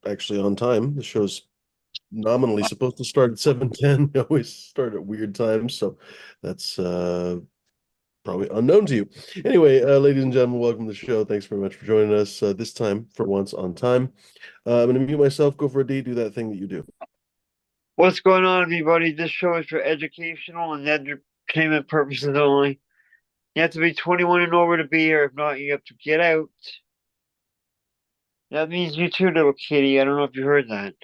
actually on time. The show's nominally supposed to start at 7:10. We always start at weird times, so that's probably unknown to you. Anyway, ladies and gentlemen, welcome to the show. Thanks very much for joining us this time, for once, on time. I'm going to mute myself, go for a D, do that thing that you do. What's going on, everybody? This show is for educational and entertainment purposes only. You have to be 21 and over to be here. If not, you have to get out. That means you too, little kitty. I don't know if you heard that,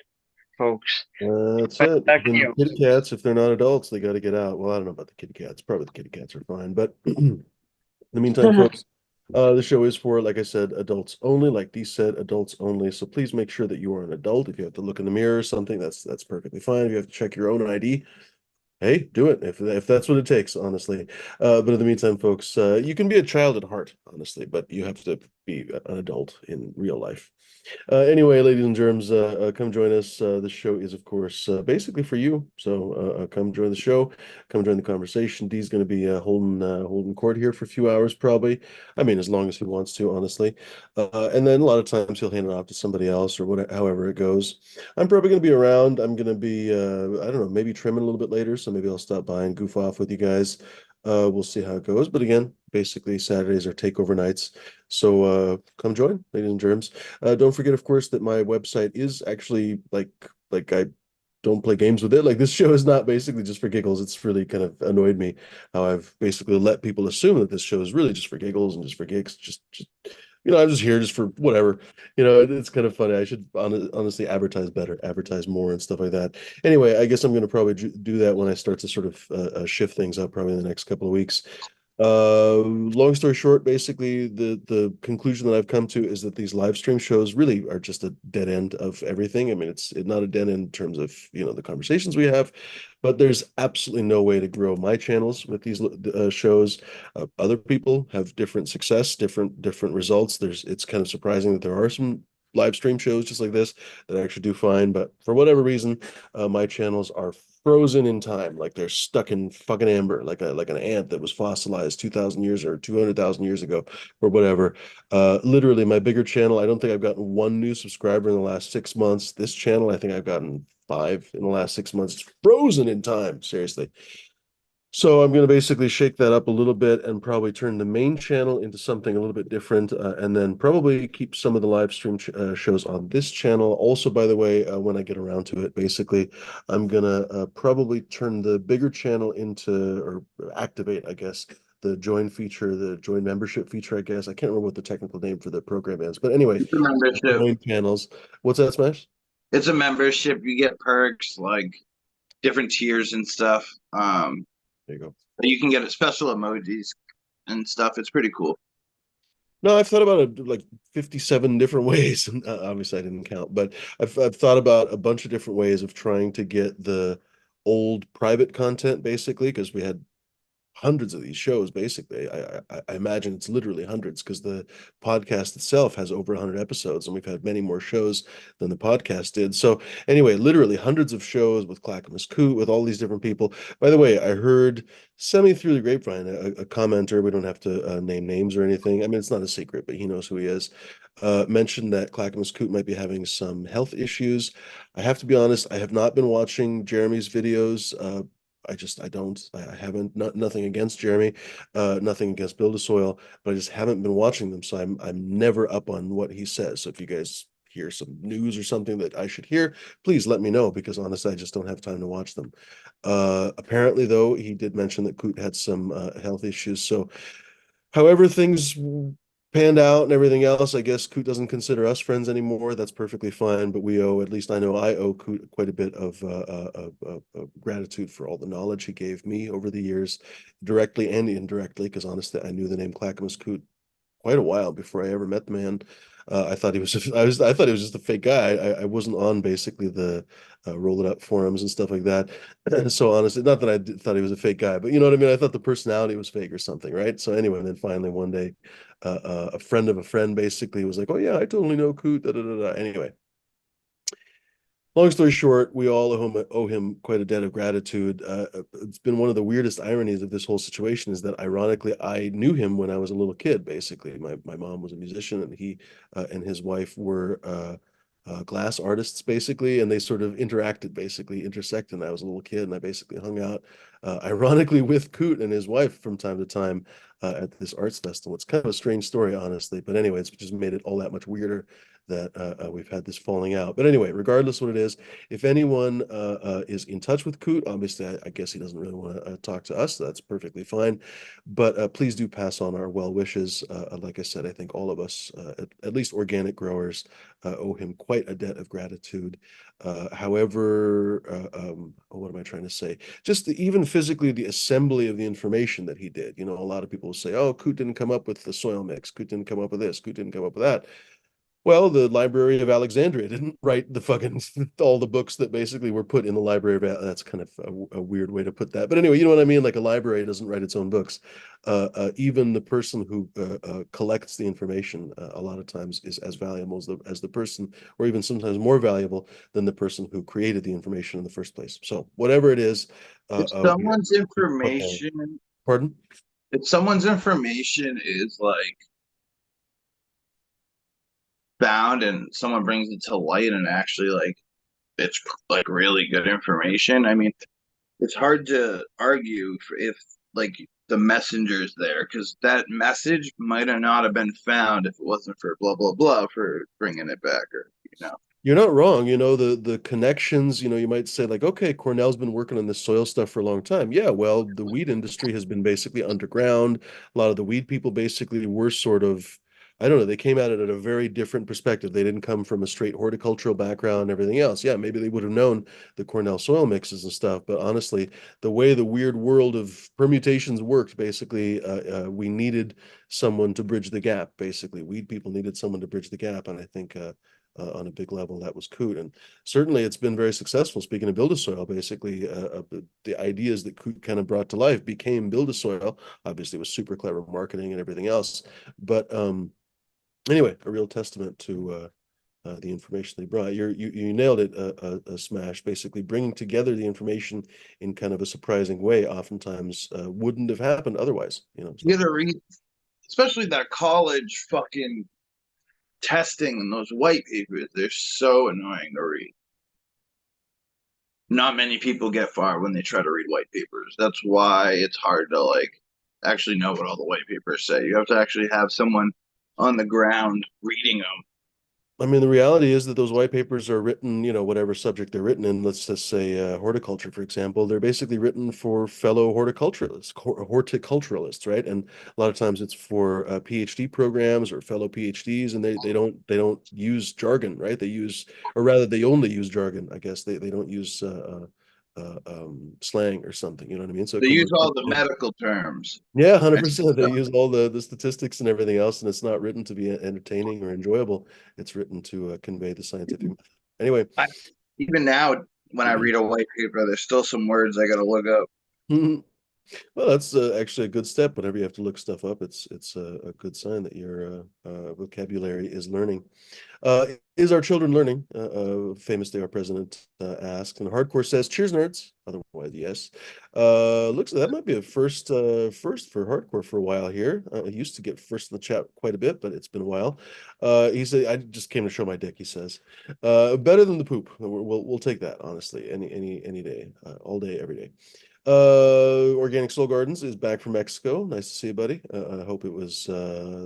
folks. That's But it. back to Even you. kitty cats, if they're not adults, they got to get out. Well, I don't know about the kitty cats. Probably the kitty cats are fine. But in the meantime, folks, the show is for, like I said, adults only. Like Dee said, adults only. So please make sure that you are an adult. If you have to look in the mirror or something, that's perfectly fine. If you have to check your own ID, hey, do it if that's what it takes, honestly. But in the meantime, folks, you can be a child at heart, honestly, but you have to be an adult in real life. Anyway, ladies and germs, come join us. The show is, of course, basically for you. So come join the show. Come join the conversation. Dee's going to be holding court here for a few hours, probably. I mean, as long as he wants to, honestly. And then a lot of times he'll hand it off to somebody else or whatever, however it goes. I'm probably going to be around. I'm going to be, I don't know, maybe trimming a little bit later. So maybe I'll stop by and goof off with you guys. We'll see how it goes. But again, basically Saturdays are takeover nights. So come join, ladies and germs. Don't forget, of course, that my website is actually like I don't play games with it. Like this show is not basically just for giggles. It's really kind of annoyed me how I've basically let people assume that this show is really just for giggles and just for gigs. Just I'm just here just for whatever. It's kind of funny. I should honestly advertise better, advertise more and stuff like that. Anyway, I guess I'm going to probably do that when I start to sort of shift things up, probably in the next couple of weeks. Long story short, basically the conclusion that I've come to is that these live stream shows really are just a dead end of everything. I mean, it's not a dead end in terms of, the conversations we have, but there's absolutely no way to grow my channels with these shows. Other people have different success, different results. It's kind of surprising that there are some live stream shows just like this that actually do fine, but for whatever reason, my channels are frozen in time, like they're stuck in fucking amber, like an ant that was fossilized 2,000 years or 200,000 years ago or whatever. Literally, my bigger channel, I don't think I've gotten one new subscriber in the last 6 months. This channel, I think I've gotten five in the last 6 months. It's frozen in time, seriously. So I'm going to basically shake that up a little bit and probably turn the main channel into something a little bit different, and then probably keep some of the live stream shows on this channel. Also, by the way, when I get around to it, basically, I'm going to probably turn the bigger channel into, or activate, I guess, the join feature, the join membership feature, I guess. I can't remember what the technical name for the program is. But anyway, It's a membership. join channels. What's that, Smash? It's a membership. You get perks like different tiers and stuff. There you go. You can get special emojis and stuff. It's pretty cool. No, I've thought about it like 57 different ways. Obviously, I didn't count, but I've thought about a bunch of different ways of trying to get the old private content, basically, because we had hundreds of these shows. Basically, I imagine it's literally hundreds because the podcast itself has over 100 episodes, and we've had many more shows than the podcast did. So anyway, literally hundreds of shows with Clackamas Coot, with all these different people. By the way, I heard semi through the grapevine, a commenter, we don't have to name names or anything, I mean, it's not a secret, but he knows who he is, mentioned that Clackamas Coot might be having some health issues. I have to be honest, I have not been watching Jeremy's videos. I haven't, nothing against Jeremy, nothing against Build a Soil, but I just haven't been watching them. So I'm never up on what he says. So if you guys hear some news or something that I should hear, please let me know, because honestly, I just don't have time to watch them. Apparently though, he did mention that Coot had some health issues. So however things panned out and everything else, I guess Coot doesn't consider us friends anymore. That's perfectly fine, but we owe, at least I know I owe Coot quite a bit of gratitude for all the knowledge he gave me over the years, directly and indirectly, because honestly, I knew the name Clackamas Coot quite a while before I ever met the man. I thought he was just, I thought he was just a fake guy. I wasn't on basically the roll it up forums and stuff like that. So honestly, not that thought he was a fake guy, but you know what I mean. I thought the personality was fake or something, right? So anyway, and then finally one day, a friend of a friend basically was like, "Oh yeah, I totally know Coot." Da, da, da, da. Anyway, long story short, we all owe him quite a debt of gratitude. It's been one of the weirdest ironies of this whole situation is that ironically, I knew him when I was a little kid. Basically, my mom was a musician, and he and his wife were glass artists basically, and they sort of intersect. And I was a little kid, and I basically hung out, ironically, with Coot and his wife from time to time at this arts festival. It's kind of a strange story, honestly, but anyway, it's just made it all that much weirder that we've had this falling out. But anyway, regardless what it is, if anyone is in touch with Coot, obviously, I guess he doesn't really want to talk to us. So that's perfectly fine. But please do pass on our well wishes. Like I said, I think all of us, at least organic growers, owe him quite a debt of gratitude. However, what am I trying to say? Just even physically, the assembly of the information that he did. You know, a lot of people will say, "Oh, Coot didn't come up with the soil mix. Coot didn't come up with this. Coot didn't come up with that." Well, the Library of Alexandria didn't write the fucking all the books that basically were put in the Library of that's kind of a weird way to put that. But anyway, you know what I mean? Like a library doesn't write its own books. Even the person who collects the information a lot of times is as valuable as the person, or even sometimes more valuable than the person who created the information in the first place. So whatever it is, If we someone's information, pardon? if someone's information is like found and someone brings it to light and actually like it's like really good information, I mean, it's hard to argue if like the messenger's there because that message might have not have been found if it wasn't for blah blah blah for bringing it back, or you know. You're not wrong. You know, the connections, you know, you might say like, okay, Cornell's been working on this soil stuff for a long time. Yeah, well, the weed industry has been basically underground. A lot of the weed people basically were sort of, I don't know, they came at it at a very different perspective. They didn't come from a straight horticultural background and everything else. Yeah, maybe they would have known the Cornell soil mixes and stuff, but honestly, the way the weird world of permutations worked, basically, we needed someone to bridge the gap. Basically, weed people needed someone to bridge the gap, and I think on a big level, that was Coot. And certainly it's been very successful. Speaking of Build-A-Soil, basically, the ideas that Coot kind of brought to life became Build-A-Soil. Obviously, it was super clever marketing and everything else. But anyway, a real testament to the information they brought. You nailed it, Smash. Basically, bringing together the information in kind of a surprising way oftentimes wouldn't have happened otherwise. You know, so. You gotta read, especially that college fucking testing and those white papers. They're so annoying to read. Not many people get far when they try to read white papers. That's why it's hard to like actually know what all the white papers say. You have to actually have someone on the ground reading them. I mean, the reality is that those white papers are written, you know, whatever subject they're written in, let's just say horticulture, for example, they're basically written for fellow horticulturalists, right? And a lot of times it's for PhD programs or fellow PhDs, and they don't use jargon, right? They use, or rather, they only use jargon, I guess. They don't use slang or something, you know what I mean? So it They comes use all across. the medical terms. Yeah, And 100%. They use all the statistics and everything else, and it's not written to be entertaining or enjoyable. It's written to convey the scientific method. Anyway, I, even now, when I read a white paper, there's still some words I gotta look up. well, that's actually a good step. Whenever you have to look stuff up, it's a good sign that your vocabulary is learning. Is our children learning? Famously, our president asked, and Hardcore says, "Cheers, nerds." Otherwise, yes. Looks like that might be a first for Hardcore for a while here. I used to get first in the chat quite a bit, but it's been a while. He said, "I just came to show my dick." He says, "Better than the poop. We'll take that honestly, any day, all day, every day." Organic Soul Gardens is back from Mexico. Nice to see you, buddy. I hope it was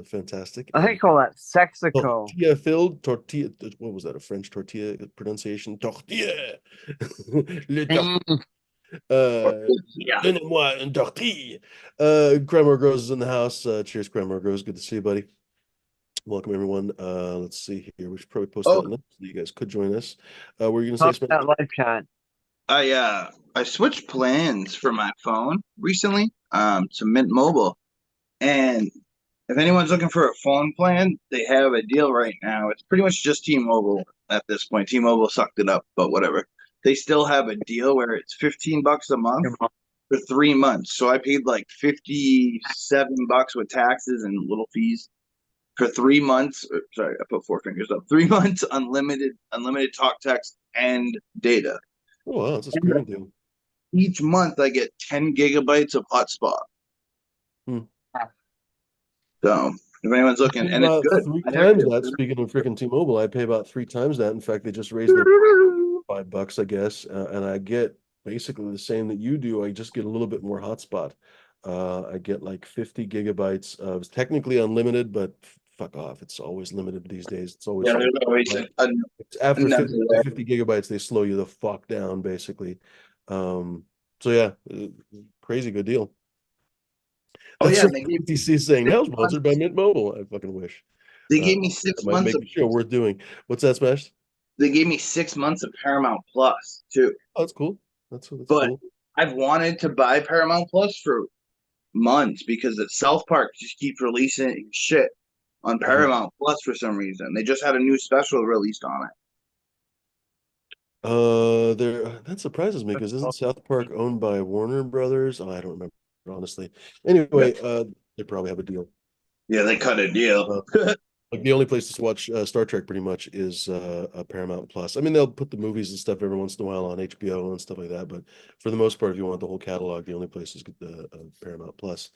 fantastic. I think they call that Sexico. Tortilla filled tortilla. What was that? A French tortilla pronunciation? Tortilla. Le tor- Yeah. Donnez-moi une tortille. Grandma Grows is in the house. Cheers, Grandma Grows. Good to see you, buddy. Welcome, everyone. Let's see here. We should probably post that Oh, link so you guys could join us. Were you going to Talk say that something? live chat. I switched plans for my phone recently to Mint Mobile, and if anyone's looking for a phone plan, they have a deal right now. It's pretty much just T-Mobile at this point. T-Mobile sucked it up, but whatever. They still have a deal where it's $15 a month for 3 months. So I paid like $57 with taxes and little fees for 3 months. Sorry, I put four fingers up. 3 months unlimited talk, text, and data. Oh, wow, it's a And screaming deal. each month I get 10 gigabytes of hotspot. Hmm. So If anyone's I looking, pay and it's about good. three I times actually, that. Speaking of freaking T-Mobile, I pay about three times that. In fact, they just raised their $5, I guess, and I get basically the same that you do. I just get a little bit more hotspot. I get like 50 gigabytes of technically unlimited, but fuck off. It's always limited these days. It's always yeah, there's always it's after another 50 gigabytes, they slow you the fuck down, basically. So yeah, crazy good deal. Oh That's yeah, what and they gave me FTC saying six now, sponsored by months. Mint Mobile. I fucking wish. They Uh, gave me that six might months make of. the show worth doing. What's that, Smash? They gave me 6 months of Paramount Plus too. Oh, that's cool. That's But cool. I've wanted to buy Paramount Plus for months because the South Park just keeps releasing shit on Mhm. Paramount Plus for some reason. They just had a new special released on it. There that surprises me because isn't South Park owned by Warner Brothers? Oh, I don't remember honestly. Anyway, they probably have a deal. Yeah, they cut a deal. Uh, Like the only place to watch Star Trek pretty much is Paramount Plus. I mean, they'll put the movies and stuff every once in a while on HBO and stuff like that, but for the most part, if you want the whole catalog, the only place is the Paramount Plus.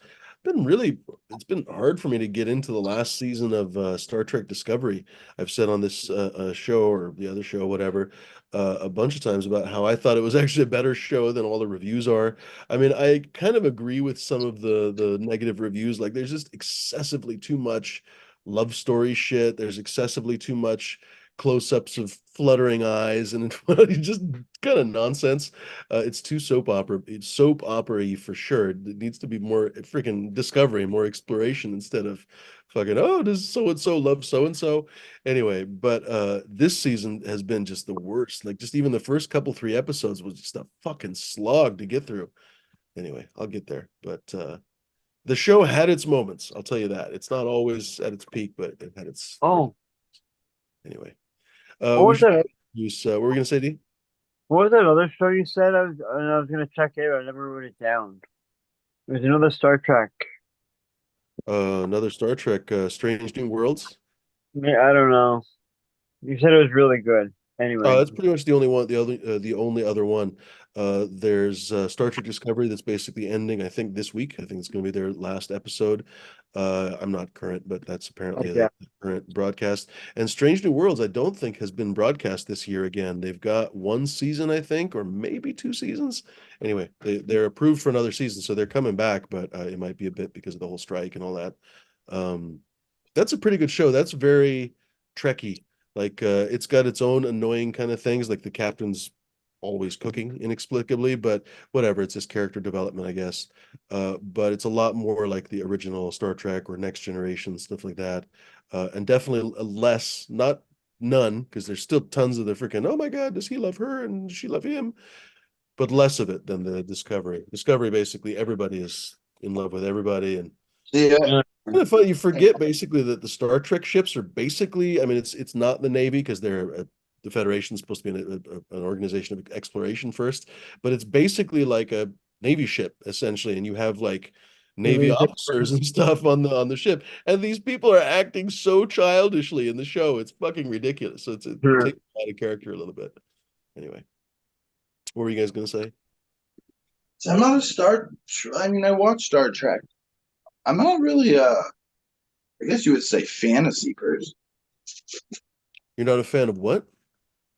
It's been hard for me to get into the last season of Star Trek Discovery. I've said on this show or the other show, whatever, a bunch of times about how I thought it was actually a better show than all the reviews are. I mean, I kind of agree with some of the negative reviews. Like, there's just excessively too much love story shit. There's excessively too much close-ups of fluttering eyes, and it's just kind of nonsense. It's too soap opera. It's soap opera-y for sure. It needs to be more freaking discovery, more exploration instead of fucking, oh, does so and so love so and so. Anyway, but this season has been just the worst. Like, just even the first couple three episodes was just a fucking slog to get through. Anyway, I'll get there, but the show had its moments. I'll tell you that. It's not always at its peak, but it had its Oh, anyway. what We was should that? use. What were we gonna say, D? What was that other show you said? I was gonna check it. I never wrote it down. There's another Star Trek. Another Star Trek. Strange New Worlds. Yeah, I don't know. You said it was really good. Anyway, That's pretty much the only one. The only other one. There's Star Trek Discovery that's basically ending. I think this week. I think it's going to be their last episode. I'm not current, but that's apparently yeah. a current broadcast. And Strange New Worlds, I don't think has been broadcast this year again. They've got one season, I think, or maybe two seasons. Anyway, they're approved for another season, so they're coming back, but it might be a bit because of the whole strike and all that. Um, that's a pretty good show. That's very Trekky. Like it's got its own annoying kind of things, like the captain's always cooking inexplicably, but whatever, it's just character development, I guess. But it's a lot more like the original Star Trek or Next Generation, stuff like that. And definitely less, not none, because there's still tons of the freaking, oh my God, does he love her and does she love him? But less of it than the Discovery. Discovery, basically, everybody is in love with everybody, and Yeah, Yeah. kind of funny. You forget basically that the Star Trek ships are basically, I mean, it's not the Navy because the Federation is supposed to be an organization of exploration first, but it's basically like a Navy ship essentially, and you have like Navy officers and stuff on the ship, and these people are acting so childishly in the show. It's fucking ridiculous. So it takes out of character a little bit. Anyway, what were you guys gonna say? so I'm not a Star. I mean, I watch Star Trek. I'm not really I guess you would say fantasy person. You're not a fan of what?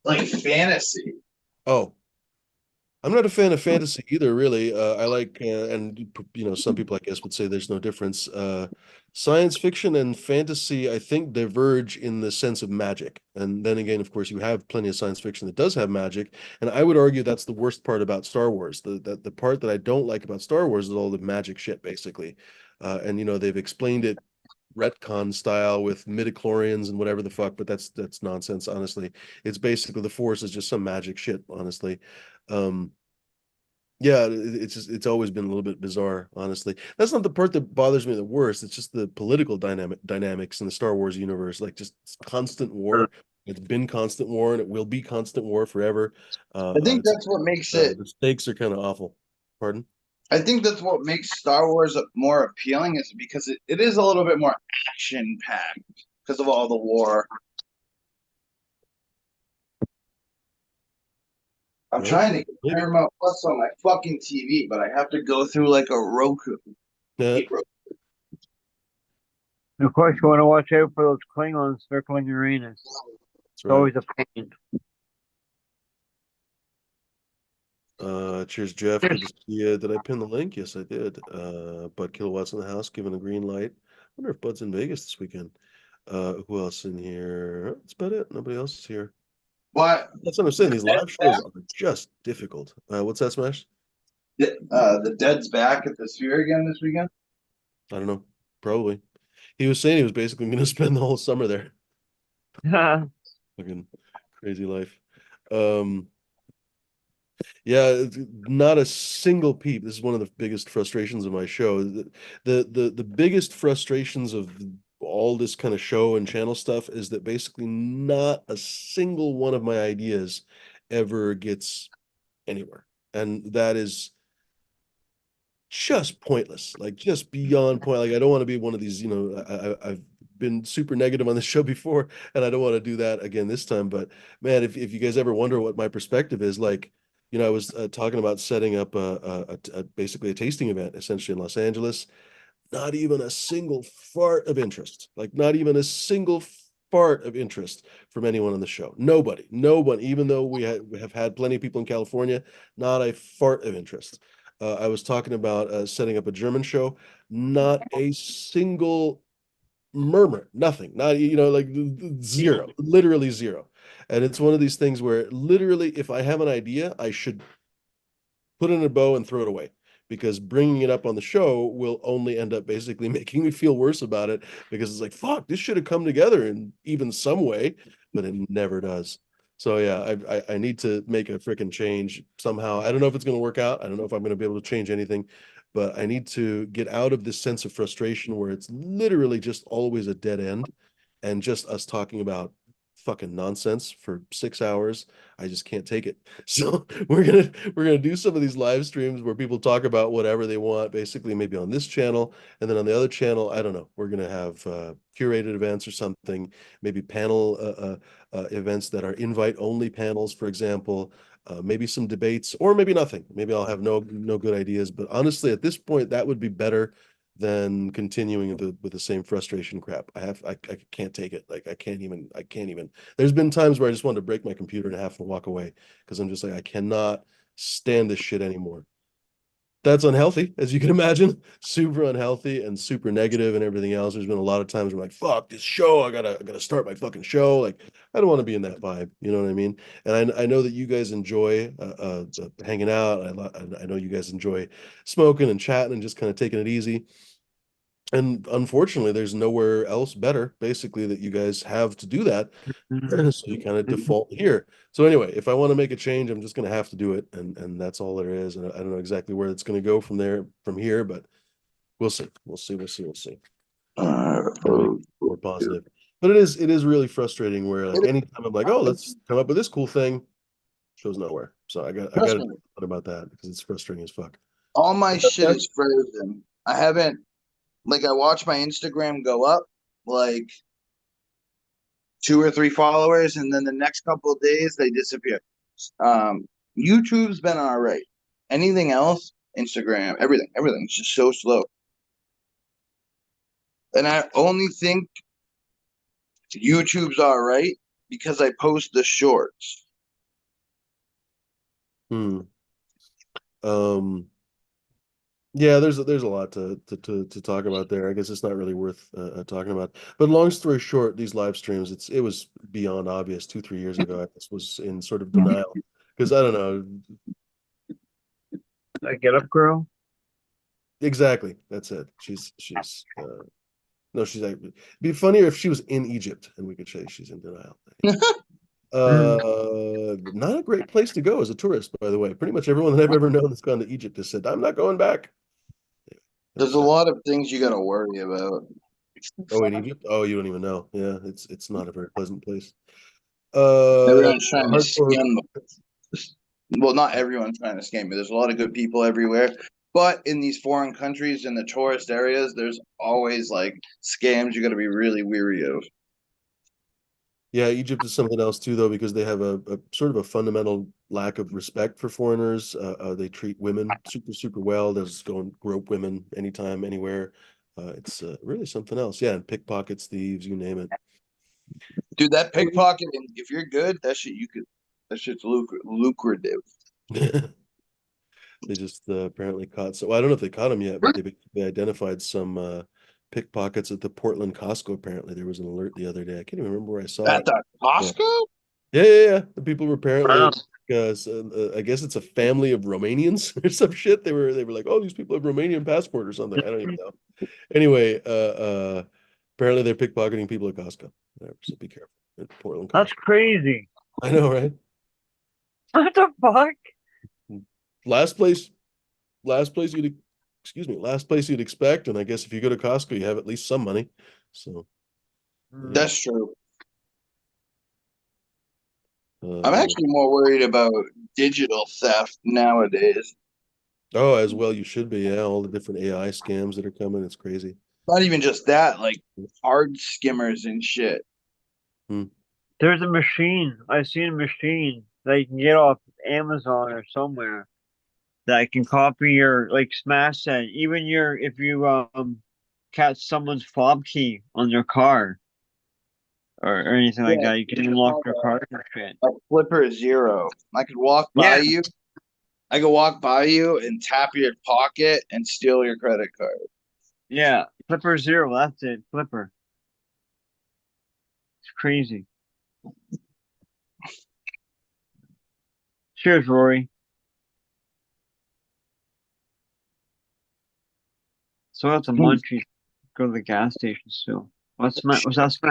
Like fantasy. Oh, I'm not a fan of fantasy either, really. I like, and some people, I guess, would say there's no difference. Science fiction and fantasy, I think, diverge in the sense of magic. And then again, of course, you have plenty of science fiction that does have magic. And I would argue that's the worst part about Star Wars. The part that I don't like about Star Wars is all the magic shit, basically. And they've explained it retcon style with midichlorians and whatever the fuck, but that's nonsense, honestly. It's basically the Force is just some magic shit, honestly. Um, yeah, it's always been a little bit bizarre, honestly. That's not the part that bothers me the worst. It's just the political dynamics in the Star Wars universe, like just constant war. It's been constant war, and it will be constant war forever. I think that's what makes it. The stakes are kind of awful. Pardon? I think that's what makes Star Wars more appealing is because it is a little bit more action packed because of all the war. I'm Well, trying to get maybe. Paramount Plus on my fucking TV, but I have to go through like a Roku. I Uh, hate Roku. And of course, you want to watch out for those Klingons circling Uranus. That's It's right. always a pain. Cheers, Jeff. Good to see you. Did I pin the link? Yes, I did. Bud Kilowatts in the house, giving a green light. I wonder if Bud's in Vegas this weekend. Who else in here? That's about it. Nobody else is here. What? That's what I'm saying. These live shows are just difficult. What's that, Smash? The Dead's back at the Sphere again this weekend. I don't know. Probably. He was saying he was basically going to spend the whole summer there. Fucking crazy life. Um, Yeah, not a single peep. This is one of the biggest frustrations of my show. The biggest frustrations of all this kind of show and channel stuff is that basically not a single one of my ideas ever gets anywhere. And that is just pointless, like just beyond point. Like I don't want to be one of these, I've been super negative on this show before, and I don't want to do that again this time. But man, if you guys ever wonder what my perspective is, like, I was talking about setting up basically a tasting event essentially in Los Angeles. Not even a single fart of interest, like not even a single fart of interest from anyone on the show. Nobody, no one, even though we have had plenty of people in California, not a fart of interest. I was talking about setting up a German show, not a single murmur, nothing, not, like zero, literally zero. And it's one of these things where literally, if I have an idea, I should put it in a bow and throw it away, because bringing it up on the show will only end up basically making me feel worse about it, because it's like, fuck, this should have come together in even some way, but it never does. So yeah, I need to make a freaking change somehow. I don't know if it's going to work out. I don't know if I'm going to be able to change anything, but I need to get out of this sense of frustration where it's literally just always a dead end and just us talking about fucking nonsense for 6 hours. I just can't take it. So we're gonna do some of these live streams where people talk about whatever they want, basically maybe on this channel, and then on the other channel, I don't know. We're gonna have curated events or something, maybe panel events that are invite only panels, for example. Maybe some debates, or maybe nothing. Maybe I'll have no good ideas. But honestly, at this point, that would be better than continuing with the same frustration crap. I can't take it. Like I can't even. There's been times where I just wanted to break my computer in half and walk away, because I'm just like, I cannot stand this shit anymore. That's unhealthy, as you can imagine. Super unhealthy and super negative and everything else. There's been a lot of times where I'm like, fuck this show. I gotta start my fucking show. Like, I don't want to be in that vibe. You know what I mean? And I know that you guys enjoy hanging out. I know you guys enjoy smoking and chatting and just kind of taking it easy. And unfortunately, there's nowhere else better, basically, that you guys have to do that. So you kind of default here. So anyway, if I want to make a change, I'm just going to have to do it, and that's all there is. And I don't know exactly where it's going to go from here, but we'll see. We'll see. Try to make it more positive. But it is really frustrating where, like, anytime I'm like, oh, let's come up with this cool thing, shows nowhere. So I got to Trust do me, something about that, because it's frustrating as fuck. all my shit Okay. is frozen. I haven't like I watch my Instagram go up like 2 or 3 followers, and then the next couple of days they disappear. Um, YouTube's been all right. Anything else, Instagram, everything's just so slow. And I only think YouTube's all right because I post the shorts. Hmm. Um. Yeah, there's a lot to talk about there. I guess it's not really worth talking about. But long story short, these live streams, it was beyond obvious 2, 3 years ago. I just was in sort of denial, because I don't know I get up, girl. exactly. That's it. She's no, she's like, be funnier if she was in Egypt and we could say she's in denial. Not a great place to go as a tourist, by the way. Pretty much everyone that I've ever known that's gone to Egypt has said, I'm not going back. There's That's a lot of things you got to worry about. Oh, in Egypt? Oh, you don't even know. Yeah, it's not a very pleasant place. Everyone's trying to Hardcore. scam. Well, not everyone's trying to scam you. There's a lot of good people everywhere. But in these foreign countries, in the tourist areas, there's always like scams you got to be really weary of. Yeah, Egypt is something else too, though, because they have a sort of a fundamental lack of respect for foreigners. They treat women super, super well. They'll just go and grope women anytime, anywhere. It's really something else. Yeah, and pickpockets, thieves, you name Dude, that pickpocket, and if you're good, that shit's lucrative. it. They just apparently caught. So I don't know if they caught him yet, but they identified some pickpockets at the Portland Costco. Apparently, there was an alert the other day. I can't even remember where I saw At it. the Costco? Yeah. The people were apparently, Wow. I guess it's a family of Romanians or some shit. They were like, oh, these people have Romanian passport or something. I don't even know. Anyway, apparently they're pickpocketing people at Costco. Whatever, so be careful at Portland That's Costco. crazy. I know, right? What the fuck? Last place, last place you'd, excuse me, last place you'd expect, and I guess if you go to Costco, you have at least some money. So, That's true. I'm uh, actually more worried about digital theft nowadays. oh, as well, you should be. Yeah, all the different AI scams that are coming, it's crazy. Not even just that, like hard skimmers and shit. There's a machine. I've seen a machine that you can get off Amazon or somewhere that can copy your like smash that. Even your if you catch someone's fob key on their car or anything like Yeah, that, you can unlock their car and shit. a flipper zero. I could walk by Yeah, you. I could walk by you and tap your pocket and steal your credit card. yeah. Flipper Zero, that's it. Flipper. It's crazy. Cheers, Rory. So that's a munchie. Go to the gas station still. Was that smash?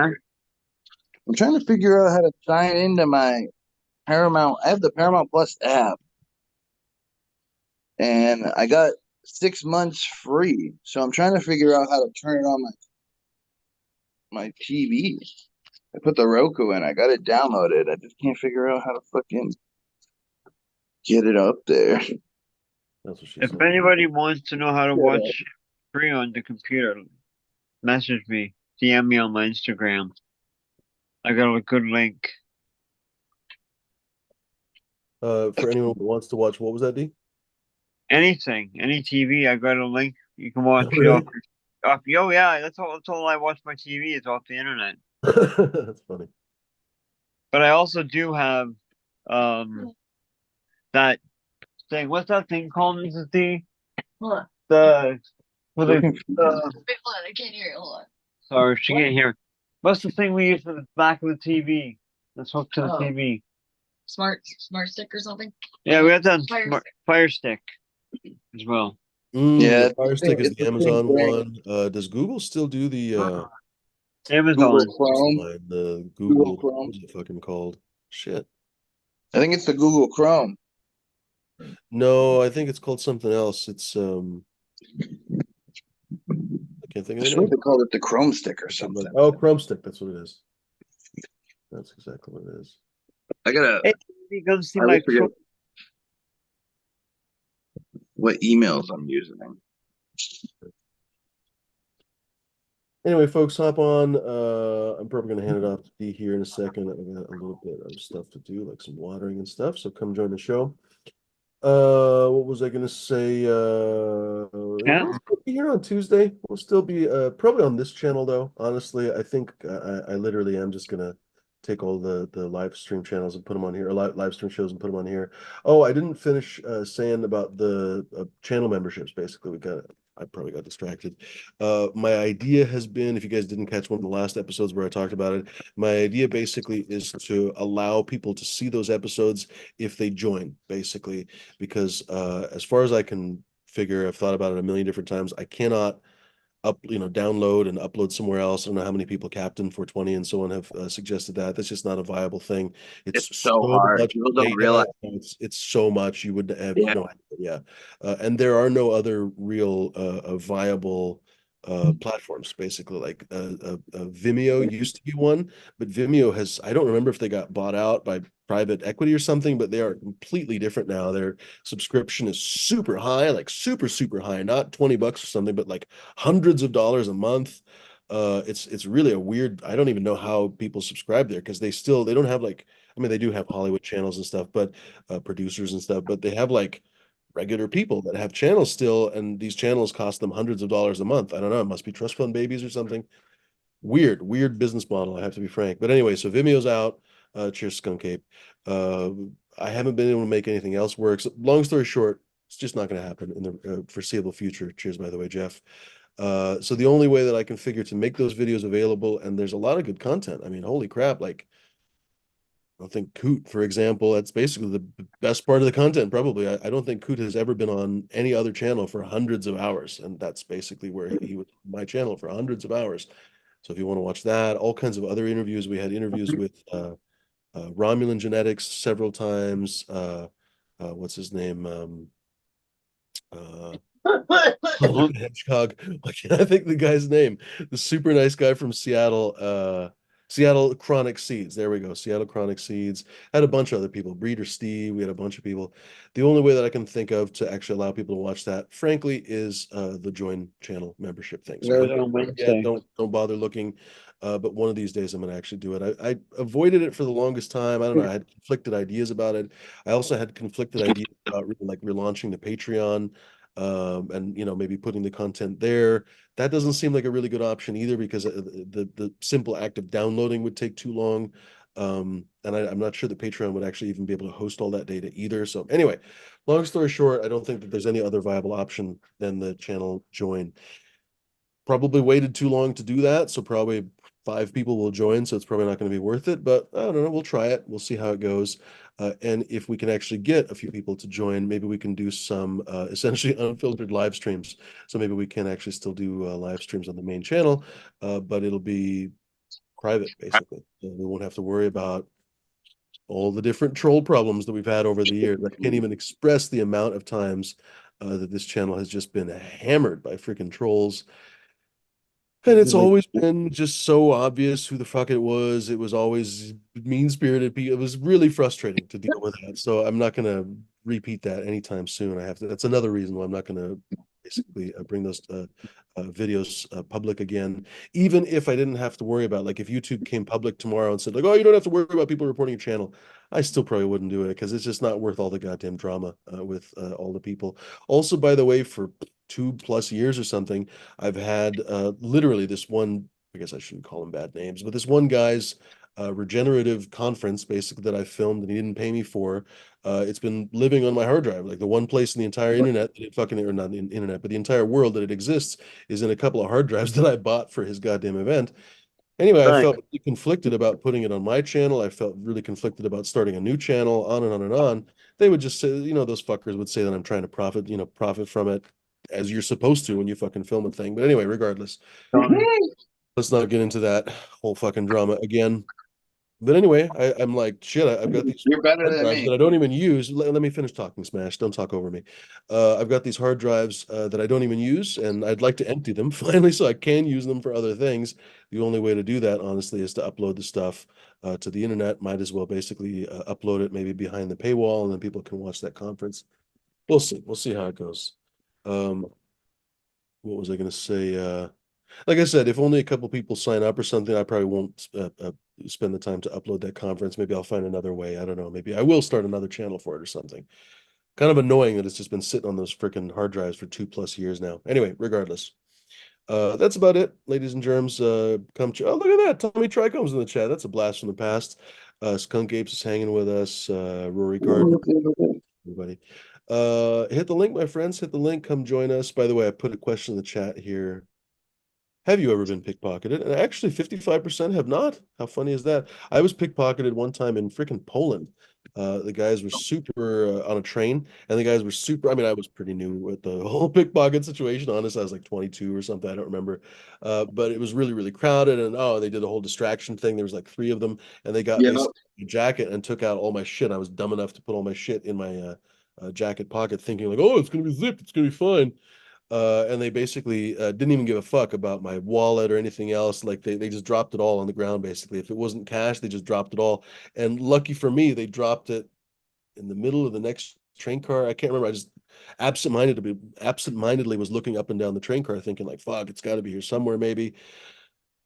I'm trying to figure out how to sign into my Paramount. I have the Paramount Plus app, and I got 6 months free. So I'm trying to figure out how to turn it on my TV. I put the Roku in. I got it downloaded. I just can't figure out how to fucking get it up there. That's what she If said. anybody wants to know how to Yeah. watch free on the computer, message me. DM me on my Instagram. I got a good link. For anyone who wants to watch, what was that, D? Anything, any TV, I got a link. You can watch it Really? off. Oh yeah, that's all I watch my TV is off the internet. That's funny. But I also do have that thing. What's that thing called, Mrs. D? What? The for the Looking Wait, hold on, I can't hear it. Hold on. sorry, she can't hear. What's the thing we use for the back of the TV? That's hooked to the Oh. TV. Smart stick or something? Yeah, we have that Fire Fire Stick as well. Yeah, The Fire Stick is it's the the same Amazon thing. one. Does Google still do the Amazon. Google Chrome. the Google Google, Chrome. what's it fucking called? Shit. I think it's the Google Chrome. No, I think it's called something else. It's I can't think I of the swear name. they called it the Chrome Stick or something. Oh, Chrome Stick, that's what it is. That's exactly what it is. I gotta. Hey, you come see I my always forget what emails I'm using. Anyway, folks, hop on. I'm probably gonna hand it off to D here in a second. I got a little bit of stuff to do, like some watering and stuff. So come join the show. What was I gonna say? Yeah. We'll still be here on Tuesday. We'll still be probably on this channel though. Honestly, I think I literally am just gonna take all the live stream channels and put them on here, or live stream shows and put them on here. Oh, I didn't finish saying about the channel memberships. Basically, I probably got distracted. My idea has been, if you guys didn't catch one of the last episodes where I talked about it, my idea basically is to allow people to see those episodes if they join, basically, because as far as I can figure, I've thought about it a million different times. I cannot download and upload somewhere else. I don't know how many people Captain 420 and so on have suggested that. That's just not a viable thing. It's It's so so hard. much People don't data. realize. It's so much you would have Yeah. no idea. And there are no other real viable platforms, basically. Like Vimeo used to be one, but Vimeo has, I don't remember if they got bought out by private equity or something, but they are completely different now. Their subscription is super high, like super high, not $20 or something, but like hundreds of dollars a month. It's really a weird, I don't even know how people subscribe there, because they don't have like, I mean, they do have Hollywood channels and stuff, but producers and stuff, but they have like regular people that have channels still, and these channels cost them hundreds of dollars a month. I don't know, it must be trust fund babies or something. Weird business model, I have to be frank. But anyway, so Vimeo's out. Cheers, Skunk Ape. Uh, I haven't been able to make anything else work. So long story short, it's just not going to happen in the foreseeable future. Cheers, by the way, Jeff. So the only way that I can figure to make those videos available, and there's a lot of good content. I mean, holy crap, like I think Coot, for example, that's basically the best part of the content, probably. I don't think Coot has ever been on any other channel for hundreds of hours. And that's basically where he was on my channel for hundreds of hours. So if you want to watch that, all kinds of other interviews. We had interviews with Romulan Genetics several times. What's his name? Uh, Hedgehog. Why can't I think the guy's name? The super nice guy from Seattle. Seattle Chronic Seeds. There we go. Seattle Chronic Seeds. Had a bunch of other people. Breeder Steve. We had a bunch of people. The only way that I can think of to actually allow people to watch that, frankly, is the join channel membership thing. So On yeah, Wednesday. don't bother looking. But one of these days I'm going to actually do it. I avoided it for the longest time. I don't know. I had conflicted ideas about it. I also had conflicted ideas about like relaunching the Patreon, and maybe putting the content there. That doesn't seem like a really good option either, because the simple act of downloading would take too long. And I'm not sure that Patreon would actually even be able to host all that data either. So anyway, long story short, I don't think that there's any other viable option than the channel join. Probably waited too long to do that, so probably 5 people will join, so it's probably not going to be worth it. But I don't know, we'll try it. We'll see how it goes. And if we can actually get a few people to join, maybe we can do some essentially unfiltered live streams. So maybe we can actually still do live streams on the main channel, but it'll be private, basically. So we won't have to worry about all the different troll problems that we've had over the years. I can't even express the amount of times that this channel has just been hammered by freaking trolls. And it's always been just so obvious who the fuck it was. It was always mean-spirited people. It was really frustrating to deal with that. So I'm not going to repeat that anytime soon. I have to. That's another reason why I'm not going to basically bring those videos public again. Even if I didn't have to worry about, like, if YouTube came public tomorrow and said, like, oh, you don't have to worry about people reporting your channel, I still probably wouldn't do it, because it's just not worth all the goddamn drama with all the people. Also, by the way, for 2+ years or something, I've had literally this one, I guess I shouldn't call them bad names, but this one guy's regenerative conference, basically, that I filmed and he didn't pay me for. It's been living on my hard drive. Like, the one place in the entire internet that it fucking, or not the internet, but the entire world that it exists is in a couple of hard drives that I bought for his goddamn event. Anyway, I Right. felt really conflicted about putting it on my channel. I felt really conflicted about starting a new channel, on and on and on. They would just say, those fuckers would say that I'm trying to profit from it, as you're supposed to when you fucking film a thing. But anyway, regardless, let's not get into that whole fucking drama again. But anyway, I'm like, shit, I've got these You're better hard than drives me. that I don't even use. Let me finish talking, Smash. Don't talk over me. I've got these hard drives that I don't even use, and I'd like to empty them finally so I can use them for other things. The only way to do that, honestly, is to upload the stuff to the internet. Might as well basically upload it maybe behind the paywall, and then people can watch that conference. We'll see. We'll see how it goes. Um, what was I going to say? Like I said, if only a couple people sign up or something, I probably won't spend the time to upload that conference. Maybe I'll find another way. I don't know. Maybe I will start another channel for it or something. Kind of annoying that it's just been sitting on those freaking hard drives for 2+ years now. Anyway, regardless. That's about it, ladies and germs. Oh, look at that. Tommy Trichome's in the chat. That's a blast from the past. Skunk Apes is hanging with us. Rory Gardner, everybody. Hit the link, my friends. Hit the link. Come join us. By the way, I put a question in the chat here. Have you ever been pickpocketed? And actually, 55% have not. How funny is that? I was pickpocketed one time in freaking Poland. The guys were super on a train, and the guys were super. I mean, I was pretty new with the whole pickpocket situation. Honestly, I was like 22 or something. I don't remember. But it was really, really crowded, and they did a whole distraction thing. There was like 3 of them, and they got Yeah. basically a jacket and took out all my shit. I was dumb enough to put all my shit in my jacket pocket, thinking like, oh, it's gonna be zipped, it's gonna be fine. And they basically didn't even give a fuck about my wallet or anything else. Like, they just dropped it all on the ground, basically. If it wasn't cash, they just dropped it all. And lucky for me, they dropped it in the middle of the next train car. I can't remember. I just absentmindedly was looking up and down the train car, thinking like, fuck, it's got to be here somewhere, maybe.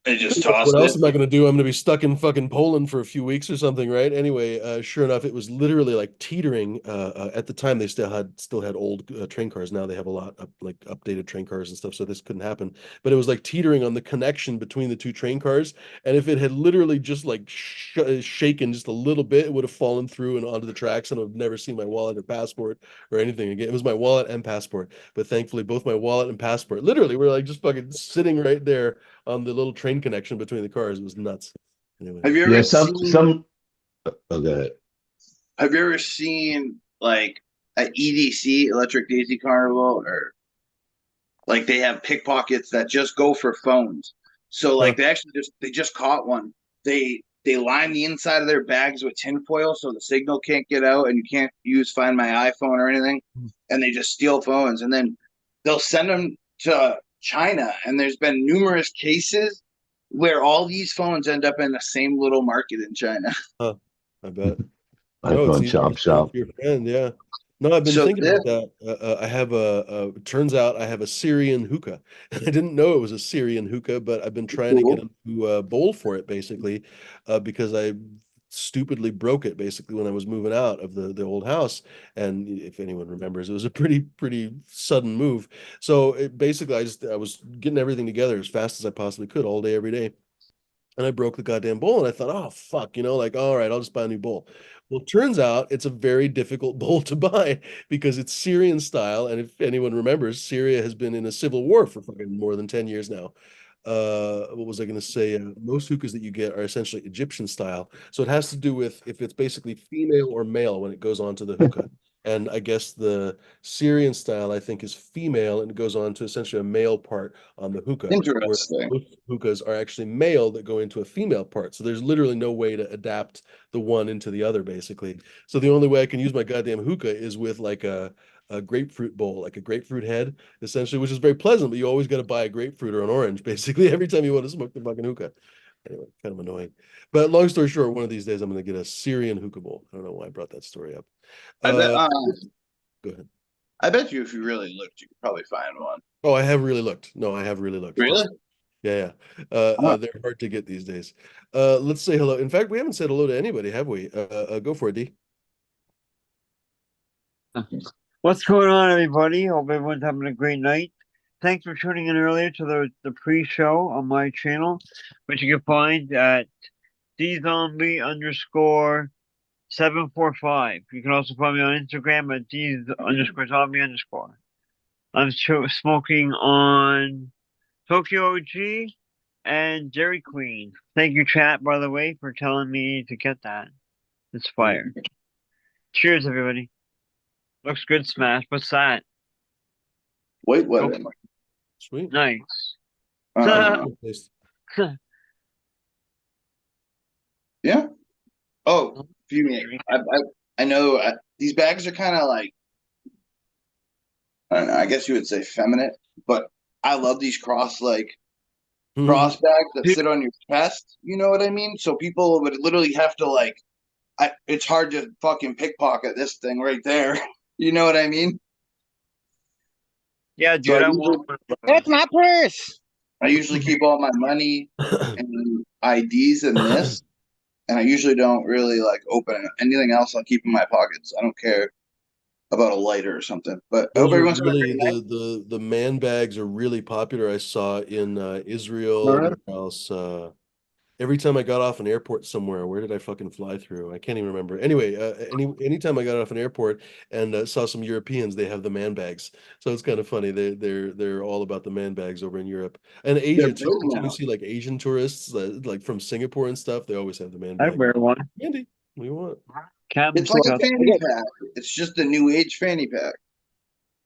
They just tossed What else it. am I going to do? I'm going to be stuck in fucking Poland for a few weeks or something, right? Anyway, sure enough, it was literally like teetering. At the time, they still had old train cars. Now they have a lot of like updated train cars and stuff, so this couldn't happen. But it was like teetering on the connection between the two train cars, and if it had literally just like shaken just a little bit, it would have fallen through and onto the tracks, and I've never seen my wallet or passport or anything again. It was my wallet and passport, but thankfully, both my wallet and passport literally were like just fucking sitting right there on the little train connection between the cars. It was nuts. Anyway, Have you Yeah, ever seen? oh, go ahead. Have you ever seen like an EDC, Electric Daisy Carnival, or like they have pickpockets that just go for phones? So huh. like they just caught one. They line the inside of their bags with tinfoil so the signal can't get out and you can't use Find My iPhone or anything. And they just steal phones and then they'll send them to China. And there's been numerous cases where all these phones end up in the same little market in China. Huh. I bet. No, it's iPhone easy to chop sell it shop. to your friend. Yeah. No, I've been So thinking this about that. I have turns out I have a Syrian hookah. I didn't know it was a Syrian hookah, but I've been trying to get cool. him to bowl for it basically, because I stupidly broke it basically when I was moving out of the old house. And if anyone remembers, it was a pretty sudden move. So basically, I was getting everything together as fast as I possibly could all day, every day. And I broke the goddamn bowl, and I thought, oh fuck, like, all right, I'll just buy a new bowl. Well, it turns out it's a very difficult bowl to buy because it's Syrian style, and if anyone remembers, Syria has been in a civil war for fucking more than 10 years now. What was I going to say? Most hookahs that you get are essentially Egyptian style, so it has to do with if it's basically female or male when it goes onto the hookah. And I guess the Syrian style, I think, is female and it goes on to essentially a male part on the hookah, where Interesting. most hookahs are actually male that go into a female part. So there's literally no way to adapt the one into the other, basically. So the only way I can use my goddamn hookah is with like a grapefruit bowl, like a grapefruit head, essentially, which is very pleasant, but you always got to buy a grapefruit or an orange, basically, every time you want to smoke the fucking hookah. Anyway, kind of annoying. But long story short, one of these days I'm going to get a Syrian hookah bowl. I don't know why I brought that story up. I bet. Go ahead. I bet you if you really looked, you could probably find one. Oh, I have really looked. No, I have really looked. Really? Yeah, yeah. Huh. They're hard to get these days. Let's say hello. In fact, we haven't said hello to anybody, have we? Go for it, D. What's going on, everybody? Hope everyone's having a great night. Thanks for tuning in earlier to the pre-show on my channel, which you can find at dzombie_745. You can also find me on Instagram at d_zombie_. I'm smoking on Tokyo OG and Dairy Queen. Thank you, chat, by the way, for telling me to get that. It's fire. Cheers, everybody. Looks good, Smash. What's that? Wait, what? Oh. Am Sweet. Nice. I? Yeah. Oh, fuming. I know these bags are kind of like, I don't know, I guess you would say feminine, but I love these cross bags that sit on your chest. You know what I mean? So people would literally have to like, it's hard to fucking pickpocket this thing right there. You know what I mean? Yeah, dude, So I want one. that's my purse. I usually keep all my money and IDs in this, and I usually don't really like open it. Anything else I'll keep in my pockets. I don't care about a lighter or something. But I hope Those are everyone's having a really great night. the man bags are really popular. I saw in Israel. Where else? Every time I got off an airport somewhere, where did I fucking fly through? I can't even remember. Anyway, anytime I got off an airport and saw some Europeans, they have the man bags. So it's kind of funny. They're all about the man bags over in Europe and They're Asia too. big Anytime you now. see like Asian tourists, like from Singapore and stuff, they always have the man I'd bag. wear one. Andy, what do you want? It's like a fanny pack. It's just a new age fanny pack.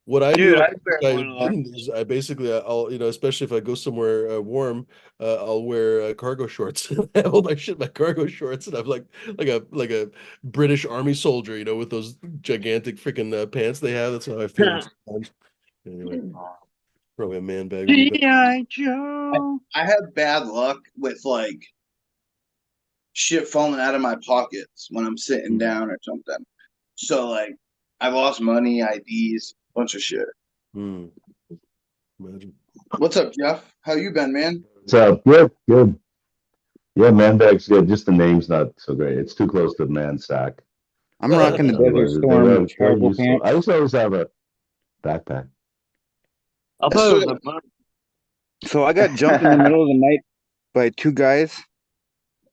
What I Dude, do, I'd wear I one a lot. didn't is I basically I'll especially if I go somewhere warm, I'll wear cargo shorts. I have all my shit in my cargo shorts, and I'm like a British Army soldier, with those gigantic freaking pants they have. That's how I feel sometimes. Anyway, probably a man bag would be better. G.I. Joe. I have bad luck with like shit falling out of my pockets when I'm sitting down or something. So like I've lost money, IDs, bunch of shit. Imagine. What's up, Jeff? How you been, man? So good, good. Yeah, man bag's good. Just the name's not so great. It's too close to man sack. I'm rocking the Desert Otherwise, Storm they're cargo useful. pants. I used to always have a backpack. I I thought still it was got a month. So I got jumped in the middle of the night by two guys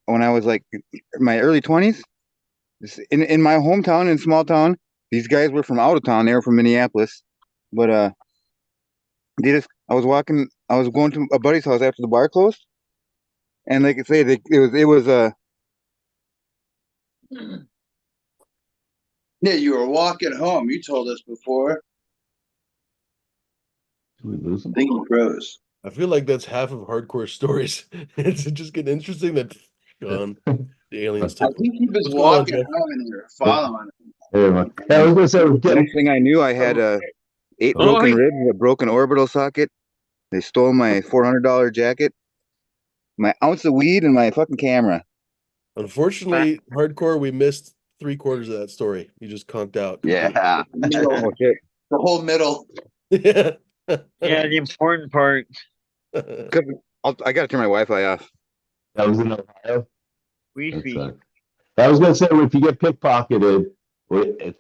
when I was like in my early 20s. In my hometown, in small town, these guys were from out of town. They were from Minneapolis, but they just I was going to a buddy's house after the bar closed, and like I say, it was Yeah, you were walking home. You told us before. Did we lose I them? think he froze. I feel like that's half of hardcore stories. It's just getting interesting that gone. The aliens I took them. think he was What's going on, walking Jeff? home and you were following him. Yeah, man. Yeah, I was gonna say we're getting next thing I knew, I had 8 Oh, broken hey. ribs, a broken orbital socket. They stole my $400 jacket, my ounce of weed, and my fucking camera. Unfortunately, hardcore, we missed 3/4 of that story. You just conked out. Yeah. Middle, Oh shit. the whole middle. Yeah. Yeah, the important part. 'Cause I gotta turn my Wi-Fi off. that was in Ohio. We That's feed. I was gonna say if you get pickpocketed,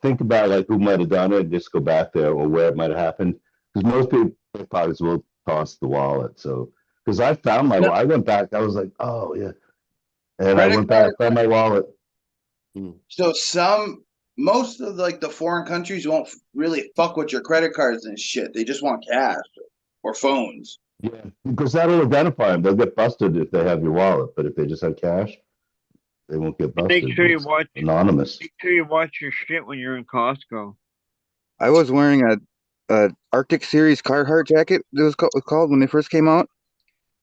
think about like who might have done it, and just go back there or where it might have happened. Because most people pickpockets will toss the wallet. So because I found No, I went back, I was like, oh yeah, and I credit went back, card. found my wallet. So most of like the foreign countries won't really fuck with your credit cards and shit. They just want cash or phones. Yeah, because that'll identify them. They'll get busted if they have your wallet, but if they just have cash, they won't get Make busted. sure you It's watch. anonymous. Make sure you watch your shit when you're in Costco. I was wearing a Arctic Series Carhartt jacket. It was called when they first came out,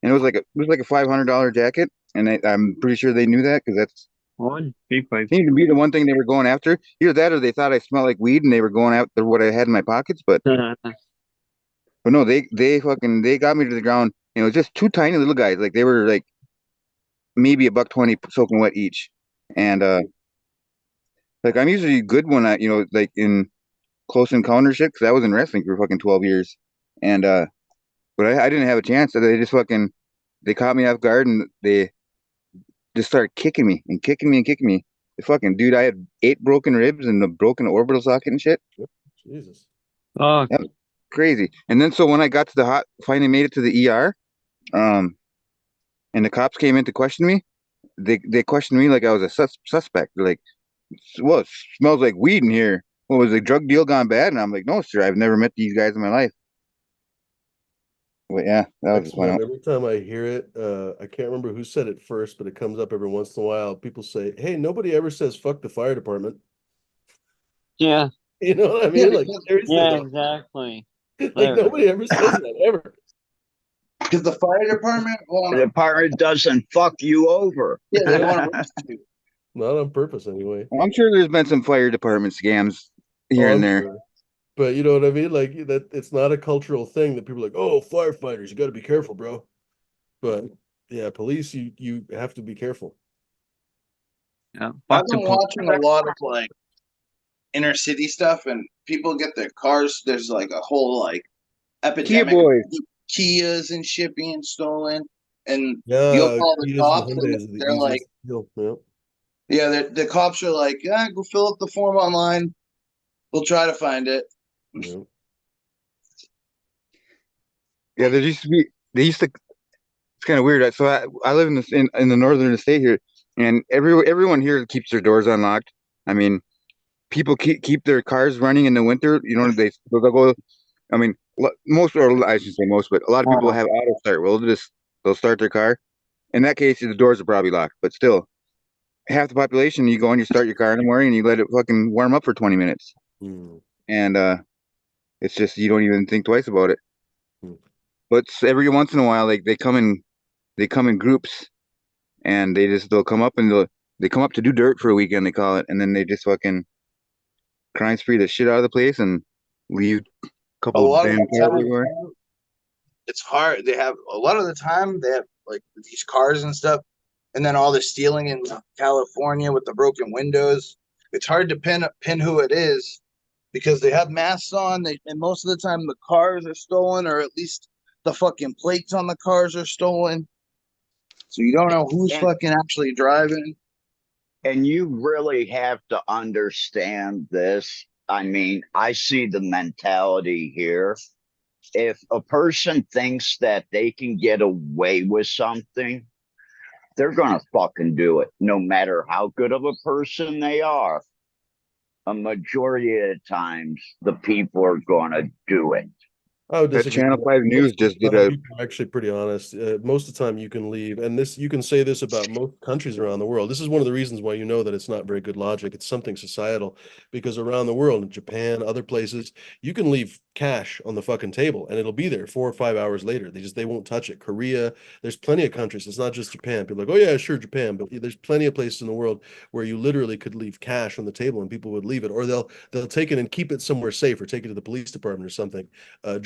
and it was like a $500 jacket, and I'm pretty sure they knew that because that's One big pipe. seemed to be the one thing they were going after. Either that or they thought I smelled like weed and they were going after what I had in my pockets. But no, they got me to the ground. And it was just two tiny little guys. Like they were like maybe a buck 20 soaking wet each. And like I'm usually good when I like in close encounter shit because I was in wrestling for fucking 12 years. And but I didn't have a chance. So they caught me off guard and they just started kicking me and kicking me and kicking me. The fucking dude, I had 8 broken ribs and a broken orbital socket and shit. Jesus. Oh, That was crazy. And then so when I got to finally made it to the ER, um, and the cops came in to question me, they questioned me like I was a suspect. They're like, well, it smells like weed in here. What was the drug deal gone bad? And I'm like, no, sir, I've never met these guys in my life. But yeah, that was Cracks just me up fun. every time I hear it. I can't remember who said it first, but it comes up every once in a while. People say, "Hey, nobody ever says fuck the fire department." yeah. You know what I Yeah, mean? Like because, seriously, Yeah, though. exactly. Like nobody ever says that ever. because the fire department The want department doesn't fuck you over. yeah, they Yeah. want to arrest you. Not on purpose, anyway. I'm sure there's been some fire department scams here Oh, and I'm there. sure. But you know what I mean? Like that, it's not a cultural thing that people are like, "Oh, firefighters, you got to be careful, bro." But yeah, police, you have to be careful. Yeah. I've Fuck the been watching a lot of like inner city stuff, and people get their cars. There's like a whole like Kia epidemic boys. of Kias and shit being stolen, and you'll Yeah, call the Kias and cops, and Hyundais are the they're like, easiest to steal. Yeah. yeah, the cops are like, yeah, go fill up the form online. We'll try to find it. Yeah. Yeah, they used to it's kind of weird. So I live in the northern state here, and everyone here keeps their doors unlocked. I mean, people keep their cars running in the winter. You know, they'll go. I mean, most or I shouldn't say most, but a lot of people have auto start. Well, they'll start their car. In that case, the doors are probably locked. But still, half the population, you go and you start your car in the morning and you let it fucking warm up for 20 minutes, Hmm. and it's just you don't even think twice about it. Hmm. But every once in a while, like they come in groups and they'll come up and they come up to do dirt for a weekend, they call it, and then they just fucking crime spree the shit out of the place and leave a A couple lot of abandoned the cars time, everywhere. it's hard. They have a lot of the time they have like these cars and stuff, and then all the stealing in California with the broken windows. It's hard to pin who it is because they have masks on. And most of the time the cars are stolen, or at least the fucking plates on the cars are stolen. So you don't know who's And- fucking actually driving. And you really have to understand this. I mean, I see the mentality here. If a person thinks that they can get away with something, they're going to fucking do it, no matter how good of a person they are. A majority of the times, the people are going to do it. I would That disagree. Channel 5 News Most of just the did time, a. people are actually pretty honest. Most of the time, you can leave, and this you can say this about most countries around the world. This is one of the reasons why you know that it's not very good logic. It's something societal, because around the world, in Japan, other places, you can leave cash on the fucking table, and it'll be there 4 or 5 hours later. They won't touch it. Korea, there's plenty of countries. It's not just Japan. People are like, oh yeah, sure, Japan, but there's plenty of places in the world where you literally could leave cash on the table, and people would leave it, or they'll take it and keep it somewhere safe, or take it to the police department or something.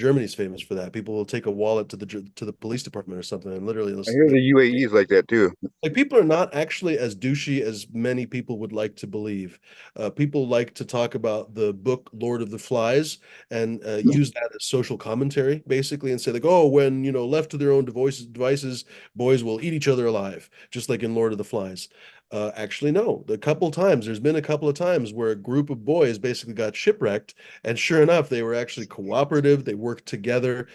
Germany's famous for that. People will take a wallet to the police department or something, and literally, I hear the UAE is like that too. like, people are not actually as douchey as many people would like to believe. People like to talk about the book Lord of the Flies and use that as social commentary, basically, and say like, oh, when left to their own devices, boys will eat each other alive, just like in Lord of the Flies. Actually, no. There's been a couple of times where a group of boys basically got shipwrecked, and sure enough, they were actually cooperative. They worked together.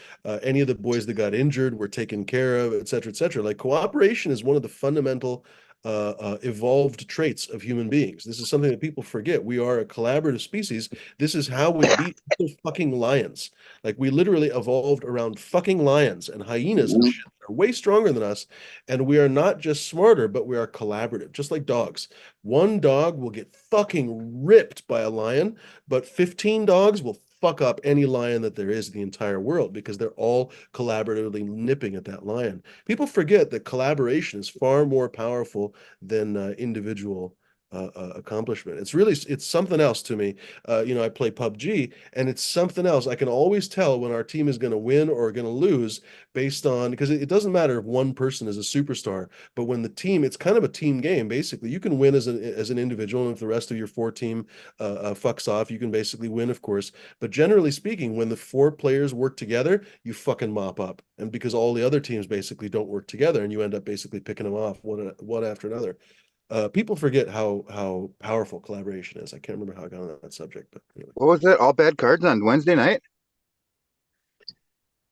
Any of the boys that got injured were taken care of, et cetera, et cetera. Like, cooperation is one of the fundamental evolved traits of human beings. This is something that people forget. We are a collaborative species. This is how we beat those fucking lions. Like, we literally evolved around fucking lions and hyenas and shit that are way stronger than us. And we are not just smarter, but we are collaborative, just like dogs. One dog will get fucking ripped by a lion, but 15 dogs will fuck up any lion that there is in the entire world, because they're all collaboratively nipping at that lion. People forget that collaboration is far more powerful than individual accomplishment. It's something else to me. I play PUBG, and it's something else. I can always tell when our team is going to win or going to lose based on, because it doesn't matter if one person is a superstar, but when the team, it's kind of a team game. Basically, you can win as an individual, and if the rest of your four team fucks off, you can basically win, of course. But generally speaking, when the four players work together, you fucking mop up. And because all the other teams basically don't work together, and you end up basically picking them off one after another. People forget how powerful collaboration is. I can't remember how I got on that subject, but anyway. What was that? All bad cards on Wednesday night?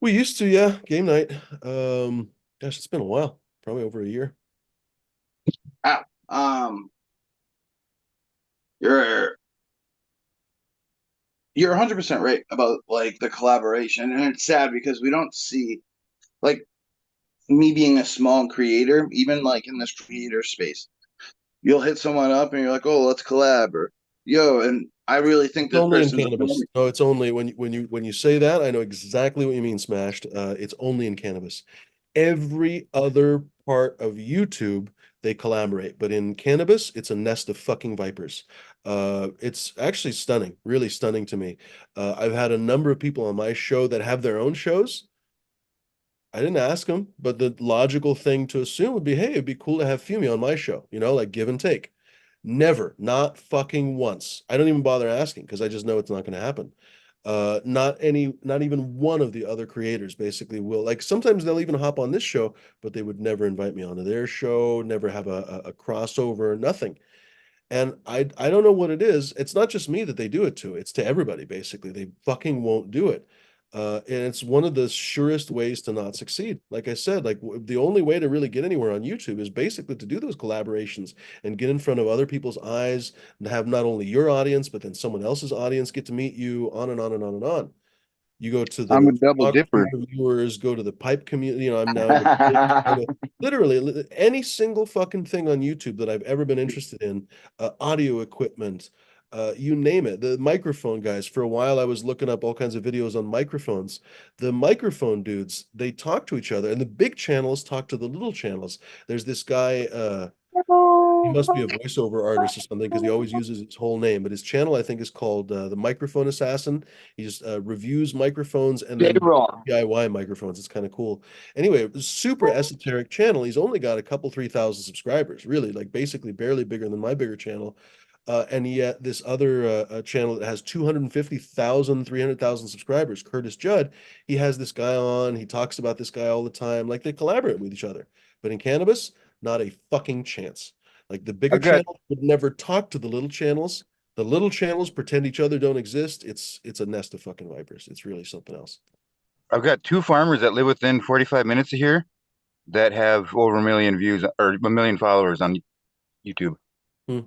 We used to, yeah, game night. Gosh, it's been a while, probably over a year. Um, you're 100% right about like the collaboration, and it's sad because we don't see, like, me being a small creator, even like in this creator space, you'll hit someone up and you're like, oh, let's collab, or yo, and I really think It's this only in person's cannabis. No, it's only when you say that, I know exactly what you mean, Smashed. It's only in cannabis. Every other part of YouTube, they collaborate, but in cannabis, it's a nest of fucking vipers. It's actually stunning, really stunning to me. I've had a number of people on my show that have their own shows. I didn't ask them, but the logical thing to assume would be, hey, it'd be cool to have Fumi on my show, like give and take. Never, not fucking once. I don't even bother asking because I just know it's not going to happen. Not even one of the other creators basically will. Like, sometimes they'll even hop on this show, but they would never invite me onto their show, never have a crossover, nothing. And I don't know what it is. It's not just me that they do it to. It's to everybody, basically. They fucking won't do it. And it's one of the surest ways to not succeed. Like I said, like, the only way to really get anywhere on YouTube is basically to do those collaborations and get in front of other people's eyes, and have not only your audience, but then someone else's audience get to meet you, on and on and on and on. You go to I'm a the double photography dipper. reviewers, go to the pipe community. I'm now into literally any single fucking thing on YouTube that I've ever been interested in, audio equipment, you name it. The microphone guys, for a while, I was looking up all kinds of videos on microphones. The microphone dudes, they talk to each other, and the big channels talk to the little channels. There's this guy, he must be a voiceover artist or something, because he always uses his whole name. But his channel, I think, is called the Microphone Assassin. He just reviews microphones and then DIY microphones. It's kind of cool. Anyway, it was a super esoteric channel. He's only got a couple, 3,000 subscribers, really, like basically barely bigger than my bigger channel. And yet this other channel that has 250,000, 300,000 subscribers, Curtis Judd, he has this guy on. He talks about this guy all the time. Like, they collaborate with each other. But in cannabis, not a fucking chance. Like the bigger I've got channels would never talk to the little channels. The little channels pretend each other don't exist. It's a nest of fucking vipers. It's really something else. I've got 2 farmers that live within 45 minutes of here that have over 1 million views or 1 million followers on YouTube. Hmm.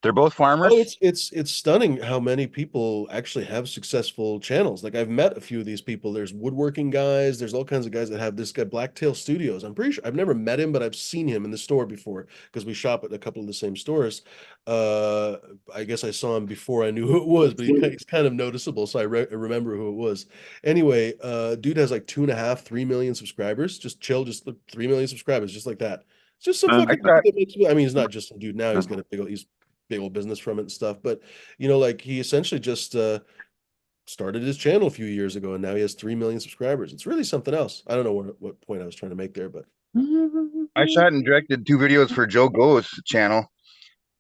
They're both farmers. Oh, it's stunning how many people actually have successful channels. Like I've met a few of these people. There's woodworking guys. There's all kinds of guys that have this guy Blacktail Studios. I'm pretty sure I've never met him, but I've seen him in the store before because we shop at a couple of the same stores. I guess I saw him before I knew who it was, but he's kind of noticeable, so I remember who it was. Anyway, dude has like 2.5, 3 million subscribers. Just chill, just 3 million subscribers, just like that. It's just some I fucking. got- I mean, he's not just some dude now. He's got a he's big old business from it and stuff. But like he essentially just started his channel a few years ago, and now he has 3 million subscribers. It's really something else. I don't know what point I was trying to make there, but I shot and directed 2 videos for Joe Go's channel.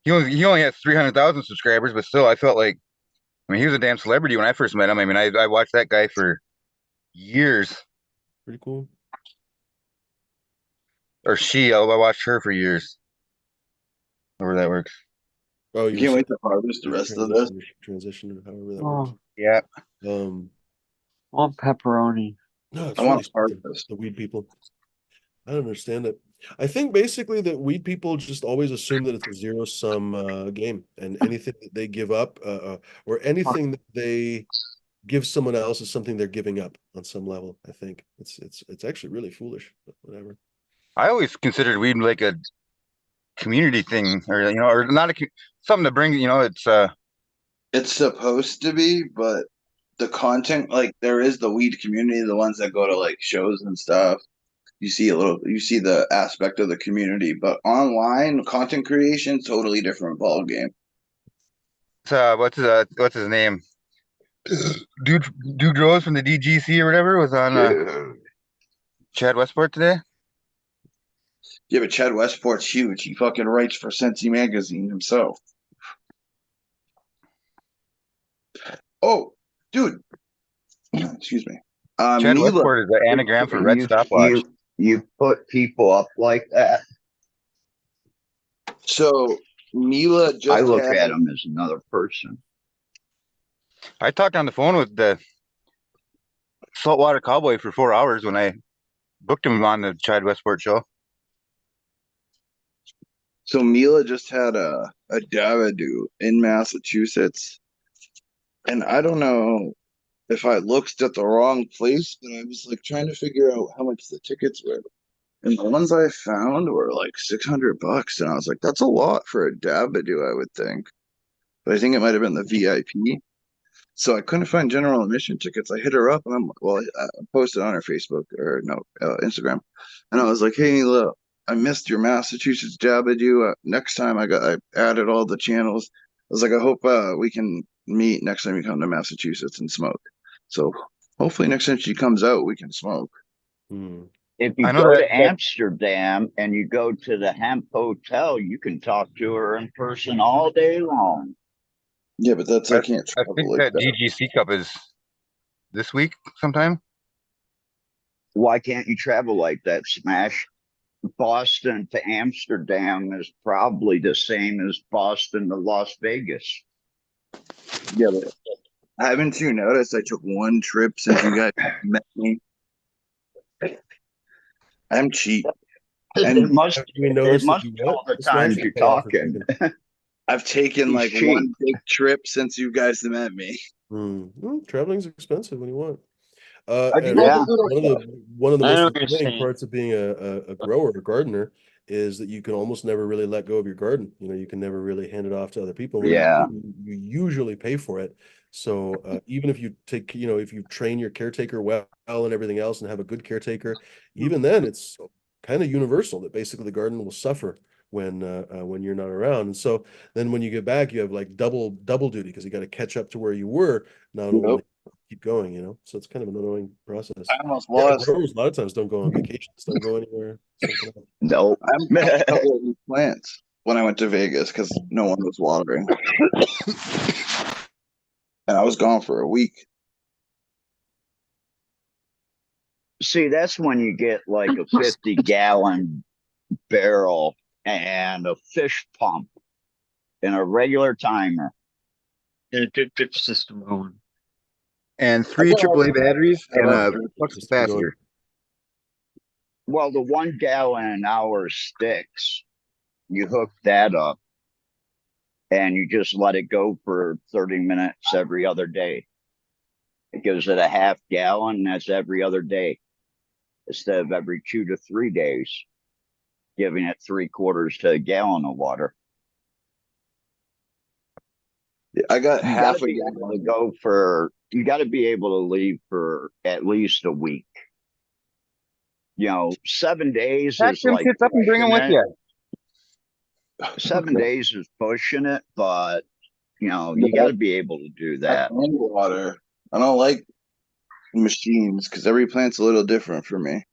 He only has 300,000 subscribers, but still, I felt like, I mean, he was a damn celebrity when I first met him. I mean, I watched that guy for years, pretty cool. or I watched her for years. However that works. Oh, I can't wait to harvest the rest of this. Transition or however that Oh, works. Yeah. I want pepperoni. No, it's I really want harvest. the weed people. I don't understand it. I think basically that weed people just always assume that it's a zero-sum game, and anything that they give up or anything that they give someone else is something they're giving up on some level. I think it's actually really foolish, but whatever. I always considered weed like a community thing, or or not something to bring. It's supposed to be, but the content, like there is the weed community, the ones that go to like shows and stuff. You see the aspect of the community, but online content creation, totally different ball game. What's his name? Dude Rose from the DGC or whatever was on Chad Westport today. Yeah, but Chad Westport's huge. He fucking writes for Sensi magazine himself. Oh, dude. Excuse me. Chad Mila. Westport is the anagram for Red Stopwatch. You put people up like that. So Mila just I look had, at them as another person. I talked on the phone with the Saltwater Cowboy for 4 hours when I booked him on the Chad Westport show. So Mila just had a Davadu in Massachusetts, and I don't know if I looked at the wrong place, but I was like trying to figure out how much the tickets were. And the ones I found were like $600, and I was like, that's a lot for a Davadu, I would think. But I think it might have been the VIP. So I couldn't find general admission tickets. I hit her up, and I posted on her Facebook or no Instagram, and I was like, hey, look, I missed your Massachusetts Davadu. Next time I added all the channels. I was like, I hope we can meet next time you come to Massachusetts and smoke. So hopefully next time she comes out, we can smoke. If you I know go that- to Amsterdam and you go to the Hemp Hotel, you can talk to her in person all day long. Yeah, but I can't I travel think like that that. DGC Cup is this week sometime. Why can't you travel like that, Smash? Boston to Amsterdam is probably the same as Boston to Las Vegas. Yeah, but haven't you noticed I took one trip since you guys met me? I'm cheap. And It must Have you it noticed that must you be all the what? times Smash you're cut off for a talking. second. I've taken He's like cheap. one big trip since you guys met me. Well, traveling's expensive when you want. I And Yeah. one of the I know most what you're exciting saying. parts of being a grower, a gardener, is that you can almost never really let go of your garden. You can never really hand it off to other people. When Yeah. you usually pay for it. So even if you take, if you train your caretaker well and everything else and have a good caretaker, even then it's kind of universal that basically the garden will suffer when you're not around. And so then when you get back, you have like double duty because you got to catch up to where you were, not Yep. only keep going. So it's kind of an annoying process. I almost Yeah, lost. growers a lot of times don't go on vacations, don't go anywhere. Something else. Nope. I almost lost a couple of these plants when I went to Vegas because no one was watering, and I was gone for a week. See, that's when you get like a 50-gallon barrel and a fish pump and a regular timer. And a drip system going. And I 3 got AAA batteries I and got a it. flux Just keep going. capacitor. Well, the 1 gallon an hour sticks, you hook that up and you just let it go for 30 minutes every other day. It gives it a half gallon, and that's every other day instead of every 2 to 3 days, giving it 3/4 to a gallon of water. I got You half got to a be able to gallon. go for, you got to be able to leave for at least a week. 7 days Pack is them like shits up and bring them pushing with it. you. 7 days is pushing it, but you No, got to be able to do that. and water. I don't like machines because every plant's a little different for me.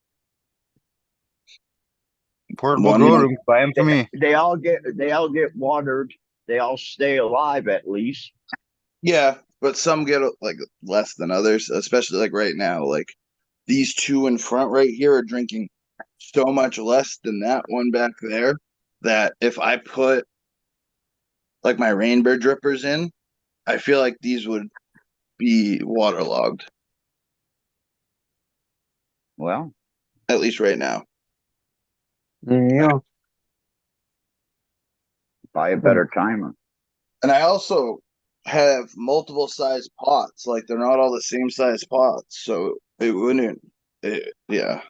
Portable One grow month, room. Buy them for me. They all get watered. They all stay alive at least. yeah, but some get like less than others, especially like right now. Like these two in front right here are drinking so much less than that one back there that if I put like my rainbow drippers in, I feel like these would be waterlogged, Well, at least right now. Yeah. buy a better timer. And I also have multiple size pots, like they're not all the same size pots, so it wouldn't. Yeah,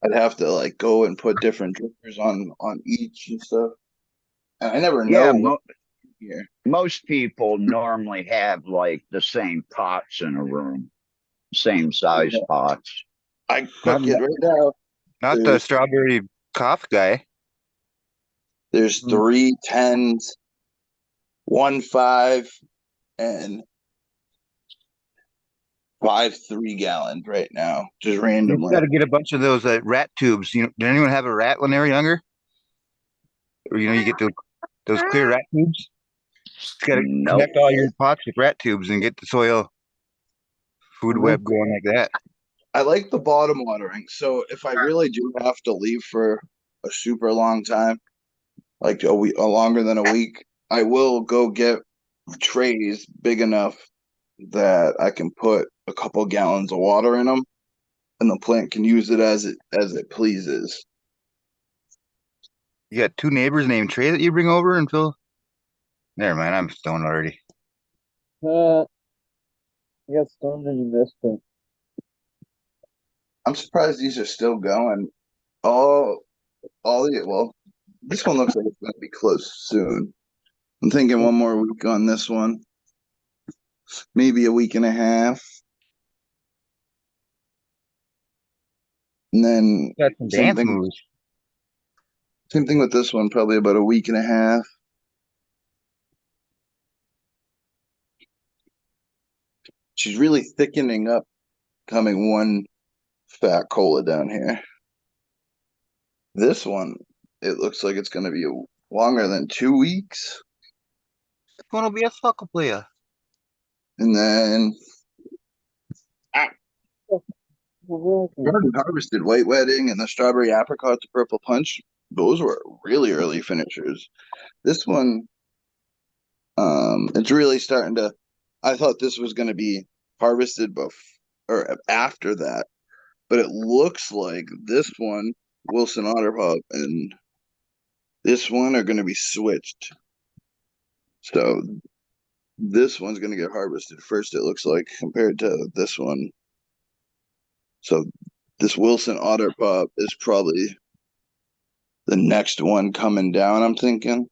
I'd have to like go and put different drippers on each and stuff. And I never Yeah, know what here. most people normally have like the same pots in a room, same size pots. I cook it right now. Not the There's strawberry cough guy. there's 3 10s, 1 5, and 5 3 gallons right now, just You randomly. got to get a bunch of those rat tubes. Did anyone have a rat when they were younger? Or you get those clear rat tubes. You got to Nope. connect all your pots with rat tubes and get the soil food web going like that. I like the bottom watering. So if I really do have to leave for a super long time, like a week, longer than a week, I will go get trays big enough that I can put a couple gallons of water in them, and the plant can use it as it pleases. You got 2 neighbors named Trey that you bring over and fill. Never mind, I'm stoned already. I got stoned and you missed it. I'm surprised these are still going. Well, this one looks like it's gonna be close soon. I'm thinking one more week on this one, maybe a week and a half. And then Got some same dance thing, moves. same thing with this one, probably about a week and a half. She's really thickening up, coming one fat cola down here. This one, it looks like it's going to be longer than 2 weeks. It's gonna be a soccer player. And then garden harvested white wedding and the strawberry apricot to purple punch. Those were really early finishers. This one, it's really starting to. I thought this was going to be harvested or after that, but it looks like this one, Wilson Otter Pop, and this one are going to be switched. So this one's going to get harvested first, it looks like, compared to this one. So this Wilson Otter Pop is probably the next one coming down, I'm thinking.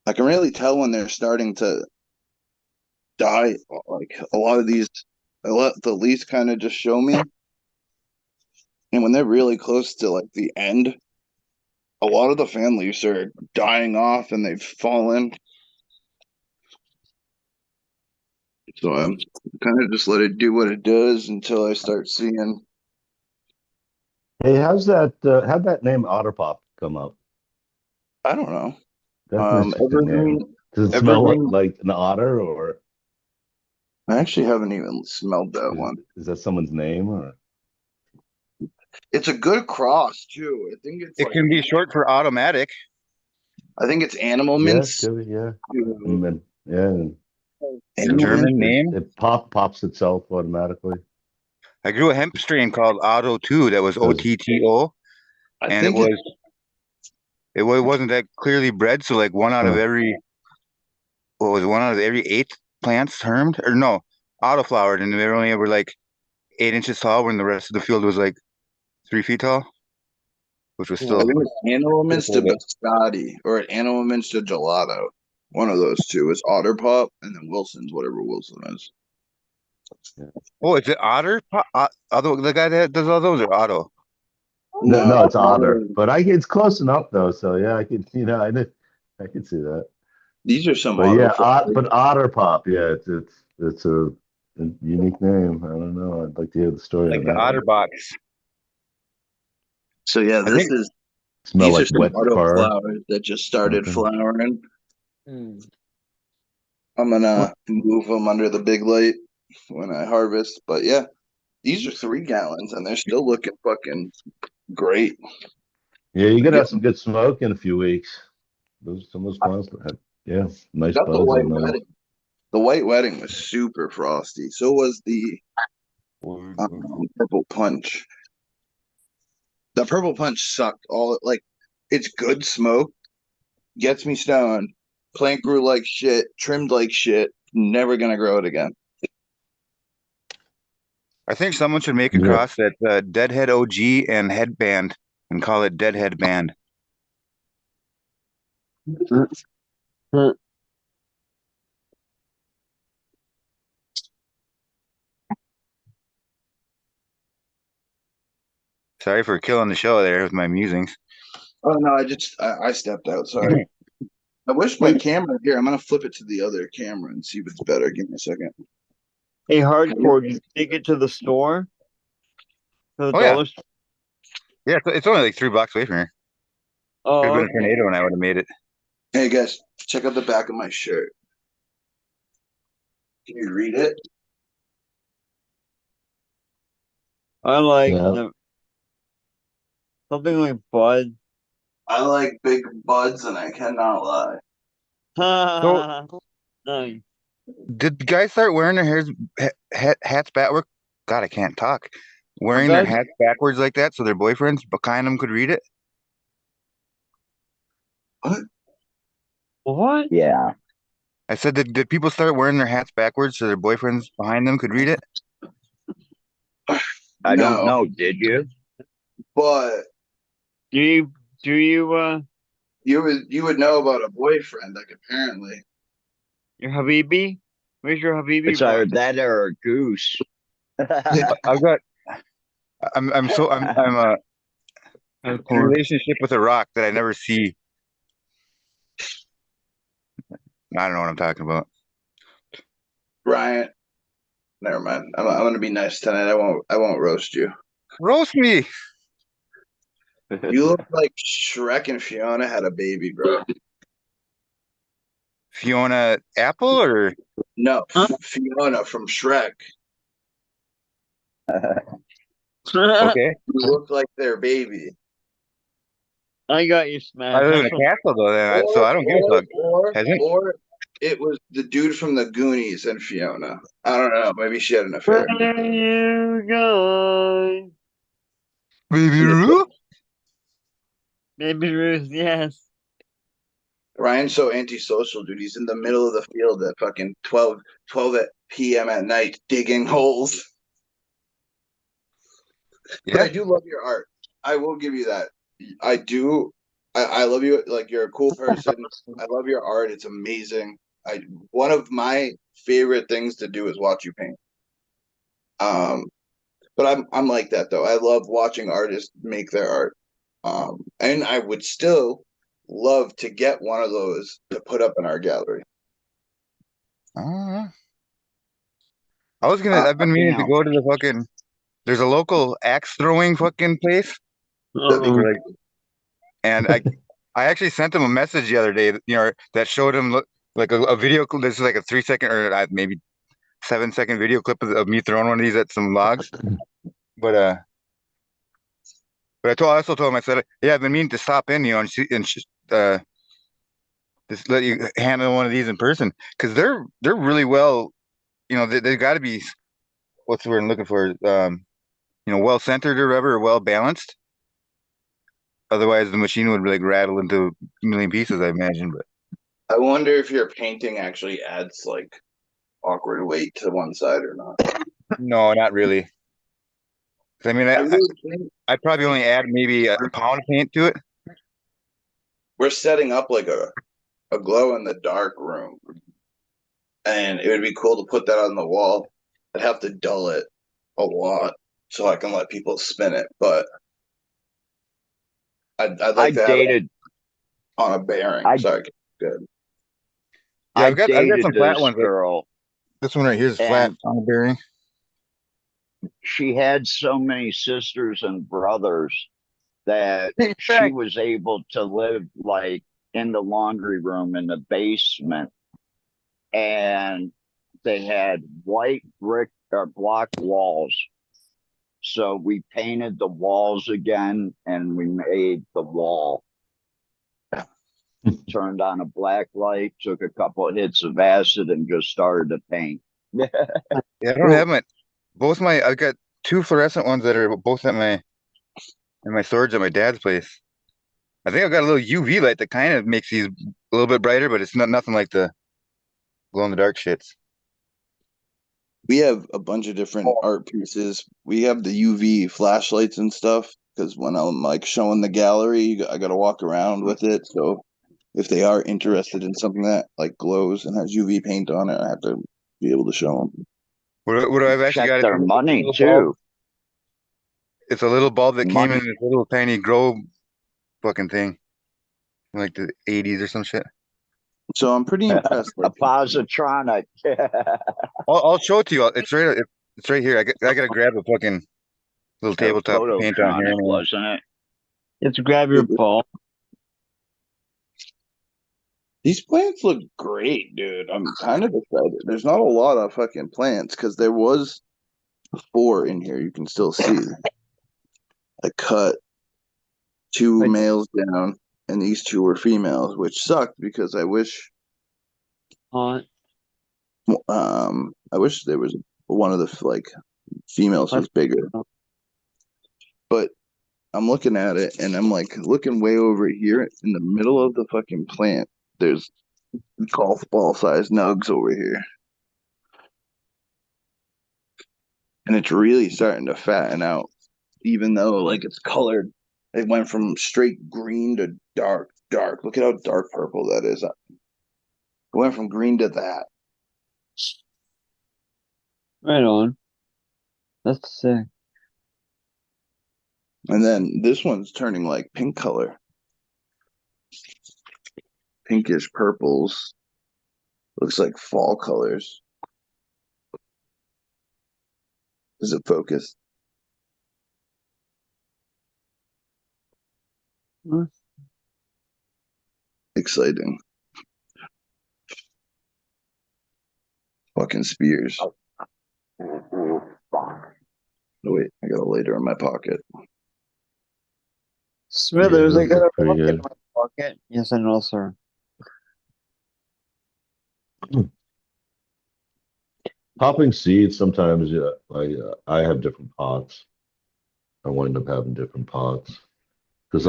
I can really tell when they're starting to die. Like a lot of these, I let the leaves kind of just show me. And when they're really close to like the end, a lot of the fan leaves are dying off and they've fallen. So I'm kind of just let it do what it does until I start seeing. Hey, how'd that name Otterpop come up? I don't know. That's an interesting name. Evergreen, Does it smell evergreen. like an otter or? I actually haven't even smelled that one. Is that someone's name or? It's a good cross too. I think it's It like can be short for automatic. I think it's animal Yeah, mints. could be, yeah. to And yeah, It's a Animal mints. German name. it pops itself automatically. I grew a hemp strain called Otto too. That was OTTO, I and it think wasn't that clearly bred. So like one out of Huh. every what was it, one out of every 8 plants termed or no autoflowered, and they only were like 8 inches tall when the rest of the field was like 3 feet tall, which was I still think it's animal mints to cool, but- biscotti or animal mints to gelato. One of those two is Otter Pop, and then Wilson's, whatever Wilson is. Oh, is it Otter? Otto, the guy that does all those, or Otto? No, it's Otter, Otter- but it's close enough though. So yeah, I could, I could see that. These are some But yeah, auto. but Otter Pop, yeah, it's a unique name. I don't know. I'd like to hear the story Like on the that Otter one. box. So yeah, I think Smell these are like some wet auto car. flowers that just started Okay. flowering. Hmm. I'm gonna move them under the big light when I harvest. But yeah, these are 3 gallons and they're still looking fucking great. Yeah, you I gotta get have some good smoke in a few weeks. Some of those plants that have, yeah, nice got the buds white on those. wedding. The white wedding was super frosty. So was the purple punch. The purple punch sucked all like it's good smoke, gets me stoned. Plant grew like shit, trimmed like shit. Never gonna grow it again. I think someone should make a Yeah. cross that Deadhead OG and Headband and call it Deadhead Band. Sorry for killing the show there with my musings. Oh no, I stepped out. Sorry. I wish my camera here. I'm gonna flip it to the other camera and see if it's better. Give me a second. Hey, hardcore, did you take it to the store? To the Oh yeah, dollar store? yeah. It's only like $3 away from here. Could have Oh, been a okay. tornado, and I would have made it. Hey guys, check out the back of my shirt. Can you read it? I like Yeah. something like Bud. I like big buds, and I cannot lie. So, Nice. did guys start wearing their hats backward? God, I can't talk. Wearing their Guys, hats backwards like that so their boyfriends behind them could read it? What? what? Yeah. I said, did people start wearing their hats backwards so their boyfriends behind them could read it? I don't No, know. Did you? but Do you you would know about a boyfriend, like apparently. your Habibi? Where's your Habibi It's either from? that or a goose. I've got. I'm in a Hardcore. relationship with a rock that I never see. I don't know what I'm talking about. Ryan, never mind. I'm gonna be nice tonight. I won't roast you. Roast me. You look like Shrek and Fiona had a baby, bro. Fiona Apple or No, Fiona from Shrek. okay. You look like their baby. I got you, I Smash. live in That's a what, castle though, so I don't give a fuck. Hasn't Or it was the dude from the Goonies and Fiona. I don't know. Maybe she had an affair. where you going? Baby And Roo? Baby Ruth, yes. Ryan's so antisocial, dude. He's in the middle of the field at fucking 12 p.m. at night digging holes. But Yeah. I do love your art. I will give you that. I do. I love you. Like you're a cool person. I love your art. It's amazing. One of my favorite things to do is watch you paint. Um, but I'm like that though. I love watching artists make their art. And I would still love to get one of those to put up in our gallery. Uh, I've been meaning to go to the fucking, there's a local axe throwing fucking place. That'd be Uh-oh. great. And I actually sent him a message the other day, that showed him like a video. This is like a 3 second or maybe 7-second video clip of me throwing one of these at some logs. But I also told him, I said, yeah, I've been meaning to stop in, just let you handle one of these in person because they're really well, they've got to be, what's the word I'm looking for? Well centered or whatever, or well balanced. Otherwise, the machine would like rattle into a million pieces, I imagine. But I wonder if your painting actually adds like awkward weight to one side or not. no, not really. 'Cause, I mean, I really think I'd probably only add maybe a pound of paint to it. we're setting up like a glow in the dark room, and it would be cool to put that on the wall. I'd have to dull it a lot so I can let people spin it, but I'd I like to have it dated on a bearing. I Sorry, good. Yeah, I I've got dated some flat this ones. girl, This one right here is flat and on the bearing. she had so many sisters and brothers that Hey, she Frank. was able to live like in the laundry room in the basement, and they had white brick or block walls. So we painted the walls again and we made the wall. Turned on a black light, took a couple of hits of acid, and just started to paint. Yeah, I don't have I've got two fluorescent ones that are both at my storage at my dad's place. I think I've got a little UV light that kind of makes these a little bit brighter, but it's nothing like the glow in the dark shits. We have a bunch of different art pieces. We have the UV flashlights and stuff because when I'm like showing the gallery, I got to walk around with it. So if they are interested in something that like glows and has UV paint on it, I have to be able to show them. What I've actually Check got their is money too. it's a little bulb that came Money. in this little tiny grow fucking thing, in like the 80s or some shit. So I'm pretty impressed. A positronic. I'll show it to you. It's right here. I gotta grab a fucking little tabletop to paint on here. Phototronic, Anyway. wasn't it? Let's grab your ball. These plants look great, dude. I'm kind of excited. There's not a lot of fucking plants because there was 4 in here. You can still see. I cut 2 males down, and these 2 were females, which sucked because I wish there was one of the like females was bigger. But I'm looking at it and I'm like looking way over here in the middle of the fucking plant. There's golf ball sized nugs over here. And it's really starting to fatten out, even though like it's colored. It went from straight green to dark. Look at how dark purple that is. It went from green to that. Right on. That's sick. And then this one's turning like pink color. Pinkish purples. Looks like fall colors. Does it focus? Exciting. Fucking spears. Oh, wait, I got a lighter in my pocket. Smithers, Yeah, I got a pretty bucket in good. my pocket. Yes, I know, sir. Popping seeds sometimes, yeah, I have different pots. I wind up having different pots because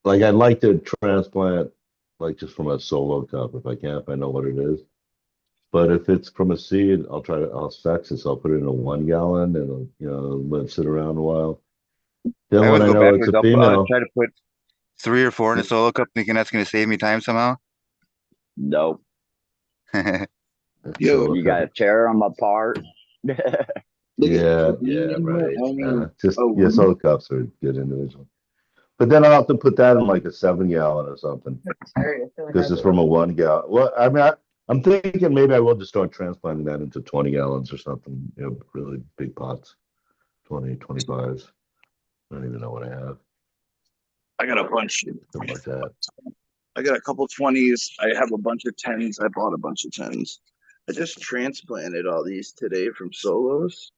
like I'd like to transplant like just from a solo cup if I can, if I know what it is. But if it's from a seed, I'll sex it. So I'll put it in a 1 gallon and let it sit around a while. I Then when always I go know it's backwards. a I'll female, try to put 3 or 4 in a solo cup, thinking that's gonna save me time somehow. Nope. Yo, You gotta tear them apart. look yeah, at yeah, right. oh, Solo cups are good individual. But then I'll have to put that in like a 7 gallon or something. This is from a 1 gallon. Well, I mean, I'm thinking maybe I will just start transplanting that into 20 gallons or something, really big pots, 20, 25s. I don't even know what I have. I got a bunch. Something like that. I got a couple 20s. I have a bunch of 10s. I bought a bunch of 10s. I just transplanted all these today from solos.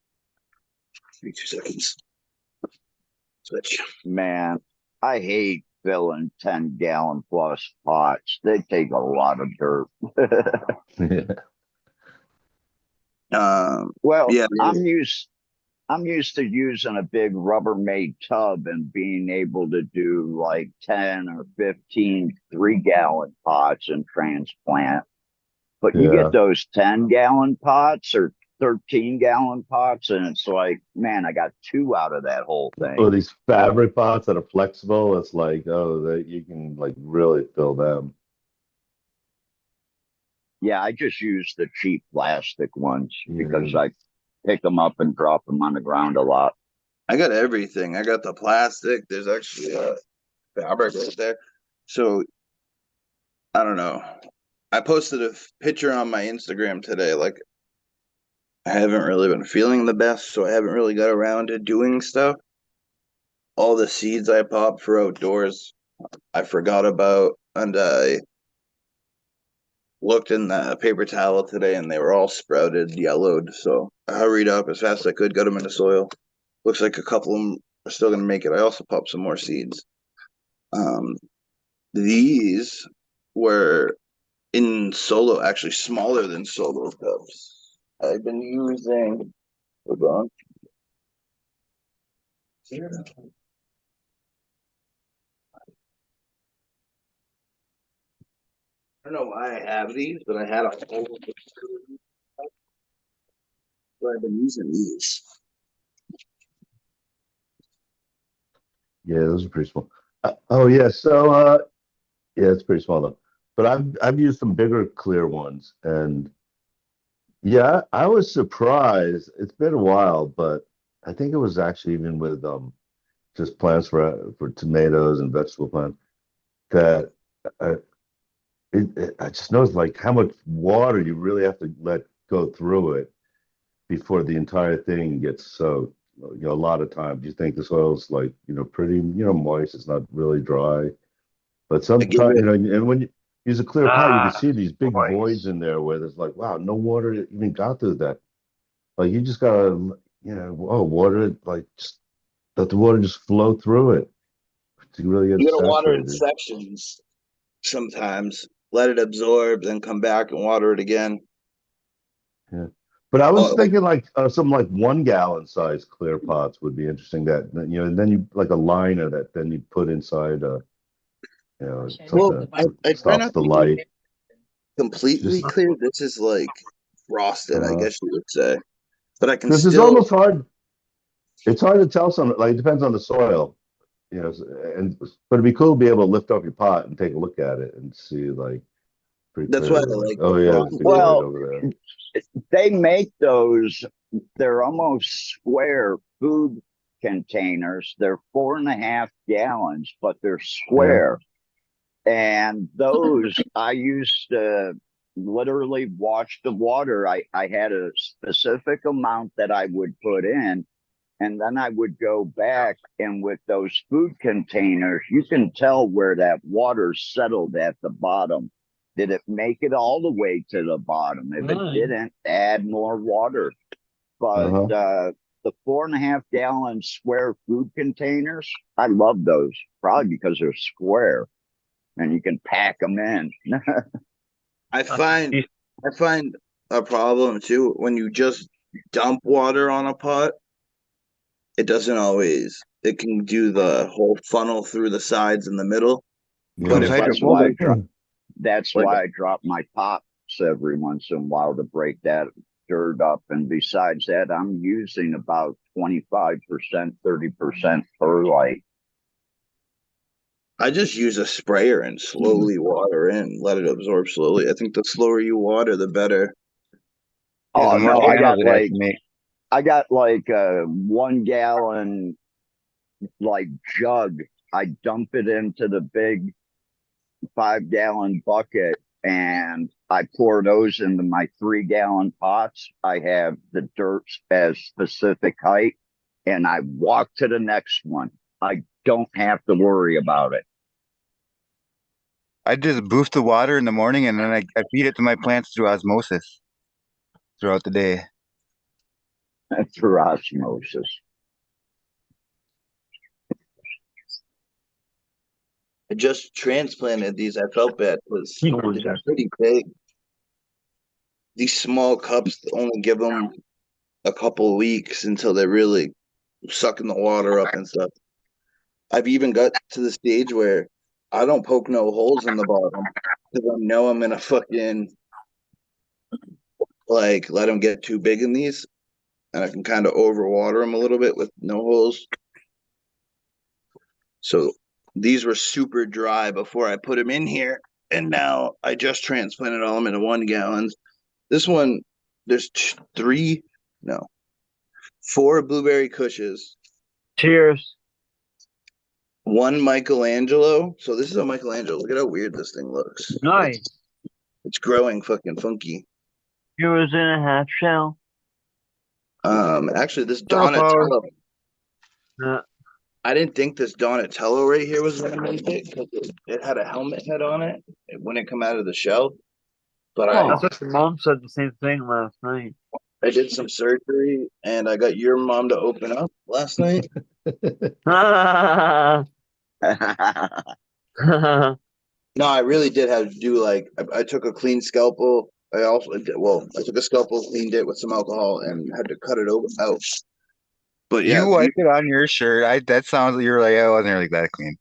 Give me 2 seconds. Switch. Man, I hate filling 10-gallon plus pots. They take a lot of dirt. Well, Yeah, I'm used to using a big Rubbermaid tub and being able to do like 10 or 15 3-gallon pots and transplant. But you Yeah. get those 10-gallon pots or 13-gallon pots, and it's like, man, I got 2 out of that whole Or thing. these fabric pots that are flexible. It's like, oh, that you can like really fill them. Yeah, I just use the cheap plastic ones because Yeah. I pick them up and drop them on the ground a lot. I got everything. I got the plastic. There's actually a fabric right there. So I don't know. I posted a picture on my Instagram today. Like I haven't really been feeling the best, so I haven't really got around to doing stuff. All the seeds I popped for outdoors, I forgot about, and I looked in the paper towel today, and they were all sprouted, yellowed. So I hurried up as fast as I could, got them in the soil. Looks like a couple of them are still gonna make it. I also popped some more seeds. Um, these were in solo, actually smaller than solo cups. I've been using. Hold on. I don't know why I have these, but I had a whole. So I've been using these. Yeah, those are pretty small. Oh yeah, so yeah, it's pretty small though. But I've used some bigger clear ones, and yeah, I was surprised. It's been a while, but I think it was actually even with just plants for tomatoes and vegetable plants that I I just noticed like how much water you really have to let go through it before the entire thing gets soaked. You know, a lot of times you think the soil's like, pretty, moist. It's not really dry. But I give sometimes, it. and when you use a clear pot, you can Ah, see these big voids boys. in there where there's like, wow, no water even got through that. Like you just gotta, water it, like just let the water just flow through it to really get it You gotta water in saturated. sections sometimes. Let it absorb, then come back and water it again. Yeah. But I was Oh, thinking like some like 1 gallon size clear pots would be interesting. And then you like a liner that then you put inside well, something I that try stops not the to go light. completely Just clear. This is like frosted, I uh, guess you would say. But I can because it's still. almost hard. It's hard to tell some like it depends on the soil, and but it'd be cool to be able to lift up your pot and take a look at it and see like pretty That's why I clearly like, like the oh yeah, there's a big void Well, over there. they make those, they're almost square food containers. They're 4.5 gallons, but they're Yeah. square. And those I used to literally watch the water. I had a specific amount that I would put in, and then I would go back. And with those food containers, you can tell where that water settled at the bottom. Did it make it all the way to the bottom? If it didn't, add more water. But Uh-huh. the 4.5 gallon square food containers, I love those, probably because they're square and you can pack them in. I find You- I find a problem too when you just dump water on a pot. It doesn't always. It can do the whole funnel through the sides and the middle. But Becomes Yeah. if I That's put why it that's like why I drop my pops every once in a while to break that dirt up. And besides that, I'm using about 25%, 30% perlite. I just use a sprayer and slowly water in, let it absorb slowly. I think the slower you water, the better. Yeah, the Oh more no, channels it has to make. I got like a 1 gallon like jug. I dump it into the big 5 gallon bucket and I pour those into my 3 gallon pots. I have the dirt as specific height and I walk to the next one. I don't have to worry about it. I just boost the water in the morning and then I feed it to my plants through osmosis. throughout the day. through osmosis. I just transplanted these. I felt bad because You know, they're pretty big. These small cups only give them a couple weeks until they're really sucking the water up and stuff. I've even got to the stage where I don't poke no holes in the bottom because I know I'm gonna fucking like let them get too big in these, and I can kind of overwater them a little bit with no holes. So these were super dry before I put them in here, and now I just transplanted all them into 1 gallons. This one, there's three, no, 4 blueberry cushes, cheers. 1 Michelangelo. So this is a Michelangelo. Look at how weird this thing looks. Nice. It's growing fucking funky. It was in a half shell. Actually, this Girl power. Donatello. Uh, I didn't think this Donatello right here was gonna make it because it had a helmet head on it. It wouldn't come out of the shell. But that's what your mom said the same thing last night. I did some surgery and I got your mom to open up last night. No, I really did have to do like I took a clean scalpel. I also did, well, I took a scalpel, cleaned it with some alcohol, and had to cut it out. But yeah, You wiped it on your shirt. That sounds like you're like, I wasn't really that clean.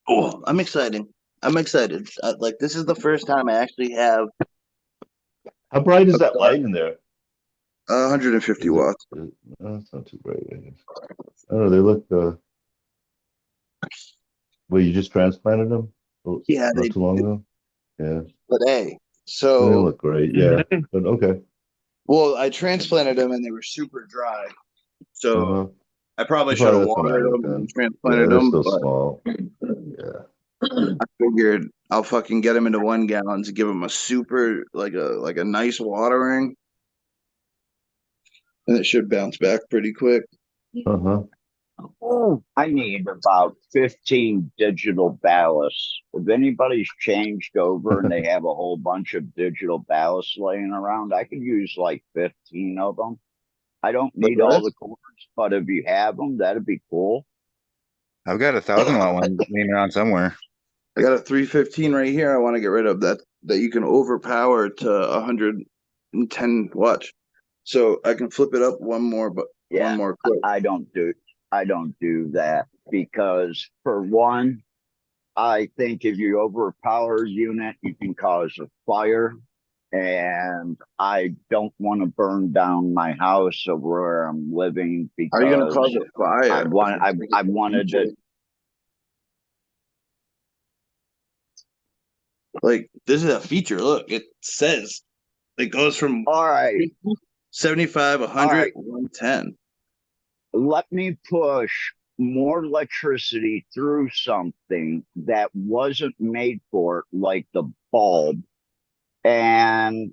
oh, I'm excited. I'm excited. Like this is the first time I actually have How bright is that light in there? 150 Is it- watts. No, it's not too bright, I guess. I don't know, they look well, you just transplanted them? Yeah, Not too long ago? Yeah. today. They So, look great, yeah. But okay. well, I transplanted them and they were super dry. So Uh-huh. I probably So should have that's what I watered would them and then. transplanted Yeah, they're them, still but small. Yeah. I figured I'll fucking get them into 1 gallon to give them a super like a nice watering, and it should bounce back pretty quick. Uh-huh. I need about 15 digital ballasts. If anybody's changed over and they have a whole bunch of digital ballasts laying around, I could use like 15 of them. I don't need all the cords, but if you have them, that'd be cool. I've got a 1,000-watt one laying around somewhere. I got a 315 right here. I want to get rid of that you can overpower to 110 watts. So I can flip it up one more, but Yeah, one more click. I don't do that because for one, I think if you overpower a unit, you can cause a fire. And I don't want to burn down my house or where I'm living Are you gonna because cause a fire? I wanted to. Like this is a feature. Look, it says it goes from All right, 75, 100, all right. 110. Let me push more electricity through something that wasn't made for it, like the bulb. And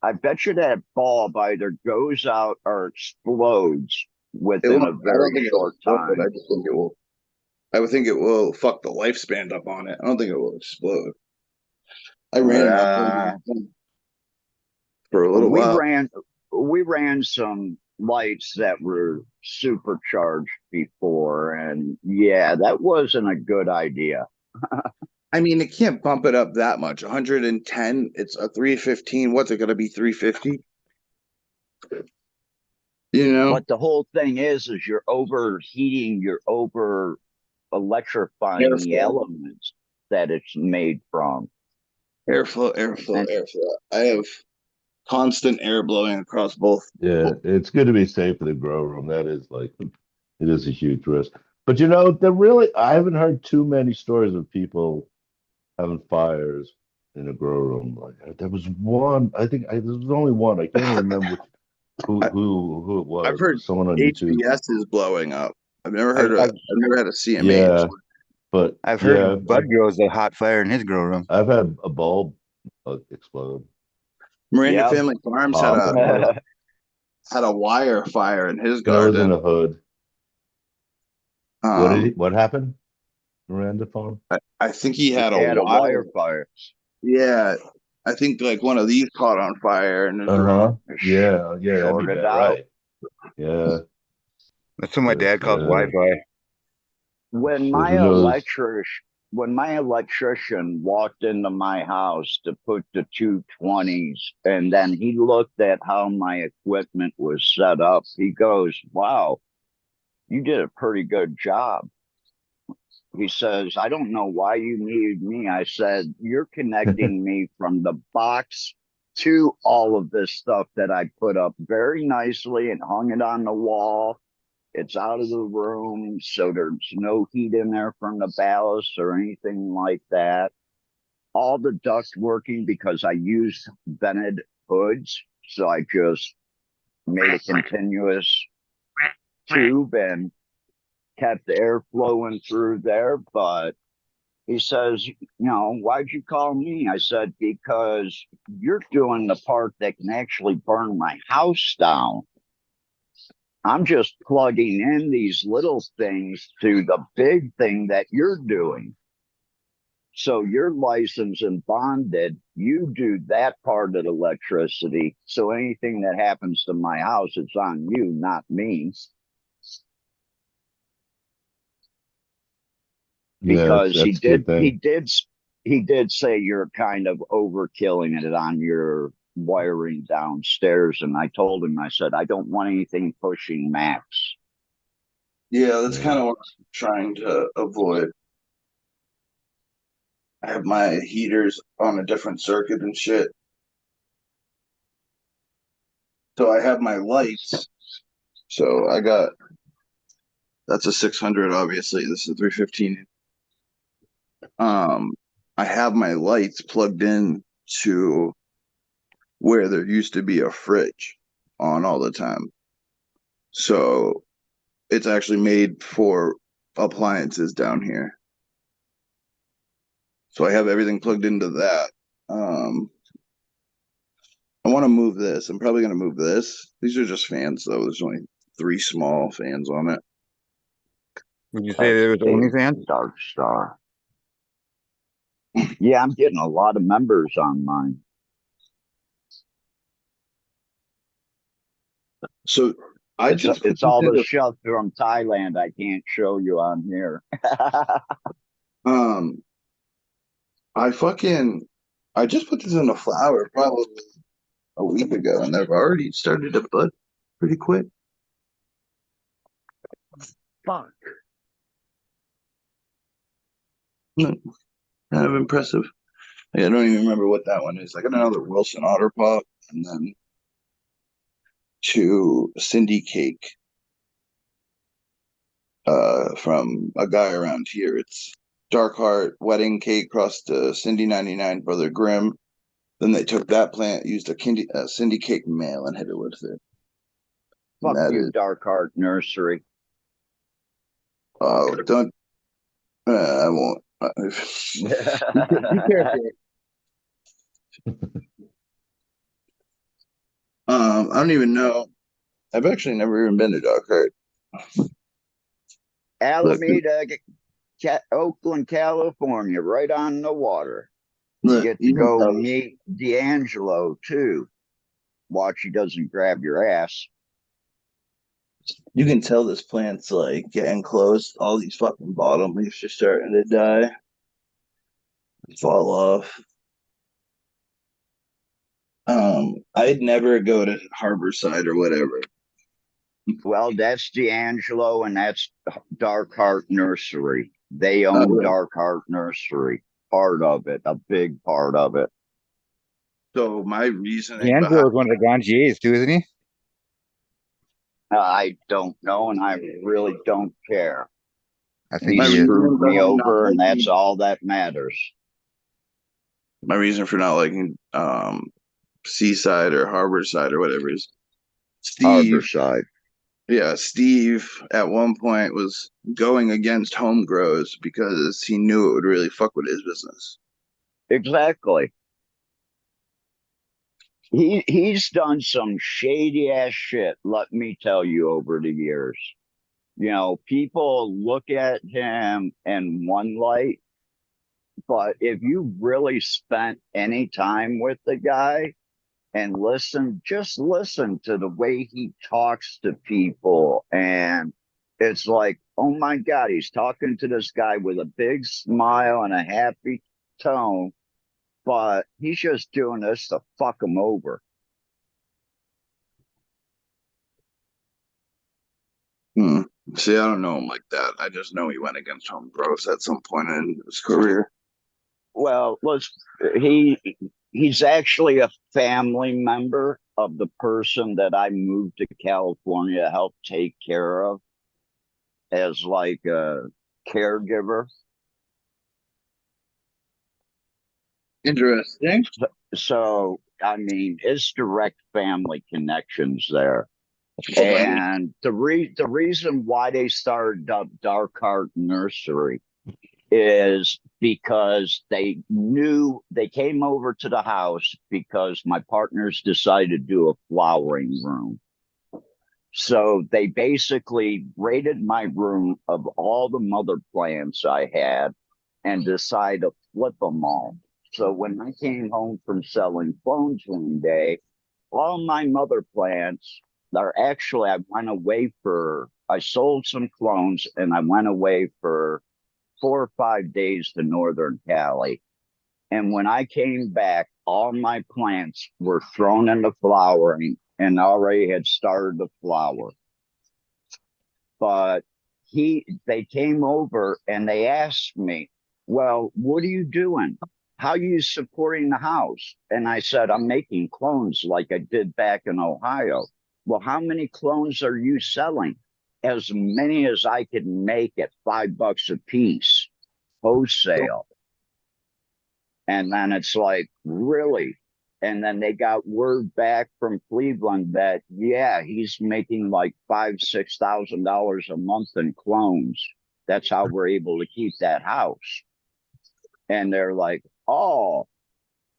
I bet you that bulb either goes out or explodes within a I don't very think it'll short explode. time. I just think it will. I would think it will fuck the lifespan up on it. I don't think it will explode. I ran that thing for a little We while. ran some lights that were supercharged before, and yeah, that wasn't a good idea. I mean, it can't bump it up that much. 110, it's a 315. What's it going to be, 350? You know? But the whole thing is you're overheating, you're over electrifying the Airflow. elements that it's made from. Airflow. I have constant air blowing across both. Yeah, it's good to be safe in the grow room. That is like, it is a huge risk. But you know, I haven't heard too many stories of people having fires in a grow room. Like there was one, there was only one. I can't even remember who it was. I've heard Someone on YouTube. HBS is blowing up. I've never had a CMH. Yeah, but I've yeah, heard Bud grows a hot fire in his grow room. I've had a bulb explode. Miranda Yeah. Family Farms Pop and all. had a wire fire in his That was in garden. the hood. What happened? Miranda Farm? I think he had They a had a wire. wire fire. Yeah, I think like one of these caught on fire and is Uh-huh. Yeah, that'd be Shorted about out. right. Yeah. That's what my dad calls Yeah. Wi-Fi. When So my who knows? electrician walked into my house to put the 220s, and then he looked at how my equipment was set up, he goes, "Wow, you did a pretty good job." He says, "I don't know why you needed me." I said, "You're connecting me from the box to all of this stuff that I put up very nicely and hung it on the wall. It's out of the room, so there's no heat in there from the ballast or anything like that. All the duct working because I used vented hoods, so I just made a continuous tube and kept the air flowing through there." But he says, "Why'd you call me?" I said, "Because you're doing the part that can actually burn my house down. I'm just plugging in these little things to the big thing that you're doing. So you're licensed and bonded. You do that part of electricity. So anything that happens to my house, it's on you, not me." Yeah, Because that's a good thing. he did say you're kind of overkilling it on your wiring downstairs. And I told him, I said, "I don't want anything pushing max." Yeah, that's Yeah. kind of what I'm trying to avoid. I have my heaters on a different circuit and shit. So I have my lights. So I got that's a 600 obviously. This is a 315. Um I have my lights plugged in to where there used to be a fridge on all the time. So it's actually made for appliances down here. So I have everything plugged into that. Um I want to move this. I'm probably going to move this. These are just fans, though. There's only three small fans on it. Would you say That's there was big OnlyFans? Dark Star. Yeah, I'm getting a lot of members on mine. So I It's just put it's this all the into stuff from Thailand I can't show you on here. um I fucking I just put this in a flower probably a week ago, and they've already started to bud pretty quick. Fuck. Kind of impressive. Like, I don't even remember what that one is. I got another Wilson Otter Pop, and then two Cindy Cake from a guy around here. It's Dark Heart Wedding Cake crossed to Cindy 99 Brother Grimm. Then they took that plant, used a Cindy Cake male, and hit it with it. And Fuck that you, is, Dark Heart Nursery. oh, don't, I won't. Be careful. I don't even know. I've actually never even been to Dark Heart. Look, Alameda, Oakland, California, right on the water. You look, get to go meet D'Angelo too. Watch he doesn't grab your ass. you can tell this plant's like getting close. All these fucking bottom leaves are starting to die, fall off. I'd never go to Harborside or whatever. Well, that's D'Angelo and that's Dark Heart Nursery. They Uh, own Dark Heart Nursery. Part of it, a big part of it. so my reasoning behind D'Angelo is one of the Ganjiers too, isn't he? I don't know, and I really don't care. I think He my he is. reasoning screwed me behind not over, and that's liking all that matters. my reason for not liking Seaside or Harborside or whatever is Steve. Harborside. Yeah, Steve at one point was going against home grows because he knew it would really fuck with his business. Exactly. He's done some shady ass shit, let me tell you, over the years. People look at him in one light, But if you really spent any time with the guy and just listen to the way he talks to people. And it's like, oh my God, he's talking to this guy with a big smile and a happy tone, but he's just doing this to fuck him over. See, I don't know him like that. I just know he went against home bros at some point in his career. Well, he's actually a family member of the person that I moved to California to help take care of as like a caregiver. Interesting. So, I mean, it's direct family connections there. And the reason why they started up Dark Heart Nursery is because they knew they came over to the house because my partners decided to do a flowering room. So they basically raided my room of all the mother plants I had and decided to flip them all. So when I came home from selling clones one day, all my mother plants are actually, I sold some clones and I went away for 4 or 5 days to Northern Cali. And when I came back, all my plants were thrown into flowering and already had started to flower. But they came over and they asked me, well, what are you doing? How are you supporting the house? And I said, I'm making clones like I did back in Ohio. Well, how many clones are you selling? As many as I could make at $5 a piece, wholesale. And then it's like, really? And then they got word back from Cleveland that, yeah, he's making like $5,000-6,000 a month in clones. That's how we're able to keep that house. And they're like, oh.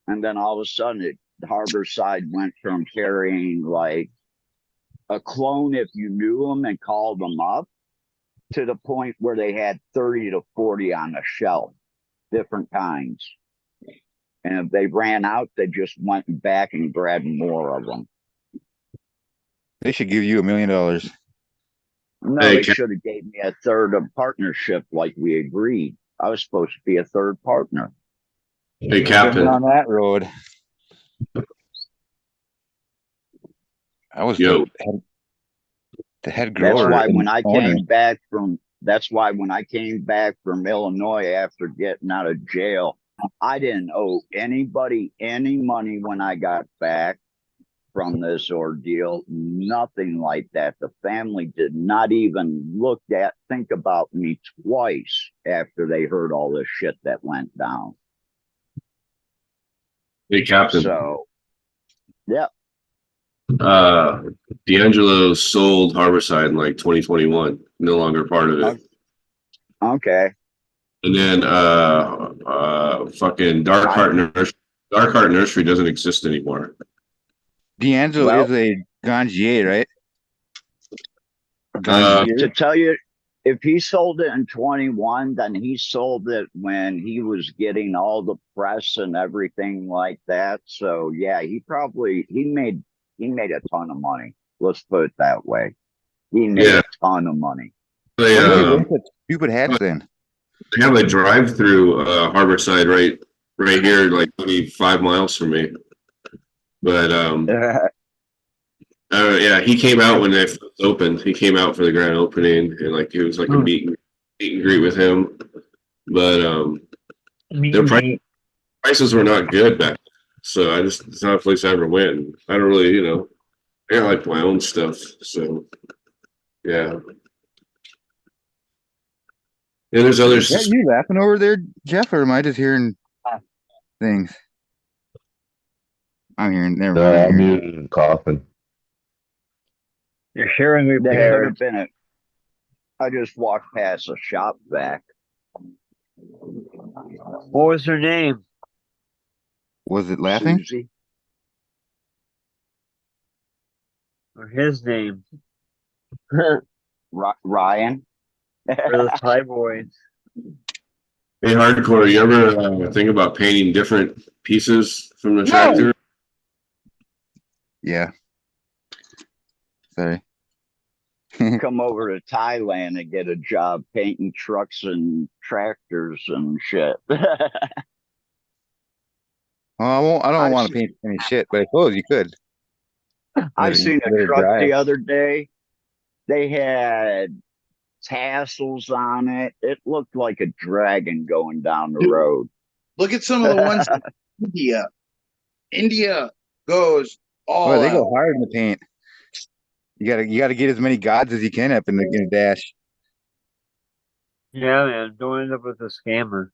And then all of a sudden, Harborside went from carrying like a clone if you knew them and called them up to the point where they had 30 to 40 on the shelf, different kinds. And if they ran out, they just went back and grabbed more of them. They should give you $1 million. No, Hey, they should have gave me a third of partnership like we agreed. I was supposed to be a third partner. Hey, Been Captain. on that road. I was Yo. the head That's grower. why and when I owner. came back from Illinois after getting out of jail, I didn't owe anybody any money when I got back from this ordeal. Nothing like that. The family did not even think about me twice after they heard all this shit that went down. Hey, Captain. So, yeah. D'Angelo sold Harborside in like 2021, no longer part of it. Okay. And then fucking Dark Heart Nursery doesn't exist anymore. D'Angelo Well, is a ganjier, right? to tell you, if he sold it in 21, then he sold it when he was getting all the press and everything like that. So yeah, he made a ton of money. Let's put it that way. He made a ton of money. They, What did they waste that stupid hats then? They have a drive-through Harborside right here, like 25 miles from me. But yeah, he came out when they first opened. He came out for the grand opening, and like it was like a meet and greet with him. But their prices were not good back then. So it's not a place I ever went. I don't really, I got like my own stuff. So yeah. And there's others. Is that you laughing over there, Jeff, or am I just hearing things? I'm hearing. Never mind. Uh, I'm hearing. muted and coughing. You're hearing me. That could have been it. I just walked past a shop vac. What was her name? Was it laughing? Susie. Or his name? Ryan. Or the Thai boys? Hey, hardcore, you ever think about painting different pieces from the tractor? Yeah. Sorry. Come over to Thailand and get a job painting trucks and tractors and shit. Well, I won't. I don't want to paint any shit, but I suppose you could. I Let seen a it truck dry. the other day. They had tassels on it. It looked like a dragon going down the Dude. road. Look at some of the ones in India. India goes all Oh, they go out. hard in the paint. You gotta get as many gods as you can up in the dash. Yeah, man. Don't end up with a scammer.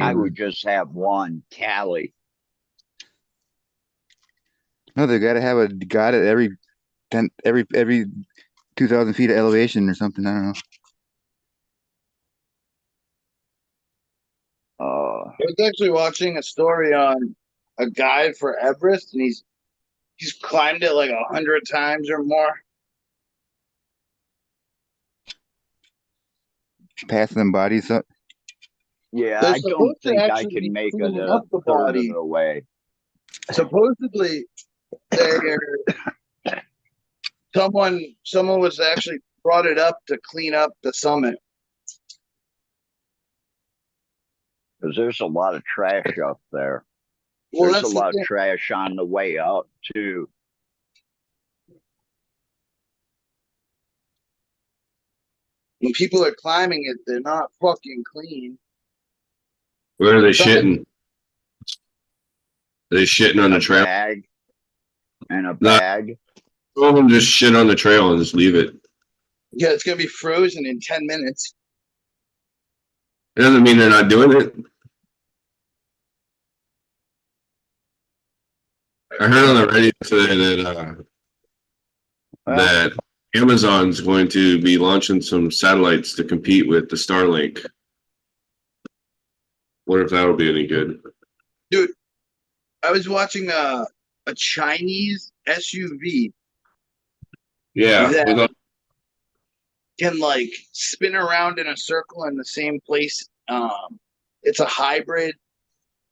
I would just have one Cali. No, they gotta have a god at every 2,000 feet of elevation or something. I don't know. I was actually watching a story on a guide for Everest, and he's climbed it like 100 times or more. Passing them bodies up. Yeah, They're I don't supposed to think I actually can be make it cleaning a up the third of body. the way. Supposedly, they're someone was actually brought it up to clean up the summit. Because there's a lot of trash up there. Well, There's a that's the lot of thing. trash on the way up, too. When people are climbing it, they're not fucking clean. Where are they Some- shitting? Are they shitting on the trail? Bag and a No. bag. Some of them just shit on the trail and just leave it. Yeah, it's gonna be frozen in 10 minutes. It doesn't mean they're not doing it. I heard on the radio today that Amazon's going to be launching some satellites to compete with the Starlink. Wonder if that'll be any good. Dude, I was watching a Chinese SUV Yeah, that with can like spin around in a circle in the same place. It's a hybrid,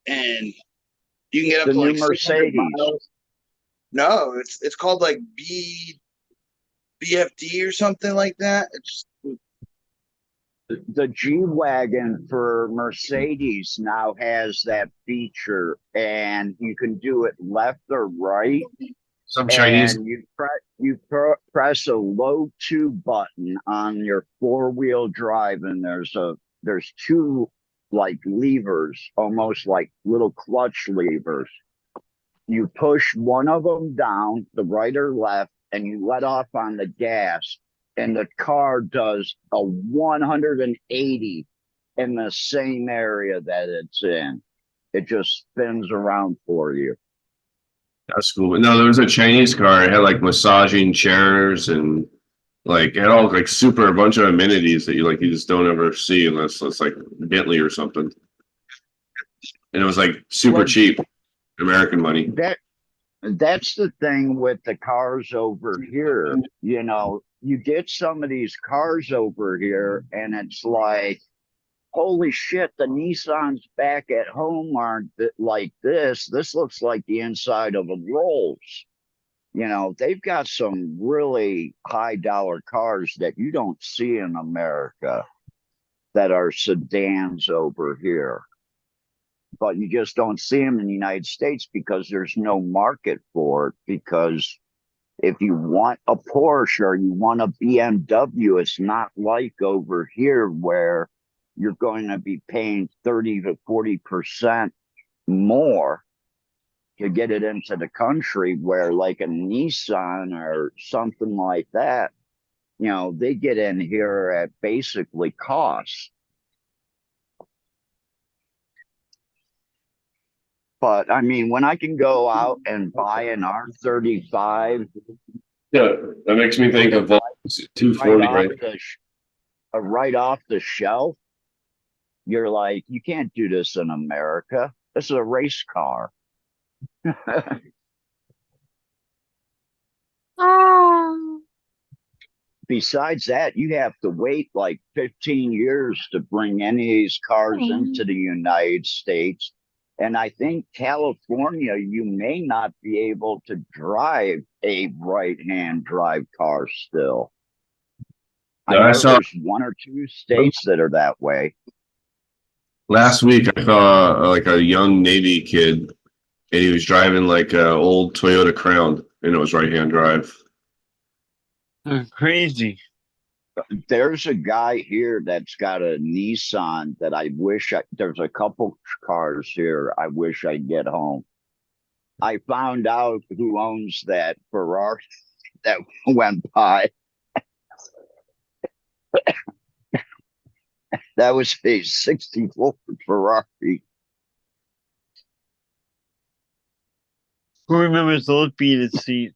and you can get up The to new like 600 Mercedes. miles. No, it's called like BFD or something like that. It's The G-Wagon for Mercedes now has that feature, and you can do it left or right. some Chinese. And press a low 2 button on your 4-wheel drive, and there's two like levers, almost like little clutch levers. You push one of them down, the right or left, and you let off on the gas, and the car does a 180 in the same area that it's in. It just spins around for you. That's cool. But no, there was a Chinese car. It had like massaging chairs and like it had all like super a bunch of amenities that you just don't ever see unless it's like Bentley or something. And it was like super cheap, American money. That's the thing with the cars over here. You know, you get some of these cars over here, and it's like, holy shit, the Nissans back at home aren't like this. This looks like the inside of a Rolls. You know, they've got some really high dollar cars that you don't see in America that are sedans over here. But you just don't see them in the United States because there's no market for it. Because if you want a Porsche or you want a BMW, it's not like over here where you're going to be paying 30 to 40% more to get it into the country, where like a Nissan or something like that, you know, they get in here at basically cost. But I mean, when I can go out and buy an R35, Yeah, that makes me think of 240, right? right off the shelf, you're like, you can't do this in America. This is a race car. besides that, you have to wait like 15 years to bring any of these cars into the United States. And I think California, you may not be able to drive a right-hand drive car still. No, I I know saw there's one or two states that are that way. last week. I saw like a young Navy kid, and he was driving like a old Toyota Crown, and it was right-hand drive. Crazy. There's a guy here that's got a Nissan that there's a couple cars here I wish I'd get home. I found out who owns that Ferrari that went by. That was a 64 Ferrari. Who remembers those beaded seats?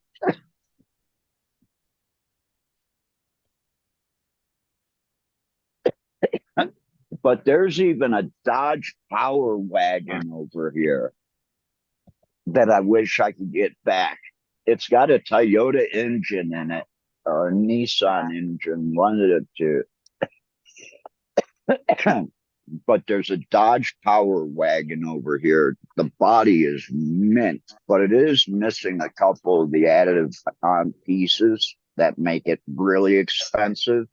But there's even a Dodge Power Wagon over here that I wish I could get back. It's got a Toyota engine in it, or a Nissan engine, one of the two. But there's a Dodge Power Wagon over here. The body is mint, but it is missing a couple of the additive pieces that make it really expensive.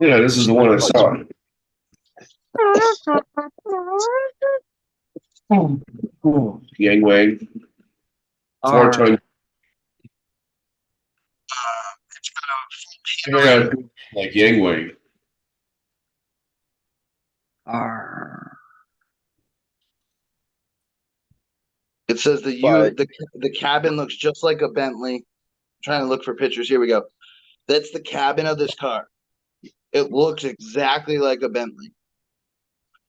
Yeah, this is the one I saw. Yang Wang. Arr. Yeah, like Yang Wang. Arr. It says the cabin looks just like a Bentley. I'm trying to look for pictures. Here we go. That's the cabin of this car. It looks exactly like a Bentley.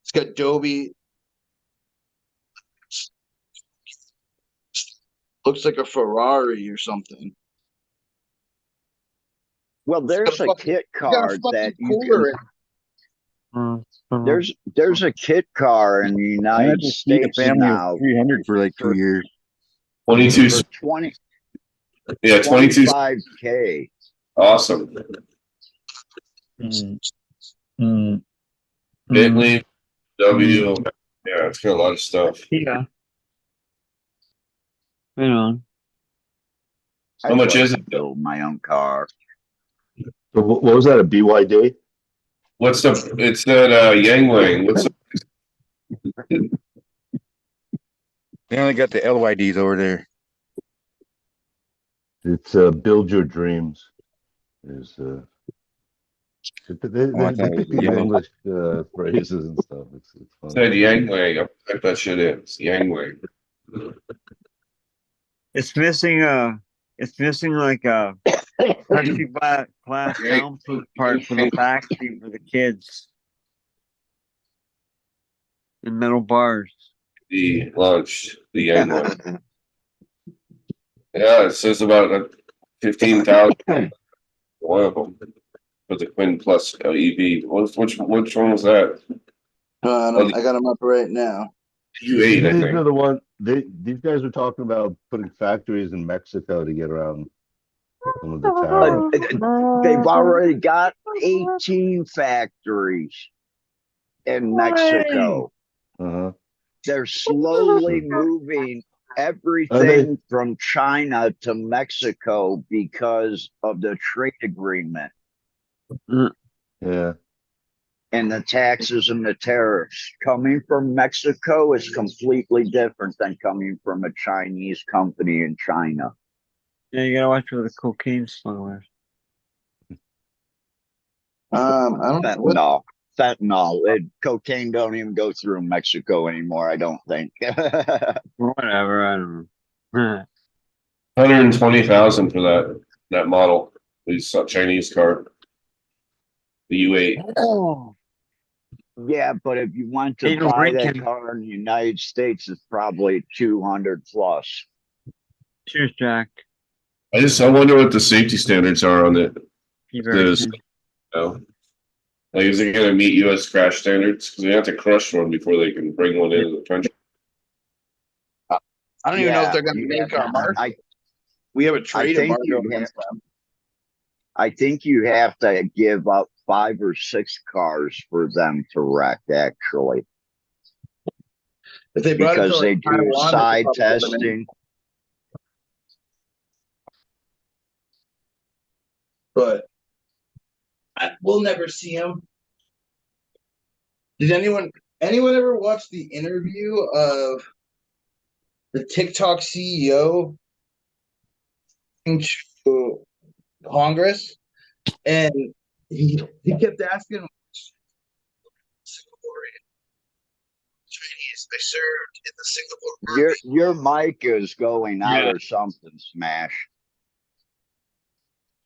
It's got Adobe. Looks like a Ferrari or something. Well, there's a kit car that you can. There's a kit car in the United States now. 300 for like 2 years. 22. For 20. Yeah, 22. 25K. Awesome. Bentley, W. Yeah, it's got a lot of stuff. Yeah. Right on. How much is it? Build my own car. So what was that? A BYD? What's the? It's that Yang Wang. What's the, They only got the LYDs over there. It's Build Your Dreams. Is they pick these English phrases and stuff. It's fun. said Yang Wang? I'll type that shit in. It's Yang Wang. It's missing like a plexiglass soundproof part for the back seat for the kids. And metal bars. The launch the Yang Wang. Yeah, it says about 15,000. One of them for the Quinn Plus EV. Which one was that? I got them up right now. U8, I These think. are the one. These guys are talking about putting factories in Mexico to get around some of the tariffs. They've already got 18 factories in Mexico. Uh-huh. They're slowly moving everything from China to Mexico because of the trade agreement. Yeah. And the taxes and the tariffs. Coming from Mexico is completely different than coming from a Chinese company in China. Yeah, you gotta watch for the cocaine smugglers. I don't know. Fentanyl. Cocaine don't even go through Mexico anymore, I don't think. Whatever, I don't know. 120,000 for that model. These Chinese car. The U8. Oh. Yeah, but if you want to buy that car in the United States, it's probably 200 plus. Cheers, Jack. I wonder what the safety standards are on it. Like, is it going to meet U.S. crash standards? Because they have to crush one before they can bring one into the country. I don't even know if they're going to make our market. We have a trade embargo against them. I think you have to give up 5 or 6 cars for them to wreck, actually, If they brought it to because like they do Taiwan, they could side probably get them in. testing. But we'll never see them. Did anyone ever watch the interview of the TikTok CEO to Congress? And he kept asking Singaporean Chinese they served in the Singapore Your mic is going out Yeah. or something, Smash.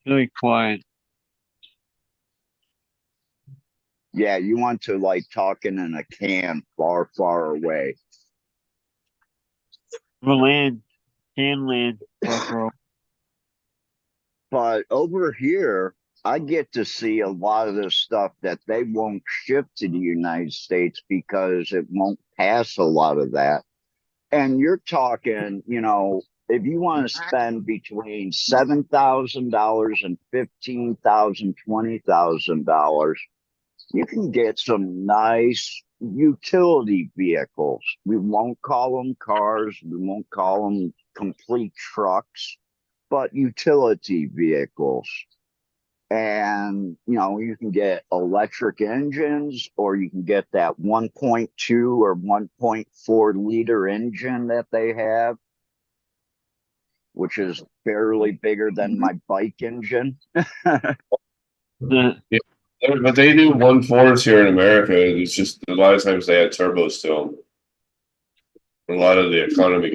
Really quiet. Yeah, you want to like talking in a can far, far away. Land. Can land. Buffalo. But over here, I get to see a lot of this stuff that they won't ship to the United States because it won't pass a lot of that. And you're talking, you know, if you want to spend between $7,000 and $15,000, $20,000, you can get some nice utility vehicles. We won't call them cars, we won't call them complete trucks, but utility vehicles. And you know, you can get electric engines, or you can get that 1.2 or 1.4 liter engine that they have, which is barely bigger than my bike engine. The- But they do 1.4s here in America. It's just a lot of times they add turbos to them. A lot of the economy.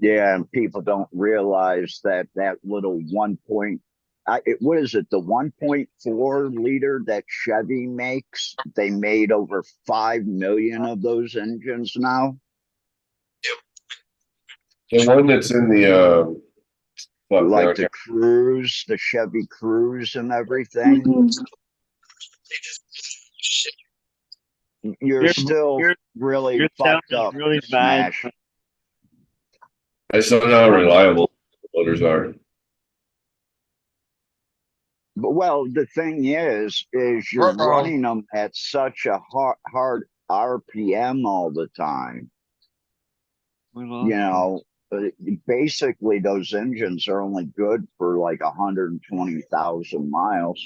Yeah, and people don't realize that that little what is it? The 1.4 liter that Chevy makes, they made over 5 million of those engines now. The one that's in the fuck, now I Like the can't- Cruise, the Chevy Cruise and everything. You're still really your sound fucked is up, really bad. Smash. I just don't know how reliable motors are. But well, the thing is you're running them at such a hard RPM all the time. You know, basically those engines are only good for like 120,000 miles.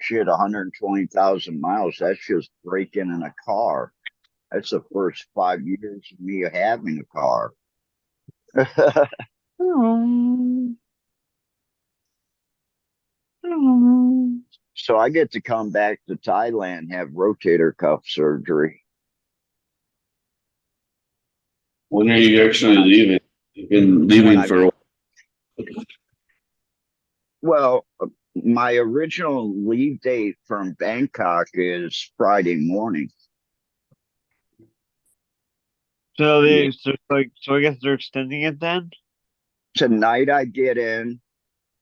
Shit, 120,000 miles, that's just breaking in a car. That's the first 5 years of me having a car. So I get to come back to Thailand, have rotator cuff surgery. When are you actually leaving? You've been leaving for a while. Well, my original leave date from Bangkok is Friday morning. So they so I guess they're extending it then? Tonight I get in,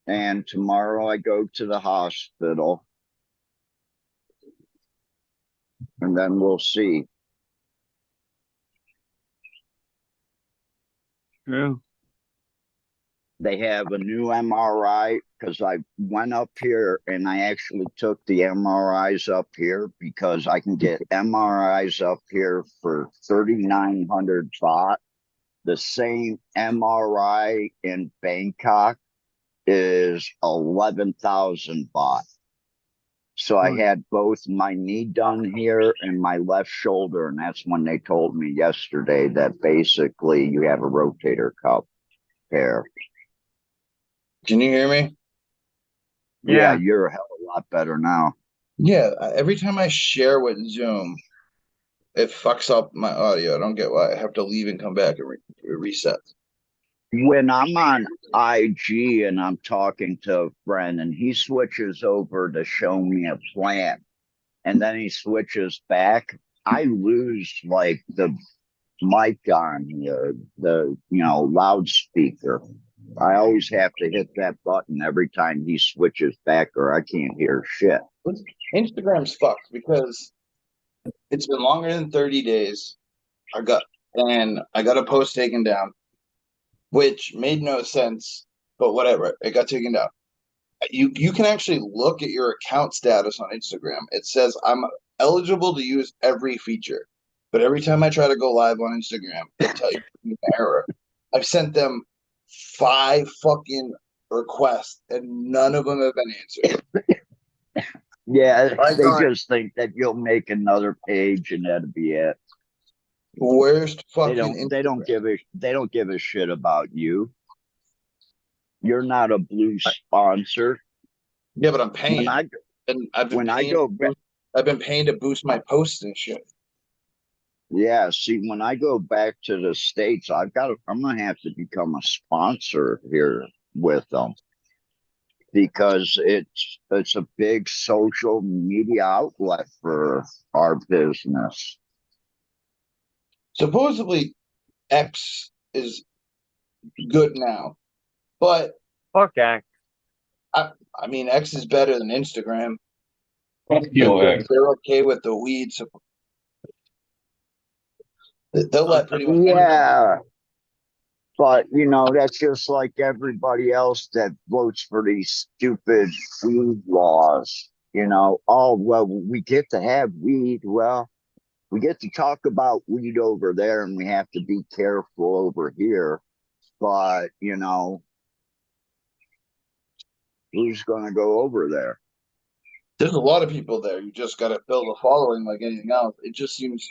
and tomorrow I go to the hospital. And then we'll see. True. They have a new MRI because I went up here and I actually took the MRIs up here because I can get MRIs up here for 3,900 baht. The same MRI in Bangkok is 11,000 baht. So I had both my knee done here and my left shoulder, and that's when they told me yesterday that basically you have a rotator cuff tear. Can you hear me? Yeah, you're a hell of a lot better now. Yeah, every time I share with Zoom, it fucks up my audio. I don't get why. I have to leave and come back and reset. When I'm on IG and I'm talking to a friend and he switches over to show me a plant and then he switches back, I lose like the mic on the loudspeaker. I always have to hit that button every time he switches back or I can't hear shit. Instagram's fucked because It's been longer than 30 days. I got a post taken down, which made no sense, but whatever. It got taken down. You can actually look at your account status on Instagram. It says I'm eligible to use every feature, but every time I try to go live on Instagram, it tells you an error. I've sent them 5 fucking requests, and none of them have been answered. Yeah, I they got just think that you'll make another page and that'll be it. Worst They fucking Instagram. they don't give a shit about you. You're not a blue sponsor. Yeah, but I'm paying, When I and I've been when I paying. go back, I've been paying to boost my posts and shit. yeah, see, when I go back to the States, I'm gonna have to become a sponsor here with them because it's a big social media outlet for our business. Supposedly, X is good now, but fuck X. I mean, X is better than Instagram. Fuck you, X. They're okay with the weed. So they'll let pretty much Yeah, but you know, that's just like everybody else that votes for these stupid weed laws. You know, oh well, we get to have weed. Well, we get to talk about weed over there, and we have to be careful over here. But you know, who's going to go over there? There's a lot of people there. You just got to build a following like anything else. It just seems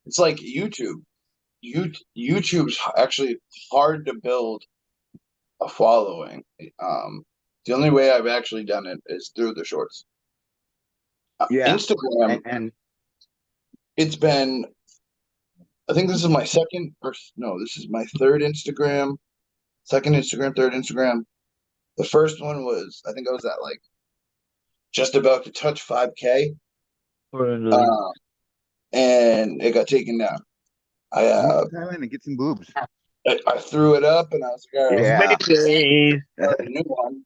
it's like YouTube. YouTube's actually hard to build a following. The only way I've actually done it is through the shorts. Yeah, Instagram, and it's been. I think this is my second, or no, this is my third Instagram. Second Instagram, third Instagram. The first one was, I think I was at like just about to touch 5K, and it got taken down. I Move uh, to Thailand and get some boobs. I threw it up, and I was like, all right, yeah, a new one.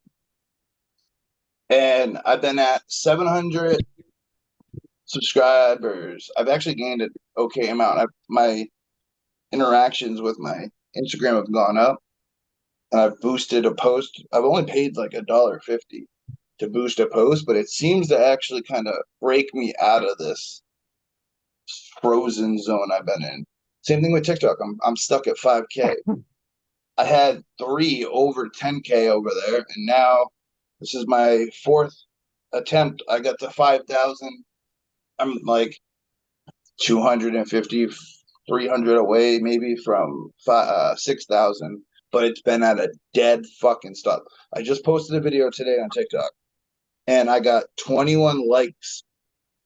And I've been at 700 subscribers. I've actually gained an okay amount. My interactions with my Instagram have gone up, and I've boosted a post. I've only paid like $1.50 to boost a post, but it seems to actually kind of break me out of this frozen zone I've been in. Same thing with TikTok. I'm stuck at 5K. I had 3 over 10K over there, and now this is my 4th attempt. I got to 5,000. I'm like 250, 300 away maybe from 6,000, but it's been at a dead fucking stop. I just posted a video today on TikTok, and I got 21 likes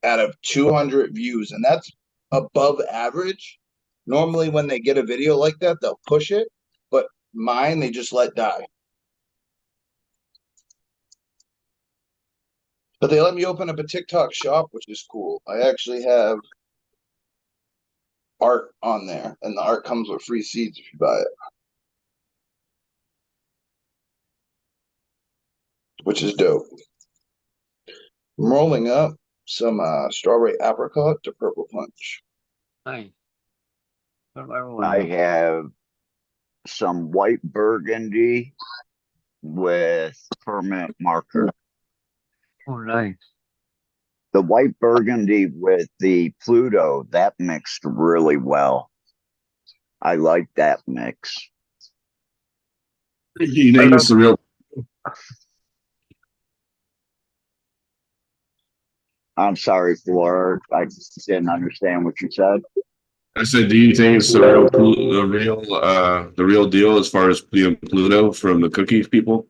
out of 200 views, and that's above average. Normally, when they get a video like that, they'll push it, but mine they just let die. But they let me open up a TikTok shop, which is cool. I actually have art on there, and the art comes with free seeds if you buy it, which is dope. I'm rolling up some strawberry apricot to purple punch. Nice. I have some white burgundy with permanent marker. Oh, nice. The white burgundy with the Pluto, that mixed really well. I like that mix. You think it's the real? I'm sorry, Flora. I just didn't understand what you said. I said, do you think it's the real deal as far as Pluto from the cookie people?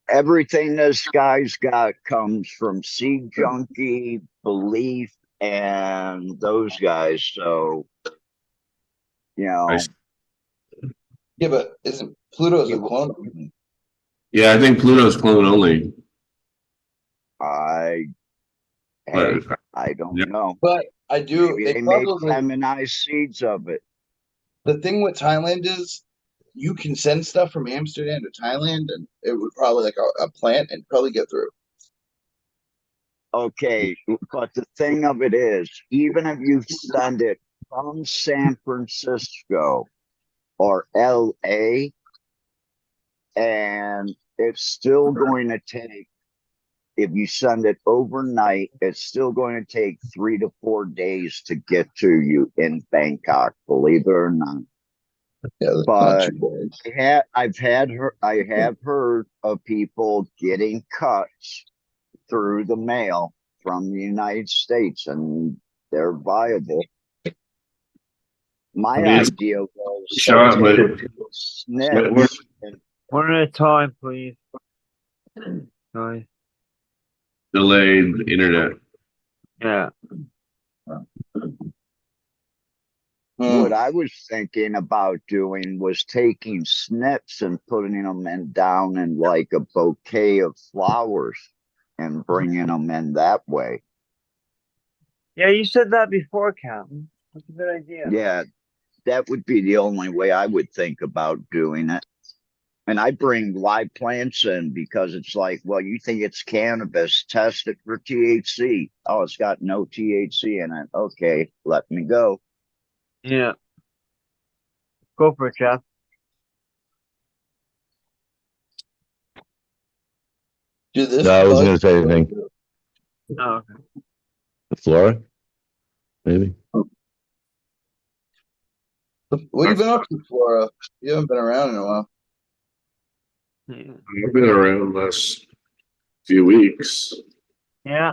Everything this guy's got comes from Seed Junkie, Belief, and those guys. So, you know, Yeah, but isn't Pluto's a clone? Yeah, I think Pluto's clone only. I But I don't yeah. know. But I do. Maybe They they made probably feminized seeds of it. the thing with Thailand is you can send stuff from Amsterdam to Thailand, and it would probably like a plant and probably get through. Okay, but the thing of it is, even if you send it from San Francisco or LA, and it's still going to take, if you send it overnight, it's still going to take 3 to 4 days to get to you in Bangkok, believe it or not. Yeah, that's not But too bad. I have heard of people getting cuts through the mail from the United States, and they're viable. My I mean, it's idea was to shot, but take snips and One at a time, please. Sorry. delayed internet. Yeah. what I was thinking about doing was taking snips and putting them in down in like a bouquet of flowers and bringing them in that way. Yeah, you said that before, Captain. That's a good idea. Yeah, that would be the only way I would think about doing it. And I bring live plants in because it's like, well, you think it's cannabis, test it for THC. Oh, it's got no THC in it. Okay, let me go. Yeah. Go for it, Jeff. Dude, this No, I wasn't bug- gonna say anything. Oh, okay. The flora, maybe. What have you been up to, Flora? You haven't been around in a while. Yeah. I've been around the last few weeks, Yeah.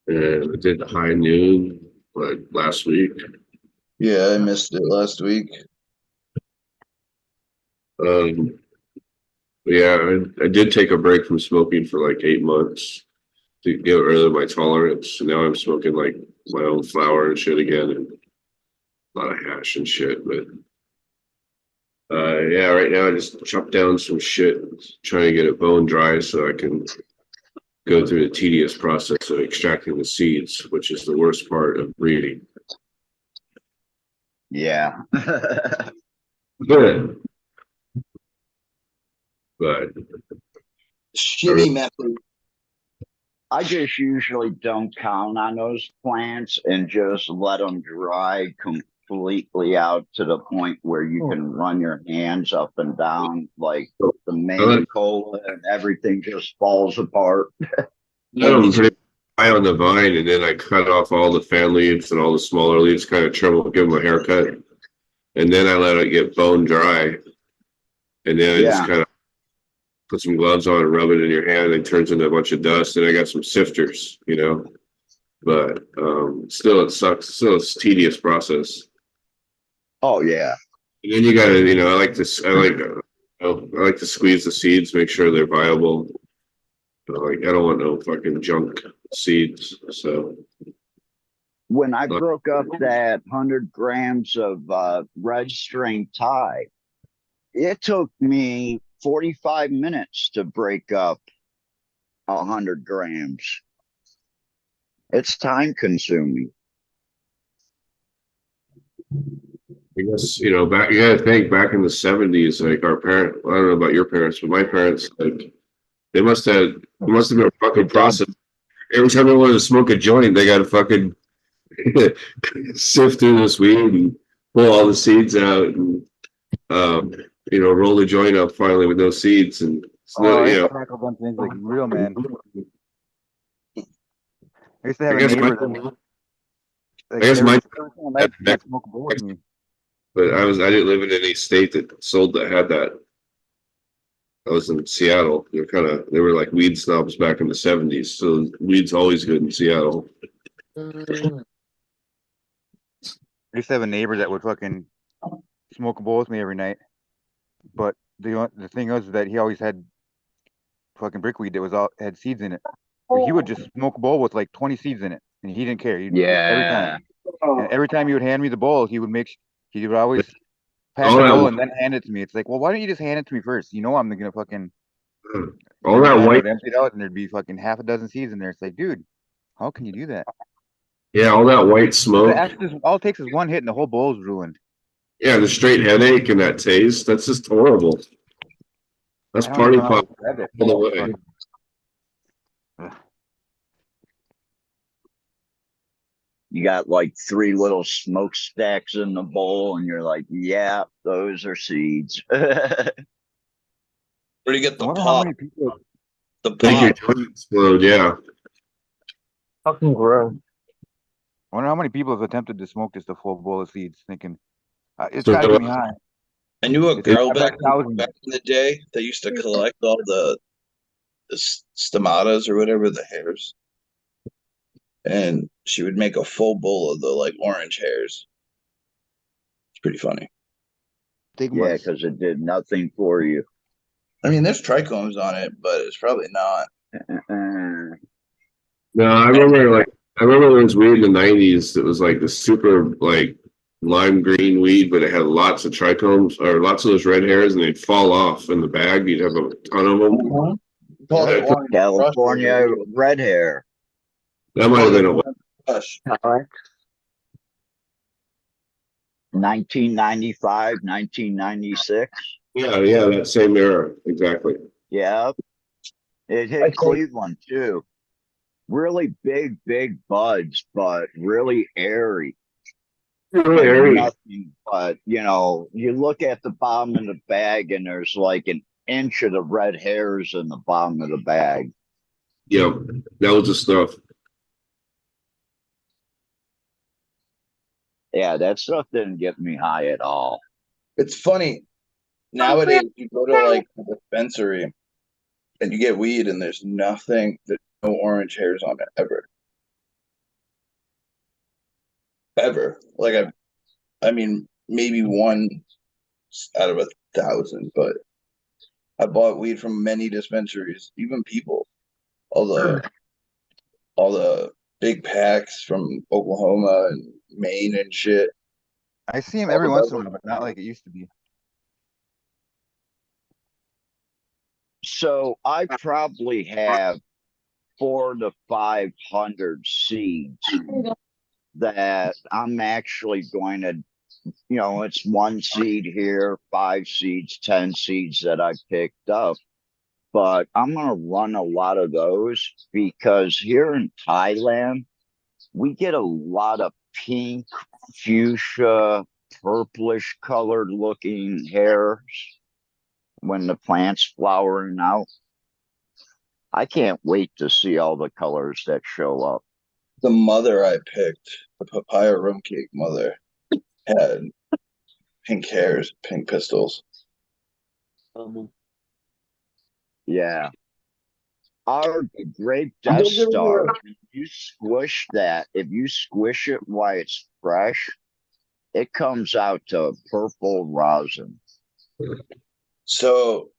and I did the high noon like last week. Yeah, I missed it last week. Um, yeah, I did take a break from smoking for like 8 months to get rid of my tolerance. And now I'm smoking like my own flower and shit again, and a lot of hash and shit. But yeah, right now I just chopped down some shit, trying to get it bone dry so I can go through the tedious process of extracting the seeds, which is the worst part of breeding. Yeah. Good. But Shitty method. I just usually don't count on those plants and just let them dry completely out to the point where you can run your hands up and down like the main cola and everything just falls apart. I'm pretty high on the vine, and then I cut off all the fan leaves and all the smaller leaves, kind of trouble give them a haircut, and then I let it get bone dry, and then I just kind of put some gloves on and rub it in your hand, and it turns into a bunch of dust. And I got some sifters, but still it sucks. Still it's a tedious process. Oh yeah. And then you gotta, I like this. I like to squeeze the seeds, make sure they're viable. Like I don't want no fucking junk seeds. So When I broke up that 100 grams of red string Thai, it took me 45 minutes to break up 100 grams. It's time consuming. I guess, back, you gotta think back in the 70s, like our parents, I don't know about your parents, but my parents, like, it must have been a fucking process. Every time they wanted to smoke a joint, they got to fucking sift through this weed and pull all the seeds out and, roll the joint up finally with no seeds. And, Crack a bunch of things like real man. I used to have a neighbor that I guess my can't smoke a bowl with me. but I didn't live in any state that had that. I was in Seattle. They were like weed snobs back in the 70s. So weed's always good in Seattle. I used to have a neighbor that would fucking smoke a bowl with me every night. But the thing was that he always had fucking brickweed that had seeds in it. But he would just smoke a bowl with like 20 seeds in it, and he didn't care. Every time. And every time he would hand me the bowl, he would always pack the bowl and then hand it to me. It's like, well, why don't you just hand it to me first? I'm gonna fucking all that white, empty it out, and there'd be fucking half a dozen seeds in there. It's like, dude, how can you do that? yeah, all that white smoke. All it takes is one hit, and the whole bowl's ruined. Yeah, the straight headache and that taste, that's just horrible. That's party pop all the way. You got like 3 little smokestacks in the bowl, and you're like, yeah, those are seeds. Where do you get I the wonder how pop? many people. The Make your pop. joint explode, yeah. Fucking gross. I wonder how many people have attempted to smoke just a full bowl of seeds, thinking it's So, got to get me high. I knew a It's girl I've had thousands. back in the day that used to collect all the stematas or whatever, the hairs, and she would make a full bowl of the like orange hairs. It's pretty funny. Yeah, Stigmas. because it did nothing for you. I mean, there's trichomes on it, but it's probably not. No, I remember there was weed in the 90s that was like the super like lime green weed, but it had lots of trichomes or lots of those red hairs, and they'd fall off in the bag. You'd have a ton of them. Called it Yeah. orange California crush. red hair. That might have Called it been a orange crush. Alex. 1995, 1996. yeah, that same era, exactly. Yeah. It hit Okay. Cleveland too. Really big buds, but really airy. Really Like airy. nothing but, you look at the bottom of the bag and there's like an inch of the red hairs in the bottom of the bag. Yep, that was the stuff. Yeah, that stuff didn't get me high at all. It's funny. Nowadays, you go to like a dispensary and you get weed, and there's no orange hairs on it ever. Ever. Like I mean, maybe one out of 1,000, but I bought weed from many dispensaries, even people. All the big packs from Oklahoma and Maine and shit. I see him All every the once in a bubbles. while, but not like it used to be. So I probably have 400 to 500 seeds that I'm actually going to, it's 1 seed here, 5 seeds, 10 seeds that I picked up. But I'm going to run a lot of those because here in Thailand, we get a lot of pink, fuchsia, purplish colored looking hairs when the plant's flowering out. I can't wait to see all the colors that show up. The mother I picked, the papaya rum cake mother, had pink hairs, pink pistols. Yeah. Our grape Death Star, if you squish it while it's fresh, it comes out to purple rosin. So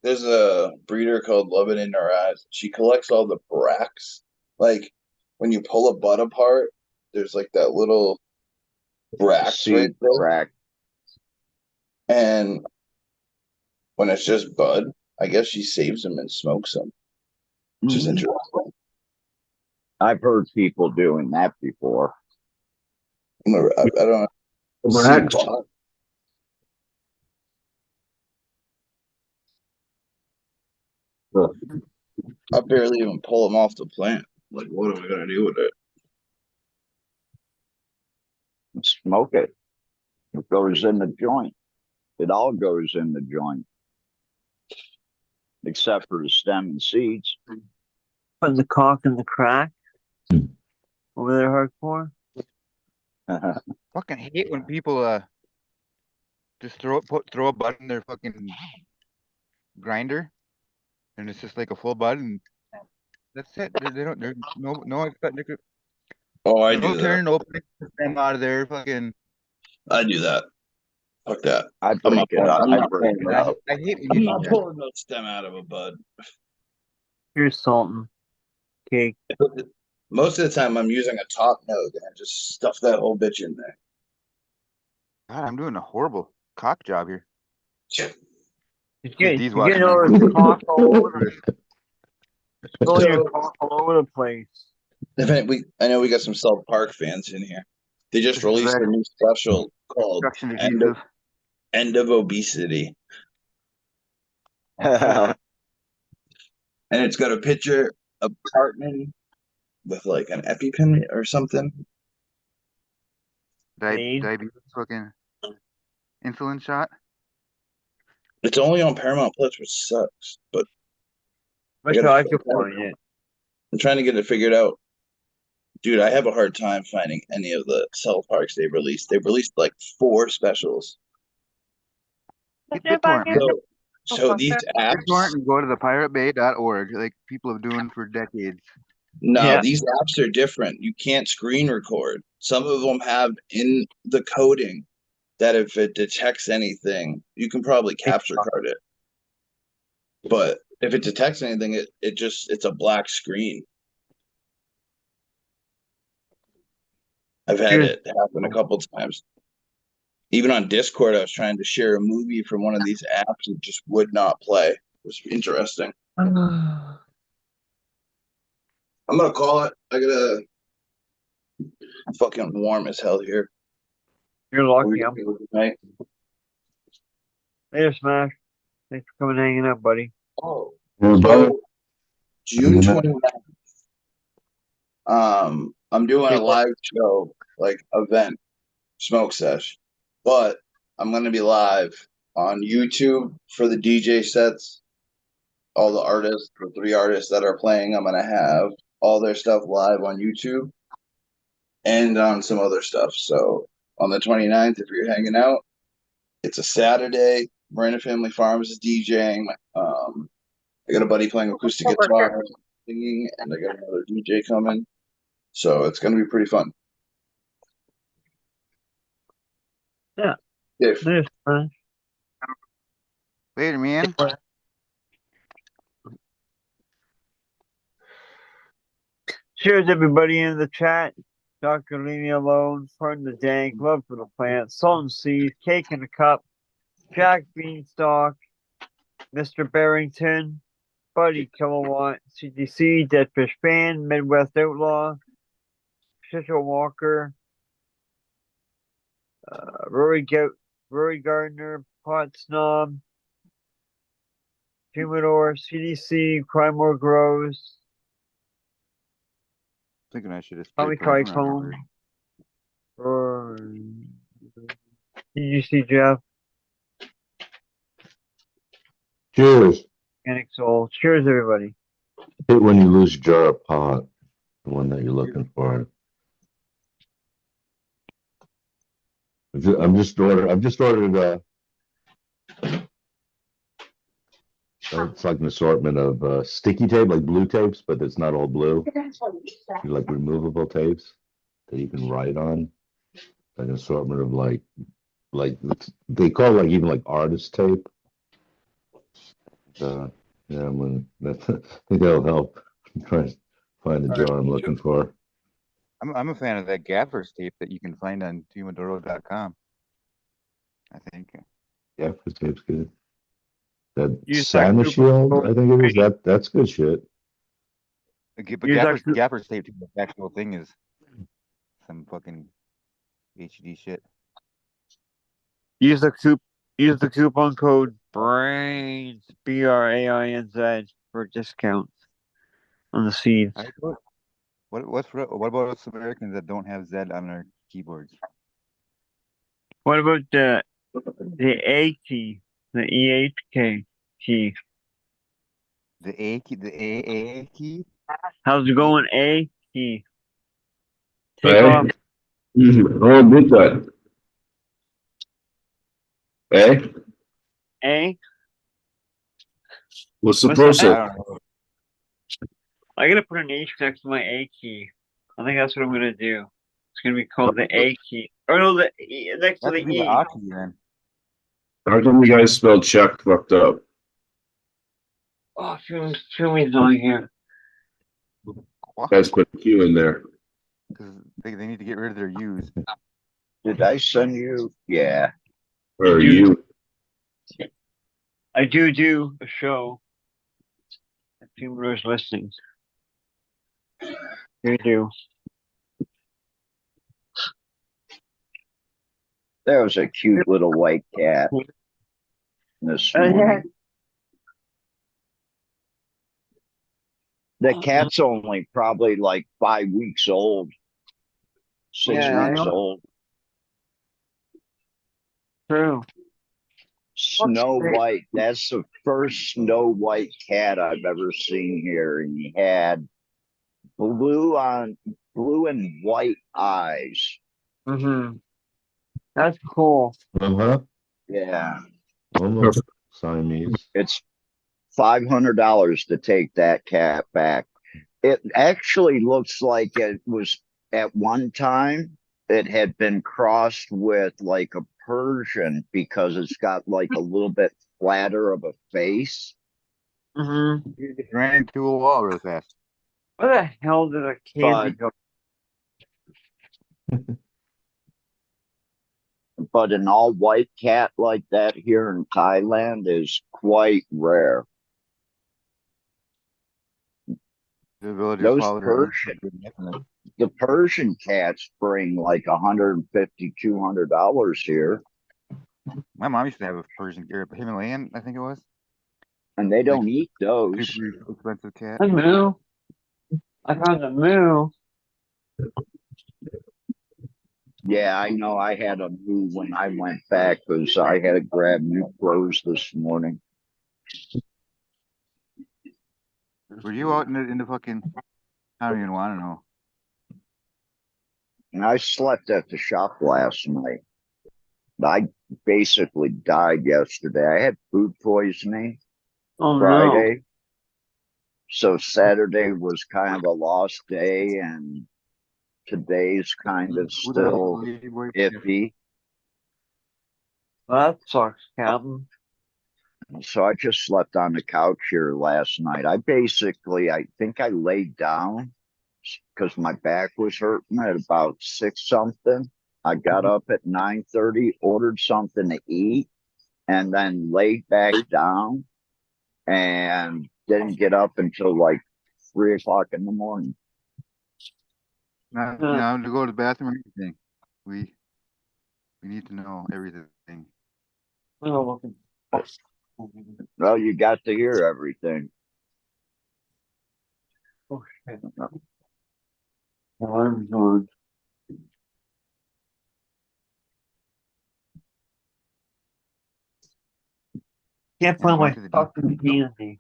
there's a breeder called Love It in Her Eyes. She collects all the bracts. Like when you pull a bud apart, there's like that little bracts right Seed there. crack. And when it's just bud, I guess she saves them and smokes them, which is interesting. I've heard people doing that before. I don't know. Bracts. I barely even pull them off the plant. Like, what am I gonna do with it? Smoke it. It goes in the joint. It all goes in the joint. Except for the stem and seeds. Putting the cock in the crack. Over there hardcore. Fucking hate when people just throw a bud in their fucking grinder, and it's just like a full bud, and that's it. They don't. There's no. Oh, I No do that. turning opening them out of there. Fucking. I do that. Fuck that. I break it up. I break it I up. hate when you I'm do not that. pulling no stem out of a bud. Here's Sultan. Cake. Most of the time, I'm using a top note and I just stuff that whole bitch in there. God, I'm doing a horrible cock job here. You're These getting watchmen. over the cock all over So- your cock all over the place. I know we got some South Park fans in here. They just This is released a red. new special called Construction End adhesive. End of Obesity. And it's got a picture a carton with like an EpiPen or something. Aid? Diabetes fucking insulin shot. It's only on Paramount Plus, which sucks. But That's how I could find it. I'm trying to get it figured out. Dude, I have a hard time finding any of the South Parks they've released. They've released like 4 specials. Get BitTorrent, man. So these apps, BitTorrent and go to the piratebay.org like people have doing for decades. no, Yeah. these apps are different. You can't screen record. Some of them have in the coding that if it detects anything, you can probably capture card it. But if it detects anything, it's a black screen. I've had Here's- it happen a couple times. Even on Discord, I was trying to share a movie from one of these apps and it just would not play. It was interesting. I'm gonna call it. I gotta fucking warm as hell here. You're lucky. I'm Right? there, Smash. Thanks for coming and hanging out, buddy. Oh, Yeah, brother. so June 29th. I'm doing a live show, like event, smoke sesh, but I'm gonna be live on YouTube for the DJ sets. All the artists, the 3 artists that are playing, I'm gonna have all their stuff live on YouTube and on some other stuff. So on the 29th, if you're hanging out, it's a Saturday. Marina Family Farms is DJing. I got a buddy playing acoustic guitar, singing, and I got another DJ coming. So it's gonna be pretty fun. Yeah. If There's Smash. Later, man. Cheers, everybody in the chat. Doctor, leave me alone. Pardon the dank. Love for the plants. Salt and seeds. Cake in a cup. Jack Beanstalk. Mr. Barrington. Buddy Kilowatt. CDC. Deadfish Fan. Midwest Outlaw. Shisha Walker. Rory Gardner. Pot Snob. Humidor. CDC. Crymore Grows. Thinking I should have Tommy sprayed Trichome. Or CDC Jeff. Cheers. Panic Soul. Cheers, everybody. Hit when you lose your jar of pot, the one that you're looking for. I've just ordered it's like an assortment of sticky tape, like blue tapes, but it's not all blue. They're like removable tapes that you can write on. Like an assortment of like they call it like even like artist tape. Yeah, I think that'll help. I'm trying to find the jar I'm looking for. I'm a fan of that gaffer's tape that you can find on tumadoro.com. I think. Yeah, for tape's good. That Use Santa that Shield, coupon I think it is. That's good shit. But Use that gaffer's tape, the actual thing is some fucking HD shit. Use the coupon code BRAINZ BRAINZ for discounts on the seeds. What about us Americans that don't have Z on their keyboards? What about the A key, the EHK key? The A key, the AA key. How's it going? A key. Take Hey. off. Oh, good that. Eh? A. What's the What's process? I don't know. I gotta put an H next to my A key. I think that's what I'm gonna do. It's gonna be called the A key. Or no, the E, next to That the could be the E. A key then. How come you guys spelled check fucked up? Oh, feel me's on here. You guys put a Q in there. Because they need to get rid of their U's. Did I send you? Yeah. Or You you? I do a show. If people are listening. You do. There was a cute little white cat this morning. The cat's only probably like 5 weeks old, 6 Yeah, I weeks know. old. True. Snow great. White. That's the first Snow White cat I've ever seen here. And he had blue and white eyes. Mm-hmm. That's cool. Uh-huh. Yeah. Almost Siamese. It's $500 to take that cat back. It actually looks like it was at one time it had been crossed with like a Persian because it's got like a little bit flatter of a face. Mm-hmm. You just ran into a wall real fast. Where the hell did a candy But go? but an all white cat like that here in Thailand is quite rare. The villagers Those followed her. The Persian cats bring like $150, $200 here, My mom used to have a Persian or a Himalayan, I think it was. and they Like don't eat those. super expensive cat. A moo. I found a moo. Yeah, I know. I had a move when I went back because I had to grab new clothes this morning. Were you out in the fucking? I don't even want to know. And I slept at the shop last night. I basically died yesterday. I had food poisoning Oh no. Friday. So Saturday was kind of a lost day, and today's kind of Who the hell still is Lady Boy? iffy. That sucks, Captain. So I just slept on the couch here last night. I think I laid down because my back was hurting at about 6 something. I got up at 9:30, ordered something to eat, and then laid back down and didn't get up until like 3 o'clock in the morning. Now to go to the bathroom or anything. We need to know everything. Oh, Well, you got to hear everything. shit. Alarm's on. Can't find my going to the fucking candy.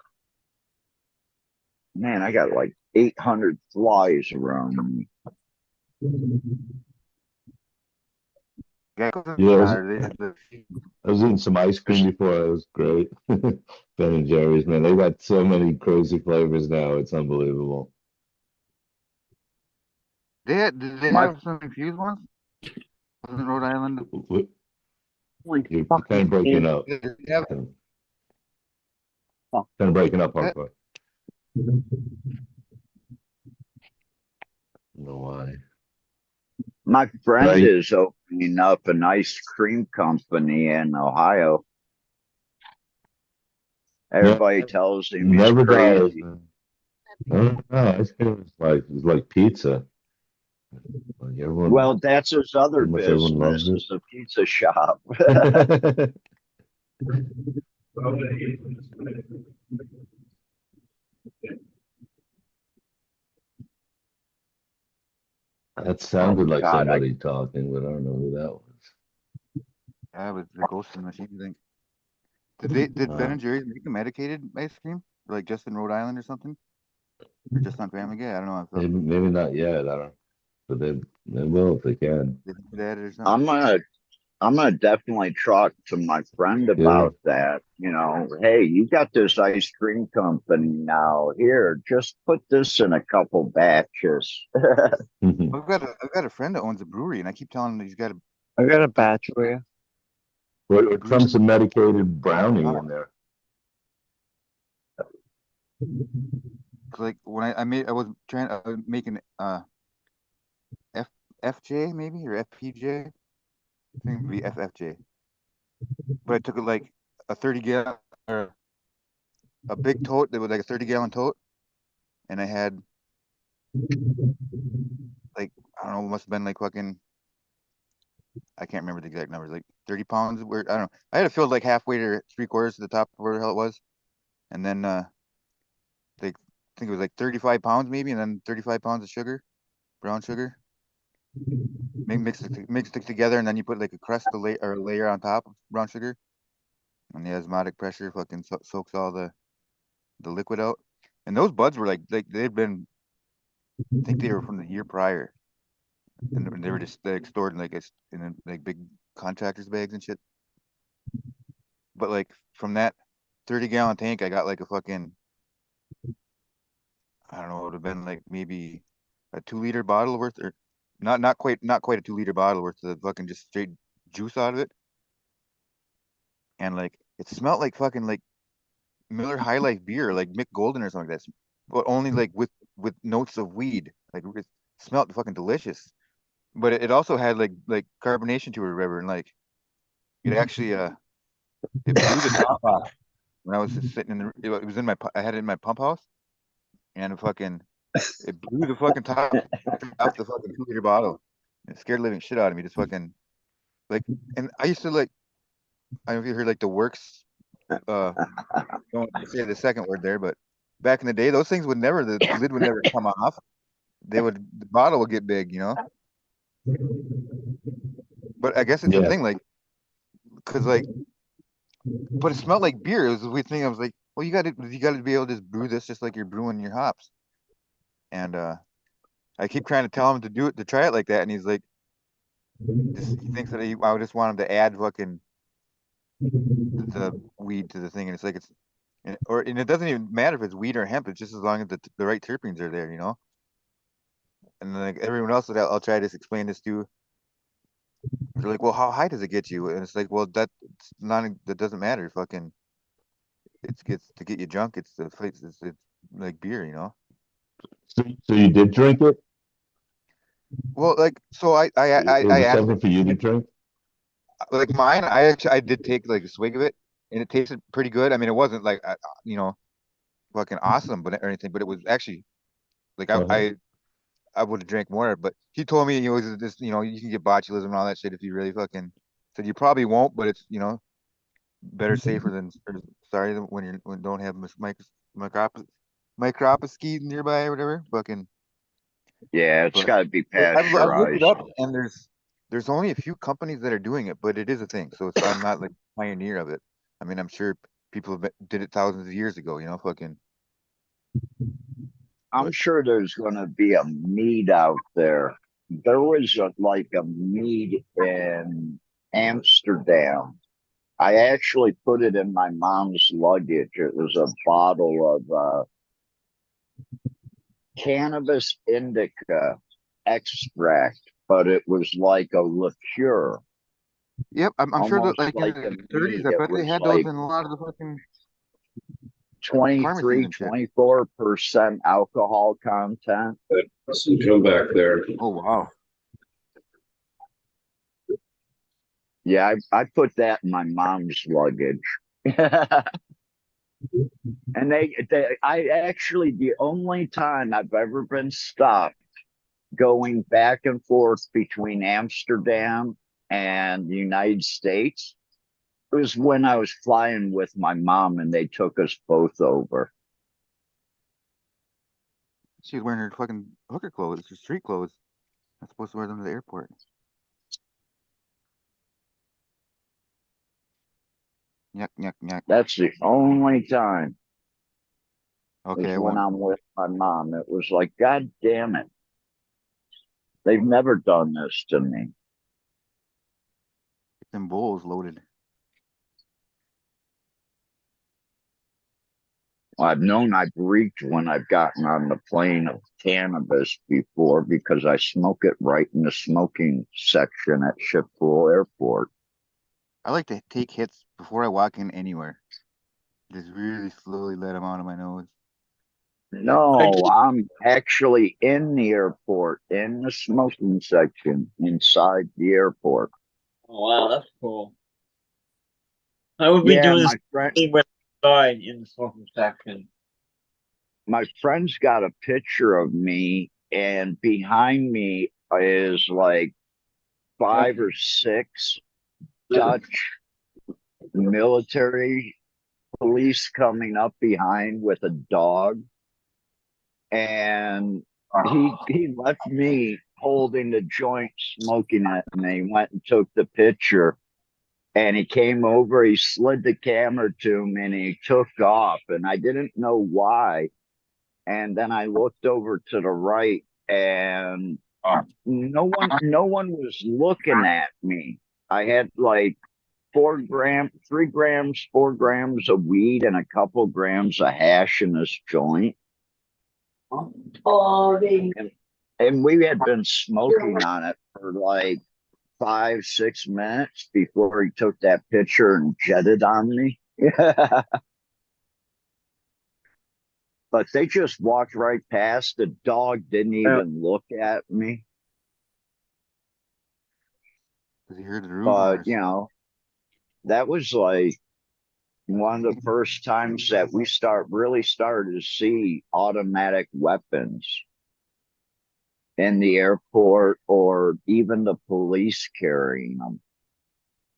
Man, I got like 800 flies around me. Yeah, I was eating some ice cream before. It was great. Ben and Jerry's, man, they got so many crazy flavors now. It's unbelievable. Did they My have some infused ones? Wasn't Rhode Island? Holy You're kind fucking of breaking candy. up. Did they have Kind of breaking up, that? hardcore. I don't know why. my friend Right. is opening up an ice cream company in Ohio. Everybody tells him he's Never dies. crazy. Man. I don't know. Ice cream is like pizza. Like everyone, Well, that's his other pretty much everyone business, loves is a pizza shop. it. That sounded like God, somebody talking, but I don't know who that was. That was the ghost in the machine thing. Did Ben and Jerry's make a medicated ice cream? Like just in Rhode Island or something? Or just on Family Guy? I don't know. Maybe not yet. I don't. But they will if they can. They did that or something. I'm gonna definitely talk to my friend about that. You know, hey, you got this ice cream company now. Here, just put this in a couple batches. I've got a friend that owns a brewery, and I keep telling him he's got a I got a batch for you. Or try some medicated brownie in there. like when I was making FJ maybe or FPJ. I think it'd be FFJ. But I took it like a 30-gallon or a big tote that was like a 30-gallon tote, and I had like I don't know, it must have been like fucking I can't remember the exact numbers, like 30 pounds. Where I don't know. I had it filled like halfway to 3/4 to the top of where the hell it was, and then like think it was like 35 pounds maybe, and then 35 pounds of sugar, brown sugar. Mix it together, and then you put like a crust or a layer on top of brown sugar, and the osmotic pressure fucking soaks all the liquid out. And those buds were like they'd been, I think they were from the year prior, and they were just like stored in like big contractors bags and shit. But like from that 30-gallon tank, I got like a fucking, I don't know, it would have been like maybe a 2-liter bottle worth, or not quite a 2-liter bottle worth of fucking just straight juice out of it. And like it smelled like fucking like Miller High Life beer, like Mick Golden or something like that, but only like with notes of weed. Like it smelled fucking delicious. But it also had like carbonation to it or whatever, and like it actually it blew the top off when I was just sitting in it was in my I had it in my pump house, and it blew the fucking top off the fucking 2-liter bottle. It scared the living shit out of me. Just fucking like, and I used to like, I don't know if you heard like the works. Don't say the second word there, but back in the day, those things would never, the lid would never come off. The bottle would get big, you know. But I guess it's the Yeah. thing, like, cause like, but it smelled like beer. It was a weird thing. I was like, well, you got to be able to just brew this just like you're brewing your hops. And I keep trying to tell him to try it like that, and he's like, he thinks that I would just want him to add fucking the weed to the thing, and it's like and it doesn't even matter if it's weed or hemp. It's just as long as the right terpenes are there, you know. And then, like everyone else that I'll try to explain this to, they're like, well, how high does it get you? And it's like, well, that doesn't matter. Fucking, gets to get you drunk. It's like beer, you know. So you did drink it? Well, like, so It I was asked something for you to drink? like mine. I did take like a swig of it, and it tasted pretty good. I mean, it wasn't like you know, fucking awesome, but or anything, but it was actually like Uh-huh. I would have drank more. But he told me, you know, this, you know, you can get botulism and all that shit if you really fucking, said you probably won't, but it's, you know, better safer than sorry when don't have microposky nearby or whatever. Fucking, Yeah, it's but got to be I've looked it pasteurized. up, and there's only a few companies that are doing it, but it is a thing. So I'm not like pioneer of it. I mean, I'm sure people did it thousands of years ago. You know, fucking. I'm But sure there's going to be a mead out there. There was like a mead in Amsterdam. I actually put it in my mom's luggage. It was a bottle of cannabis indica extract, but it was like a liqueur, yep, I'm sure that almost like in like a the 30s, mead. I It bet they was had those like in a lot of the fucking pharmacies 23, and shit. 24% alcohol content. Come back there. Oh wow. Yeah, I put that in my mom's luggage. And I actually, the only time I've ever been stopped going back and forth between Amsterdam and the United States was when I was flying with my mom and they took us both over. She's wearing her fucking hooker clothes, her street clothes. I'm supposed to wear them to the airport. Yuck, yuck, yuck. That's the only time Okay, is I when won't. I'm with my mom. It was like, God damn it. They've never done this to me. Get them bowls loaded. I've known I've reeked when I've gotten on the plane of cannabis before because I smoke it right in the smoking section at Schiphol Airport. I like to take hits before I walk in anywhere. Just really slowly let them out of my nose. No, I'm actually in the airport, in the smoking section inside the airport. Oh wow, that's cool. I would be Yeah, doing this with outside in the smoking section. my friend's got a picture of me, and behind me is like 5 or 6 Dutch military police coming up behind with a dog. and he left me holding the joint, smoking it, and he went and took the picture. And he came over, he slid the camera to me, and he took off, and I didn't know why. And then I looked over to the right, and no one was looking at me. I had like 3 grams, 4 grams of weed and a couple grams of hash in this joint. And we had been smoking on it for like 5, 6 minutes before he took that picture and jetted on me. But they just walked right past. The dog didn't even look at me. Because he heard the But rumors. you know, that was like one of the first times that we really started to see automatic weapons in the airport, or even the police carrying them.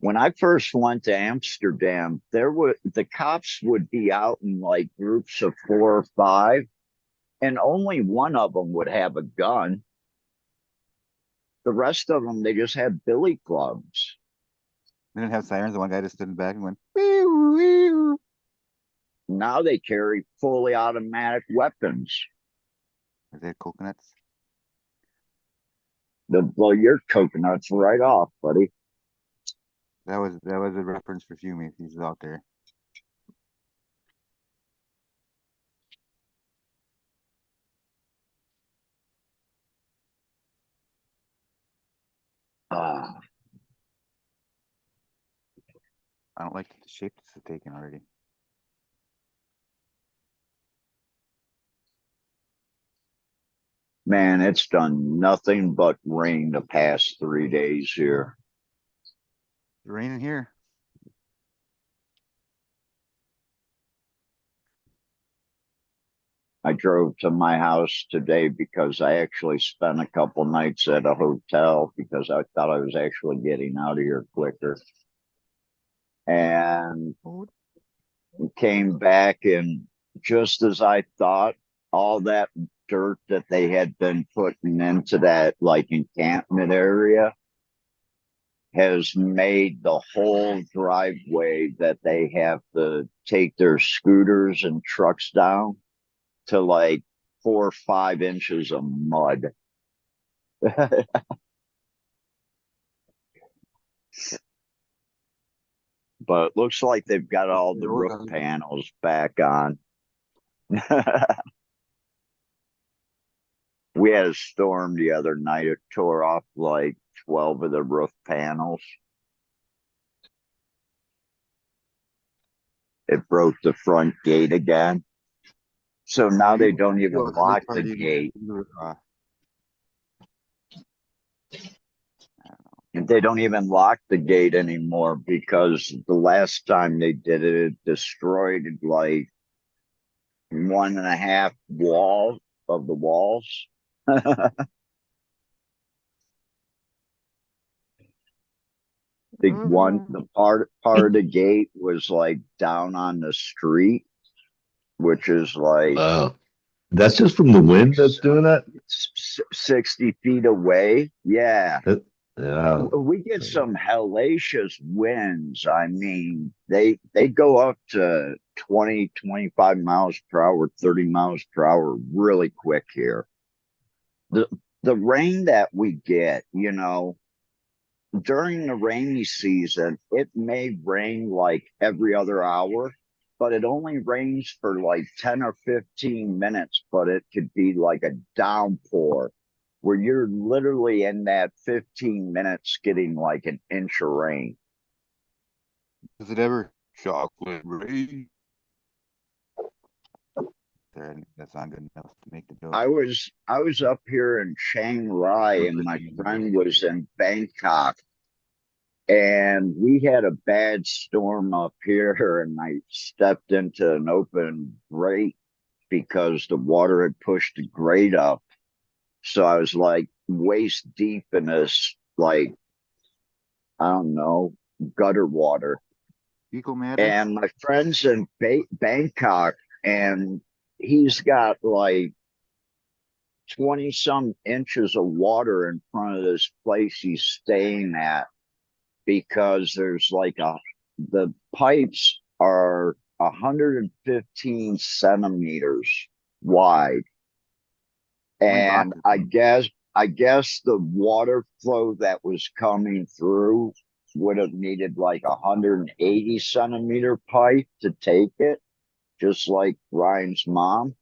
When I first went to Amsterdam, the cops would be out in like groups of 4 or 5, and only one of them would have a gun. The rest of them, they just had billy clubs. They didn't have sirens. The one guy just stood in the back and went, wee, wee. Now they carry fully automatic weapons. Is that coconuts? Well, your coconut's right off, buddy. That was a reference for Fumie if he's out there. Ah, I don't like the shape this is taking already. man, it's done nothing but rain the past 3 days here. It's raining here. I drove to my house today because I actually spent a couple nights at a hotel because I thought I was actually getting out of here quicker. And came back, and just as I thought, all that dirt that they had been putting into that like encampment area has made the whole driveway that they have to take their scooters and trucks down to like 4 or 5 inches of mud. But it looks like they've got all the roof panels back on. We had a storm the other night. It tore off like 12 of the roof panels. It broke the front gate again. So now they don't even lock the gate. And they don't even lock the gate anymore because the last time they did it, it destroyed like 1.5 wall of the walls. The part of the gate was like down on the street, which is like That's just from the wind that's doing that. 60 feet away. Yeah. Yeah. We get some hellacious winds. I mean, they go up to 20, 25 miles per hour, 30 miles per hour really quick here. The rain that we get, you know, during the rainy season, it may rain like every other hour, but it only rains for like 10 or 15 minutes, but it could be like a downpour where you're literally in that 15 minutes getting like an inch of rain. Is it ever chocolate rain? That's not good enough to make the joke. I was up here in Chiang Rai, and my friend was in Bangkok, and we had a bad storm up here, and I stepped into an open grate because the water had pushed the grate up. So I was like waist deep in this, like, I don't know, gutter water. Fecal matter? And my friend's in Bangkok, and he's got like 20 some inches of water in front of this place he's staying at because there's like the pipes are 115 centimeters wide. And I guess the water flow that was coming through would have needed like 180 centimeter pipe to take it, just like Ryan's mom.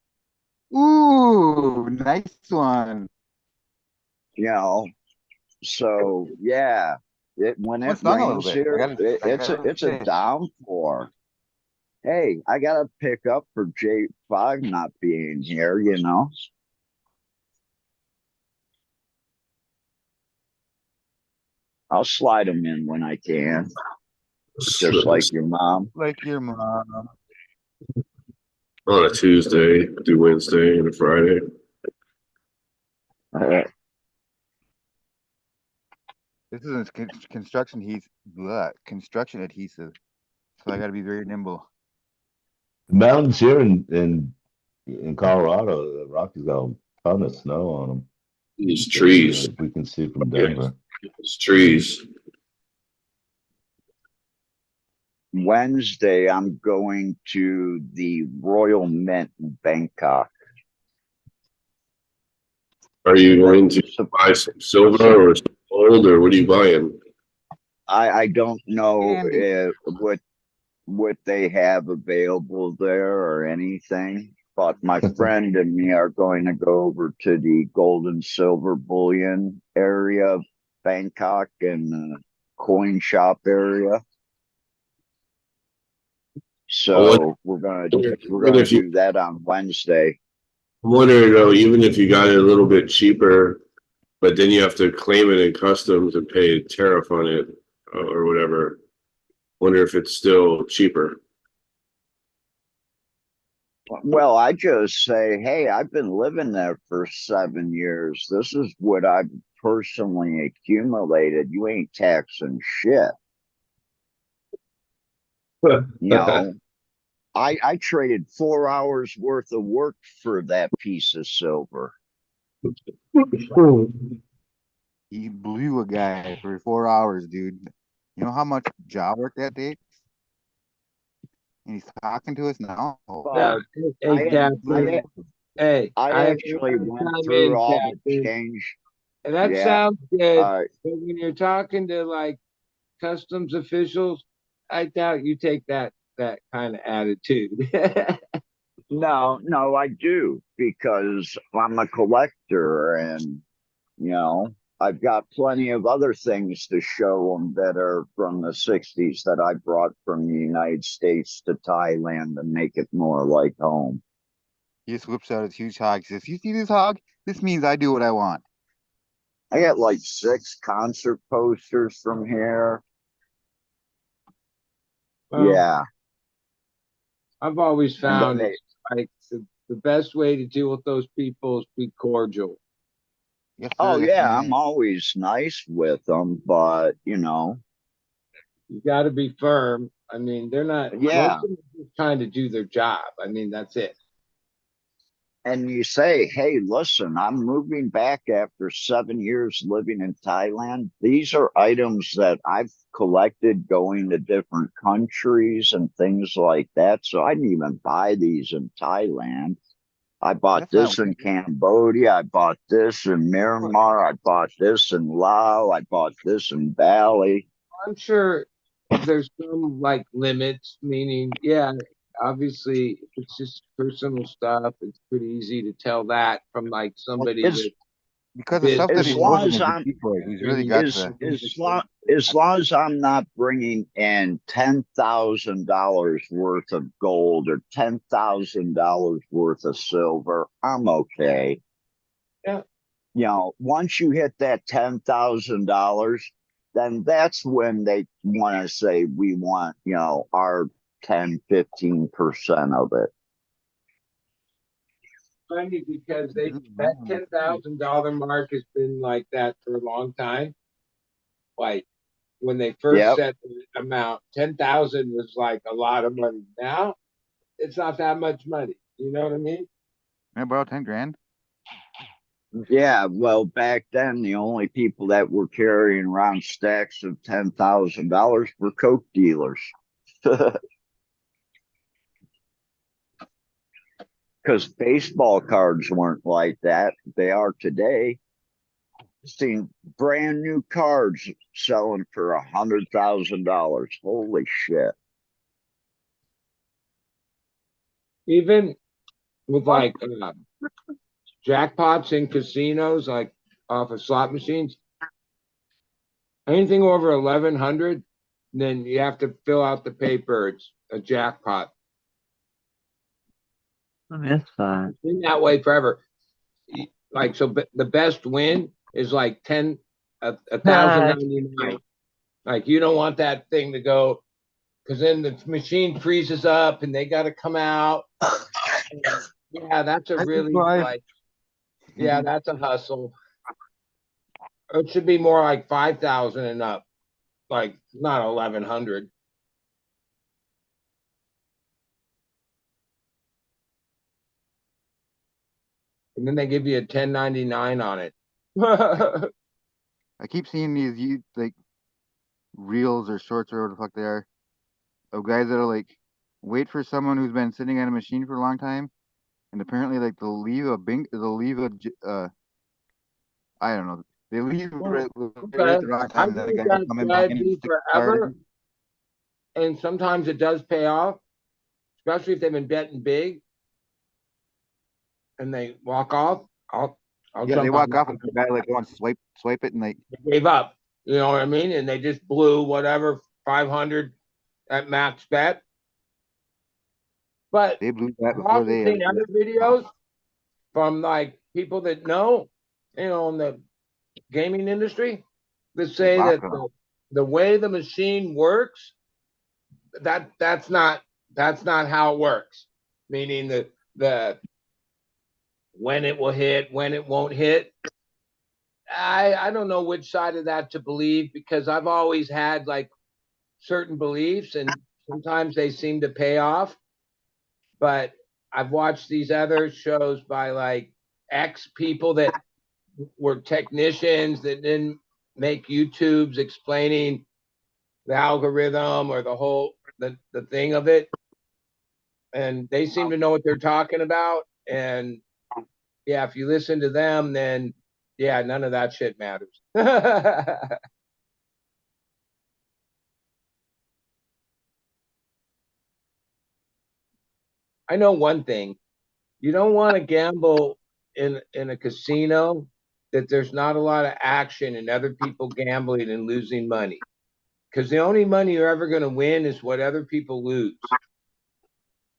Ooh, nice one. You know, so yeah, when it Stung a little rains bit. here, it's a downpour. Hey, I gotta pick up for J5 not being here, you know. I'll slide them in when I can, just like your mom. Like your mom. On a Tuesday, do Wednesday and a Friday. This is construction construction adhesive. So I got to be very nimble. The mountains here in Colorado, the Rockies got a ton of snow on them. These trees. We can see from Denver. It's trees. Wednesday, I'm going to the Royal Mint in Bangkok. Are you going to buy some silver or some gold, or what are you buying? I don't know Candy. what they have available there or anything, but my friend and me are going to go over to the gold and silver bullion area of Bangkok and the coin shop area. So we're gonna do that on Wednesday. I'm wondering though, even if you got it a little bit cheaper, but then you have to claim it in customs and pay a tariff on it or whatever. Wonder if it's still cheaper. Well, I just say, hey, I've been living there for 7 years. This is what I've personally accumulated. You ain't taxing shit. You know, I traded 4 hours worth of work for that piece of silver. He blew a guy for 4 hours, dude. You know how much job work that takes? And he's talking to us now. But Hey, Captain. Hey, I actually went through all the change. And that sounds good. But when you're talking to like customs officials, I doubt you take that kind of attitude. No, I do because I'm a collector and, you know, I've got plenty of other things to show them that are from the 60s that I brought from the United States to Thailand and make it more like home. He just whips out his huge hog. He says, "You see this hog? This means I do what I want." I got like 6 concert posters from here. Well, yeah. I've always found like the best way to deal with those people is be cordial. Yes, oh yeah, I'm always nice with them, but you know, you got to be firm. I mean, they're not. Yeah, most of them are just trying to do their job. I mean, that's it. And you say, hey, listen, I'm moving back after 7 years living in Thailand. These are items that I've collected going to different countries and things like that. So I didn't even buy these in Thailand. I bought this in Cambodia. I bought this in Myanmar. I bought this in Laos. I bought this in Bali. I'm sure there's some like limits, meaning, yeah, obviously, if it's just personal stuff, it's pretty easy to tell that from like somebody because the stuff that he's as long as I'm not bringing in $10,000 worth of gold or $10,000 worth of silver, I'm okay. Yeah. You know, once you hit that $10,000, then that's when they want to say we want, you know, our 10-15% of it. Funny because that $10,000 mark has been like that for a long time. Like when they first set the amount, 10,000 was like a lot of money. Now it's not that much money. You know what I mean? Can I borrow 10 grand? Yeah, well, back then the only people that were carrying around stacks of $10,000 were coke dealers. Because baseball cards weren't like that. They are today. Seen brand new cards selling for $100,000. Holy shit! Even with like jackpots in casinos, like off of slot machines, anything over 1,100, then you have to fill out the paper. It's a jackpot. I missed that. It's been that way forever. Like so, the best win is like 1,099. Like you don't want that thing to go because then the machine freezes up and they got to come out. Yeah, that's a really like. Yeah, that's a hustle. It should be more like 5,000 and up, like not 1,100. And then they give you a 1099 on it. I keep seeing these like reels or shorts or whatever the fuck they are of guys that are like wait for someone who's been sitting at a machine for a long time, and apparently like they'll leave I don't know, they leave right, Okay. at the wrong I time, and then the think guy will that come in behind and strategy stick the card forever, in. and sometimes it does pay off, especially if they've been betting big and they walk off. I'll Yeah, they jump on walk off that. and the guy like wants to swipe it, and like They gave up. You know what I mean? And they just blew whatever 500 at max bet. But they blew that I've before also they seen other videos from like people that know, in the gaming industry that they say walk that off. the way the machine works, that's not how it works. Meaning that the when it will hit, when it won't hit. I don't know which side of that to believe because I've always had like certain beliefs and sometimes they seem to pay off. But I've watched these other shows by like ex people that were technicians that didn't make YouTubes explaining the algorithm or the thing of it. And they seem to know what they're talking about. And yeah, if you listen to them, then yeah, none of that shit matters. I know one thing. You don't want to gamble in a casino that there's not a lot of action and other people gambling and losing money. Because the only money you're ever going to win is what other people lose.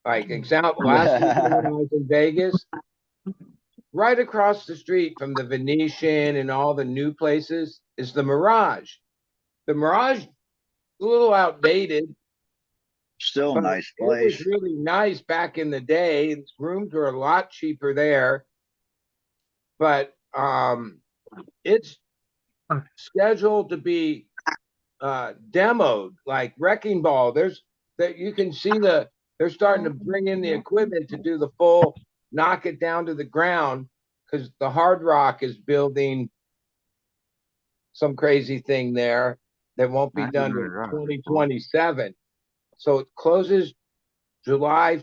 Like example, last weekend when I was in Vegas, right across the street from the Venetian and all the new places is the Mirage. The Mirage, a little outdated, Still a but nice it was place. really nice back in the day. Rooms were a lot cheaper there, but it's scheduled to be demoed like Wrecking Ball. There's that you can see they're starting to bring in the equipment to do the full knock it down to the ground because the Hard Rock is building some crazy thing there that won't be I never done heard to of that before. 2027. So it closes July,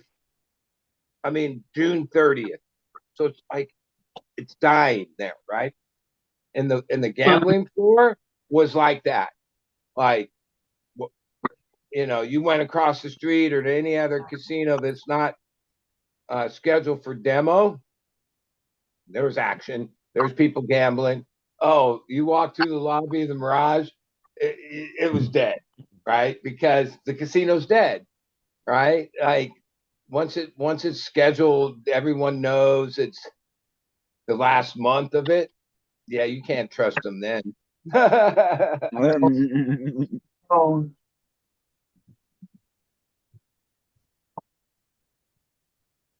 I mean June 30th. So it's like it's dying there, right? And the gambling floor was like that. Like you went across the street or to any other casino that's not scheduled for demo, there was action. There was people gambling. Oh, you walked through the lobby of the Mirage, it was dead, right? Because the casino's dead, right? Like once it's scheduled, everyone knows it's the last month of it. Yeah, you can't trust them then. But Oh,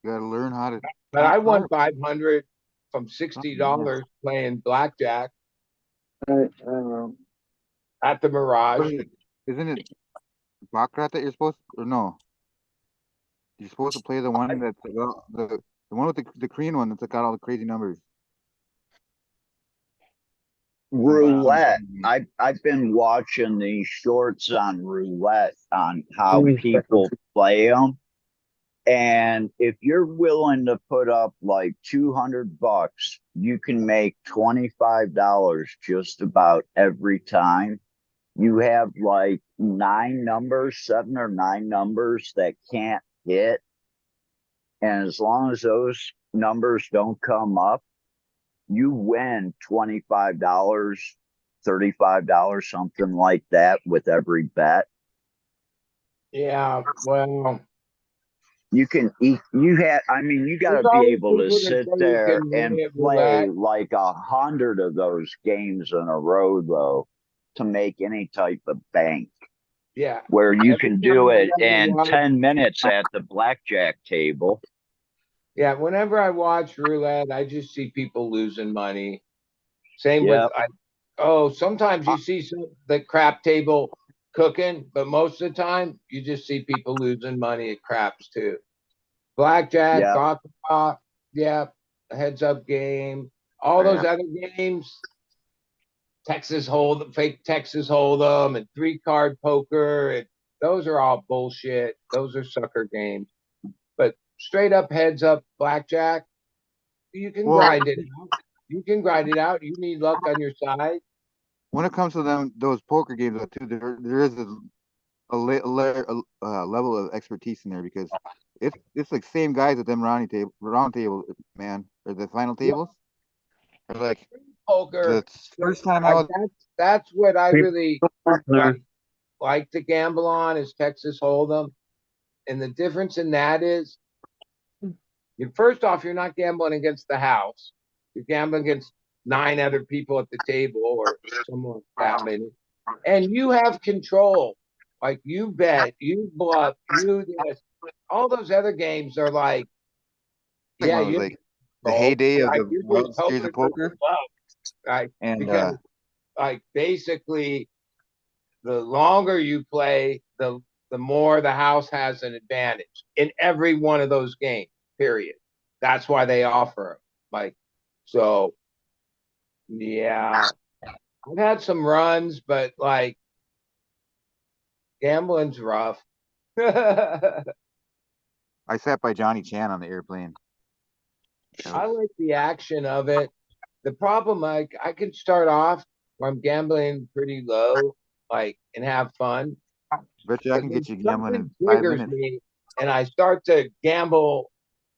You gotta learn how to I count won cards. 500 from Yeah. $60 playing blackjack I don't know. at the What Mirage. is it? Isn't it Baccarat that you're supposed to, or no? You're supposed to play the one that's the one with the Korean one that's got all the crazy numbers. roulette. I've been watching these shorts on roulette on how people play them. And if you're willing to put up like $200, you can make $25 just about every time. You have like 7 or 9 numbers that can't hit. And as long as those numbers don't come up, you win $25, $35, something like that with every bet. Yeah, well, You can eat, you got to there's be always able to people that sit say you there can win and at play roulette. like 100 of those games in a row, though, to make any type of bank. Yeah. Where you Every can time do I it ever in watch, 10 minutes at the blackjack table. yeah, whenever I watch roulette, I just see people losing money. Same with Yep. sometimes you see the crap table cooking, but most of the time you just see people losing money at craps too. Blackjack, Yep. baccarat, yeah, heads up game, all those other games, fake Texas Hold'em, and 3-card poker, and those are all bullshit. Those are sucker games. But straight up heads up blackjack, you can grind it out. You can grind it out. You need luck on your side. When it comes to those poker games, too, there is a level of expertise in there because it's like same guys at them round table, man, or the final tables. Or like Poker. the first time I was That's what I really like to gamble on is Texas Hold'em. And the difference in that is first off, you're not gambling against the house. You're gambling against 9 other people at the table or someone that many. And you have control. Like you bet, you bluff, you this. All those other games are like, when yeah, it was you like the heyday of the you're World just Series of hoping for the Poker, bluff, right? and Because like basically the longer you play, the more the house has an advantage in every one of those games, period. That's why they offer them. Like, so yeah. I've had some runs, but like gambling's rough. I I sat by Johnny Chan on the airplane. like the action of it. The problem, like, I can start off where I'm gambling pretty low, like, and have fun. Bet you I But can then get you gambling something in 5 triggers minutes. me, and I start to gamble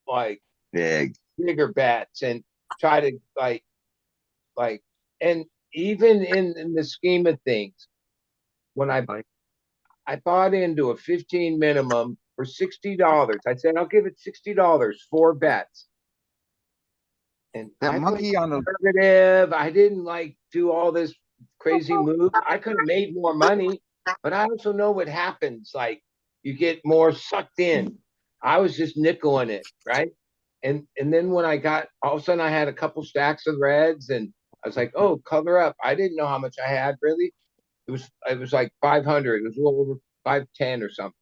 like Big. bigger bets and try to like, and even in the scheme of things, when I bought into a 15 minimum for $60, I said I'll give it $60, 4 bets. And That I played monkey on the conservative. I didn't like do all this crazy move. I could have made more money, but I also know what happens. Like you get more sucked in. I was just nickeling it, right? And then when I got all of a sudden I had a couple stacks of reds and I was like, oh, cover up. I didn't know how much I had really. It was like 500. It was a little over 510 or something.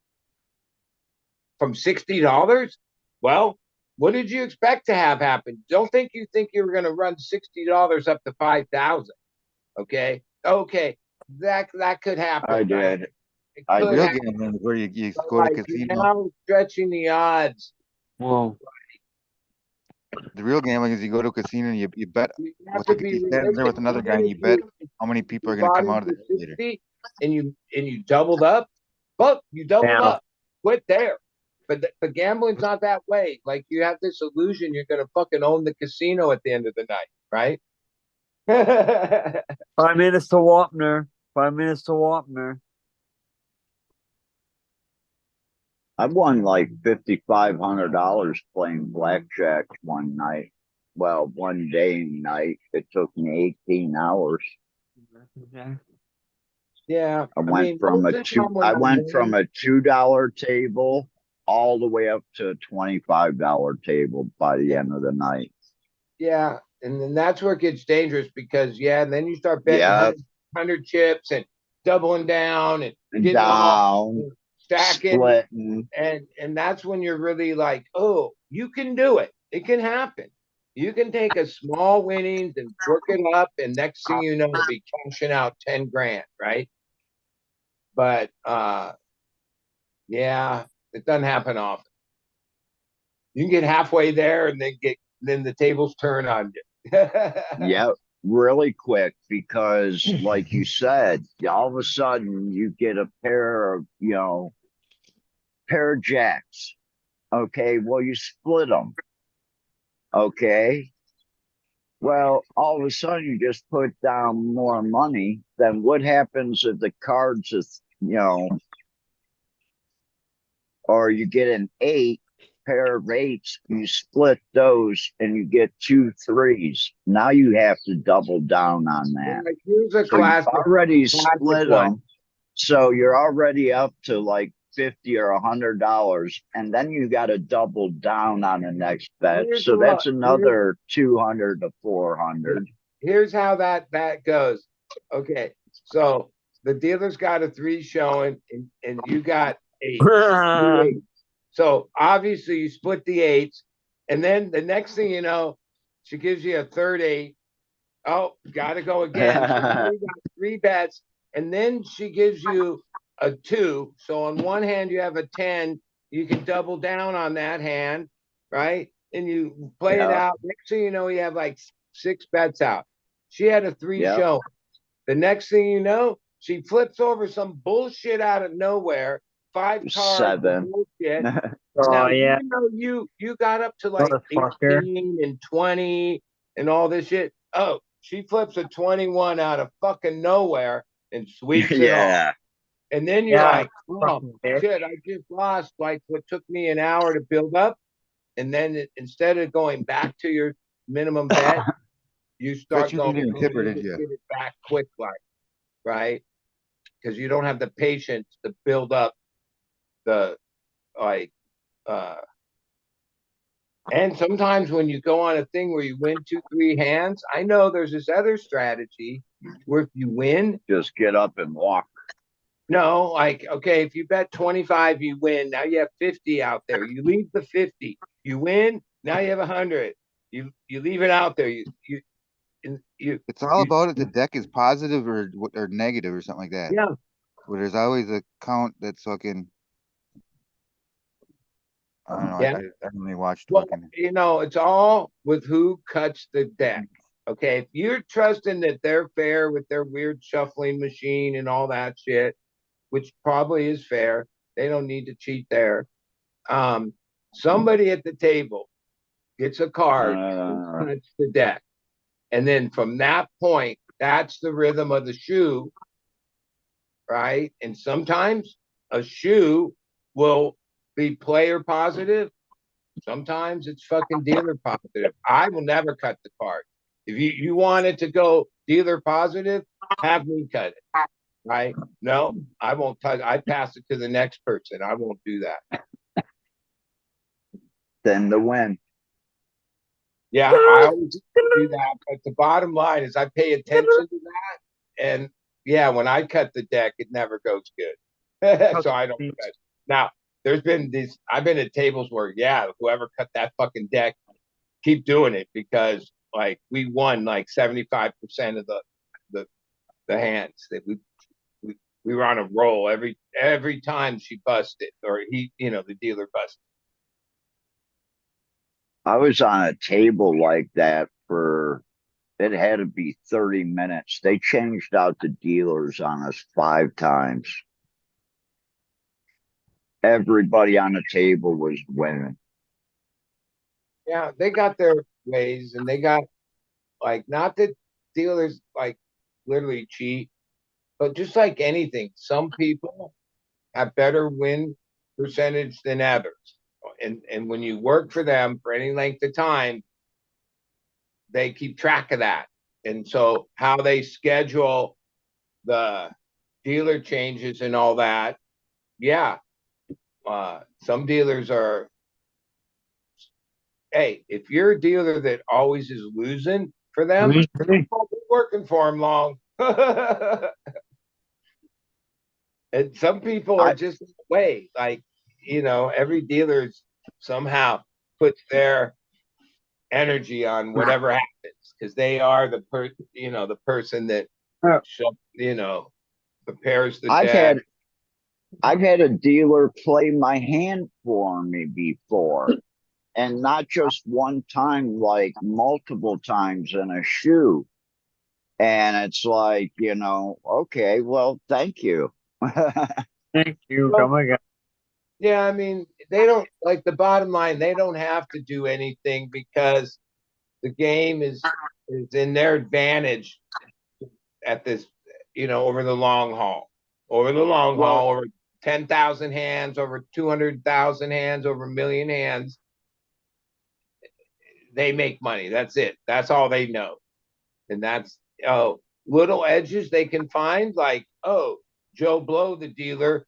From $60? Well, what did you expect to have happen? Don't think you were going to run $60 up to 5,000. Okay, that could happen. I did. It I could real did. happen. gambling is where you But, go to like, you're casino. now stretching the odds. Whoa. The real gambling is you go to a casino and you bet You have with to like be you stand there with realistic. another guy Even and if you bet you how many people are going to bought come out of into the theater. 60 and you doubled up, but you doubled Damn. up. Quit there. But the gambling's not that way. Like you have this illusion you're gonna fucking own the casino at the end of the night, right? 5 minutes to Wapner. 5 minutes to Wapner. I won like $5,500 playing blackjack one night. Well, one day and night. It took me 18 hours. Yeah, I went from most a of the time when I I'm went from winning, a $2 table all the way up to a $25 table by the end of the night. yeah, and then that's where it gets dangerous because and then you start betting Yeah, 100 chips and doubling down and and getting off, down, and stacking, splitting. and that's when you're really like, oh, you can do it. It can happen. You can take a small winnings and work it up, and next thing you know, you'll be cashing out 10 grand, right? But yeah, it doesn't happen often. You can get halfway there and then the tables turn on you. Yeah, really quick because, like you said, all of a sudden you get a pair of jacks. Okay, well you split them. Okay, well all of a sudden you just put down more money. Then what happens if the cards is or you get an pair of eights, you split those and you get 2 3s. Now you have to double down on that. Like, here's a So you already classic split one. them. So you're already up to like $50 or $100, and then you got to double down on the next bet. So that's another 200 to 400. Here's how that goes. Okay, so the dealer's got a 3 showing, and you got 8. So obviously you split the 8s, and then the next thing you know, she gives you a third 8. Oh, got to go again. So you got 3 bets, and then she gives you a 2. So on one hand you have a 10. You can double down on that hand, right? And you play it out. Next thing you know, you have like 6 bets out. She had a 3 show. The next thing you know, she flips over some bullshit out of nowhere. 5 cards, 7. bullshit. Oh Now, yeah, even though you got up to like motherfucker. 18 and 20 and all this shit, oh, she flips a 21 out of fucking nowhere and sweeps it off. And then you're like, oh shit, I just lost like what took me an hour to build up. And then instead of going back to your minimum bet, you start Bet you going, didn't even tip her, did you? get it back quick, like, right? Because you don't have the patience to build up the like and sometimes when you go on a thing where you win 2 3 hands, I know there's this other strategy where if you win, just get up and walk. No, like, okay, if you bet 25, you win. Now you have 50 out there. You leave the 50. You win. Now you have 100. You leave it out there. It's all about if the deck is positive or negative or something like that. Yeah. Where there's always a count that's fucking. I don't know. Yeah. I haven't really watched Well, fucking. it's all with who cuts the deck. Okay, if you're trusting that they're fair with their weird shuffling machine and all that shit, which probably is fair, they don't need to cheat there. Somebody at the table gets a card and cuts the deck. And then from that point, that's the rhythm of the shoe, right? And sometimes a shoe will be player positive. Sometimes it's fucking dealer positive. I will never cut the card. If you want it to go dealer positive, have me cut it, right? No, I won't touch. I pass it to the next person. I won't do that. Then the win. Yeah, I always do that. But the bottom line is I pay attention to that. And yeah, when I cut the deck, it never goes good. So I don't cut. Now, there's been these, I've been at tables where, yeah, whoever cut that fucking deck, keep doing it because like we won like 75% of the hands that we were on a roll every time she busted or he, the dealer busted. I was on a table like that for, it had to be 30 minutes. They changed out the dealers on us 5 times. Everybody on the table was winning. Yeah, they got their ways and they got like, not that dealers like literally cheat, but just like anything, some people have better win percentage than others. And when you work for them for any length of time, they keep track of that. And so how they schedule the dealer changes and all that, yeah. Some dealers are, hey, if you're a dealer that always is losing for them, you won't be working for them long. And some people are just that way. Like, every dealer somehow puts their energy on whatever happens because they are the person that prepares the deck. I've had a dealer play my hand for me before, and not just one time, like multiple times in a shoe. And it's like, okay, well, thank you. Thank you. Well, Oh my God. Yeah, I mean, they don't like the bottom line, they don't have to do anything because the game is in their advantage at this, over the long haul. Over the long haul, over 10,000 hands, over 200,000 hands, over a million hands. They make money. That's it. That's all they know. And that's little edges they can find, like, Joe Blow, the dealer,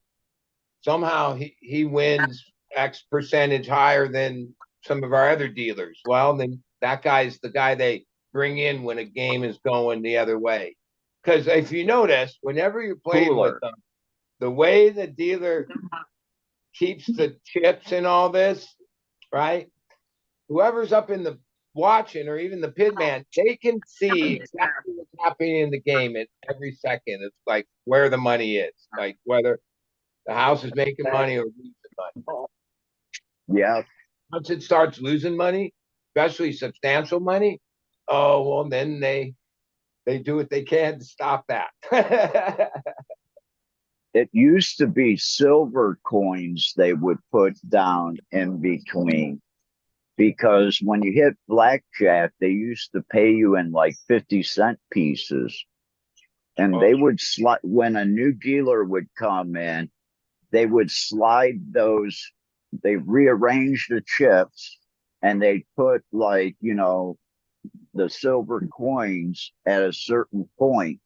somehow he wins X percentage higher than some of our other dealers. Well, then that guy's the guy they bring in when a game is going the other way. Because if you notice, whenever you're playing with them, the way the dealer keeps the chips and all this, right? Whoever's up in the watching or even the pit man, they can see exactly what's happening in the game at every second. It's like where the money is, like whether the house is making money or losing money. Yeah. Once it starts losing money, especially substantial money, well, then they do what they can to stop that. It used to be silver coins they would put down in between, because when you hit blackjack, they used to pay you in like 50-cent pieces. And they would slide, when a new dealer would come in, they would slide those, they rearrange the chips and they put like, the silver coins at a certain point.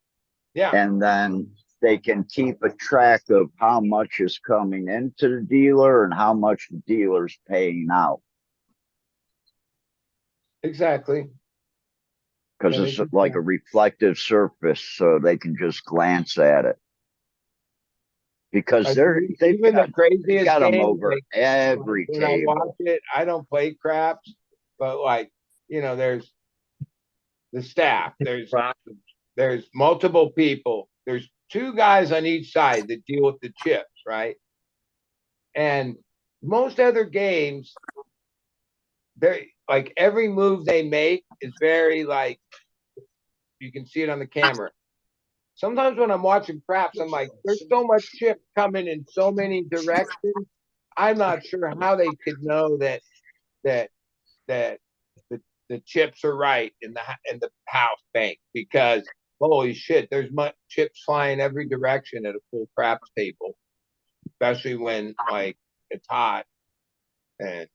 Yeah. And then they can keep a track of how much is coming into the dealer and how much the dealer's paying out. Exactly. Because it's like a reflective surface, so they can just glance at it. Because they've even got, the craziest got them game, over like, every when table. I watch it, I don't play craps, but like, there's the staff, there's multiple people, there's two guys on each side that deal with the chips, right? And most other games, they're like every move they make is very like you can see it on the camera. Sometimes when I'm watching craps, I'm like, there's so much chip coming in so many directions. I'm not sure how they could know that the chips are right in the house bank, because holy shit, there's much chips flying every direction at a full craps table, especially when like it's hot and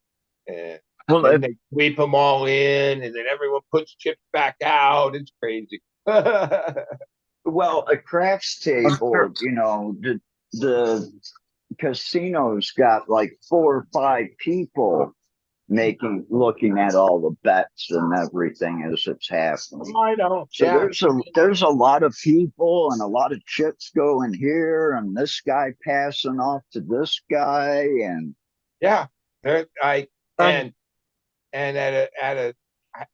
then they sweep them all in and then everyone puts chips back out. It's crazy. Well, a craps table, the casino's got like 4 or 5 people looking at all the bets and everything as it's happening. I know. So there's a lot of people and a lot of chips going here and this guy passing off to this guy, and and at a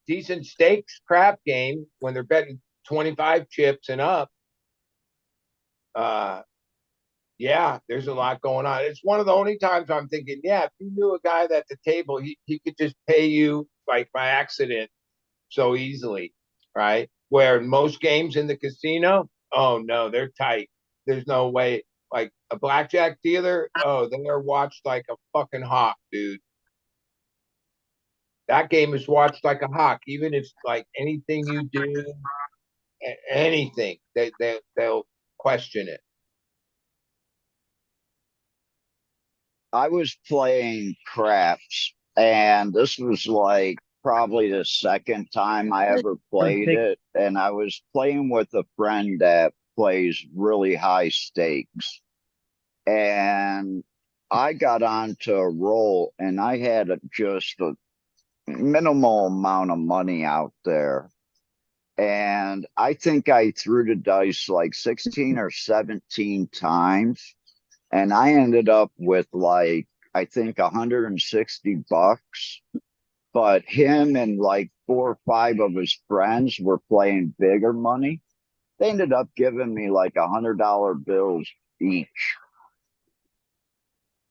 decent stakes crap game when they're betting 25 chips and up, there's a lot going on. It's one of the only times I'm thinking, if you knew a guy at the table, he could just pay you like by accident so easily, right? Where most games in the casino, oh no, they're tight. There's no way. Like a blackjack dealer, they're watched like a fucking hawk, dude. That game is watched like a hawk. Even if like anything you do, anything, they'll question it. I was playing craps, and this was like probably the second time I ever played it. And I was playing with a friend that plays really high stakes. And I got onto a roll, and I had just a minimal amount of money out there. And I think I threw the dice like 16 or 17 times. And I ended up with like, I think $160. but him and like 4 or 5 of his friends were playing bigger money. They ended up giving me like $100 bills each.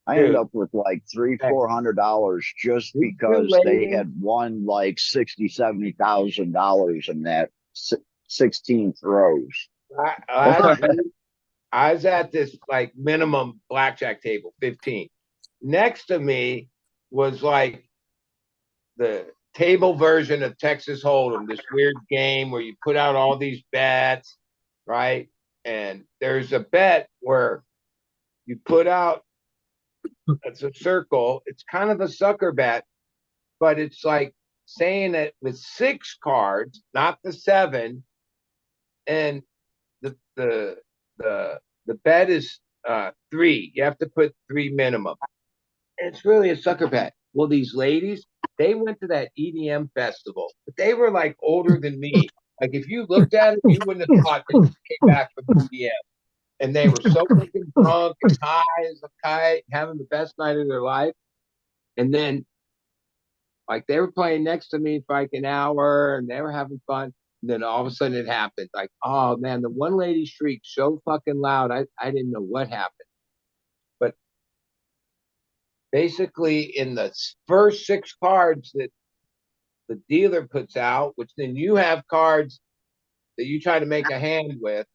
I ended Dude, up with like three, hey, $400 just these two because they ladies, had won like 60, $70,000 in that 16 throws. last week, I was at this like minimum blackjack table, 15. Next to me was like the table version of Texas Hold'em, this weird game where you put out all these bets, right? And there's a bet where you put out, it's a circle. It's kind of a sucker bet, but it's like saying that with 6 cards, not the 7, and the the the bet is 3. You have to put 3 minimum. It's really a sucker bet. Well, these ladies, they went to that EDM festival, but they were like older than me. Like if you looked at it, you wouldn't have thought they came back from EDM. And they were so fucking drunk and high as a kite, having the best night of their life. And then like they were playing next to me for like an hour and they were having fun. And then all of a sudden it happened. Like, oh man, the one lady shrieked so fucking loud. I didn't know what happened. But basically, in the first 6 cards that the dealer puts out, which then you have cards that you try to make a hand with,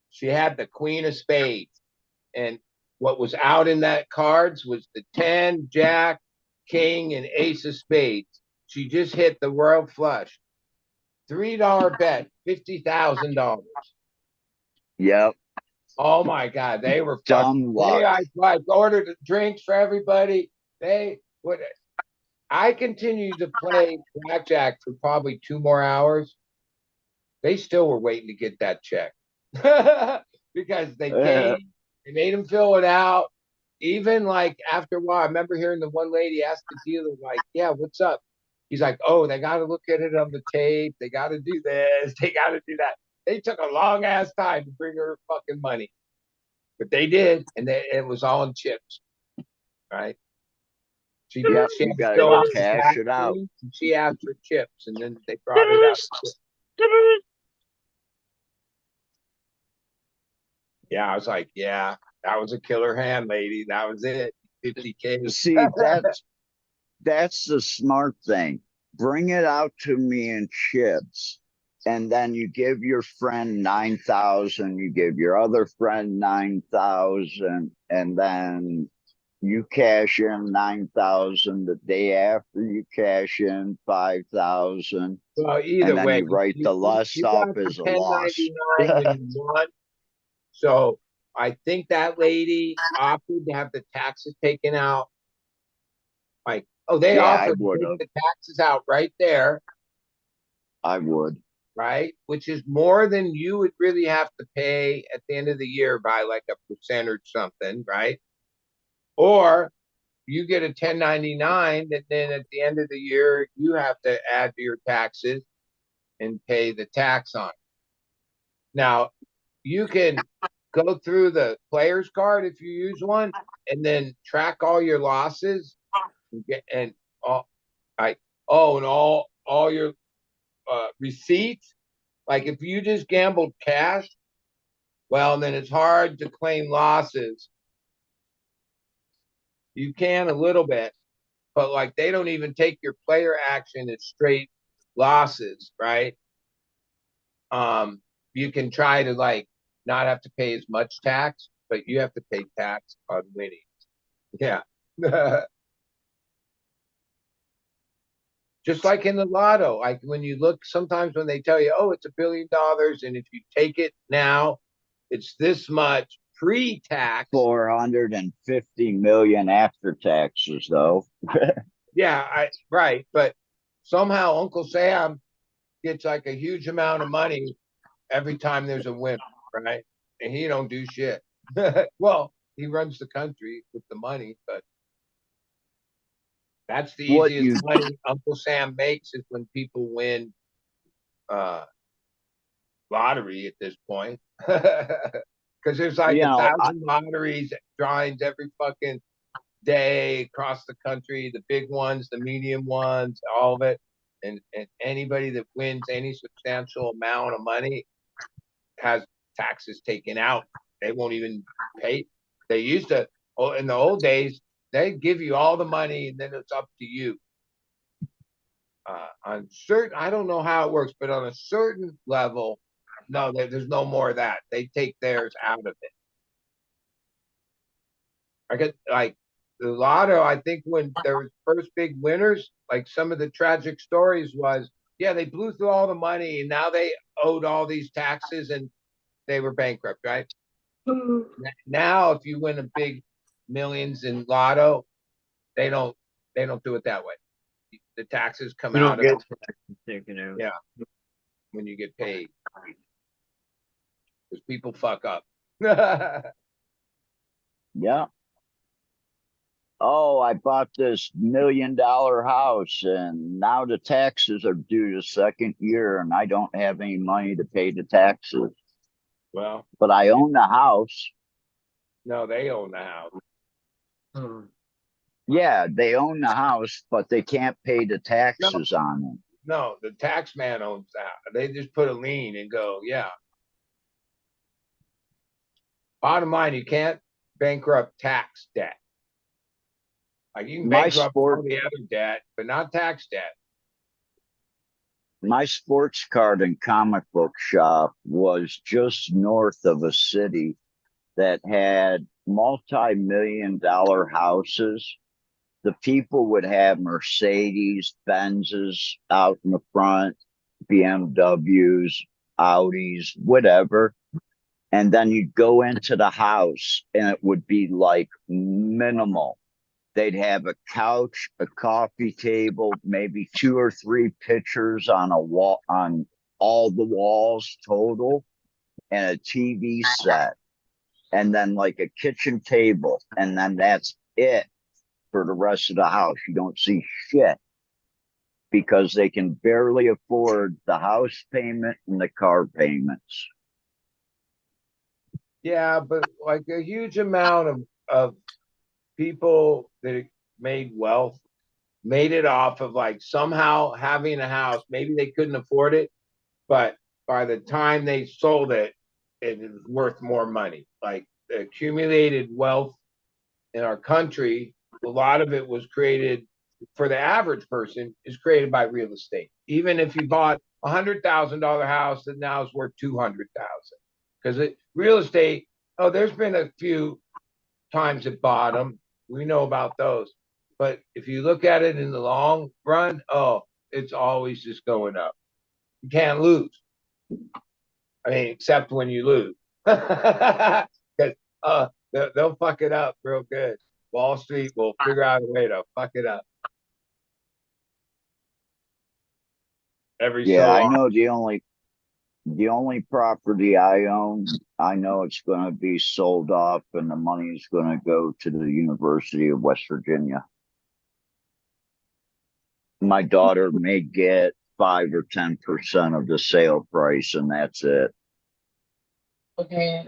she had the Queen of Spades. And what was out in that cards was the 10, Jack, King, and Ace of Spades. She just hit the Royal Flush. $3 bet, $50,000. Yep. Oh my God, they were Dumb luck. I ordered drinks for everybody. They would. I continued to play blackjack for probably 2 more hours. They still were waiting to get that check because they came, they made them fill it out. Even like after a while, I remember hearing the one lady ask the dealer, like, "Yeah, what's up?" He's like, "Oh, they got to look at it on the tape. They got to do this. They got to do that." They took a long ass time to bring her fucking money, but they did, and it was all in chips, right? She Yep. she You had to got to fill go out the cash tax it out. thing, and she asked for chips, and then they brought it out. Yeah, I was like, yeah, that was a killer hand, lady. That was it. 50K. See, that's the smart thing. Bring it out to me in chips. And then you give your friend 9,000, you give your other friend 9,000, and then you cash in 9,000 the day after you cash in 5,000, Well, and either then way, you write the loss you off got the as a loss. 1099 when you won. So I think that lady offered to have the taxes taken out. Like, oh, they Yeah, I offered to would take have. the taxes out right there, I would. right? Which is more than you would really have to pay at the end of the year by like a percent or something, right? Or you get a 1099 that then at the end of the year you have to add to your taxes and pay the tax on it. Now, you can go through the player's card if you use one and then track all your losses and all like and all your receipts. Like if you just gambled cash, well, then it's hard to claim losses. You can a little bit, but like they don't even take your player action as straight losses, right? You can try to like not have to pay as much tax, but you have to pay tax on winning. Yeah. Just like in the lotto, like when you look, sometimes when they tell you, oh, it's $1 billion, and if you take it now, it's this much pre-tax. 450 million after taxes, though. Yeah, right. But somehow Uncle Sam gets like a huge amount of money every time there's a win, right? And he don't do shit. Well, he runs the country with the money, but that's the What easiest you money Uncle Sam makes is when people win lottery at this point. Because there's like you a know, thousand lotteries drawings every fucking day across the country, the big ones, the medium ones, all of it. And anybody that wins any substantial amount of money has taxes taken out. They won't even pay. They used to, in the old days, they'd give you all the money and then it's up to you. On certain, I don't know how it works, but on a certain level, no, there's no more of that. They take theirs out of it. I get like the lotto. I think when there was first big winners, like some of the tragic stories was, yeah, they blew through all the money and now they owed all these taxes and they were bankrupt, right? Now, if you win a big millions in lotto, they don't do it that way. The taxes come out of it. Yeah, when you get paid, because people fuck up. Yeah. Oh, I bought this $1 million house and now the taxes are due the second year and I don't have any money to pay the taxes. Well, but I own the house. No, they own the house. Yeah, they own the house, but they can't pay the taxes on it. No, the tax man owns the house. They just put a lien and go, yeah. Bottom line, you can't bankrupt tax debt. Like you can bankrupt all the other debt, but not tax debt. My sports card and comic book shop was just north of a city that had multi-million-dollar houses. The people would have Mercedes, Benzes out in the front, BMWs, Audis, whatever. And then you'd go into the house and it would be like minimal. They'd have a couch, a coffee table, maybe 2 or 3 pictures on a wall, on all the walls total, and a TV set, and then like a kitchen table, and then that's it for the rest of the house. You don't see shit because they can barely afford the house payment and the car payments. Yeah, but like a huge amount of people that made wealth made it off of like somehow having a house. Maybe they couldn't afford it, but by the time they sold it, it was worth more money. Like the accumulated wealth in our country, a lot of it was created for the average person is created by real estate. Even if you bought $100,000 house that now is worth 200,000, because real estate. Oh, there's been a few times at bottom. We know about those. But if you look at it in the long run, oh, it's always just going up. You can't lose. I mean, except when you lose. Because they'll fuck it up real good. Wall Street will figure out a way to fuck it up. Yeah, I know the only property I own, I know it's going to be sold off and the money is going to go to the University of West Virginia. My daughter may get 5 or 10% of the sale price, and that's it. Okay.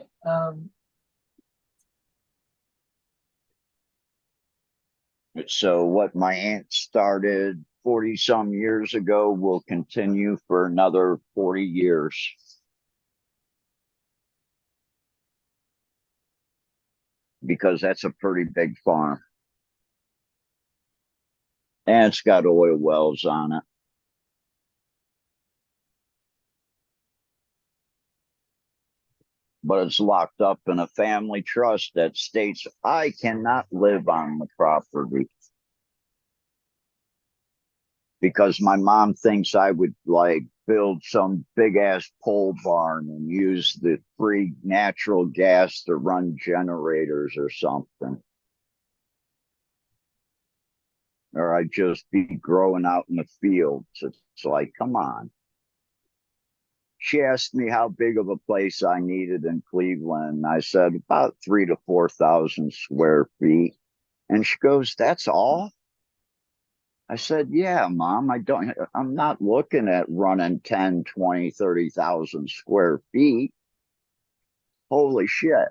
So what my aunt started 40 some years ago will continue for another 40 years. Because that's a pretty big farm. And it's got oil wells on it. But it's locked up in a family trust that states I cannot live on the property. Because my mom thinks I would like build some big ass pole barn and use the free natural gas to run generators or something. Or I'd just be growing out in the fields. It's like, come on. She asked me how big of a place I needed in Cleveland. I said about 3,000 to 4,000 square feet. And she goes, that's all? I said, yeah, Mom, I'm not looking at running 10, 20, 30,000 square feet. Holy shit.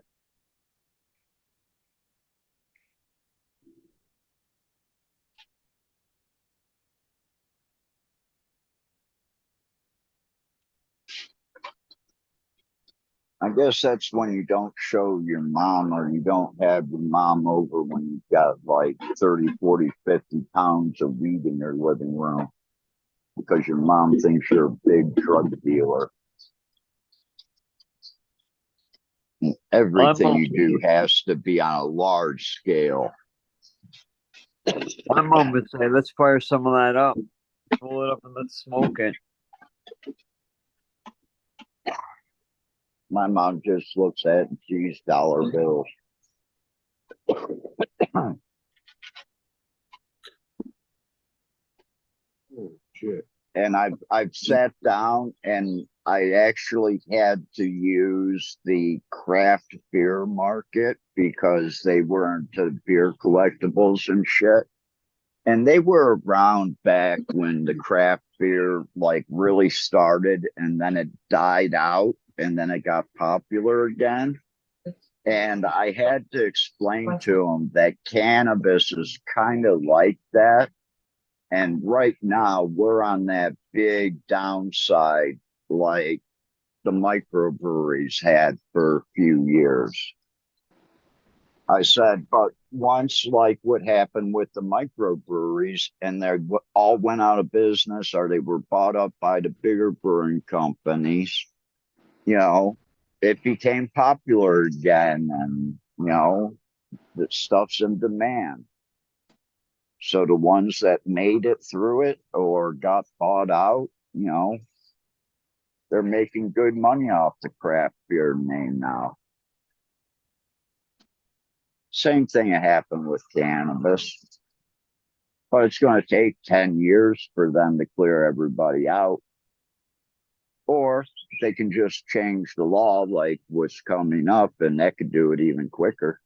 I guess that's when you don't show your mom or you don't have your mom over when you've got like 30, 40, 50 pounds of weed in your living room because your mom thinks you're a big drug dealer. And everything you do has to be on a large scale. My mom would say, let's fire some of that up. Pull it up and let's smoke it. My mom just looks at these dollar bills. Oh, shit. And I've sat down and I actually had to use the craft beer market because they were into beer collectibles and shit. And they were around back when the craft beer like really started and then it died out and then it got popular again. And I had to explain to them that cannabis is kind of like that. And right now we're on that big downside like the microbreweries had for a few years. I said, but once like what happened with the microbreweries and they all went out of business or they were bought up by the bigger brewing companies, you know, it became popular again and, you know, the stuff's in demand. So the ones that made it through it or got bought out, you know, they're making good money off the craft beer name now. Same thing happened with cannabis, but it's going to take 10 years for them to clear everybody out. Or they can just change the law like what's coming up, and that could do it even quicker.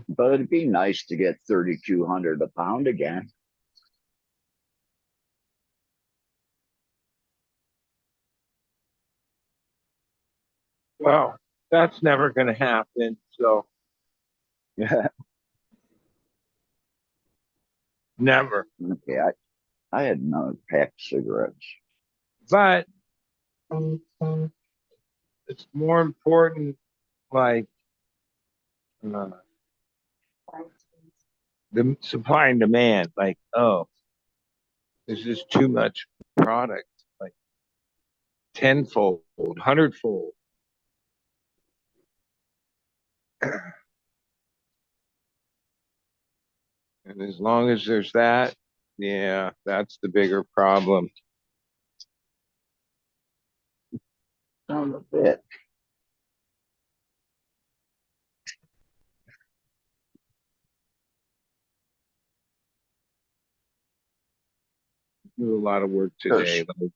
But it'd be nice to get 3,200 a pound again. Well, that's never going to happen. So Yeah. never. Okay, I had another pack of cigarettes. But it's more important, like the supply and demand. Like, oh, there's just too much product, like tenfold, hundredfold. And as long as there's that, yeah, that's the bigger problem. Son of a bit. Do a lot of work today. Like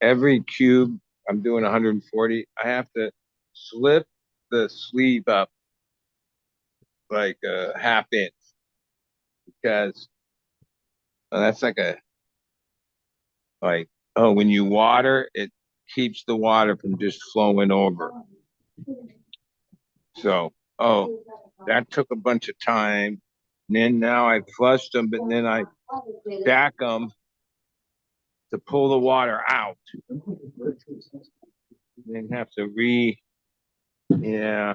every cube, I'm doing 140. I have to slip the sleeve up like a half inch because that's like oh, when you water, it keeps the water from just flowing over. So oh, that took a bunch of time. And then now I flushed them, but then I stack them to pull the water out. Then have to yeah.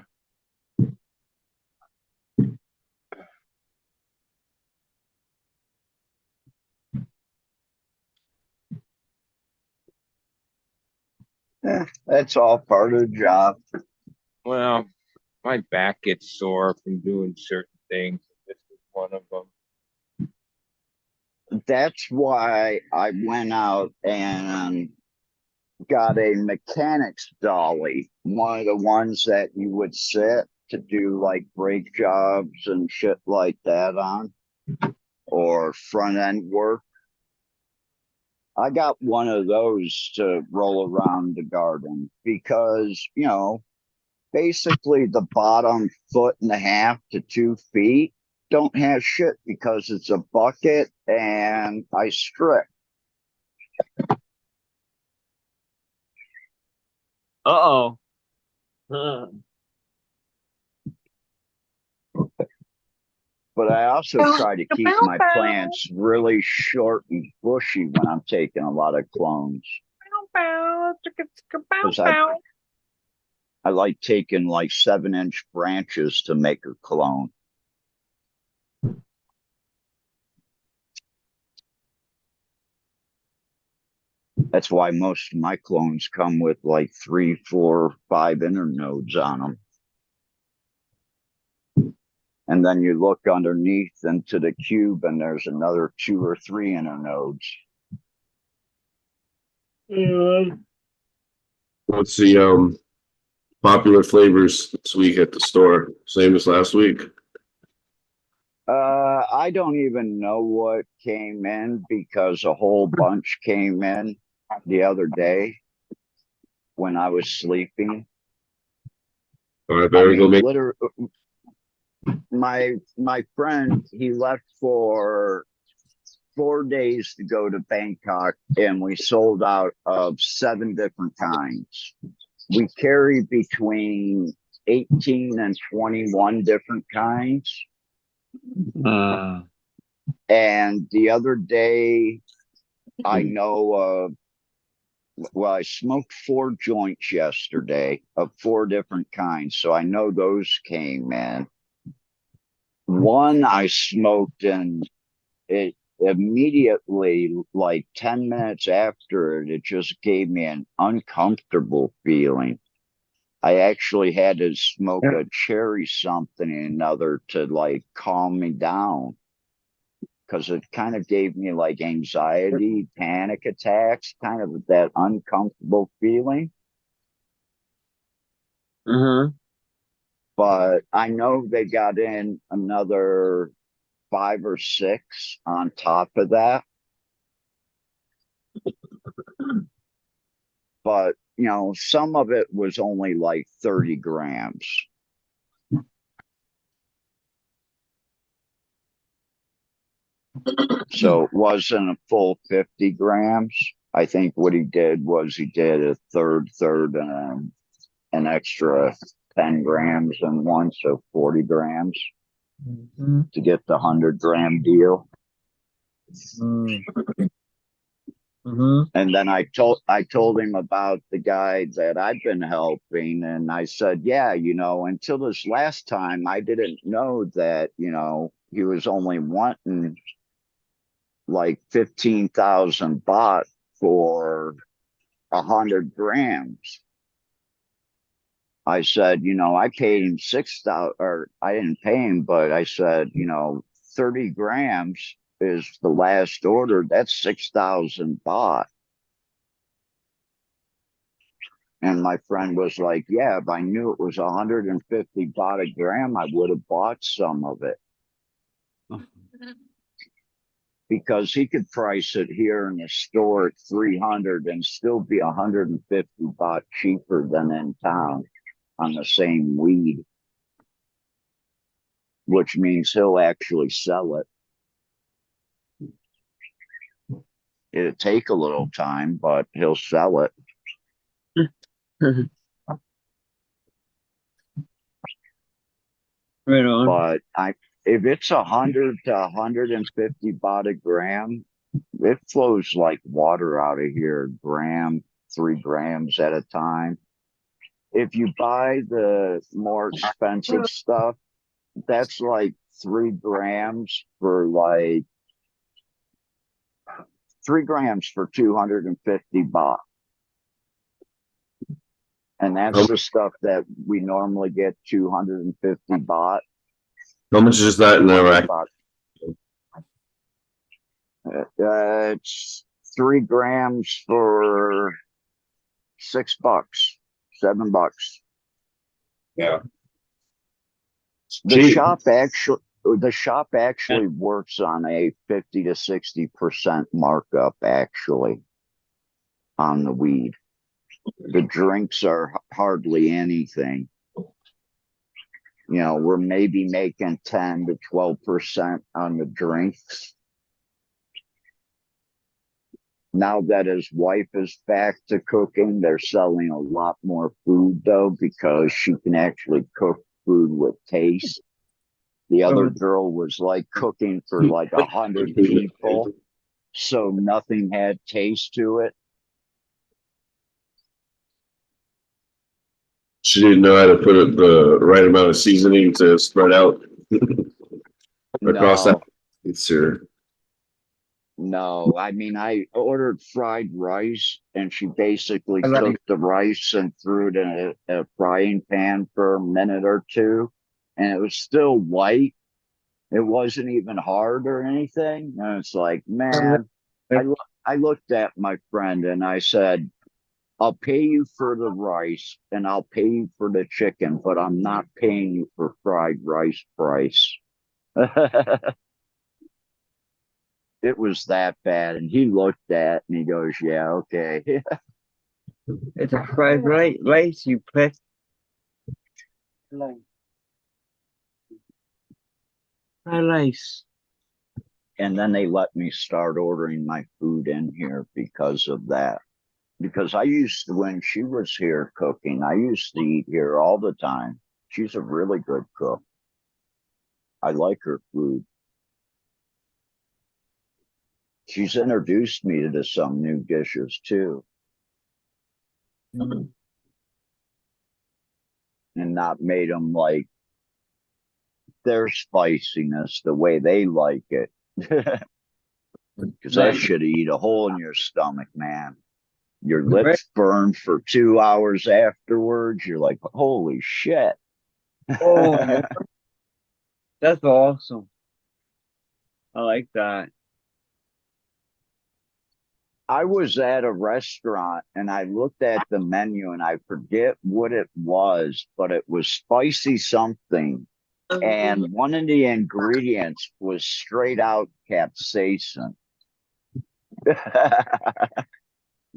That's all part of the job. Well, my back gets sore from doing certain things. This is one of them. That's why I went out and got a mechanics dolly, one of the ones that you would sit to do like brake jobs and shit like that on, or front end work. I got one of those to roll around the garden because, you know, basically the bottom foot and a half to 2 feet don't have shit because it's a bucket and I strip. Uh-oh. But I also try to keep my plants really short and bushy when I'm taking a lot of clones. Because I like taking like 7-inch branches to make a clone. That's why most of my clones come with like 3, 4, 5 internodes on them. And then you look underneath into the cube and there's another 2 or 3 internodes. What's the popular flavors this week at the store? Same as last week. I don't even know what came in because a whole bunch came in the other day when I was sleeping. All right, better go make. My friend, he left for 4 days to go to Bangkok, and we sold out of 7 different kinds. We carry between 18 and 21 different kinds. And the other day, I know, well, I smoked 4 joints yesterday of 4 different kinds. So I know those came in. One I smoked and it immediately, like 10 minutes after it, it just gave me an uncomfortable feeling. I actually had to smoke a cherry something and another to like calm me down. Because it kind of gave me like anxiety, panic attacks, kind of that uncomfortable feeling. But I know they got in another 5 or 6 on top of that. But, you know, some of it was only like 30 grams. So it wasn't a full 50 grams. I think what he did was he did a third, and an extra 10 grams in one, so 40 grams to get the 100-gram deal. And then I told him about the guy that I've been helping, and I said, yeah, you know, until this last time, I didn't know that, you know, he was only wanting like 15,000 baht for 100 grams. I said, you know, I paid him 6,000, or I didn't pay him, but I said, you know, 30 grams is the last order. That's 6,000 baht. And my friend was like, yeah, if I knew it was 150 baht a gram, I would have bought some of it. Because he could price it here in the store at 300 and still be 150 baht cheaper than in town on the same weed, which means he'll actually sell it. It'll take a little time, but he'll sell it. Right on. But if it's 100 to 150 baht a gram, it flows like water out of here, a gram, 3 grams at a time. If you buy the more expensive stuff, that's like 3 grams for like 3 grams for 250 baht. And that's the stuff that we normally get 250 baht. How much is that in Iraq? It's 3 grams for $6, $7. Yeah. The shop actually works on a 50 to 60% markup actually on the weed. The drinks are hardly anything. You know, we're maybe making 10 to 12% on the drinks. Now that his wife is back to cooking, they're selling a lot more food though, because she can actually cook food with taste. The other girl was like cooking for like 100 people, so nothing had taste to it. She didn't know how to put the right amount of seasoning to spread out across that. No, It's her. no. I mean, I ordered fried rice, and she basically I like- took the rice and threw it in a frying pan for a minute or two, and it was still white. It wasn't even hard or anything. And it's like, man, I looked at my friend and I said, I'll pay you for the rice and I'll pay you for the chicken, but I'm not paying you for fried rice price. It was that bad. And he looked at and he goes, yeah, okay. It's a fried rice you put. Fried rice. And then they let me start ordering my food in here because of that. Because I used to, when she was here cooking, I used to eat here all the time. She's a really good cook. I like her food. She's introduced me to some new dishes too. Mm. And not made them like their spiciness the way they like it. Because that should eat a hole in your stomach, man. Your lips burn for 2 hours afterwards. You're like, holy shit. Oh, yeah. That's awesome. I like that. I was at a restaurant and I looked at the menu and I forget what it was, but it was spicy something. And one of the ingredients was straight out capsaicin.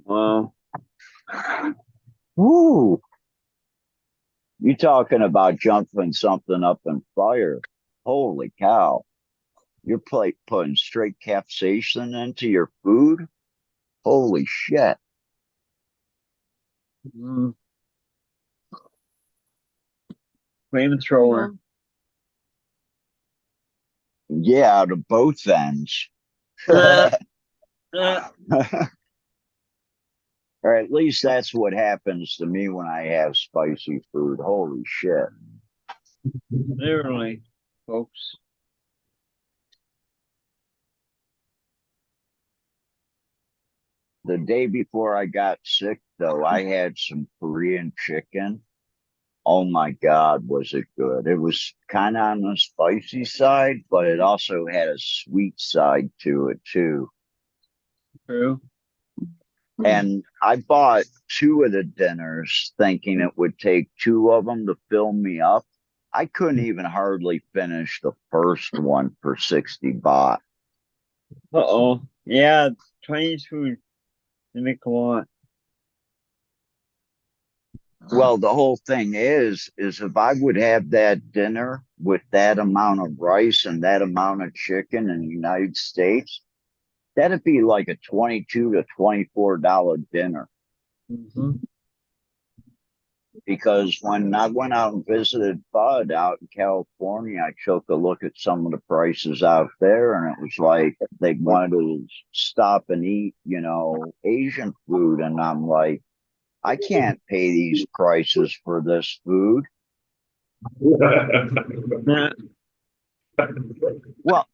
Wow. Woo! You talking about jumping something up in fire. Holy cow. You're putting straight capsaicin into your food? Holy shit. Mm. Flamethrower. Yeah, to both ends. Or at least that's what happens to me when I have spicy food. Holy shit. Literally, folks. The day before I got sick, though, I had some Korean chicken. Oh my God, was it good? It was kind of on the spicy side, but it also had a sweet side to it, too. True. And I bought 2 of the dinners thinking it would take 2 of them to fill me up. I couldn't even hardly finish the first one for 60 baht. Uh-oh. Yeah, Chinese food, they make a lot. Well, the whole thing is if I would have that dinner with that amount of rice and that amount of chicken in the United States, that'd be like a $22 to $24 dinner. Mm-hmm. Because when I went out and visited Bud out in California, I took a look at some of the prices out there, and it was like they wanted to stop and eat, Asian food. And I'm like, I can't pay these prices for this food. Well,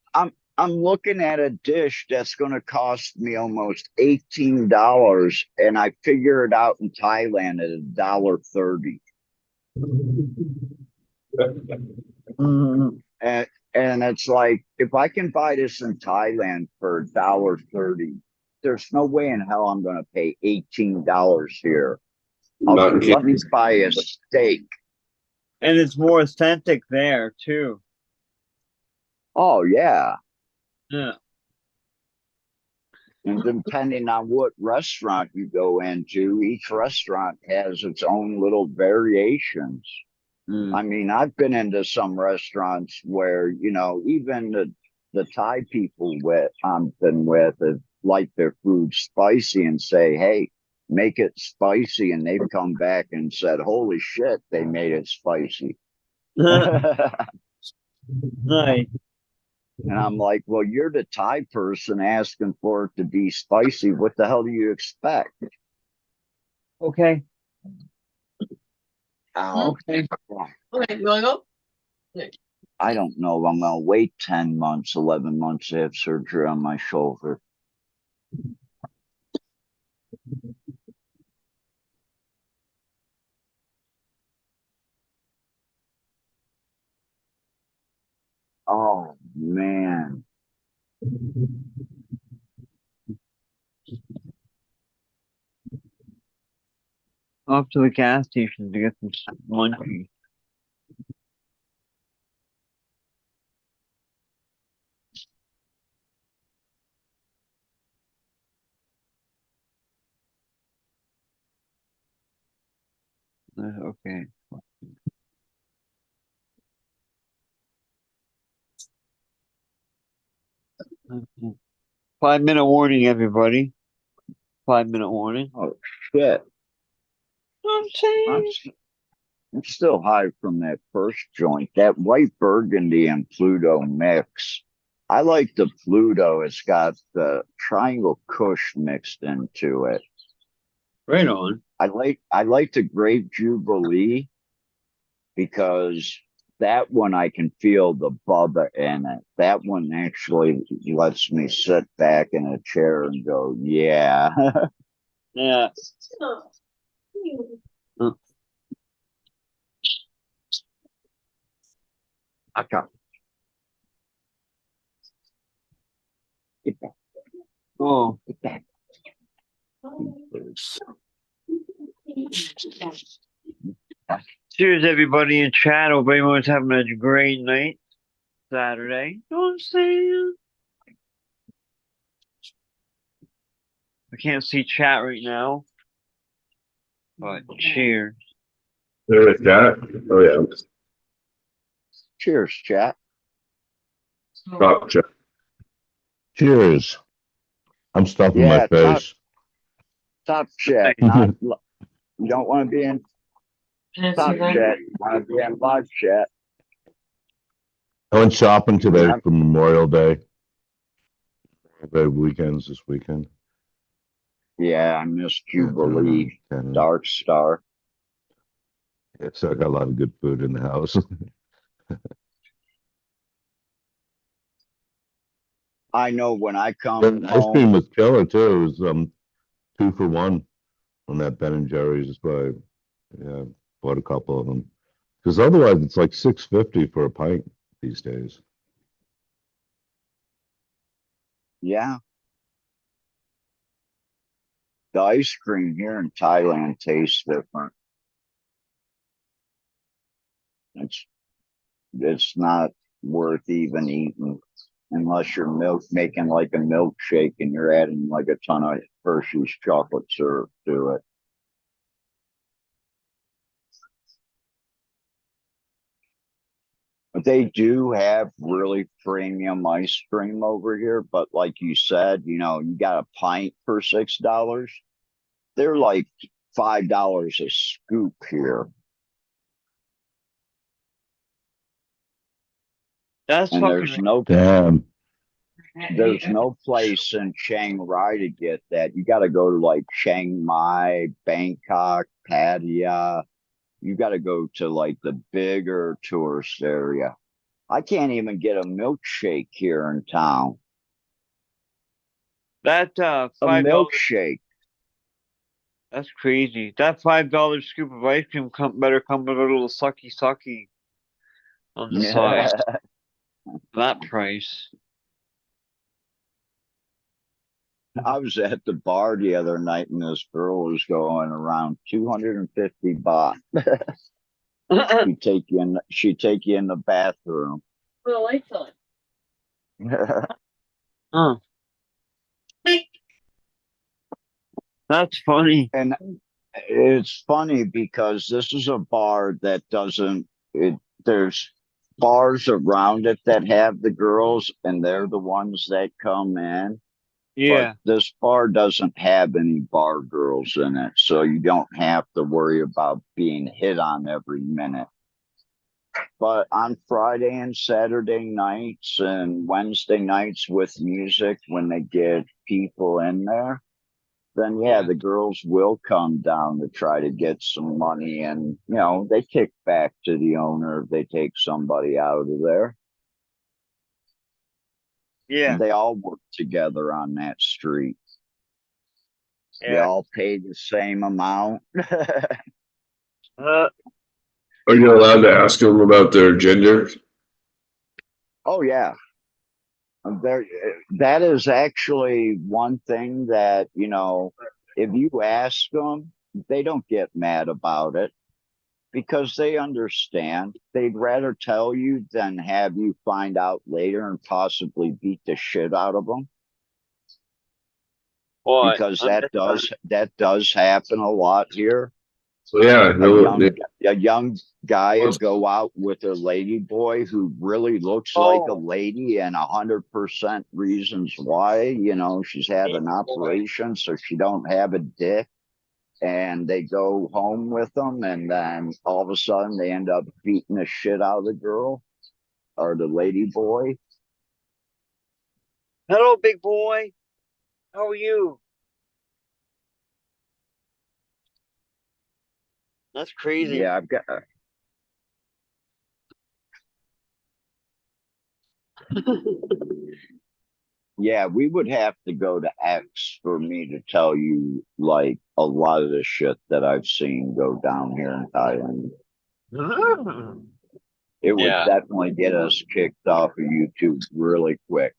I'm looking at a dish that's going to cost me almost $18, and I figure it out in Thailand at $1.30. Mm-hmm. And it's like, if I can buy this in Thailand for $1.30, there's no way in hell I'm going to pay $18 here. Let me buy a steak. And it's more authentic there, too. Oh, yeah. Yeah. And depending on what restaurant you go into, each restaurant has its own little variations. I mean, I've been into some restaurants where, even the Thai people I've been with have liked their food spicy and say, hey, make it spicy. And they've come back and said, holy shit, they made it spicy. Nice. And I'm like, well, you're the Thai person asking for it to be spicy. What the hell do you expect? Okay. Okay. Okay, you wanna go? I don't know. I'm gonna wait 10 months, 11 months to have surgery on my shoulder. Oh man. Off to the gas station to get some munchies. Okay. Okay. 5-minute warning, everybody. 5-minute warning. Oh shit. I'm saying. I'm still high from that first joint. That white burgundy and Pluto mix. I like the Pluto. It's got the triangle Kush mixed into it. Right on. I like the grape Jubilee because that one I can feel the bubba in it. That one actually lets me sit back in a chair and go, yeah. Yeah. I got get back, Oh. get back. Cheers, everybody in chat. Hope everyone's having a great night. Saturday. You know what I'm saying? I can't see chat right now. But cheers. There, chat. Oh yeah. Cheers, chat. Stop, chat. Cheers. I'm stuffing my Yeah, face. top chat. Not you don't want to be in top chat. You want to be in live chat. I went shopping today Yeah. for Memorial Day. Weekends this weekend. Yeah, I missed Jubilee, Dark Star. Yeah, so I got a lot of good food in the house. I know when I come The ice cream home. was killer too. It was 2 for 1 on that Ben and Jerry's. That's why I bought a couple of them. Because otherwise it's like $6.50 for a pint these days. Yeah. The ice cream here in Thailand tastes different. It's not worth even eating unless you're making like a milkshake and you're adding like a ton of Hershey's chocolate syrup to it. But they do have really premium ice cream over here. But like you said, you got a pint for $6. They're like $5 a scoop here. That's And fucking there's no place in Chiang Rai to get that. You got to go to like Chiang Mai, Bangkok, Pattaya. You got to go to like the bigger tourist area. I can't even get a milkshake here in town. That A $5. milkshake. That's crazy. That $5 scoop of ice cream better come with a little sucky on the side. That price. I was at the bar the other night and this girl was going around 250 baht. She'd take you in the bathroom. The lights on. Huh. That's funny. And it's funny because this is a bar that there's bars around it that have the girls and they're the ones that come in. Yeah. But this bar doesn't have any bar girls in it. So you don't have to worry about being hit on every minute. But on Friday and Saturday nights and Wednesday nights with music, when they get people in there, then yeah, the girls will come down to try to get some money, and they kick back to the owner if they take somebody out of there. Yeah. They all work together on that street. They Yeah. all pay the same amount. Uh, Are you allowed to ask them about their gender? Oh yeah. There, that is actually one thing that, if you ask them, they don't get mad about it because they understand. They'd rather tell you than have you find out later and possibly beat the shit out of them, well, because that does happen a lot here. So yeah, A young guy would go out with a lady boy who really looks like a lady, and 100% reasons why. She's had an operation, so she don't have a dick. And they go home with them, and then all of a sudden they end up beating the shit out of the girl or the lady boy. hello, big boy. How are you? That's crazy. Yeah, I've got. Yeah, we would have to go to X for me to tell you like a lot of the shit that I've seen go down here in Thailand. It would definitely get us kicked off of YouTube really quick.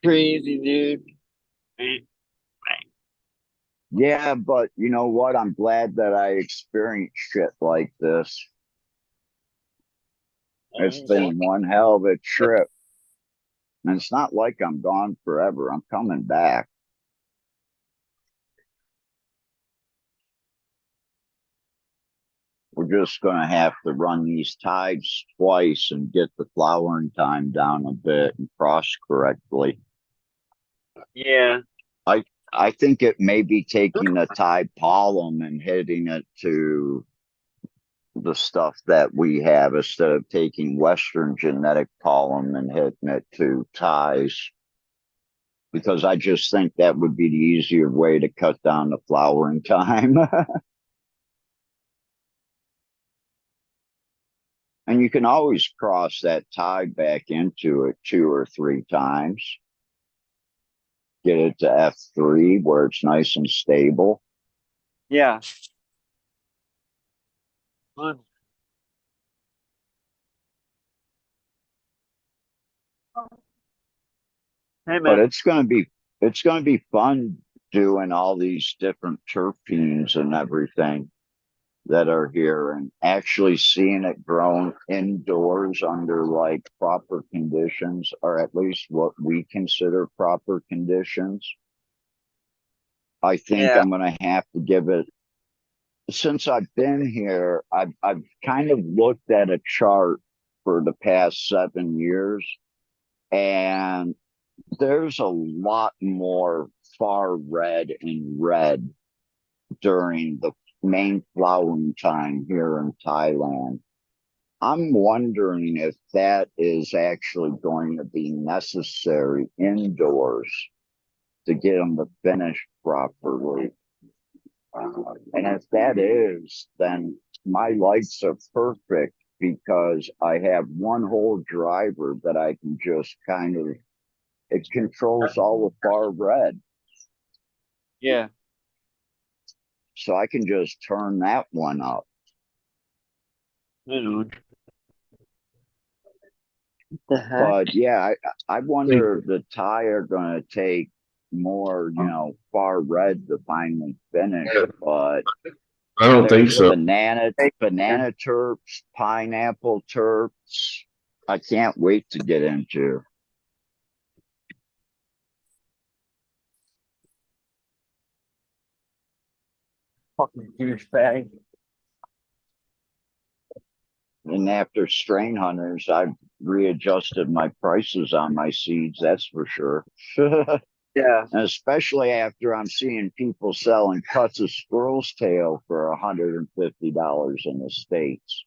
Crazy, dude. Yeah, but you know what? I'm glad that I experienced shit like this. It's been one hell of a trip. And it's not like I'm gone forever. I'm coming back. We're just going to have to run these tides twice and get the flowering time down a bit and cross correctly. Yeah. I think it may be taking the Thai pollen and hitting it to the stuff that we have instead of taking Western genetic pollen and hitting it to Thais. Because I just think that would be the easier way to cut down the flowering time. And you can always cross that tide back into it 2 or 3 times. Get it to F3 where it's nice and stable. Yeah. Hey, man. But it's gonna be fun doing all these different terpenes and everything that are here, and actually seeing it grown indoors under like proper conditions, or at least what we consider proper conditions. I think I'm gonna have to give it, since I've been here, I've kind of looked at a chart for the past 7 years, and there's a lot more far red and red during the main flowering time here in Thailand. I'm wondering if that is actually going to be necessary indoors to get them to finish properly. And if that is, then my lights are perfect because I have one whole driver that I can just kind of, it controls all the far red. Yeah. So I can just turn that one up. The heck? But yeah, I wonder if the Thai are going to take more, far red to finally finish. But I don't think so. Banana terps, pineapple terps. I can't wait to get into. Fucking douchebag. And after strain hunters, I've readjusted my prices on my seeds. That's for sure. Yeah. And especially after I'm seeing people selling cuts of squirrel's tail for $150 in the States.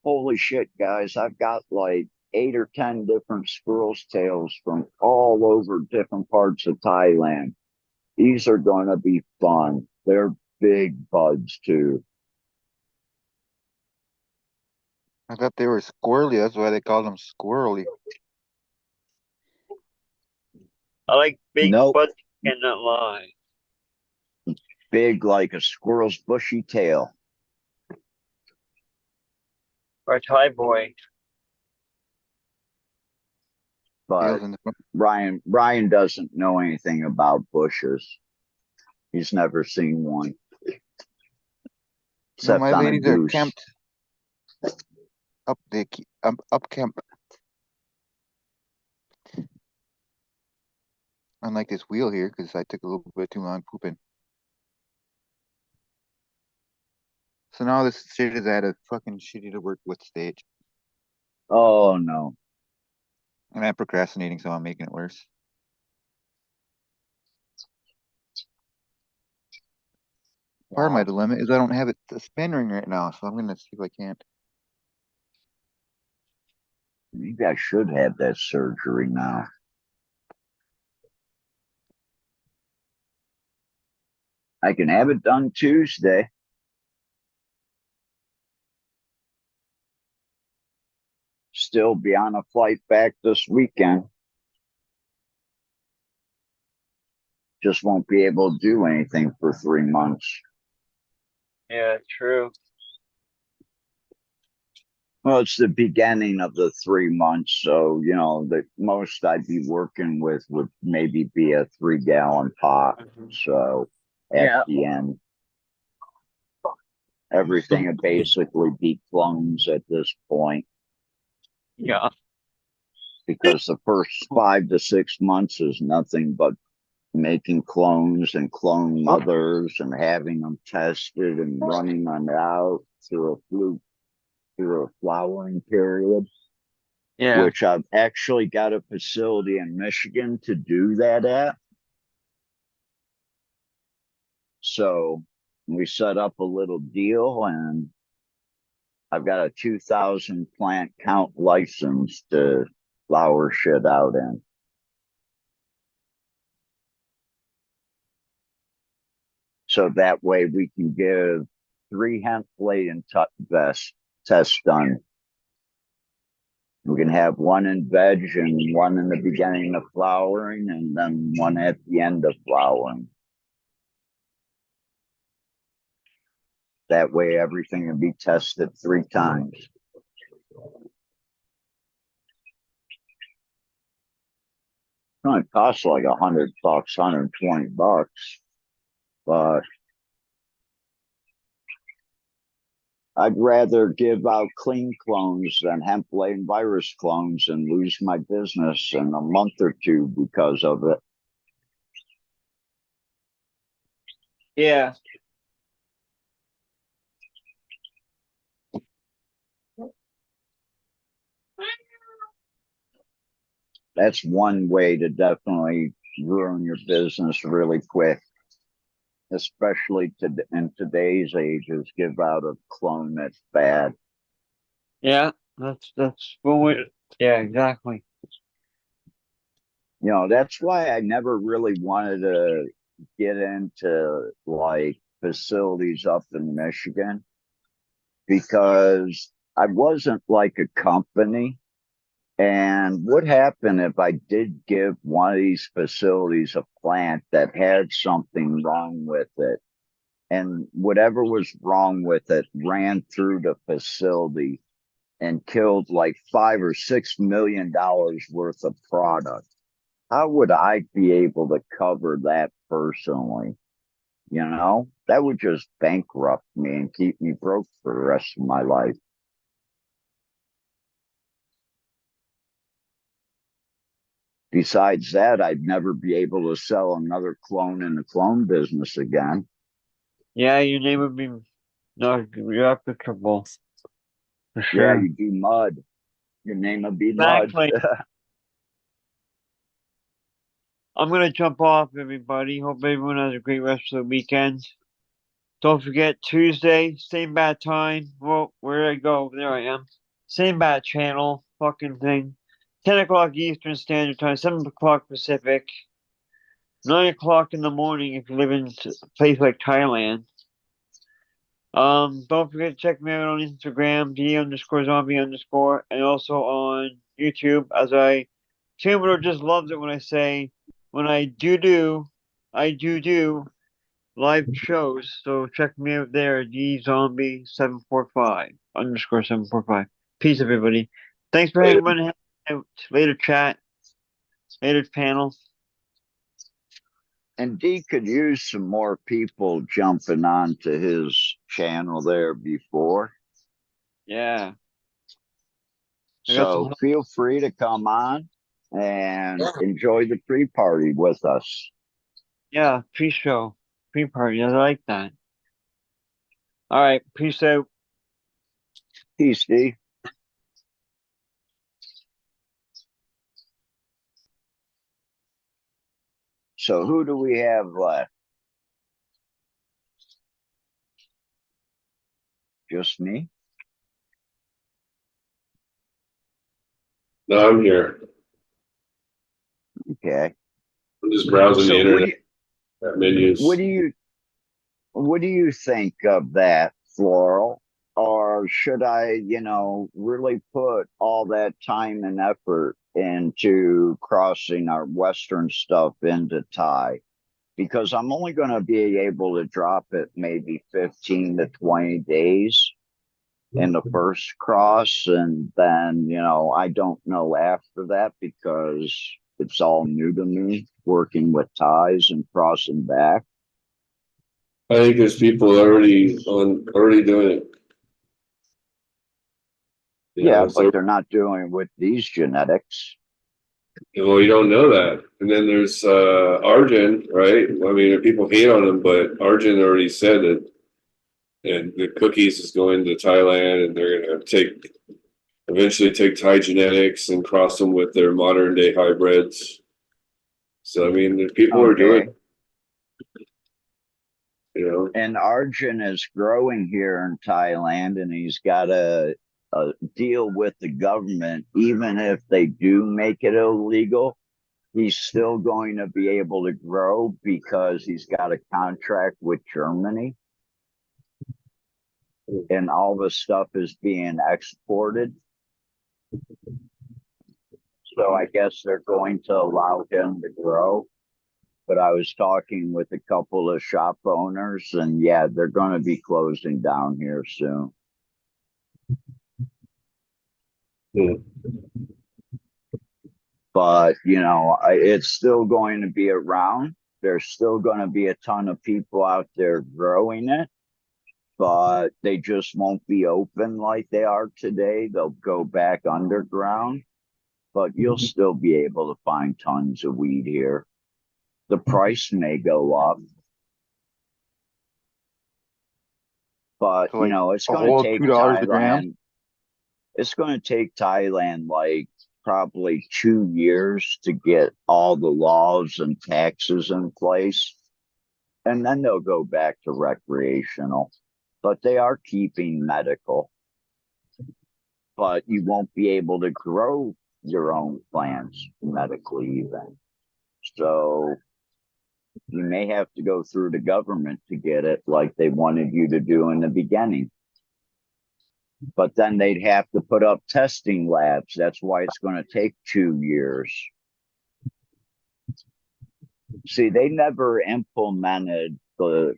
Holy shit, guys. I've got like 8 or 10 different squirrel's tails from all over different parts of Thailand. These are going to be fun. They're big buds too. I thought they were squirrely. That's why they called them squirrely. I like big Nope. butts cannot lie. Big like a squirrel's bushy tail. Or Thai boy. But Tails in the front. Ryan doesn't know anything about bushes. He's never seen one. No, Except my on a ladies are goose. kempt. Up kempt. Unlike this wheel here, because I took a little bit too long pooping. So now this shit is at a fucking shitty to work with stage. Oh no. And I'm procrastinating, so I'm making it worse. Part of my dilemma is I don't have it the spin ring right now, so I'm gonna see if I can't. Maybe I should have that surgery now. I can have it done Tuesday. Still be on a flight back this weekend. Just won't be able to do anything for 3 months. Yeah, true. Well, it's the beginning of the 3 months, so you know the most I'd be working with would maybe be a 3-gallon pot. So at the end, everything would basically be clones at this point. Yeah. Because the first 5 to 6 months is nothing but making clones and clone mothers and having them tested and running them out through a flowering period. Yeah. Which I've actually got a facility in Michigan to do that at. So we set up a little deal, and I've got a 2,000 plant count license to flower shit out in. So that way we can give 3 hemp blade and tests done. We can have one in veg and one in the beginning of flowering, and then one at the end of flowering. That way everything will be tested 3 times. It only costs like $100, $120, but I'd rather give out clean clones than hemp blade virus clones and lose my business in a month or 2 because of it. Yeah. That's one way to definitely ruin your business really quick, especially in today's age, is give out a clone that's bad. Yeah. That's when we. Yeah, exactly. You know, that's why I never really wanted to get into like facilities up in Michigan, because I wasn't like a company. And what happened if I did give one of these facilities a plant that had something wrong with it, and whatever was wrong with it ran through the facility and killed like $5 or $6 million worth of product? How would I be able to cover that personally? You know, that would just bankrupt me and keep me broke for the rest of my life. Besides that, I'd never be able to sell another clone in the clone business again. Yeah, your name would be not replicable. For Yeah, sure. you'd be mud. Your name would be mud. Exactly. I'm gonna jump off, everybody. Hope everyone has a great rest of the weekend. Don't forget Tuesday, same bad time. Well, where did I go? There I am. Same bad channel. Fucking thing. 10 o'clock Eastern Standard Time, 7 o'clock Pacific, 9 o'clock in the morning if you live in a place like Thailand. Don't forget to check me out on Instagram, D_zombie_, and also on YouTube. As Humidor just loves it when I say, when I do live shows. So check me out there, DZombie745_745. Peace, everybody. Thanks for hanging out. Later, chat. Later, panel. And D could use some more people jumping onto his channel there before. Yeah. So feel free to come on and enjoy the pre-party with us. Yeah, pre-show. Pre-party. I like that. All right. Peace out. Peace, D. So who do we have left? Just me? No, I'm here. Okay. I'm just browsing the internet. Menus. What do you think of that, Floral? Or should I, really put all that time and effort into crossing our Western stuff into Thai? Because I'm only going to be able to drop it maybe 15 to 20 days in the first cross. And then, I don't know after that because it's all new to me working with Thais and crossing back. I think there's people already doing it. Yeah, but they're not doing it with these genetics. Well, you don't know that. And then there's Arjun, right? I mean, people hate on him, but Arjun already said that, and the cookies is going to Thailand, and they're going to eventually take Thai genetics and cross them with their modern day hybrids. So I mean, people are doing it. And Arjun is growing here in Thailand, and he's got a deal with the government. Even if they do make it illegal, he's still going to be able to grow because he's got a contract with Germany, and all the stuff is being exported. So I guess they're going to allow him to grow. But I was talking with a couple of shop owners, and yeah, they're going to be closing down here soon. But, it's still going to be around. There's still going to be a ton of people out there growing it, but they just won't be open like they are today. They'll go back underground, but you'll still be able to find tons of weed here. The price may go up, but it's going to take Thailand. It's going to take Thailand like probably 2 years to get all the laws and taxes in place, and then they'll go back to recreational. But they are keeping medical. But you won't be able to grow your own plants medically even. So you may have to go through the government to get it like they wanted you to do in the beginning. But then they'd have to put up testing labs. That's why it's going to take 2 years. See, they never implemented the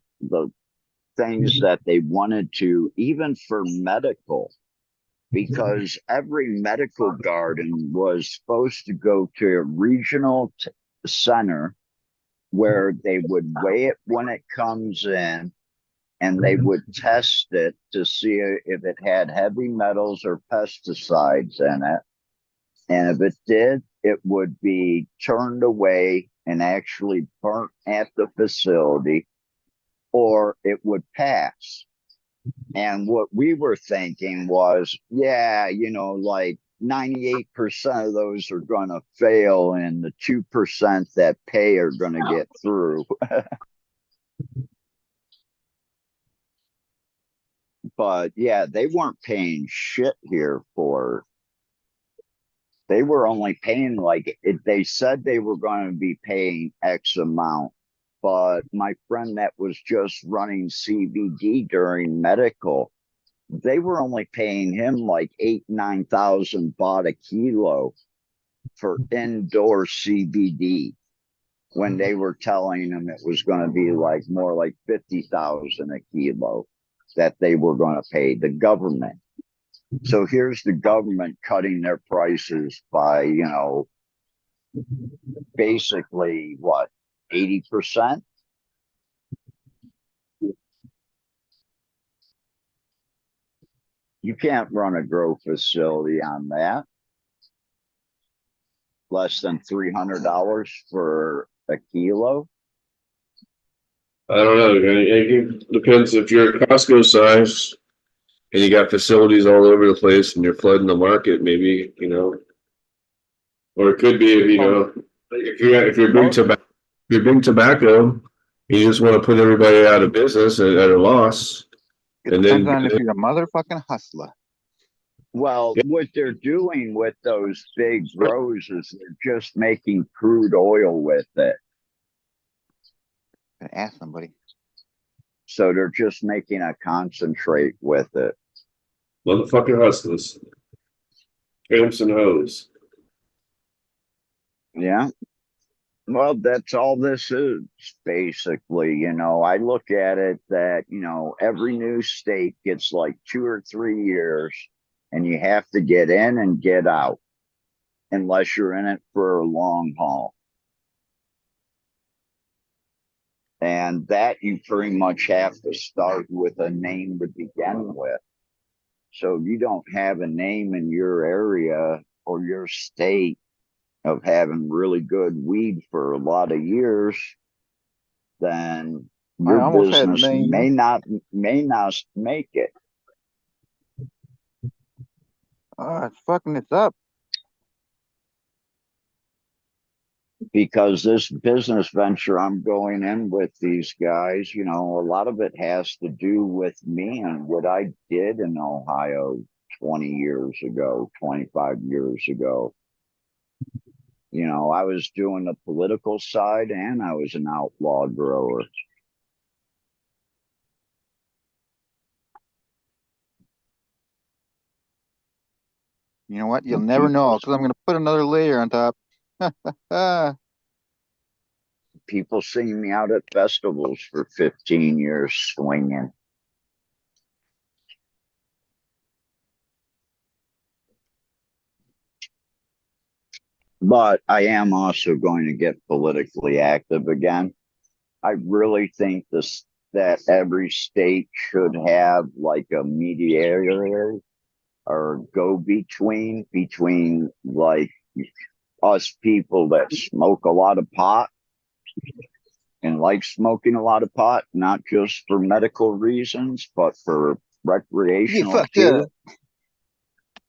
things that they wanted to, even for medical, because every medical garden was supposed to go to a regional center where they would weigh it when it comes in, and they would test it to see if it had heavy metals or pesticides in it. And if it did, it would be turned away and actually burnt at the facility, or it would pass. And what we were thinking was, yeah, like 98% of those are going to fail, and the 2% that pay are going to get through. But yeah, they weren't paying shit here for. They were only paying like they said they were going to be paying X amount. But my friend that was just running CBD during medical, they were only paying him like 8,000-9,000 baht a kilo for indoor CBD, when they were telling him it was going to be like more like 50,000 a kilo that they were going to pay the government. So here's the government cutting their prices by, you know, basically what, 80%? You can't run a grow facility on that. Less than $300 for a kilo. I don't know. It depends if you're Costco size and you got facilities all over the place and you're flooding the market, maybe, you know. Or it could be, you know, if you're big tobacco, you just want to put everybody out of business at a loss. It and depends then on if you're a motherfucking hustler. Well, what they're doing with those big grows is they're just making crude oil with it. Ask somebody. So they're just making a concentrate with it. Motherfucking hustlers. Pimps and hoes. Yeah. Well, that's all this is, basically. You know, I look at it that, you know, every new state gets like 2 or 3 years, and you have to get in and get out unless you're in it for a long haul. And that you pretty much have to start with a name to begin with. So if you don't have a name in your area or your state of having really good weed for a lot of years, then your business may not make it. It's up. Because this business venture I'm going in with these guys, you know, a lot of it has to do with me and what I did in Ohio 20 years ago, 25 years ago. You know, I was doing the political side and I was an outlaw grower. You know what? You'll never know, because I'm going to put another layer on top. People seen me out at festivals for 15 years swinging. But I am also going to get politically active again. I really think that every state should have like a mediator or go between like us people that smoke a lot of pot and like smoking a lot of pot, not just for medical reasons, but for recreational too.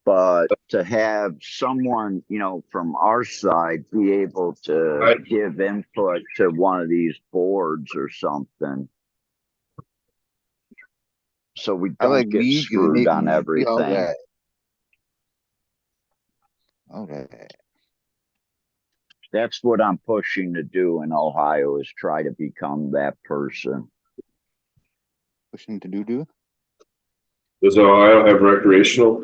But to have someone, you know, from our side be able to give input to one of these boards or something, so we don't get screwed on everything. Okay. That's what I'm pushing to do in Ohio, is try to become that person. Pushing to do? Does Ohio have recreational?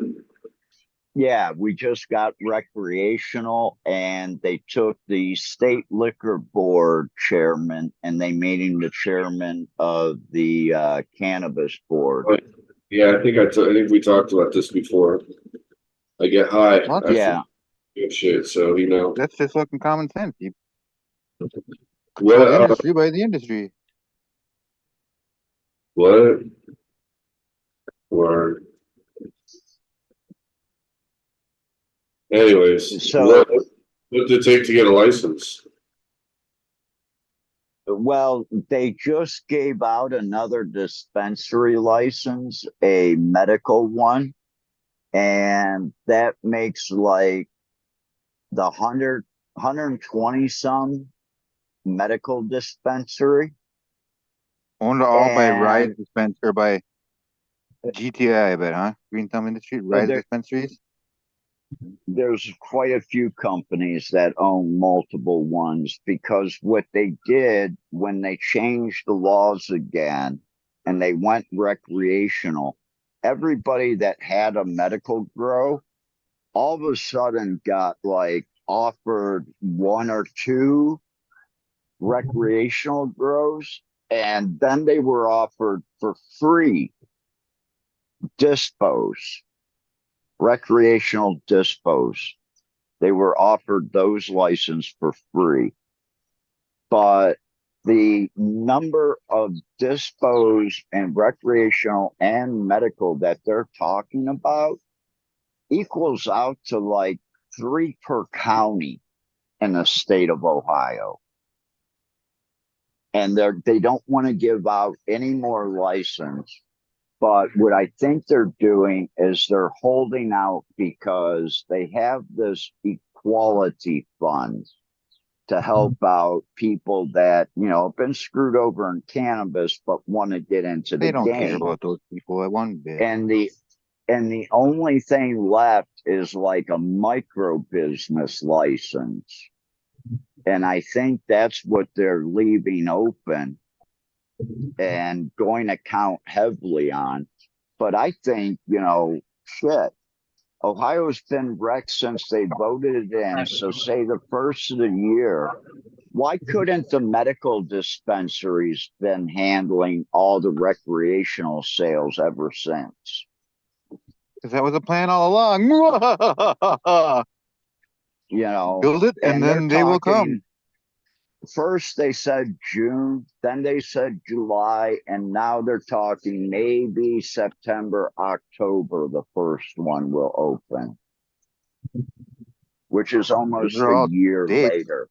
Yeah, we just got recreational, and they took the state liquor board chairman and they made him the chairman of the cannabis board. Yeah, I think we talked about this before. I get high. Yeah. Good shit. So you know, that's just fucking common sense. You control the industry by the industry. What? Word. Anyways, so what did it take to get a license? Well, they just gave out another dispensary license, a medical one. and that makes like the 120 some medical dispensary. Owned all by Rise And Dispense or by GTI, I bet, huh? Green Thumb Industry, Rise there, Dispensaries. there's quite a few companies that own multiple ones, because what they did when they changed the laws again and they went recreational, everybody that had a medical grow all of a sudden got like offered one or two recreational grows, and then they were offered for free dispos, recreational dispos. They were offered those licenses for free. But the number of dispos and recreational and medical that they're talking about equals out to like 3 per county in the state of Ohio. And they don't want to give out any more license. But what I think they're doing is they're holding out because they have this equality fund to help out people that, have been screwed over in cannabis but want to get into the They don't care game. about those people at one bit. And the only thing left is like a micro business license. And I think that's what they're leaving open and going to count heavily on. But I think, shit, Ohio's been wrecked since they voted it in. So say the first of the year, why couldn't the medical dispensaries been handling all the recreational sales ever since? Because that was a plan all along. Build it and then they will come. First they said June, then they said July, and now they're talking maybe September, October, the first one will open, which is almost a year later.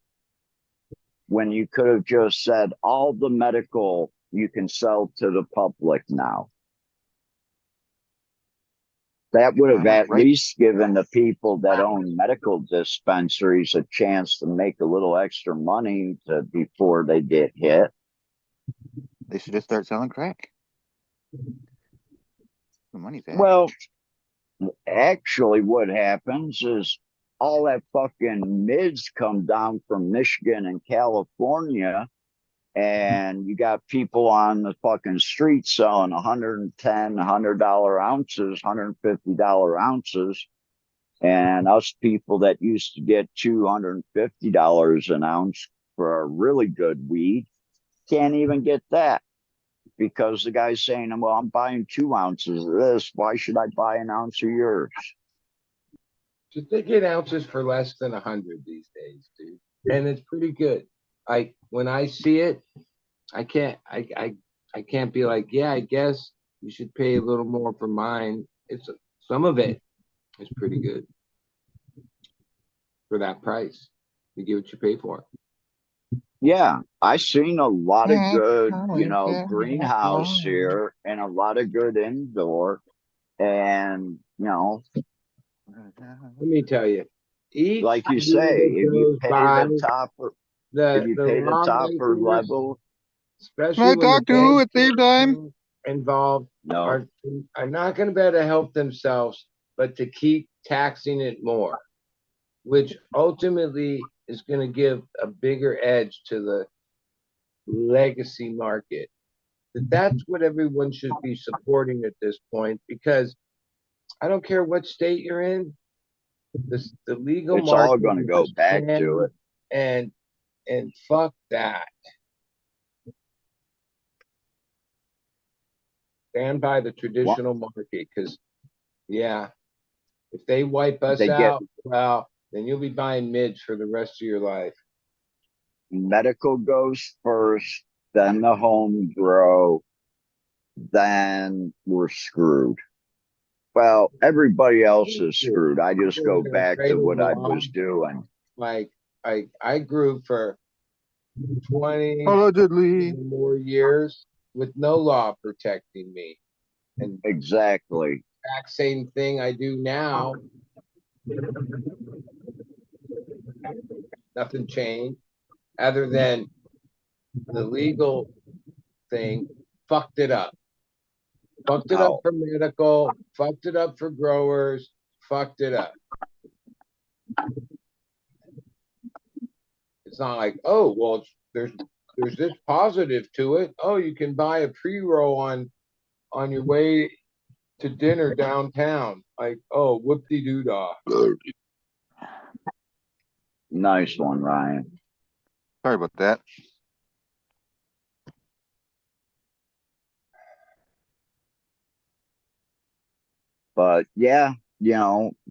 When you could have just said all the medical you can sell to the public now. That would have at least given the people that own medical dispensaries a chance to make a little extra money before they get hit. They should just start selling crack. The money's there. Well, actually, what happens is all that fucking mids come down from Michigan and California, and you got people on the fucking street selling $110, $100 ounces, $150 ounces. And us people that used to get $250 an ounce for a really good weed can't even get that, because the guy's saying, well, I'm buying 2 ounces of this. Why should I buy an ounce of yours? So they get ounces for less than 100 these days, dude. And it's pretty good. When I see it, I can't be like, yeah, I guess you should pay a little more for mine. Some of it is pretty good for that price. You get what you pay for. Yeah, I've seen a lot of good, greenhouse here and a lot of good indoor. And, let me tell you, like you say, if you pay the topper level, especially can I talk to who at same time involved, no, are not going to be able to help themselves, but to keep taxing it more, which ultimately is going to give a bigger edge to the legacy market. That's what everyone should be supporting at this point, because I don't care what state you're in, the legal it's market all going to go back to it. And fuck that. Stand by the traditional market, because, yeah, if they wipe us out, well, then you'll be buying mids for the rest of your life. Medical goes first, then the home grow, then we're screwed. Well, everybody else is screwed. I just go back to what I was doing. Like I grew for 20 allegedly more years with no law protecting me. And exactly. exact same thing I do now. Nothing changed other than the legal thing fucked it up. Fucked it up for medical, fucked it up for growers, fucked it up. It's not like, oh, well, there's this positive to it. Oh, you can buy a pre-roll on your way to dinner downtown. Like, oh, whoop-de-doo-dah. Nice one, Ryan. Sorry about that. But yeah,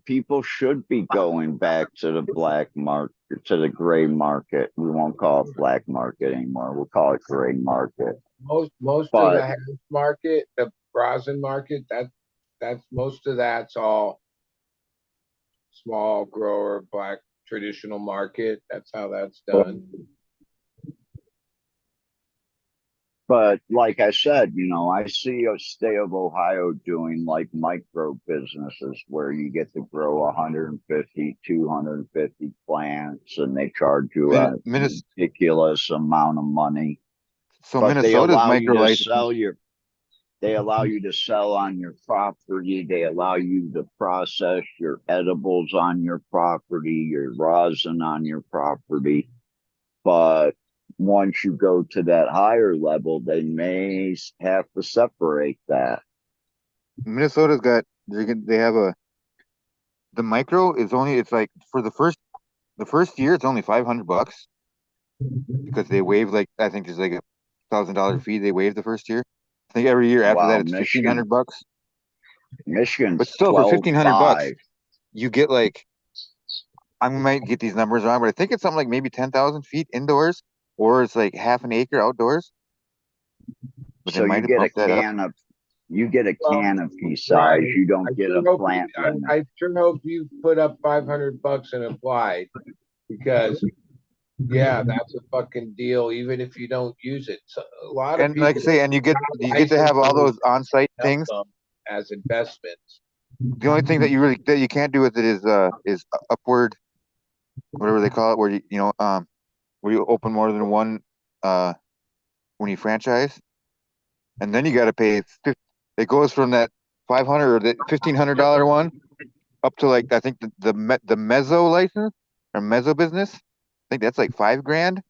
people should be going back to the black market, to the gray market. We won't call it black market anymore. We'll call it gray market. Most of the hash market, the rosin market, that's most of that's all small grower, black traditional market. That's how that's done. But like I said, I see a state of Ohio doing like micro businesses where you get to grow 150, 250 plants and they charge you a ridiculous amount of money. So but Minnesota's micro license. They allow you to sell on your property. They allow you to process your edibles on your property, your rosin on your property. But once you go to that higher level, they may have to separate that. Minnesota's got, they have the micro is only, it's like for the first year, it's only $500 because they waive I think there's like $1,000 fee they waive the first year. I think every year after that it's $1,500. Michigan, but still for $1,500, you get I might get these numbers wrong, but I think it's something like maybe 10,000 feet indoors, or it's like half an acre outdoors. But so you get a can of canopy size. Right. You don't get a plant. I sure hope you put up $500 and applied, because yeah, that's a fucking deal. Even if you don't use it, so a lot of people, like I say, and you get to have all those on-site things as investments. The only thing that you can't do with it is upward, whatever they call it, where where you open more than one when you franchise, and then you got to pay. It goes from that $500 or the $1,500 one up to I think the mezzo license or mezzo business. I think that's like $5,000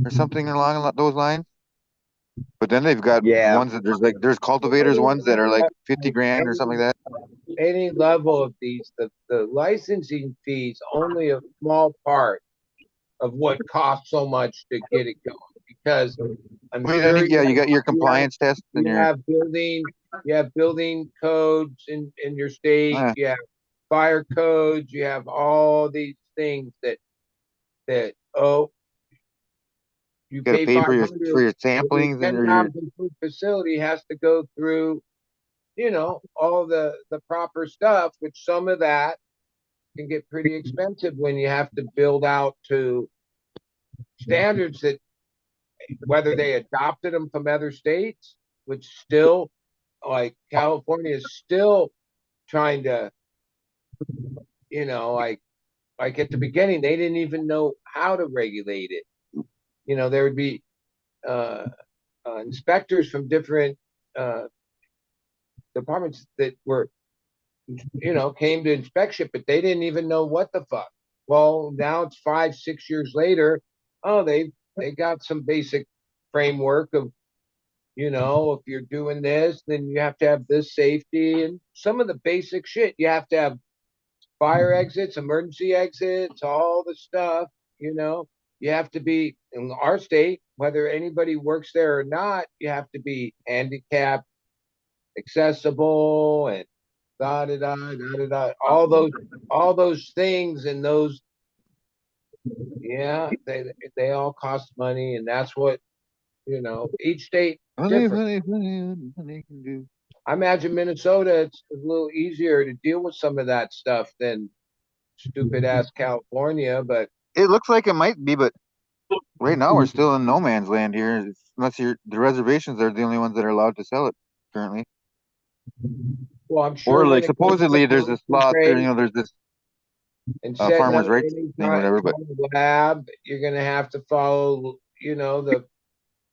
or something along those lines. But then they've got ones that there's cultivators ones that are like $50,000 or something like that. Any level of these, the licensing fees only a small part of what costs so much to get it going, because you got your compliance test and you have building codes in your state, you have fire codes, you have all these things that you pay for your samplings, and your facility has to go through all the proper stuff, which some of that can get pretty expensive when you have to build out to standards that, whether they adopted them from other states, which still, like California is still trying to, like at the beginning, they didn't even know how to regulate it. There would be inspectors from different departments that were, came to inspect shit, but they didn't even know what the fuck. Well, now it's 5-6 years later. Oh, they got some basic framework of, if you're doing this, then you have to have this safety and some of the basic shit. You have to have fire exits, emergency exits, all the stuff, You have to be, in our state, whether anybody works there or not, you have to be handicapped, accessible, and all those things, and those, they all cost money, and that's what, each state different. I imagine Minnesota, it's a little easier to deal with some of that stuff than stupid ass California, but it looks like it might be. But right now we're still in no man's land here, unless the reservations are the only ones that are allowed to sell it currently. Well, I'm sure Or when like it comes to supposedly there's this birth law, control there's this and law, trade there's this and setting up farmers' rights any thing, kind whatever. But of lab, you're going to have to follow, the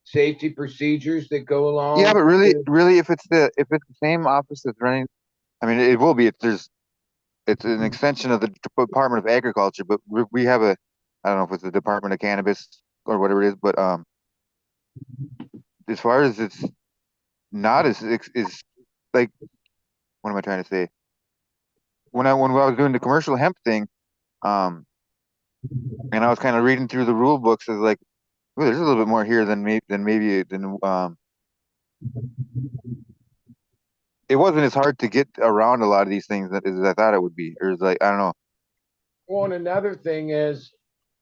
safety procedures that go yeah, along but with really, it. really, if it's the same office that's running, I mean, it will be. It's an extension of the Department of Agriculture, but we have I don't know if it's the Department of Cannabis or whatever it is, but as far as it's not as is like, what am I trying to say? When I was doing the commercial hemp thing, um, and I was kind of reading through the rule books, I was like, "Ooh, there's a little bit more here than it wasn't as hard to get around a lot of these things as I thought it would be, or it's like I don't know, Well, and another thing is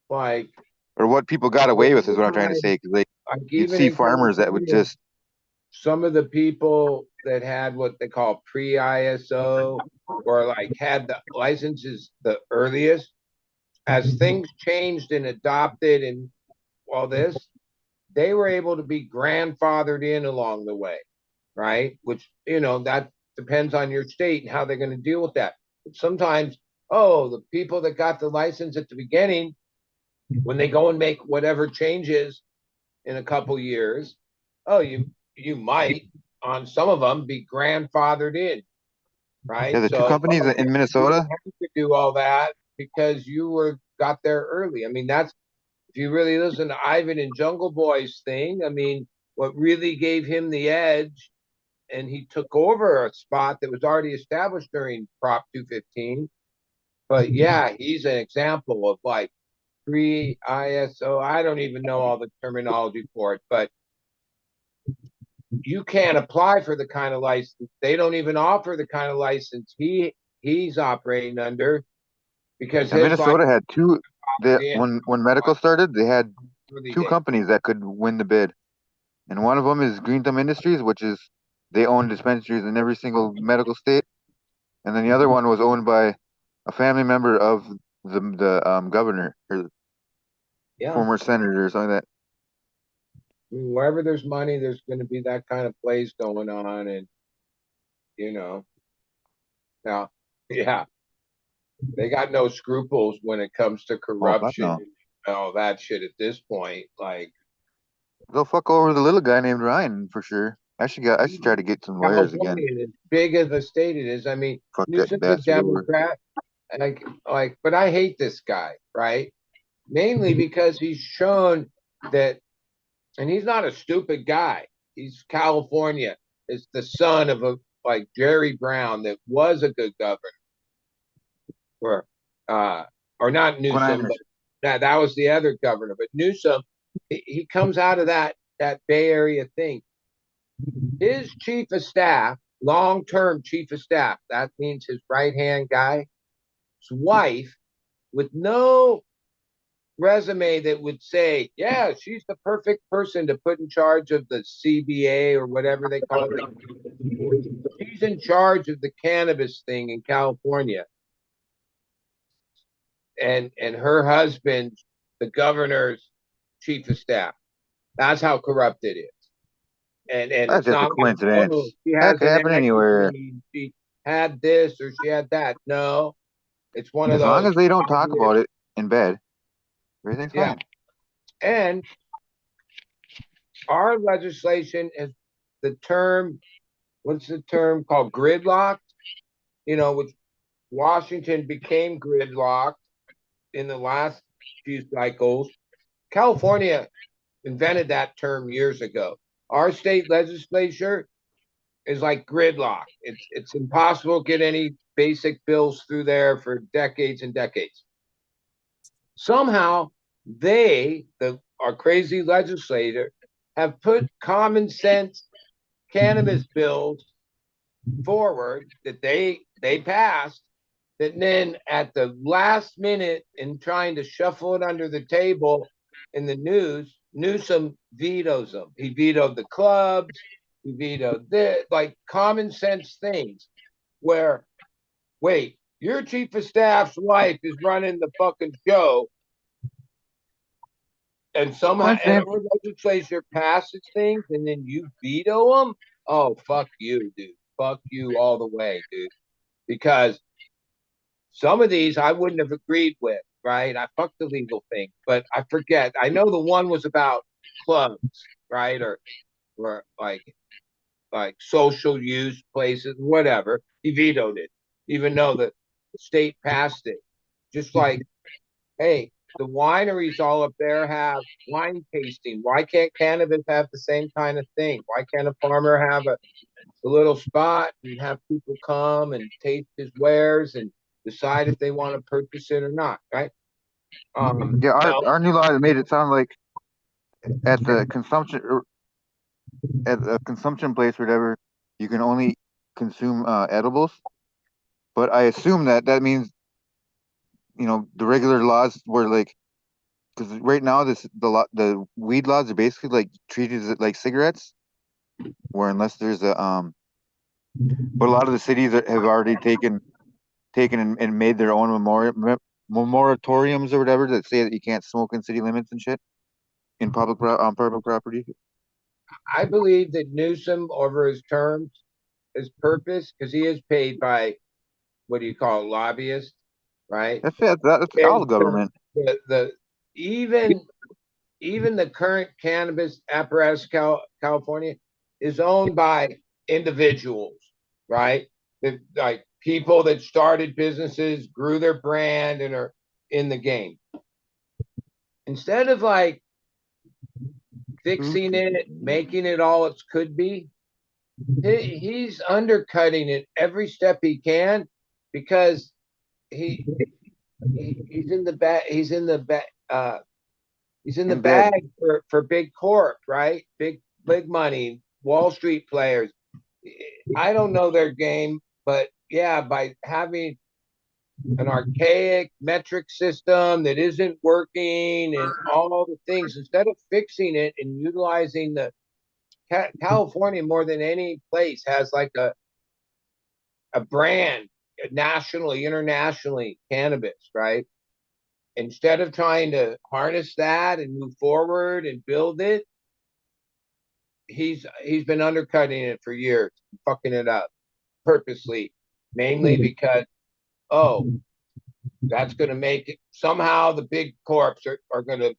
like, or what people got what away with is you what I'm trying to had, say, because like like you'd even see in farmers that would California, just some of the people that had what they call pre-ISO or like had the licenses the earliest, as things changed and adopted and all this, they were able to be grandfathered in along the way, right? Which, that depends on your state and how they're going to deal with that. But sometimes, oh, the people that got the license at the beginning, when they go and make whatever changes in a couple years, oh, you might on some of them be grandfathered in, yeah, right? the two So companies in you don't Minnesota. have to do all that because you got there early. I mean, that's if you really listen to Ivan and Jungle Boy's thing. I mean, what really gave him the edge, and he took over a spot that was already established during Prop 215. But yeah, he's an example of like pre ISO. I don't even know all the terminology for it, but you can't apply for the kind of license. They don't even offer the kind of license he's operating under because And his license Minnesota had two. in When medical started, they had early two days. companies that could win the bid, and one of them is Green Thumb Industries, which is they own dispensaries in every single medical state, and then the other one was owned by a family member of the governor or Yeah. former senator or something like that. I mean, wherever there's money, there's going to be that kind of plays going on, and you know, now, yeah, they got no scruples when it comes to Oh fuck corruption no, and all that shit at this point. Like they'll fuck over the little guy named Ryan for sure. I should try to get some lawyers again. California, as big as a state it is, I mean, Fuck that Newsom's a bastard over. Democrat, but I hate this guy, right? Mainly because he's shown that, and he's not a stupid guy. He's California. Is the son of a like Jerry Brown that was a good governor, or or not Newsom, but that was the other governor. But Newsom, he comes out of that Bay Area thing. His chief of staff, long term chief of staff, that means his right hand guy, his wife, with no resume that would say, yeah, she's the perfect person to put in charge of the CBA or whatever they call it. She's in charge of the cannabis thing in California. And her husband, the governor's chief of staff. That's how corrupt it is. And That's it's just a not like, oh, coincidence. she That has could an happen anywhere. equity, she had this or she had that. No, it's one of As long those. as they don't talk about it in bed, everything's Yeah. fine. And our legislation is the term, what's the term called? Gridlocked, which Washington became gridlocked in the last few cycles. California invented that term years ago. Our state legislature is like gridlock. It's impossible to get any basic bills through there for decades and decades. Somehow our crazy legislator, have put common sense cannabis bills forward that they passed, that then at the last minute in trying to shuffle it under the table in the news, Newsom vetoes them. He vetoed the clubs. He vetoed this, like common sense things where, wait, your chief of staff's wife is running the fucking show, and somehow and our legislature passes things and then you veto them. Oh, fuck you, dude. fuck you all the way, dude. Because some of these I wouldn't have agreed with, right? I fucked the legal thing, but I forget. I know the one was about clubs, right? Or like social use places, whatever. He vetoed it, even though the state passed it. Just like, hey, the wineries all up there have wine tasting. Why can't cannabis have the same kind of thing? Why can't a farmer have a little spot and have people come and taste his wares and decide if they want to purchase it or not, right? Yeah, Well, our new law made it sound like at the consumption at a consumption place, or whatever, you can only consume edibles. But I assume that that means the regular laws were like, because right now the weed laws are basically like treated as like cigarettes, where unless there's but a lot of the cities have already taken and made their own moratoriums or whatever that say that you can't smoke in city limits and shit in on public property. I believe that Newsom, over his terms, his purpose, because he is paid by what do you call it, lobbyists, right? That's it. That's all the government. The even the current cannabis apparatus, California, is owned by individuals, right? Like people that started businesses, grew their brand, and are in the game. Instead of like fixing it, making it all it could be, he's undercutting it every step he can because he he's in the bag. He's in the bag. He's in the In bed. bag for big corp, right? Big money, Wall Street players. I don't know their game, but yeah, by having an archaic metric system that isn't working and all the things, instead of fixing it and utilizing the California more than any place has like a brand nationally, internationally, cannabis, right? Instead of trying to harness that and move forward and build it, he's been undercutting it for years, fucking it up purposely, mainly because that's going to make it somehow the big corps are going to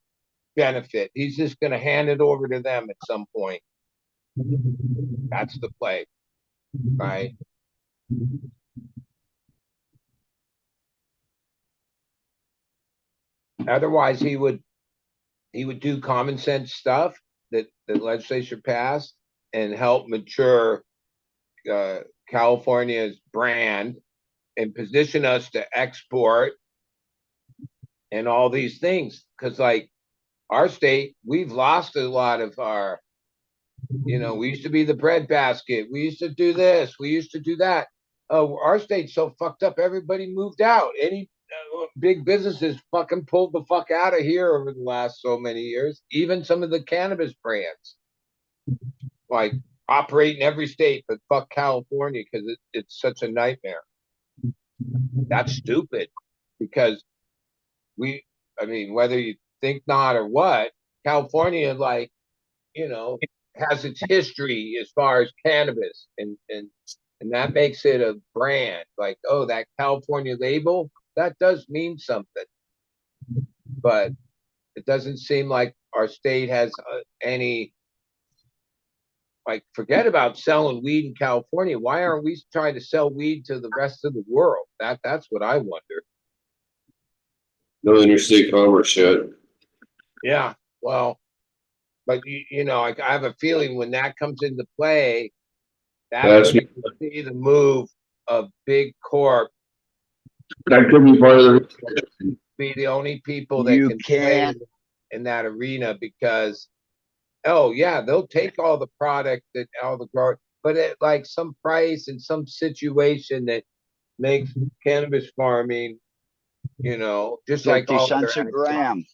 benefit. He's just going to hand it over to them at some point. That's the play, right? Otherwise, he would do common sense stuff that the legislature passed and help mature California's brand and position us to export and all these things. Because like our state, we've lost a lot of our, we used to be the breadbasket. We used to do this. We used to do that. Oh, our state's so fucked up. Everybody moved out. Any big businesses fucking pulled the fuck out of here over the last so many years. Even some of the cannabis brands, like operate in every state, but fuck California because it's such a nightmare. That's stupid because whether you think not or what, California, like, has its history as far as cannabis and that makes it a brand. Like, oh, that California label, that does mean something. But it doesn't seem like our state has any, like, forget about selling weed in California. Why aren't we trying to sell weed to the rest of the world? That's what I wonder. No interstate commerce yet. Yeah, well, but I have a feeling when that comes into play, that's when you see the move of big corp. That could be part of the. Be the only people that can play in that arena because, oh yeah, they'll take all the product that all the growers, but at like some price and some situation that makes cannabis farming, just 50 like all cents other a gram.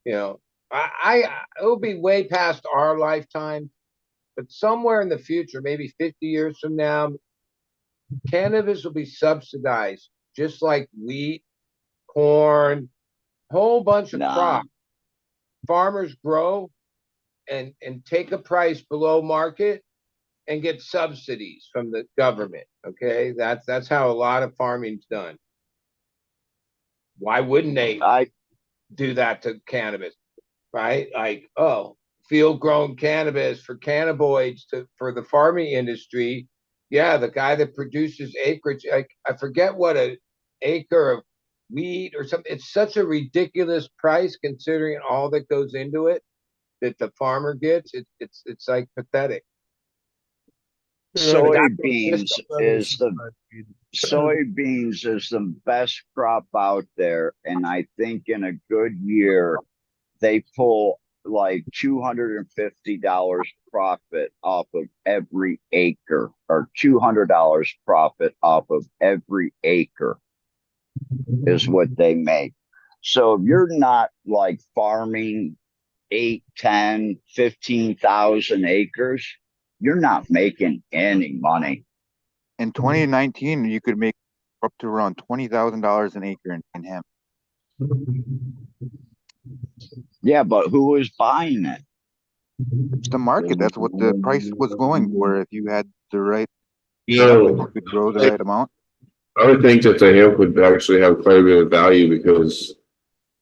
It'll be way past our lifetime, but somewhere in the future, maybe 50 years from now, cannabis will be subsidized just like wheat, corn, whole bunch of crops. Farmers grow and take a price below market, and get subsidies from the government. Okay, that's how a lot of farming's done. Why wouldn't they do that to cannabis? Right? Like, oh, field grown cannabis for cannabinoids for the farming industry. Yeah, the guy that produces acreage, I forget what an acre of wheat or something. It's such a ridiculous price considering all that goes into it that the farmer gets. It's like pathetic. Soybeans is the best crop out there, and I think in a good year they pull like $250 profit off of every acre, or $200 profit off of every acre is what they make. So if you're not like farming 8, 10, 15,000 acres, you're not making any money. In 2019, you could make up to around $20,000 an acre in hemp. Yeah, but who is buying it? It's the market. That's what the price was going for. If you had the right You hemp and you could grow the right amount. I would think that the hemp would actually have quite a bit of value, because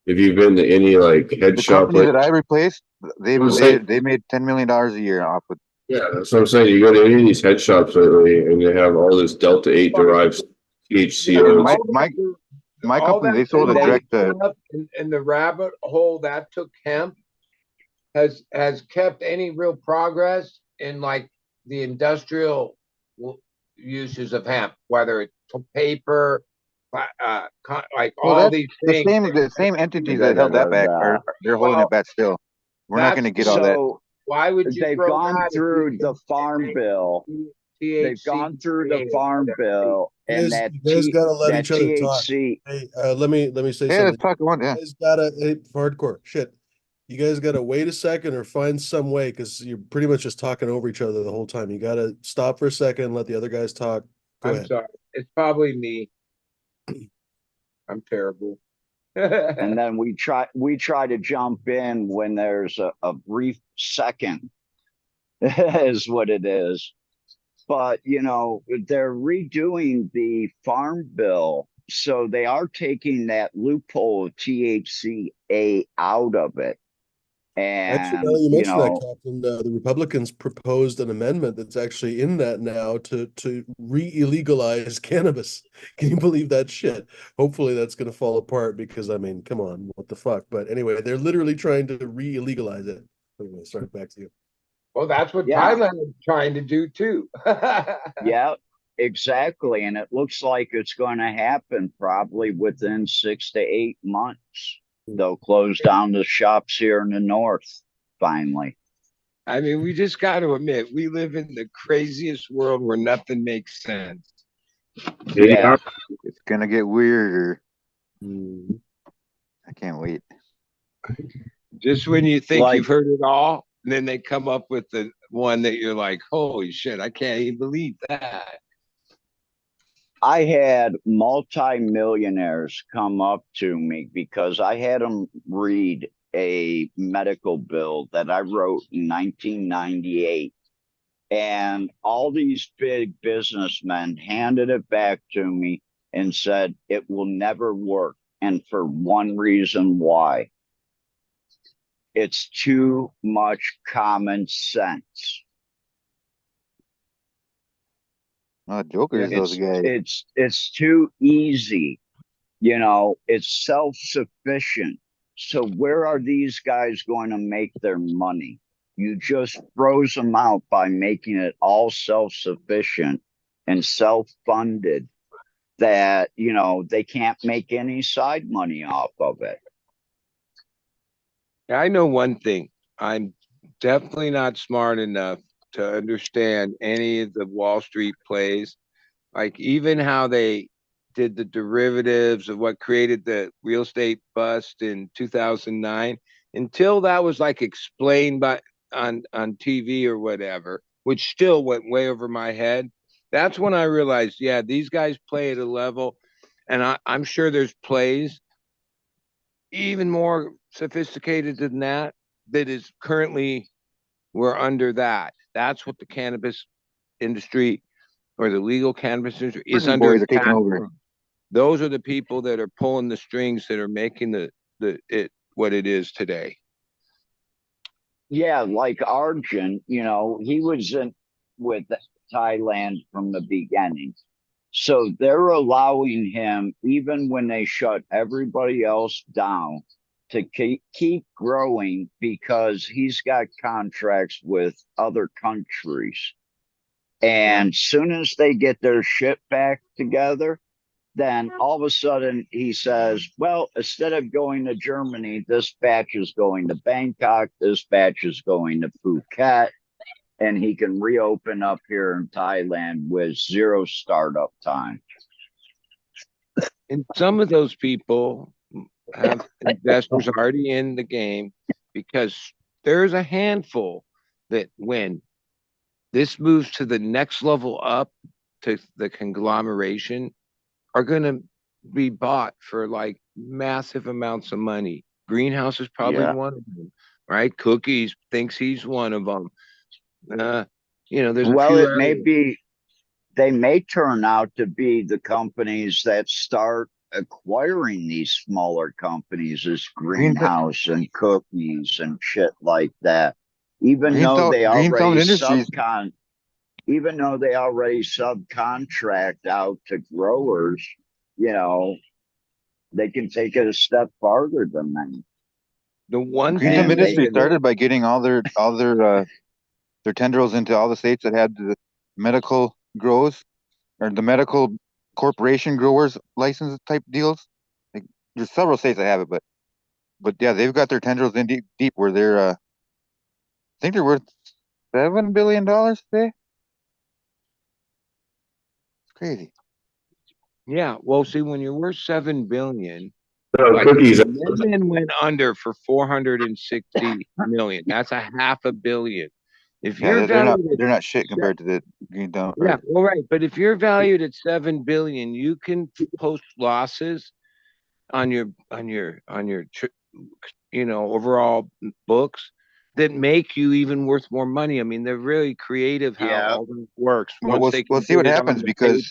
if you've been to any like head The shop, company like, that I replaced, they made $10 million a year off of. yeah, that's what I'm saying. You go to any of these head shops lately, and they have all this Delta 8 derived THCO. My company, they sold it direct to. And the rabbit hole that took hemp has kept any real progress in like the industrial uses of hemp, whether it's paper, like all these things. The same entities that held that back they're holding it back still. We're not going to get all that. Why would you? They've gone through the farm bill. They've gone through the farm bill, and you guys gotta let each other talk. THC. Hey, let me say Yeah, something. let's talk one. Yeah. You guys gotta hardcore shit. You guys gotta wait a second or find some way, because you're pretty much just talking over each other the whole time. You gotta stop for a second, let the other guys talk. Go ahead. Sorry, it's probably me. I'm terrible. And then we try to jump in when there's a brief second is what it is. But they're redoing the farm bill, so they are taking that loophole of THCA out of it. Actually, And now you mentioned that, Captain, the Republicans proposed an amendment that's actually in that now to re-illegalize cannabis. Can you believe that shit? Hopefully that's going to fall apart, because, I mean, come on, what the fuck? But anyway, they're literally trying to re-illegalize it. Anyway, sorry, back to you. Well, that's what Thailand is trying to do too. Yeah, exactly. And it looks like it's going to happen probably within 6 to 8 months. They'll close down the shops here in the north, finally. I mean, we just got to admit, we live in the craziest world where nothing makes sense. Yeah. It's going to get weirder. I can't wait. Just when you think you've heard it all, and then they come up with the one that you're like, holy shit, I can't even believe that. I had multimillionaires come up to me because I had them read a medical bill that I wrote in 1998. And all these big businessmen handed it back to me and said it will never work. And for one reason why. It's too much common sense. Jokers, those guys. It's too easy. It's self-sufficient. So where are these guys going to make their money? You just froze them out by making it all self-sufficient and self-funded, that, they can't make any side money off of it. I know one thing. I'm definitely not smart enough to understand any of the Wall Street plays, like even how they did the derivatives of what created the real estate bust in 2009. Until that was like explained on TV or whatever, which still went way over my head. That's when I realized, yeah, these guys play at a level, and I'm sure there's plays even more sophisticated than that is currently we're under that. That's what the cannabis industry or the legal cannabis industry is Prison under boys are taking attack. over. Those are the people that are pulling the strings that are making it what it is today. Yeah, like Arjun, he was in with Thailand from the beginning. So they're allowing him, even when they shut everybody else down, to keep growing because he's got contracts with other countries. And soon as they get their shit back together, then all of a sudden he says, well, instead of going to Germany, this batch is going to Bangkok, this batch is going to Phuket, and he can reopen up here in Thailand with 0 startup time. And some of those people have investors already in the game because there's a handful that when this moves to the next level up to the conglomeration are going to be bought for like massive amounts of money. Greenhouse is probably one of them, right? Cookies thinks he's one of them. There's a few. It may be, they may turn out to be the companies that start acquiring these smaller companies as Greenhouse and Cookies and shit like that. Even though they already subcontract out to growers, they can take it a step farther than that. The one Green Thumb Industries started by getting all their tendrils into all the states that had the medical grows or the medical corporation growers license type deals. Like, there's several states that have it, but yeah, they've got their tendrils in deep where they're I think they're worth $7 billion today. It's crazy. Yeah, well, see, when you're worth $7 billion, Cookies. Then went under for 460 million. That's a $500 million. If you're they're not shit compared to the Green Thumb. Yeah, well, right. But if you're valued at $7 billion, you can post losses on your overall books that make you even worth more money. I mean, they're really creative how all this works. We'll see what happens because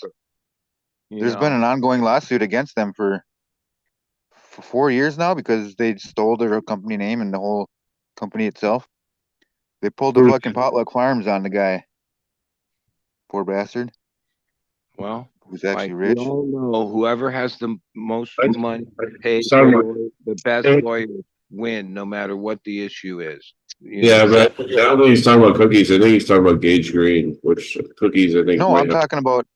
there's been an ongoing lawsuit against them for 4 years now because they stole their company name and the whole company itself. They pulled the fucking Potluck Farms on the guy. Poor bastard. Well, who's actually rich. We all know whoever has the most money pays the best lawyers win, no matter what the issue is. But I don't think he's talking about Cookies. I think he's talking about Gage Green, which Cookies I think. No, I'm talking about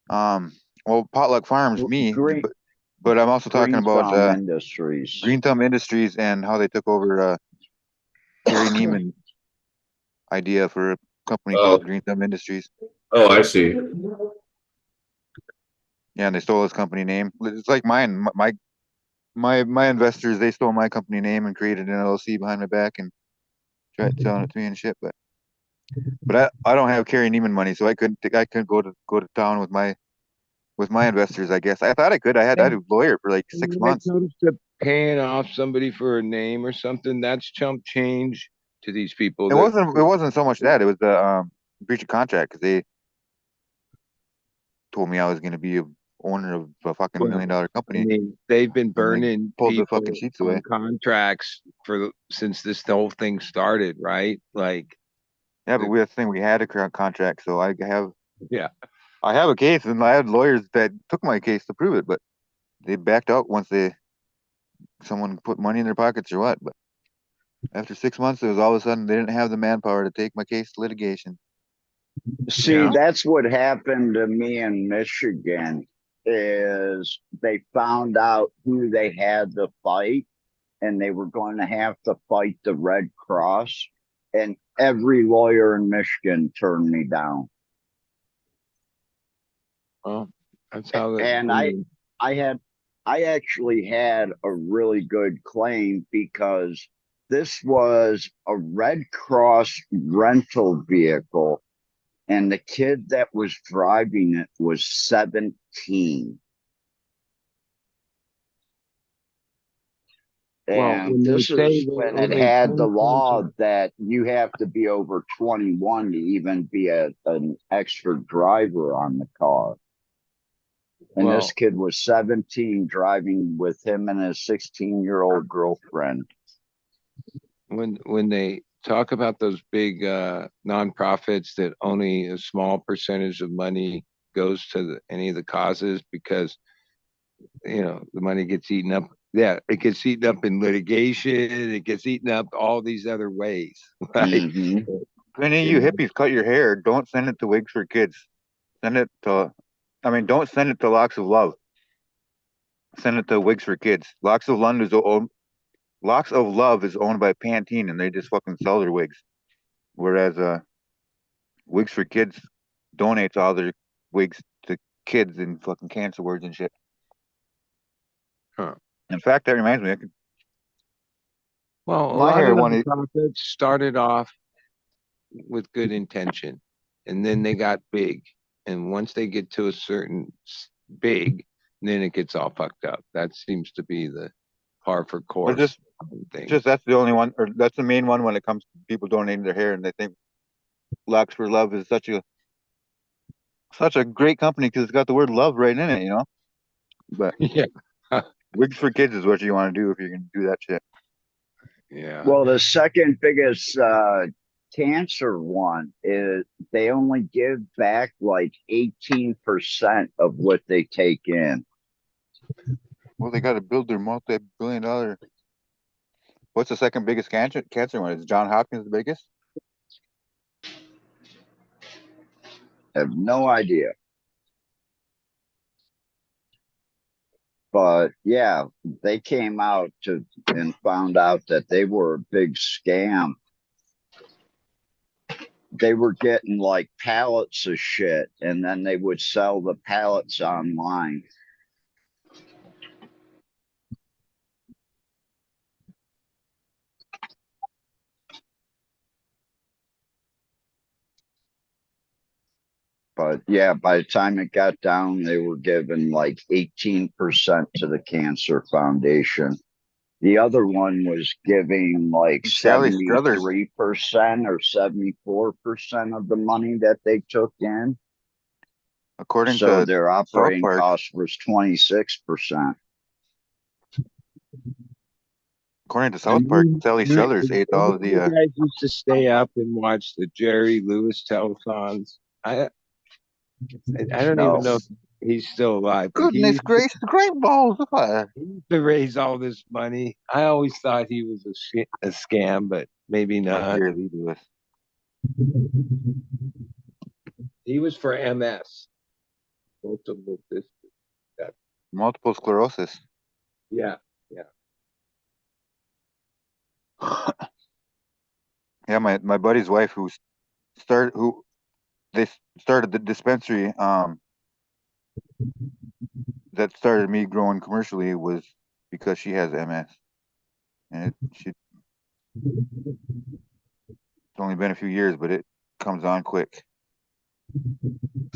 Potluck Farms, but I'm also talking about Green Thumb Industries and how they took over Gary Neiman's idea for a company called Green Thumb Industries. Oh, I see. Yeah, and they stole his company name. It's like mine. My investors, they stole my company name and created an LLC behind my back and tried selling it to me and shit. But I don't have Gary Neiman money, so I couldn't go to town with my investors. I guess I thought I could. I had a lawyer for like 6 months. Notice that paying off somebody for a name or something, that's chump change to these people. It wasn't so much that. It was the breach of contract because they told me I was going to be a owner of a fucking $1 million company. I mean, they've been burning pulled the fucking sheets away contracts since this whole thing started, right? Like, yeah, but we had a contract, so I have a case, and I had lawyers that took my case to prove it, but they backed out once someone put money in their pockets or what. But after 6 months, it was all of a sudden they didn't have the manpower to take my case to litigation. See, that's what happened to me in Michigan. Is they found out who they had to fight, and they were going to have to fight the Red Cross, and every lawyer in Michigan turned me down. Well, that's how. And I actually had a really good claim because this was a Red Cross rental vehicle. And the kid that was driving it was 17. And when they this say is when it they had the change law contract, that you have to be over 21 to even be an extra driver on the car. And well, this kid was 17 driving with him and his 16-year-old girlfriend. when they talk about those big nonprofits that only a small percentage of money goes to any of the causes because the money gets eaten up. Yeah, it gets eaten up in litigation. It gets eaten up all these other ways. Right? Mm-hmm. If any of you hippies cut your hair, don't send it to Wigs for Kids. Send it to, don't send it to Locks of Love. Send it to Wigs for Kids. Locks of Love is owned by Pantene, and they just fucking sell their wigs. Whereas Wigs for Kids donates all their wigs to kids in fucking cancer wards and shit. Huh. In fact, that reminds me, Well, a my lot hair of one. nonprofits started off with good intention, and then they got big. And once they get to a certain big, then it gets all fucked up. That seems to be the par for But course thing. just that's the only one, or that's the main one when it comes to people donating their hair, and they think Locks for Love is such a great company because it's got the word love right in it, But Yeah. Wigs for Kids is what you want to do if you're going to do that shit. Yeah. Well, the second biggest cancer one is they only give back like 18% of what they take in. Well, they got to build their multi-billion-dollar. What's the second biggest cancer one? Is John Hopkins the biggest? I have no idea. But yeah, they came out and found out that they were a big scam. They were getting like pallets of shit, and then they would sell the pallets online. But yeah, by the time it got down, they were giving like 18% to the Cancer Foundation. The other one was giving like Sally Struthers. 73% or 74% of the money that they took in. According So to their South operating Park, cost was 26%. according to South Park, Sally Struthers ate all of You the. guys used to stay up and watch the Jerry Lewis telethons. I don't No. even know if he's still alive, but Goodness gracious, great balls! he used to raise all this money. I always thought he was a scam, but maybe not. Jerry Lee Lewis. He was for MS. Multiple sclerosis. Yeah. Yeah, my buddy's wife they started the dispensary that started me growing commercially was because she has MS, and it's only been a few years, but it comes on quick.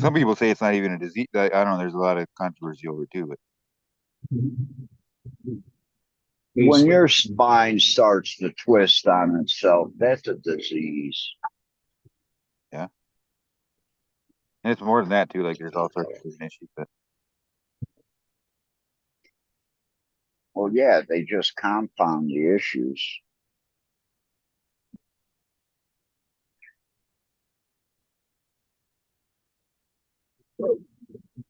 Some people say it's not even a disease. I don't know. There's a lot of controversy over it too, but When your spine starts to twist on itself, that's a disease. yeah, and it's more than that too. Like there's all sorts of different issues. But Well, yeah, they just compound the issues.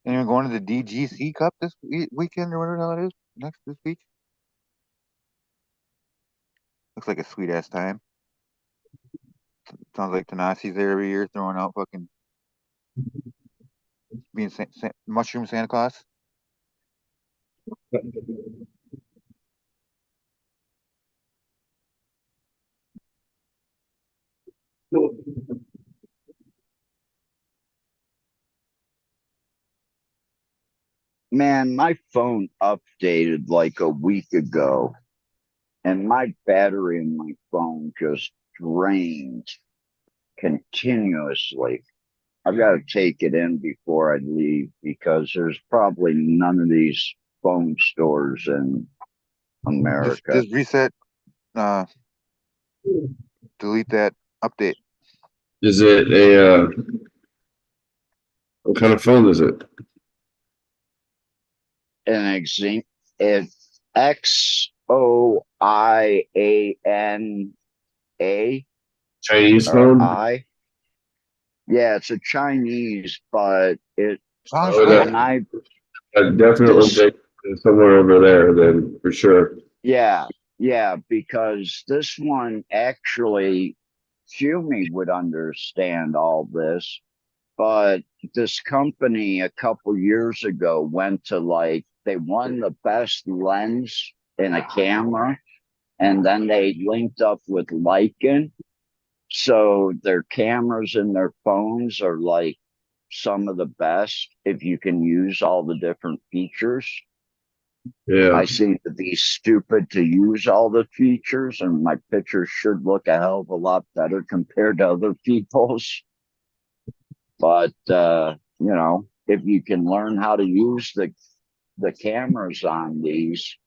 anyone going to the DGC Cup this weekend or whatever the hell it is this week? Looks like a sweet ass time. Sounds like Tanassi's there every year throwing out fucking being mushroom Santa Claus. Man, my phone updated like a week ago, and my battery in my phone just drained continuously. I've got to take it in before I leave because there's probably none of these phone stores in America. Just reset. Delete that update. Is it a what kind of phone is it? An exam. It's XOIANA Chinese or phone? I. Yeah, it's a Chinese, but it Oh, when I I'd definitely this take it somewhere over there then for sure. yeah, yeah, because this one actually Fumi would understand all this, but this company a couple years ago went to they won the best lens in a camera, and then they linked up with Leica. So their cameras and their phones are like some of the best if you can use all the different features. Yeah. I seem to be stupid to use all the features, and my pictures should look a hell of a lot better compared to other people's. But if you can learn how to use the cameras on these,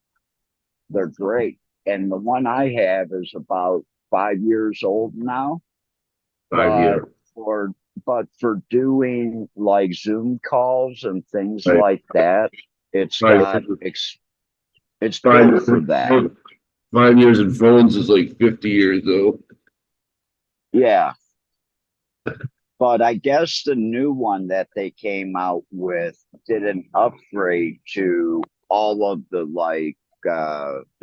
they're great. And the one I have is about 5 years old now. 5 years. For doing like Zoom calls and things Right. like that, it's Right. it's built for that. 5 years in phones is like 50 years though. Yeah. But I guess the new one that they came out with did an upgrade to all of the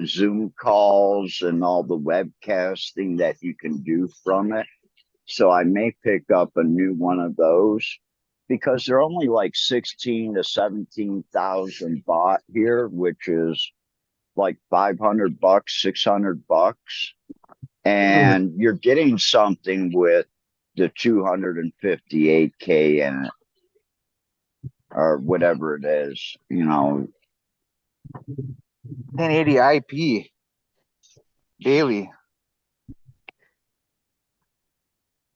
Zoom calls and all the webcasting that you can do from it. So I may pick up a new one of those because they're only like 16 to 17,000 baht here, which is like $500, $600, and you're getting something with the 258K in it or whatever it is, 1080 IP daily.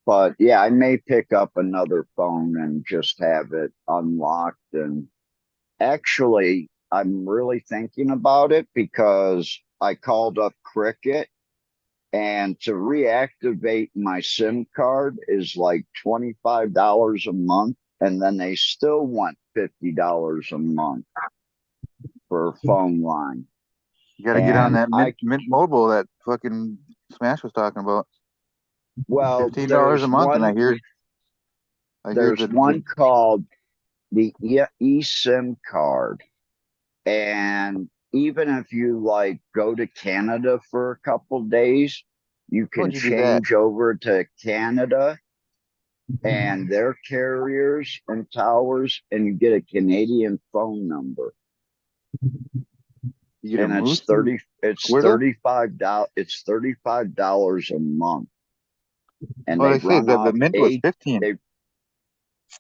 But yeah, I may pick up another phone and just have it unlocked. And actually, I'm really thinking about it because I called up Cricket, and to reactivate my SIM card is like $25 a month. And then they still want $50 a month for a phone line. You got to get on that Mint Mobile that fucking Smash was talking about. Well, $15 a month, and I hear there's one called the eSIM card, and even if you go to Canada for a couple days, you can change over to Canada and their carriers and towers, and you get a Canadian phone number. And it's $35 a month. And they say the Mint was 15.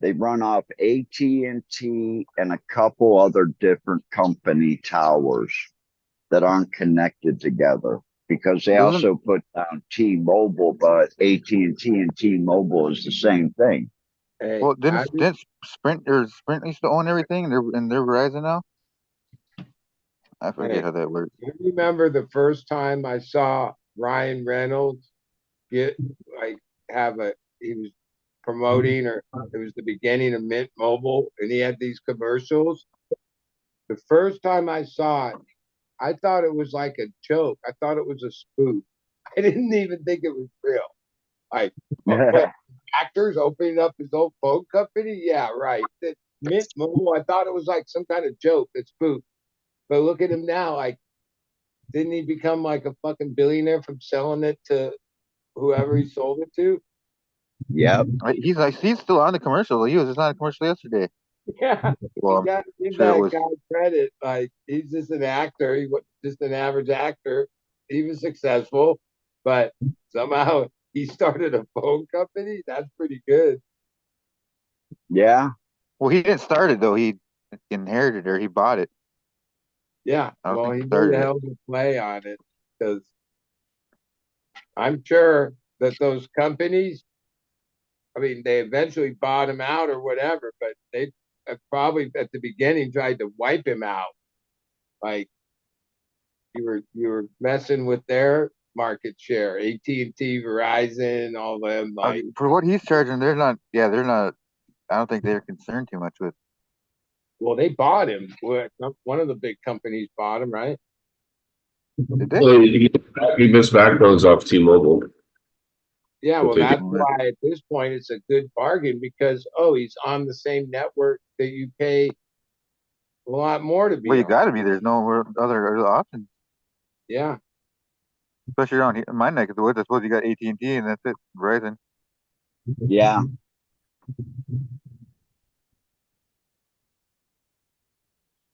They run off AT&T and a couple other different company towers that aren't connected together, because they also put down T-Mobile, but AT&T and T-Mobile is the same thing. Hey, well, didn't Sprint used to own everything, and they're Verizon now? I forget how that works. You remember the first time I saw Ryan Reynolds he was promoting, or it was the beginning of Mint Mobile, and he had these commercials. The first time I saw it, I thought it was like a joke. I thought it was a spoof. I didn't even think it was real. Like, what, actors opening up his own phone company? Yeah, right. That Mint Mobile, I thought it was like some kind of joke, that spoof. But look at him now. Didn't he become like a fucking billionaire from selling it to whoever he sold it to? Yep. He's still on the commercial. He was just on a commercial yesterday. Yeah, well, you got to give sure that guy credit. Like, he's just an actor. He was just an average actor. He was successful, but somehow he started a phone company. That's pretty good. Yeah. Well, he didn't start it though. He inherited it, or he bought it. Yeah. Well, he started did a hell of a play on it, because I'm sure that those companies, I mean, they eventually bought him out or whatever, but they probably at the beginning tried to wipe him out. Like, You were messing with their market share. AT&T, Verizon, all them like. For what he's charging, they're not. Yeah, they're not. I don't think they're concerned too much with. Well, they bought him. One of the big companies bought him, right? Did they? Well, he missed backbones off T-Mobile. Yeah, But well, they that's did. why at this point it's a good bargain because he's on the same network that you pay a lot more to be Well, you on. got to be. There's no other option. Yeah. Especially around here, in my neck of the woods. I suppose you got AT&T and that's it. Verizon. Yeah.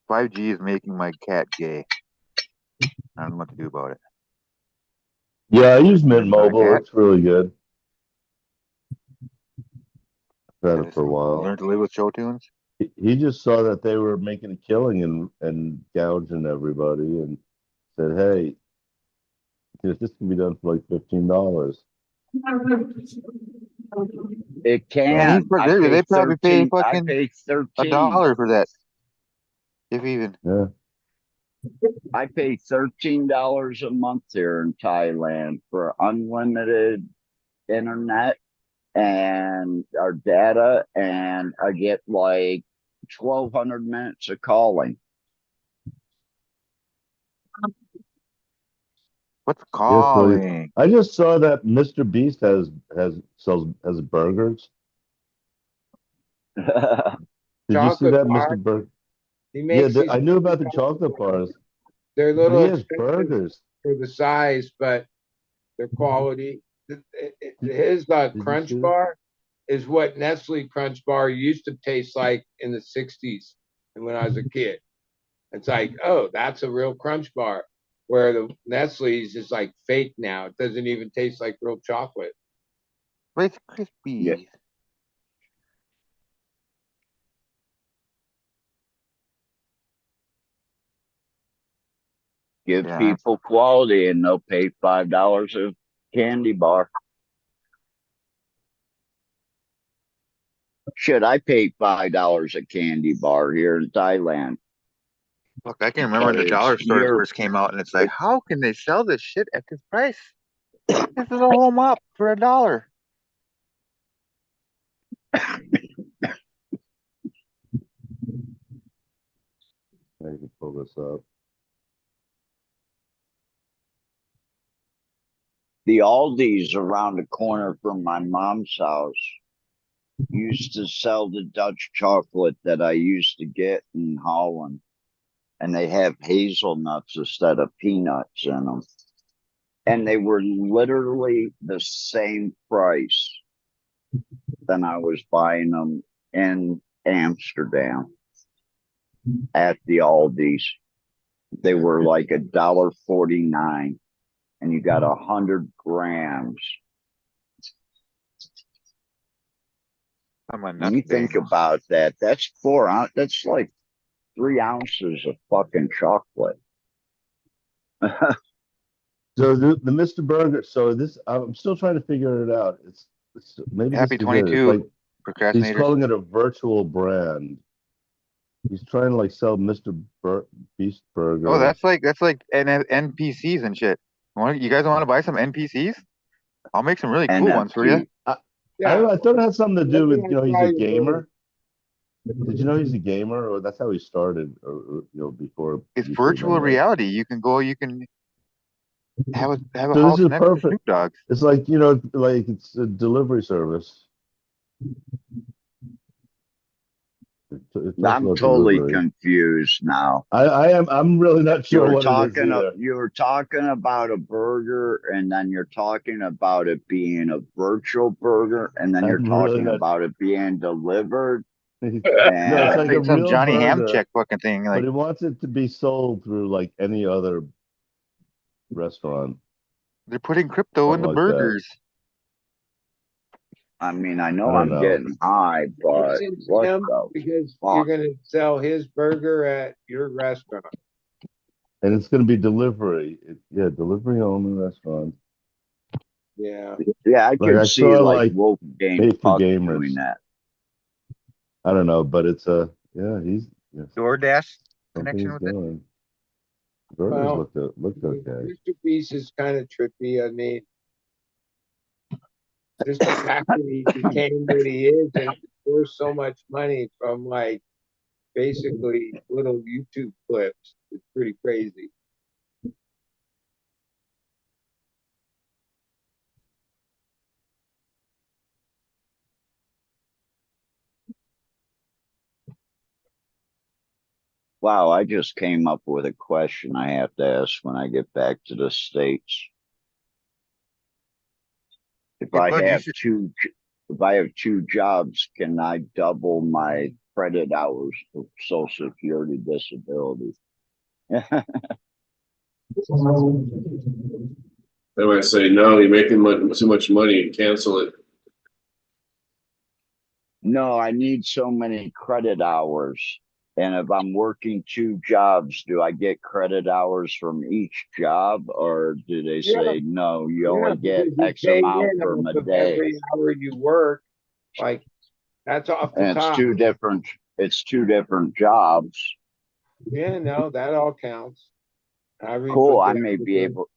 5G is making my cat gay. I don't know what to do about it. Yeah, I use Mint My Mobile. cat. It's really good. I've I had it just for a while. learned to live with show tunes. He just saw that they were making a killing and gouging everybody and said, "Hey, this can be done for like $15." It And can. they probably pay I fucking pay 13. $1 for that, if even. Yeah. I pay $13 a month here in Thailand for unlimited internet and our data, and I get like 1,200 minutes of calling. What's Yeah, calling? I just saw that Mr. Beast has burgers. Did you see Chocolate that, bar. Mr. Burger? He Yeah, makes these I knew about the chocolate bars, they're a but little he has expensive burgers. for the size, but their quality. His Did you Crunch see that? Bar is what Nestle Crunch Bar used to taste like in the 60s and when I was a kid. It's like, oh, that's a real Crunch Bar. Where the Nestle's is like fake now. It doesn't even taste like real chocolate. Rice Krispies. Yeah. Give Yeah. people quality and they'll pay $5 a candy bar. Should I pay $5 a candy bar here in Thailand? Look, I can remember when the dollar stores first came out, and it's like, how can they sell this shit at this price? This is a whole mop for $1. I can pull this up. The Aldi's around the corner from my mom's house used to sell the Dutch chocolate that I used to get in Holland. And they have hazelnuts instead of peanuts in them. And they were literally the same price than I was buying them in Amsterdam at the Aldi's. They were like $1.49, and you got 100 grams. When you think about that, that's 4 ounces. That's like 3 ounces of fucking chocolate. So the Mr. Burger. So this, I'm still trying to figure it out. It's maybe Happy this is it. 22, It's like he's procrastinators. calling it a virtual brand. He's trying to like sell Mr. Beast Burger. Oh, that's like NPCs and shit. You guys want to buy some NPCs? I'll make some really cool ones for you. I thought it had something to do with he's a gamer. Did you know he's a gamer, or that's how he started, or before? It's virtual reality. You can go. You can have a So house this is next to perfect. Snoop Dogg's. It's like like it's a delivery service. I'm totally confused now. I am. I'm really not sure what it is either. You were talking about a burger, and then you're talking about it being a virtual burger, and then you're talking about it being delivered. No, it's like a some real Johnny burger, Hamcheck fucking thing. but he wants it to be sold through like any other restaurant. They're putting crypto in the burgers. I mean, I know I'm getting high, but because you're going to sell his burger at your restaurant, and it's going to be delivery. Delivery only restaurant. Yeah, I could see like Wolfgang Puck doing that. I don't know, but it's he's DoorDash connection with it. Burgers Well, looked okay. Mr. Beast is kind of trippy. I mean, just the fact that he became what he is and worth so much money from like basically little YouTube clips is pretty crazy. Wow, I just came up with a question I have to ask when I get back to the States. If Hey, I bud, you have should. if I have two jobs, can I double my credit hours for Social Security disability? They might say, no, you're making too much money, cancel it. No, I need so many credit hours. And if I'm working two jobs, do I get credit hours from each job, or do they Yeah, say, no, you yeah, only get because you X pay amount in from a off of day? every hour you work. Like that's off the And top. it's two different jobs. Yeah, no, that all counts. However you Cool. put I the may hours be in. able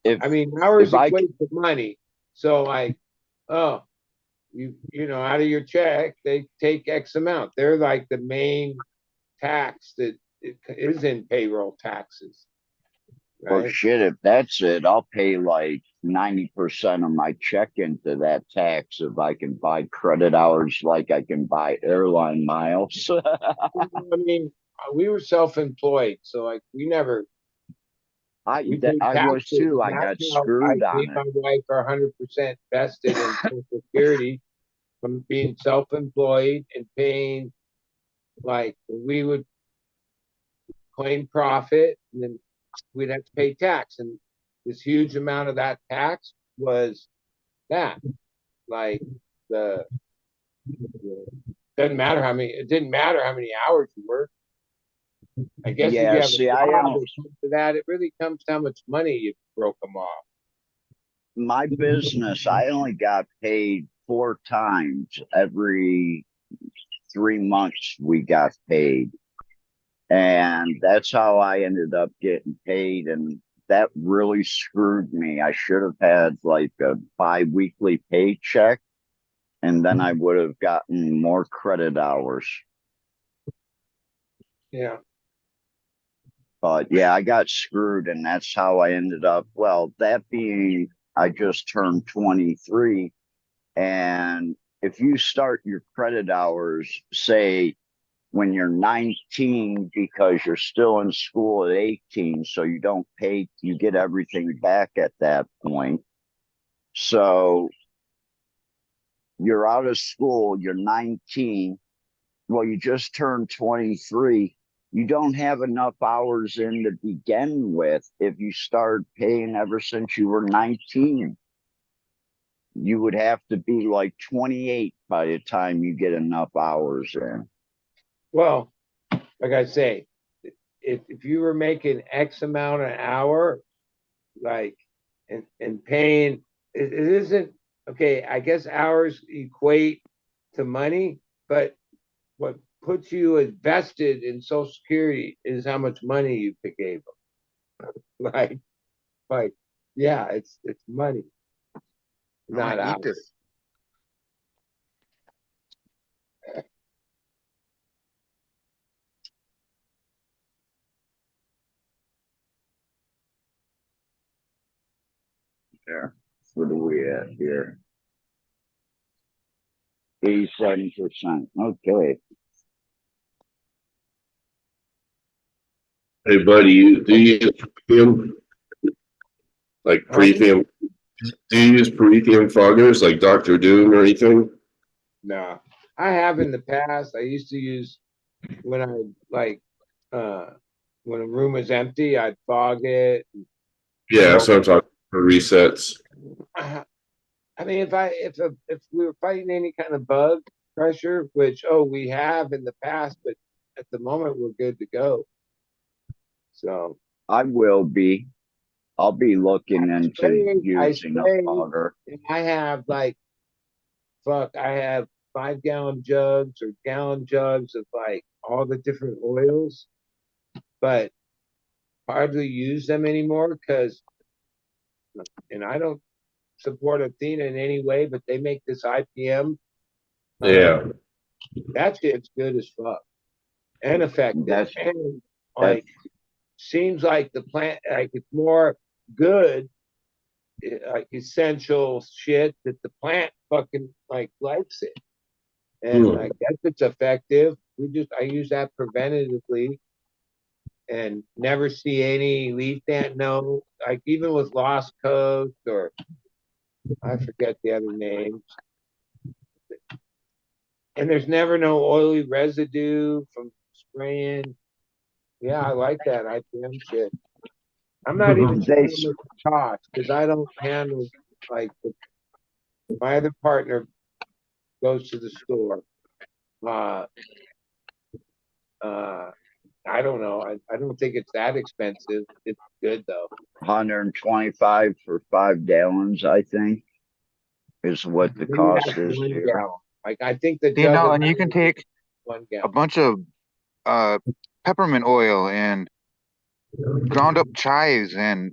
if I mean, if hours I equate to money. So like, oh, you know, out of your check, they take X amount. They're like the main tax that is in payroll taxes, well right? shit, if that's it, I'll pay like 90% of my check into that tax if I can buy credit hours like I can buy airline miles. I mean, we were self-employed, so like we paid I was taxes, too. and I that's got how I screwed on made it. my wife 100% vested in Social Security from being self-employed and paying like we would claim profit, and then we'd have to pay tax, and this huge amount of that tax was that like the doesn't matter how many it didn't matter how many hours you work. I guess if you Yeah, have a see, I job don't. that comes to that, it really comes to how much money you broke them off. My business, I only got paid four times every 3 months. We got paid, and that's how I ended up getting paid. And that really screwed me. I should have had like a bi-weekly paycheck, and then I would have gotten more credit hours. Yeah. But yeah, I got screwed, and that's how I ended up. Well, that being, I just turned 23. And if you start your credit hours, say when you're 19, because you're still in school at 18, so you don't pay, you get everything back at that point. So you're out of school, you're 19. Well, you just turned 23. You don't have enough hours in to begin with if you start paying ever since you were 19. You would have to be like 28 by the time you get enough hours in. Well, like I say, if you were making X amount an hour, like and paying it isn't okay. I guess hours equate to money, but what puts you invested in Social Security is how much money you gave them. Like, like, yeah, it's money, I'm gonna not eat hours. this. There. What are we at here? 87%. Okay. Hey, buddy, do you use Protheum, like Protheum? Do you use Protheum foggers like Dr. Doom or anything? No, I have in the past. I used to use when I like uh when a room was empty, I'd fog it. Yeah, Go. that's what I'm talking for resets. I mean, if we were fighting any kind of bug pressure, which we have in the past, but at the moment we're good to go. So I will be. I'll be looking into I using a spray, fogger. and I have like I have 5 gallon jugs or gallon jugs of like all the different oils, but hardly use them anymore because, and I don't support Athena in any way, but they make this IPM. Yeah. That shit's good as fuck and effective. And like, seems like the plant, like it's more good, like essential shit that the plant fucking like likes it. And I guess it's effective. I use that preventatively and never see any leaf damage. No, like even with Lost Coast or I forget the other names. And there's never no oily residue from spraying. Yeah, I like that IPM shit. I'm not even sure how much it costs because I don't handle like my other partner goes to the store. I don't know. I don't think it's that expensive. It's good though. 125 for 5 gallons, I think, is what the Maybe cost that's is 1 here. gallon. Like I think the You know, jug and you can take 1 a gallon. bunch of peppermint oil and ground up chives and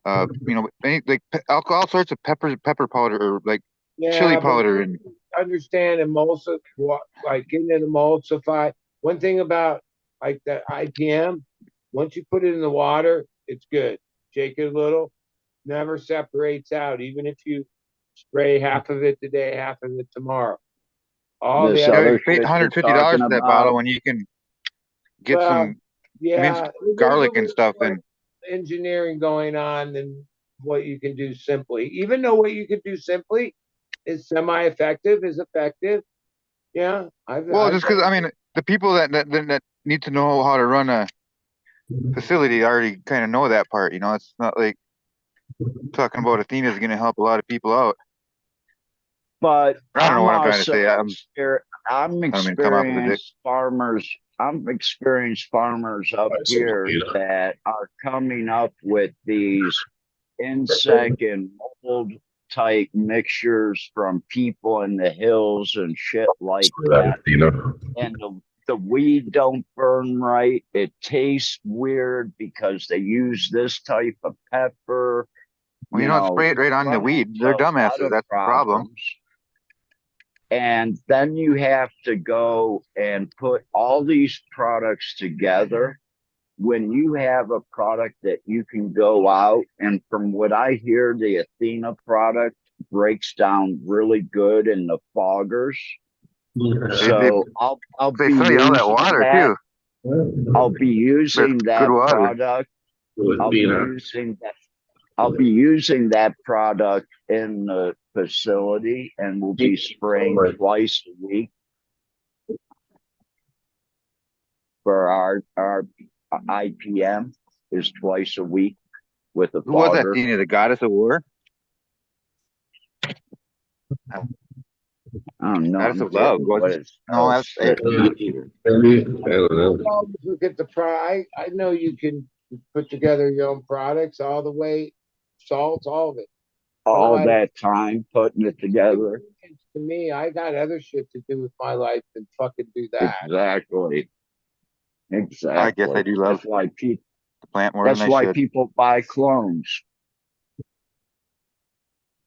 you know, like all sorts of pepper powder or like chili Yeah, but powder and understand like getting it emulsify. One thing about like the IPM, once you put it in the water, it's good. Shake it a little, never separates out, even if you spray half of it today, half of it tomorrow. All This the you other other pay shit you're $150 talking for that bottle about, when you can get well, some minced yeah, there's a garlic and little stuff more and engineering going on than what you can do simply. Even though what you can do simply is semi-effective, is effective. Yeah, well, just because I mean the people that need to know how to run a facility already kind of know that part. You know, it's not like talking about Athena is going to help a lot of people out. but I don't know I'm what I'm trying to also say. I'm I don't mean to come off as a dick. I'm experienced farmers up here that are coming up with these insect and mold type mixtures from people in the hills and shit like that. And the weed don't burn right. It tastes weird because they use this type of pepper. Well, you don't spray it right on the weed. They're dumbasses. That's the problem. And then you have to go and put all these products together. When you have a product that you can go out, and from what I hear, the Athena product breaks down really good in the foggers. So I'll be using all that water that. too. I'll be using that product. I'll be using that product in the facility, and we'll be spraying twice a week for our IPM is twice a week with a fogger. Who was that, Athena, the goddess of war? I don't know. Goddess of love. No, that's I don't know. Look at the price. I know you can put together your own products all the way, salts, all of it. All that time putting it together. To me, I got other shit to do with my life than fucking do that. Exactly. I guess I do love the plant more that's than I why should. people buy clones.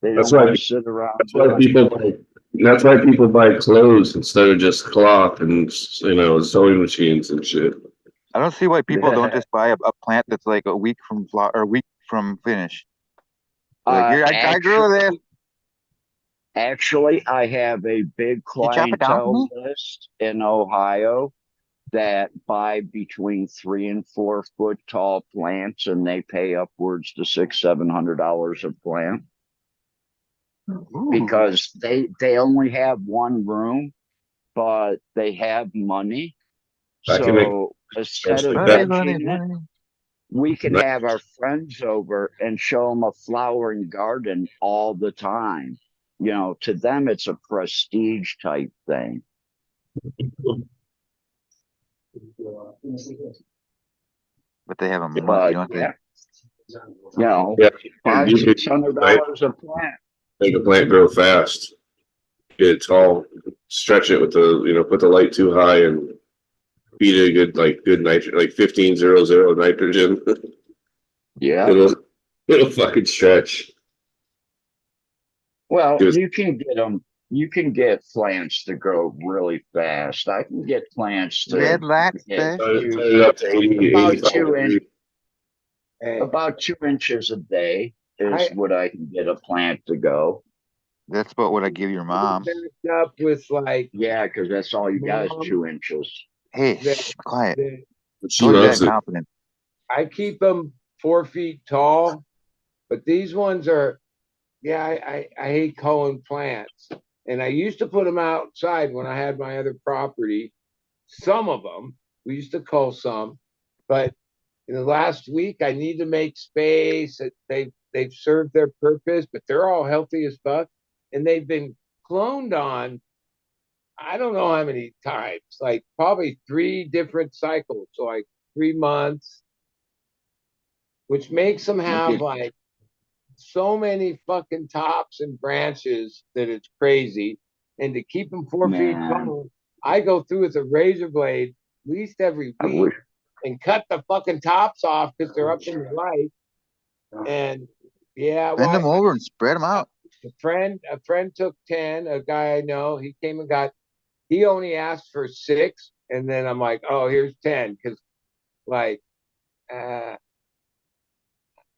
They That's don't why want to sit around. That's why people buy clothes instead of just cloth and sewing machines and shit. I don't see why people don't just buy a plant that's like a week from a week from finish. Like here, I grew this. Actually, I have a big clientele list in Ohio that buy between 3 and 4 foot tall plants, and they pay upwards to $600-700 a plant. Ooh. Because they only have one room, but they have money. So instead of vegging it, we can have our friends over and show them a flowering garden all the time. You know, to them, it's a prestige type thing. But they have a money, don't they? You know, $500-600 a plant. Make a plant grow fast. Get it tall, stretch it with put the light too high and feed it a good nitrogen, like 1500 nitrogen. Yeah. It'll fucking stretch. Well, Just- you can get them. You can get plants to grow really fast. I can get plants to Red light get fish. Turn it up to 80, about 85 degrees. Hey, about 2 inches a day is I- what I can get a plant to go. That's about what I give your mom. backed up with like Yeah, because that's all you got is Mom. 2 inches. Hey, the, shh, be quiet. the, She Told you loves that it. confidence. I keep them 4 feet tall, but these ones are, yeah, I hate culling plants. And I used to put them outside when I had my other property. Some of them, we used to cull some, but in the last week, I need to make space. They've served their purpose, but they're all healthy as fuck, and they've been cloned on. I don't know how many times, like probably 3 different cycles, so like 3 months, which makes them have like so many fucking tops and branches that it's crazy. And to keep them 4 feet Man. tall, I go through with a razor blade at least every I week wish. and cut the fucking tops off because they're up in the light. And yeah, Bend them well, over and spread them out. a friend took 10, a guy I know, he came and got, he only asked for 6. And then I'm like, oh, here's 10. Cause like, uh,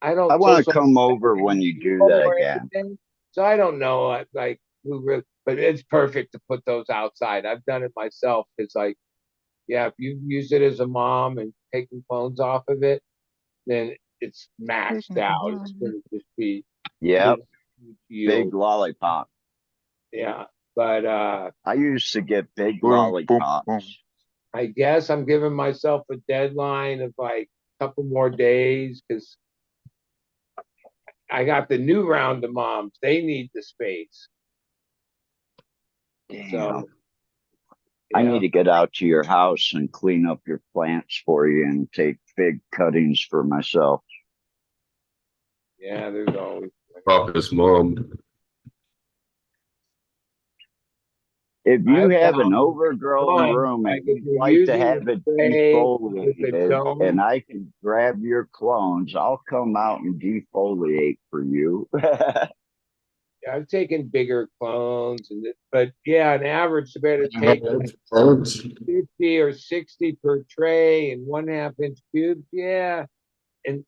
I don't I want to social come over when you do that or again. anything. So I don't know, like who really, but it's perfect to put those outside. I've done it myself. It's like, yeah, if you use it as a mom and taking clones off of it, then it's maxed out. It's going to just be Yep, yield. big lollipop. Yeah, but I used to get big Boom, boom, lollipops. boom. I guess I'm giving myself a deadline of like a couple more days because I got the new round of moms. They need the space. Damn. So I yeah. need to get out to your house and clean up your plants for you and take big cuttings for myself. Yeah, there's always Papa's mom. If you I have an found overgrown one, room like and if you'd you're like to using have the it spray with the defoliated and dome, I can grab your clones, I'll come out and defoliate for you. I've taken bigger clones, but yeah, on average, you better take like Clones. 50 or 60 per tray and 1/2 inch cubes. Yeah, and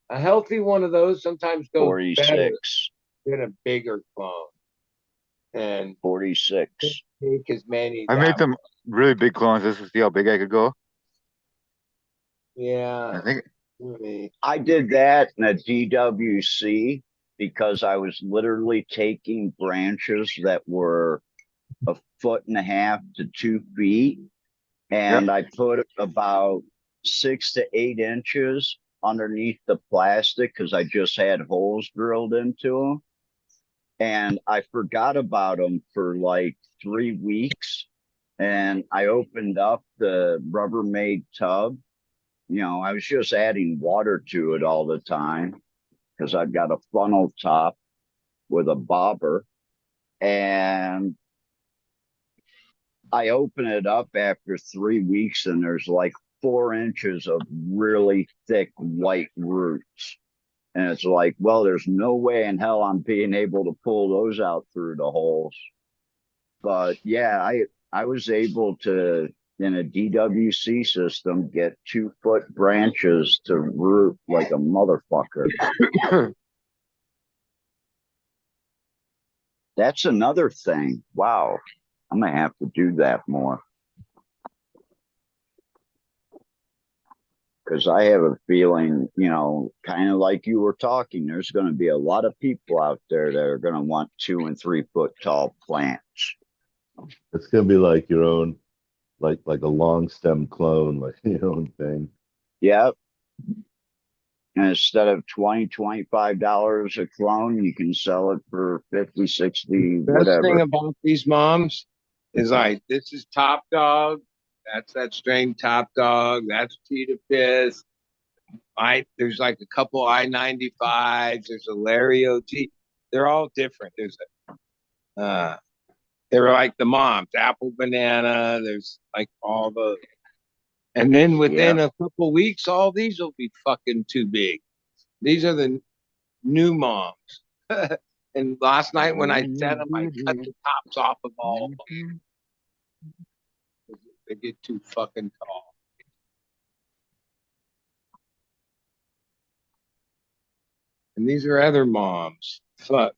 a healthy one of those sometimes goes better 46. than a bigger clone. And 46. take as many. I made them really big clones just to see how big I could go. Yeah. I think I did that in a DWC because I was literally taking branches that were 1.5 to 2 feet, and I put about 6 to 8 inches underneath the plastic because I just had holes drilled into them. And I forgot about them for like 3 weeks. And I opened up the Rubbermaid tub. You know, I was just adding water to it all the time because I've got a funnel top with a bobber. And I open it up after 3 weeks and there's like 4 inches of really thick white roots. And it's like, well, there's no way in hell I'm being able to pull those out through the holes. But yeah, I was able to, in a DWC system, get 2-foot branches to root like a motherfucker. That's another thing. Wow. I'm going to have to do that more. Because I have a feeling, you know, kind of like you were talking, there's going to be a lot of people out there that are going to want 2 and 3 foot tall plants. It's gonna be like your own, like a long stem clone, like your own thing. Yep. And instead of $25 a clone, you can sell it for 50, 60, Best whatever. thing about these moms is like, this is Top Dog. That's that strain Top Dog. That's Cheetah Piss. There's like a couple I-95s. There's a Larry OT. They're all different. They're like the moms, apple banana. There's like all the And then within a couple weeks, all these will be fucking too big. These are the new moms. And last night when I set them, I cut the tops off of all of them. They get too fucking tall. And these are other moms. Fuck.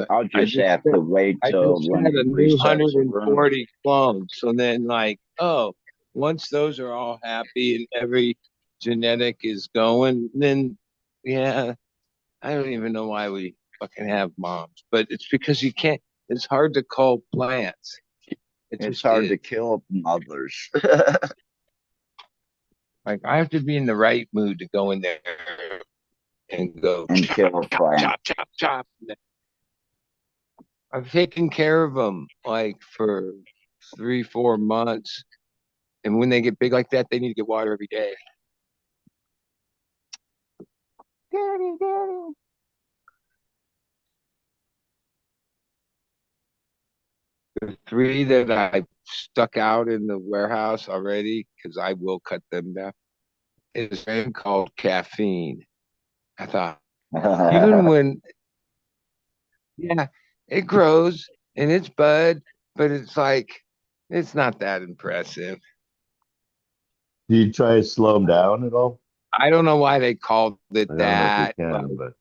I'll just have to wait I till just when had he a new resets the room. 140 clones. So then, like, oh, once those are all happy and every genetic is going, then yeah, I don't even know why we fucking have moms, but it's because you can't. It's hard to cull plants. It's hard to kill mothers. Like I have to be in the right mood to go in there and go and chop, kill a chop, plant. chop, chop, chop. I've taken care of them like for 3-4 months, and when they get big like that, they need to get water every day. Daddy, daddy. The 3 that I stuck out in the warehouse already, because I will cut them down, is a thing called caffeine. I thought, even when, yeah, it grows and it's bud, but it's like, it's not that impressive. Do you try to slow them down at all? I don't know why they called it I don't that. know if you can, but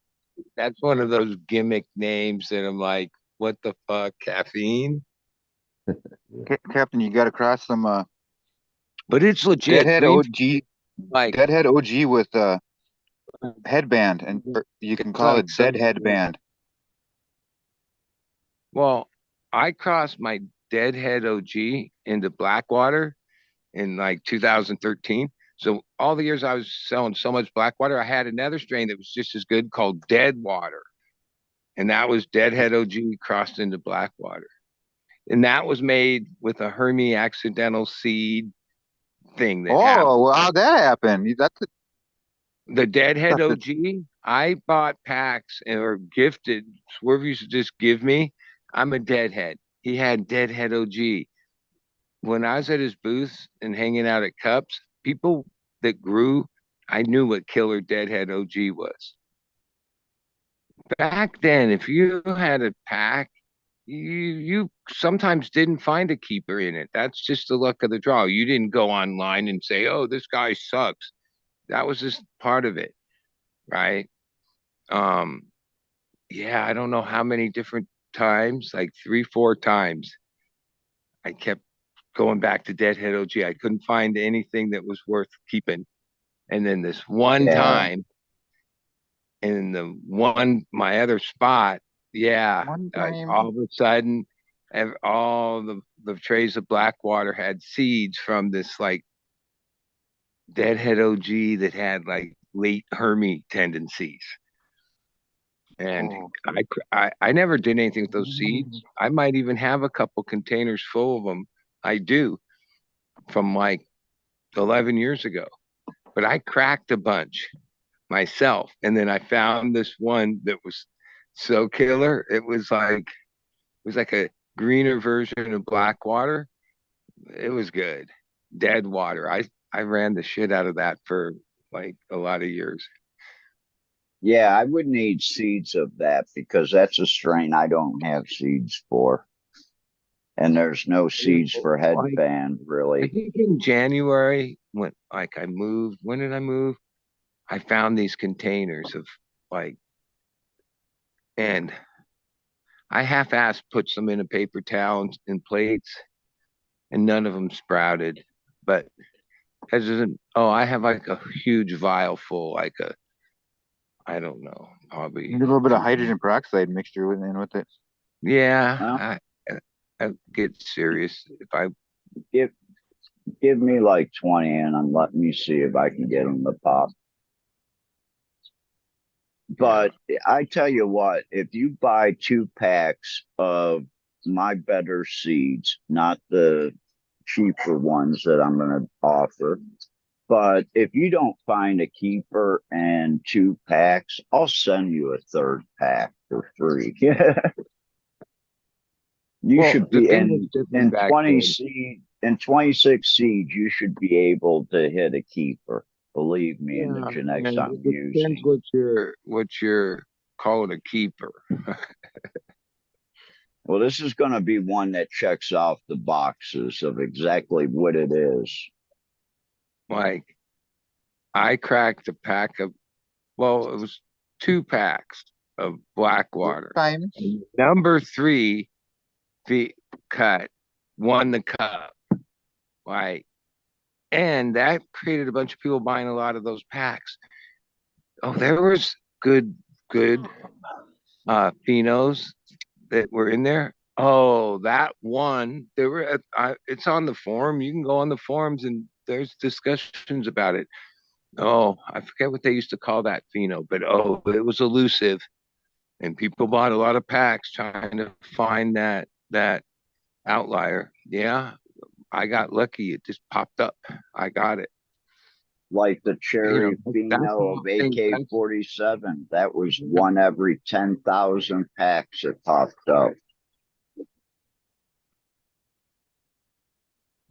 That's one of those gimmick names that I'm like, what the fuck, caffeine? Captain, you got to cross some But it's legit. Deadhead OG, Like Deadhead OG with headband, and you can call it Deadhead band. Well, I crossed my Deadhead OG into Blackwater in like 2013. So all the years I was selling so much Blackwater, I had another strain that was just as good called Deadwater. And that was Deadhead OG crossed into Blackwater. And that was made with a Hermie accidental seed thing that happened. Oh, well, how'd that happen? The Deadhead OG, I bought packs or gifted. Swerve used to just give me. I'm a Deadhead. He had Deadhead OG. When I was at his booth and hanging out at Cups, people that grew, I knew what Killer Deadhead OG was. Back then, if you had a pack, you sometimes didn't find a keeper in it. That's just the luck of the draw. You didn't go online and say, "Oh, this guy sucks." That was just part of it, right? Yeah, I don't know how many different times, like 3-4 times, I kept going back to Deadhead OG. I couldn't find anything that was worth keeping. And then this one time in my other spot, all of a sudden, all the trays of Blackwater had seeds from this like Deadhead OG that had like late Hermie tendencies. And I never did anything with those seeds. I might even have a couple containers full of them. I do, from like 11 years ago. But I cracked a bunch myself. And then I found this one that was so killer. It was like a greener version of Blackwater. It was good. Dead water. I ran the shit out of that for like a lot of years. Yeah, I would need seeds of that because that's a strain I don't have seeds for. And there's no seeds for headband, really. I think in January, when I moved, when did I move? I found these containers of like, and I half-assed put some in a paper towel and plates, and none of them sprouted. But as isn't, I have like a huge vial full, I don't know, probably a little bit of hydrogen peroxide mixture with it. Yeah, I get serious if I give me like 20 and let me see if I can get them to pop. But I tell you what, if you buy 2 packs of my better seeds, not the cheaper ones that I'm going to offer, but if you don't find a keeper and 2 packs, I'll send you a 3rd pack for free. You should be in 20 seed in 26 seeds, you should be able to hit a keeper. Believe me, in the Yeah, genetics and I'm it depends using. what you're calling a keeper. Well, this is going to be one that checks off the boxes of exactly what it is. Like I cracked a pack of, well, it was 2 packs of Blackwater. Times. And number 3 feet cut won the cup. Like, and that created a bunch of people buying a lot of those packs. Oh, there was good phenos that were in there. Oh, that one. There were. It's on the forum. You can go on the forums and there's discussions about it. Oh, I forget what they used to call that pheno, but oh, it was elusive, and people bought a lot of packs trying to find that outlier. Yeah, I got lucky. It just popped up. I got it. Like the cherry That's pheno of AK-47. That was one every 10,000 packs that popped up.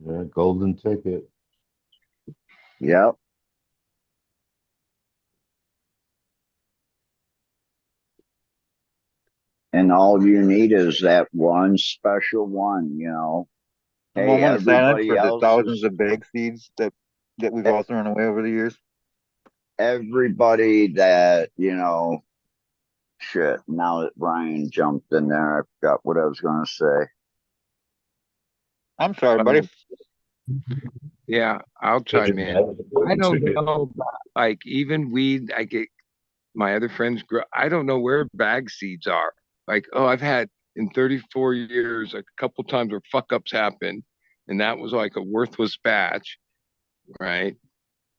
Yeah, golden ticket. Yep. And all you need is that one special one, you know. I'm Hey, almost silent everybody for the else thousands is of bag seeds that we've all thrown away over the years. everybody that, you know, shit. Now that Brian jumped in there, I forgot what I was going to say. I'm sorry, buddy. Yeah, I'll chime in. I don't know, like even weed. I get my other friends grow. I don't know where bag seeds are. Like, oh, I've had in 34 years a couple times where fuck ups happened, and that was like a worthless batch, right?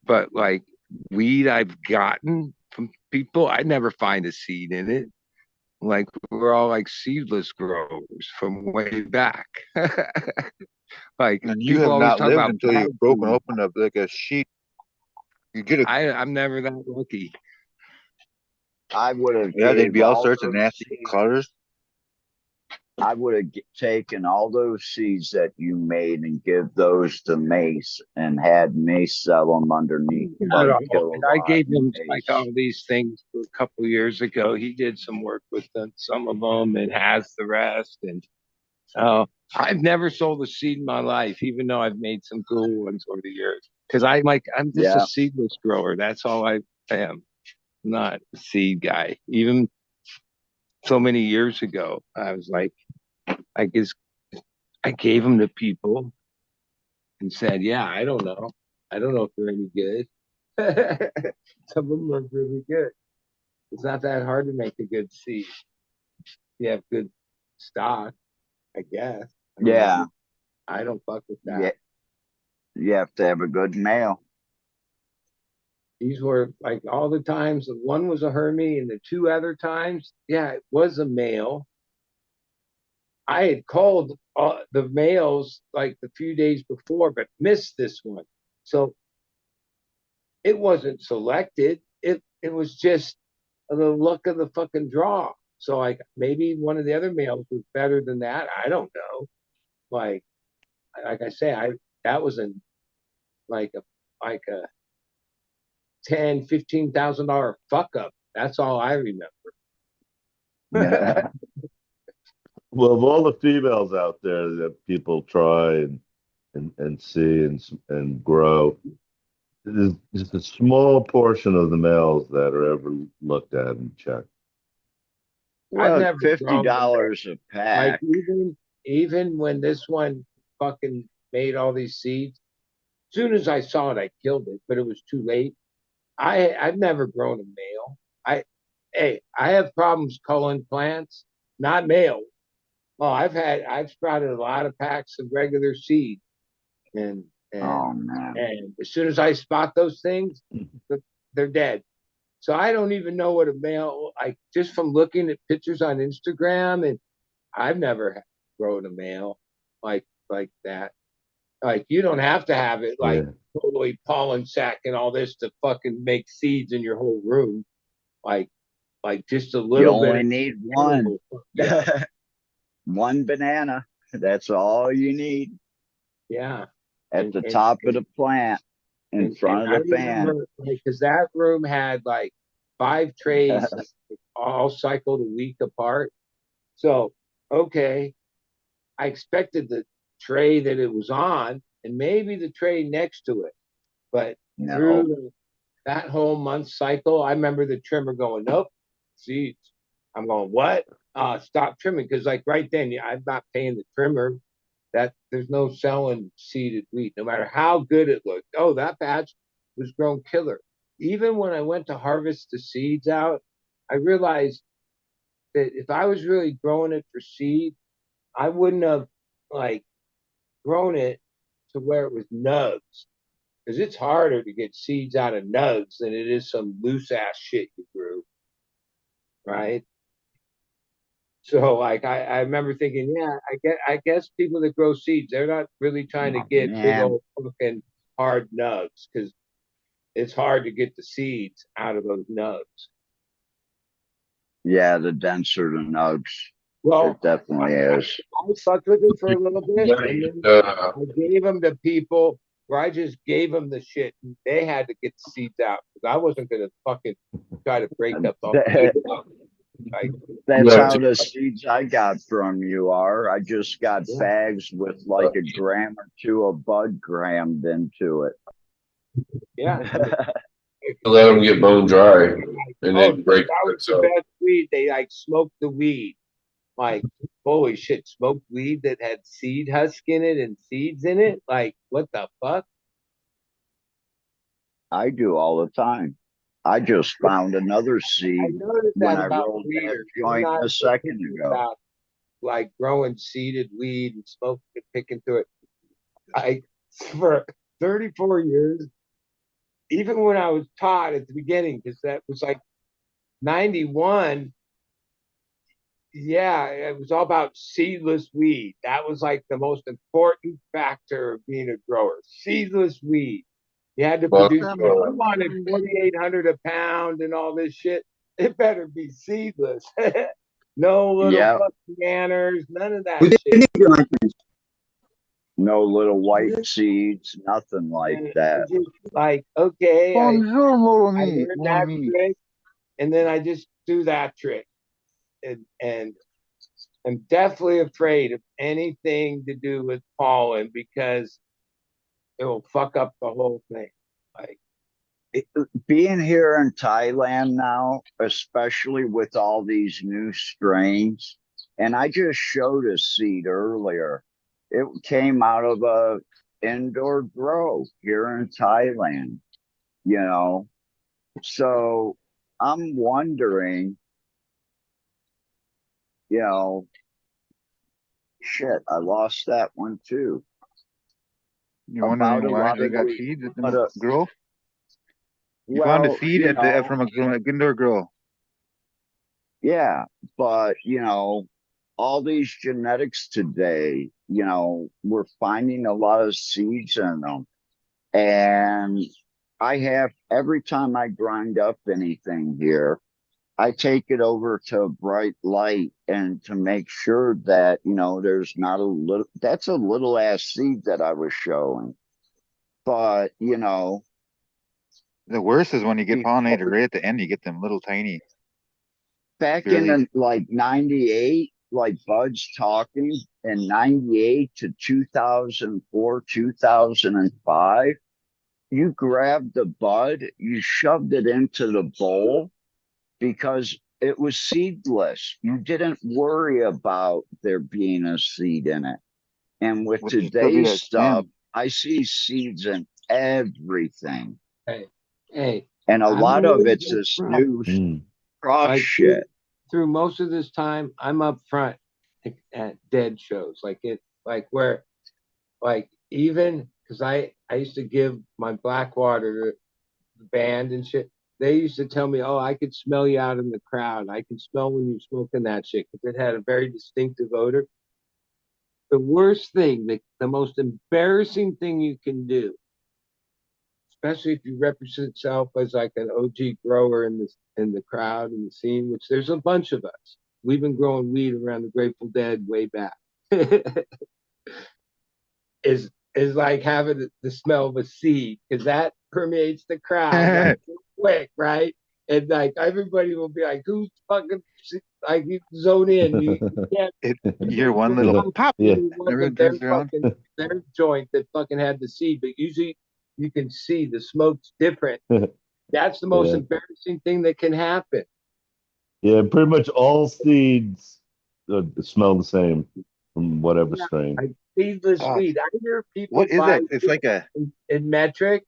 But like weed I've gotten from people, I never find a seed in it. Like we're all like seedless growers from way back. Like And you people have always not talk lived about until bag you've broken seeds. open up like a sheet. You get a I'm never that lucky. I would have yeah, they'd gave be all all sorts of those nasty seeds. colors. I would have taken all those seeds that you made and give those to Mace and had Mace sell them underneath Not Bud all. I Kilowatt gave and him like all Mace. these things a couple years ago. He did some work with them, some of them, and has the rest. And I've never sold a seed in my life, even though I've made some cool ones over the years. Because I'm just a Yeah. seedless grower. That's all I am. I'm not a seed guy. Even so many years ago, I was like, I guess I gave them to people and said, "Yeah, I don't know. I don't know if they're any good." Some of them are really good. It's not that hard to make a good seed. You have good stock, I guess. I mean, Yeah. I don't fuck with that. Yeah. You have to have a good male. These were like all the times. The one was a Hermie, and the 2 other times, yeah, it was a male. I had called the males like the few days before, but missed this one. So it wasn't selected. It was just the luck of the fucking draw. So like maybe one of the other males was better than that. I don't know. Like I say, I that was a like a like a 10, $15,000 fuck up. That's all I remember. Yeah. Well, of all the females out there that people try and see and grow, there's just a small portion of the males that are ever looked at and checked. I've Well, never grown them. $50 a Like pack. even when this one fucking made all these seeds, as soon as I saw it, I killed it, but it was too late. I've never grown a male. I have problems culling plants, not male. Oh, I've sprouted a lot of packs of regular seed, and Oh man. and as soon as I spot those things, they're dead. So I don't even know what a male like just from looking at pictures on Instagram, and I've never grown a male like that. Like you don't have to have it like Yeah. totally pollen sac and all this to fucking make seeds in your whole room. Like just a You little bit. only need one. Yeah. One banana. That's all you need. Yeah. at the top of the plant in front I of the fan. remember, like, because that room had like 5 trays all cycled a week apart. So, okay, I expected the tray that it was on and maybe the tray next to it. But No. through that whole month cycle, I remember the trimmer going, nope, seeds. I'm going, what? Stop trimming. Because, like, right then, I'm not paying the trimmer. That there's no selling seeded wheat, no matter how good it looked. Oh, that batch was grown killer. Even when I went to harvest the seeds out, I realized that if I was really growing it for seed, I wouldn't have like grown it to where it was nugs. Because it's harder to get seeds out of nugs than it is some loose ass shit you grew. Right. So like I remember thinking, yeah, I guess people that grow seeds, they're not really trying to get big old fucking hard nugs because it's hard to get the seeds out of those nugs. Yeah, the denser the nugs. Well, it definitely is. I fucked with it for a little bit, and then I gave them to people where I just gave them the shit, and they had to get the seeds out because I wasn't gonna fucking try to break up the whole like, that's how the seeds I got from you are. I just got bags with like a gram or two of bud crammed into it. Yeah. Let them get bone dry and then break that was the best weed. They like smoked the weed. Like, holy shit, smoked weed that had seed husk in it and seeds in it? Like, what the fuck? I do all the time. I just found another seed when I rolled that joint a second ago. About, like growing seeded weed and smoking and picking through it. For 34 years, even when I was taught at the beginning, because that was like 91, yeah, it was all about seedless weed. That was like the most important factor of being a grower. Seedless weed. You had to produce. If you wanted 4,800 a pound and all this shit, it better be seedless. No little fucking manners, none of that shit. No little white seeds, nothing like that. Just like, okay, I learned that trick, and then I just do that trick. And I'm definitely afraid of anything to do with pollen because it will fuck up the whole thing. Like being here in Thailand now, especially with all these new strains, and I just showed a seed earlier. It came out of a indoor grow here in Thailand, you know. So I'm wondering, you know, shit, I lost that one too. You're wondering why they got seeds at the grow? You found a seed from a indoor grow. Yeah, but you know, all these genetics today, you know, we're finding a lot of seeds in them. And I have every time I grind up anything here, I take it over to a bright light and to make sure that, you know, there's not a little, that's a little ass seed that I was showing. But, you know, the worst is when you get pollinated right at the end, you get them little tiny. Back in like 98, like Bud's talking, in 98 to 2004, 2005, you grabbed the bud, you shoved it into the bowl because it was seedless. You didn't worry about there being a seed in it. And with today's stuff, I see seeds in everything. Hey, and a lot of it's this new cross shit. Through most of this time, I'm up front at dead shows, where even because I used to give my Blackwater band and shit. They used to tell me, "Oh, I could smell you out in the crowd. I can smell when you're smoking that shit because it had a very distinctive odor." The worst thing, the most embarrassing thing you can do, especially if you represent yourself as like an OG grower in the crowd in the scene, which there's a bunch of us. We've been growing weed around the Grateful Dead way back. Is is like having the smell of a seed because that permeates the crowd like quick, right? And like everybody will be like, "Who's fucking like you zone in? You can't." You hear one little pop. Yeah. It wasn't Everyone their turns around. fucking their joint that fucking had the seed, but usually you can see the smoke's different. That's the most Yeah. embarrassing thing that can happen. Yeah, pretty much all seeds smell the same from whatever Yeah, strain. like seedless Oh, weed. I hear people what is buy that? It's like a in metric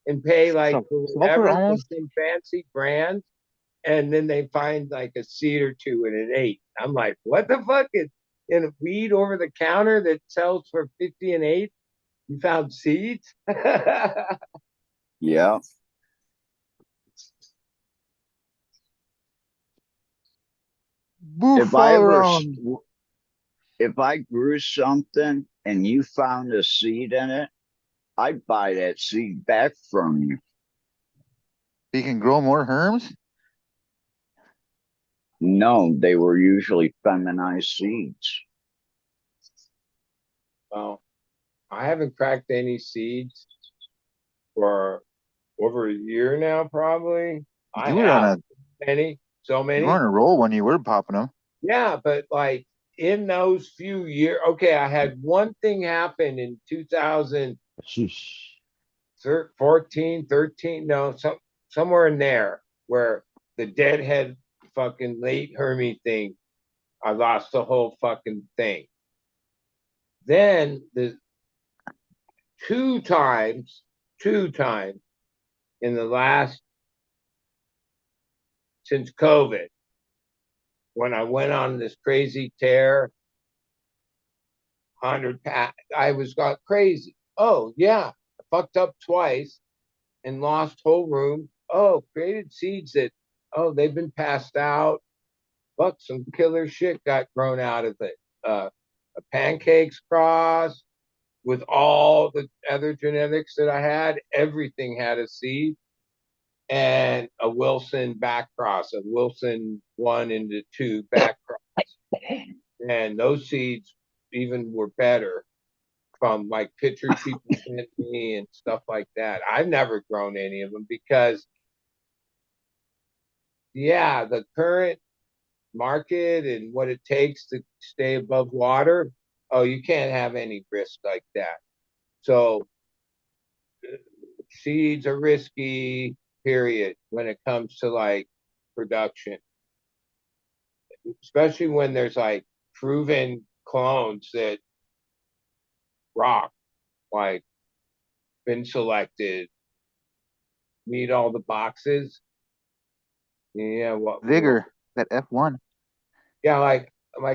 and pay like for sulfur whatever from almost. some fancy brands, and then they find like a seed or two in an eight. I'm like, what the fuck is in a weed over the counter that sells for 50 and eight? You found seeds? Yeah. If I ever, if I grew something and you found a seed in it, I'd buy that seed back from you. You can grow more herms. No, they were usually feminized seeds. Well, I haven't cracked any seeds for over a year now, probably. I You were on have a many, so you many. were on a roll when you were popping them. Yeah, but like in those few years, okay, I had one thing happen in 2014, Sheesh. 13, no, somewhere in there where the deadhead fucking late Hermie thing, I lost the whole fucking thing. Then the two times in the last since COVID, when I went on this crazy tear, 100 I was got crazy. Oh yeah, I fucked up twice and lost whole room. Oh, created seeds that they've been passed out. Fuck, some killer shit got grown out of it. A pancakes cross with all the other genetics that I had. Everything had a seed and a Wilson back cross, a Wilson 1 into 2 back cross. And those seeds even were better from like pictures people sent me and stuff like that. I've never grown any of them because, yeah, the current market and what it takes to stay above water, oh, you can't have any risk like that. So seeds are risky, period, when it comes to like production, especially when there's like proven clones that rock, like been selected, meet all the boxes. Yeah, Vigor, that F1. Yeah, like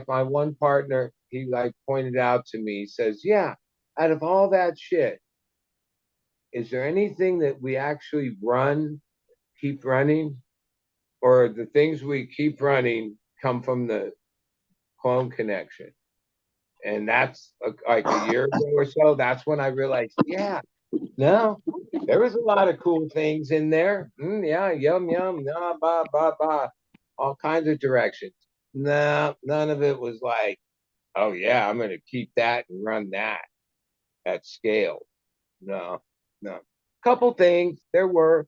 my one partner, he like pointed out to me, he says, yeah, out of all that shit, is there anything that we actually keep running, or the things we keep running come from the clone connection? And that's like a year ago or so. That's when I realized, yeah, no, there was a lot of cool things in there. Yeah, yum yum, nah, ba ba ba, all kinds of directions. No, none of it was like, oh yeah, I'm gonna keep that and run that at scale. No, no. Couple things. There were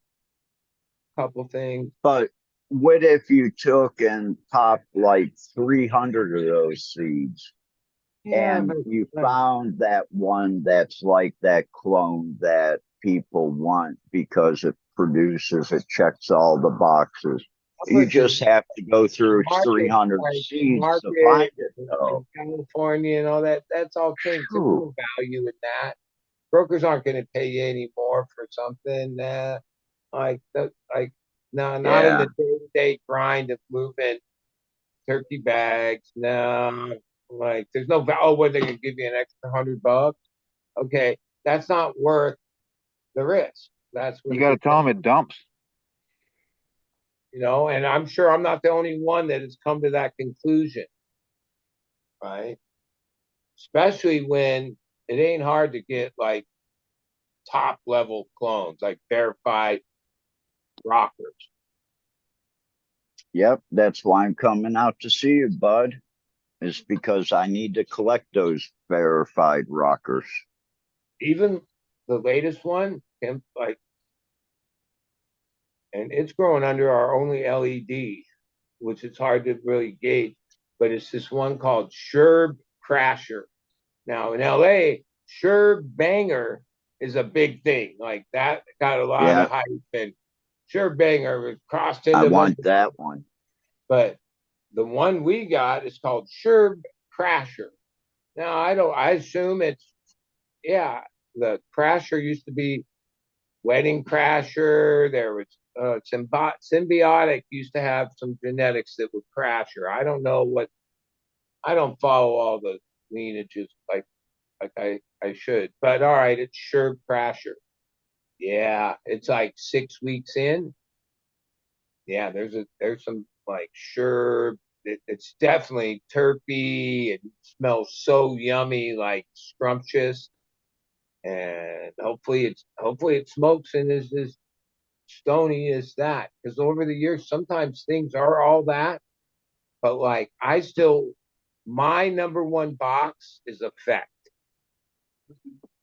a couple things. But what if you took and popped like 300 of those seeds Yeah, and but you found that one that's like that clone that people want because it checks all the boxes? You just have to go through 300 seeds to find it, though. California and all that. That's all kinks. There's no value in that. Brokers aren't going to pay you any more for something like that. Like no, not in the day-to-day grind of moving turkey bags. No, like there's no value. Oh, what they're going to give you an extra $100? Okay, that's not worth the risk. That's what You got to tell them it dumps. And I'm sure I'm not the only one that has come to that conclusion, right? Especially when it ain't hard to get like top level clones, like verified rockers. Yep, that's why I'm coming out to see you, bud. Is because I need to collect those verified rockers. even the latest one, and like, and it's growing under our only LED, which is hard to really gauge. But it's this one called Sherb Crasher. Now in LA, Sherb Banger is a big thing. Like that got a lot Yeah, of hype, and Sherb Banger was crossed I into want that one. but the one we got is called Sherb Crasher. Now I assume it's, yeah, the Crasher used to be Wedding Crasher. There was Symbiotic used to have some genetics that would Crasher. I don't know what, I don't follow all the lineages like I should. But all right, it's Sherb Crasher. Yeah, it's like 6 weeks in. Yeah, there's some like Sherb. It's definitely terpy. It smells so yummy, like scrumptious. And hopefully it smokes and is as stony as that. Because over the years, sometimes things are all that, but like I still, my number one box is Effect,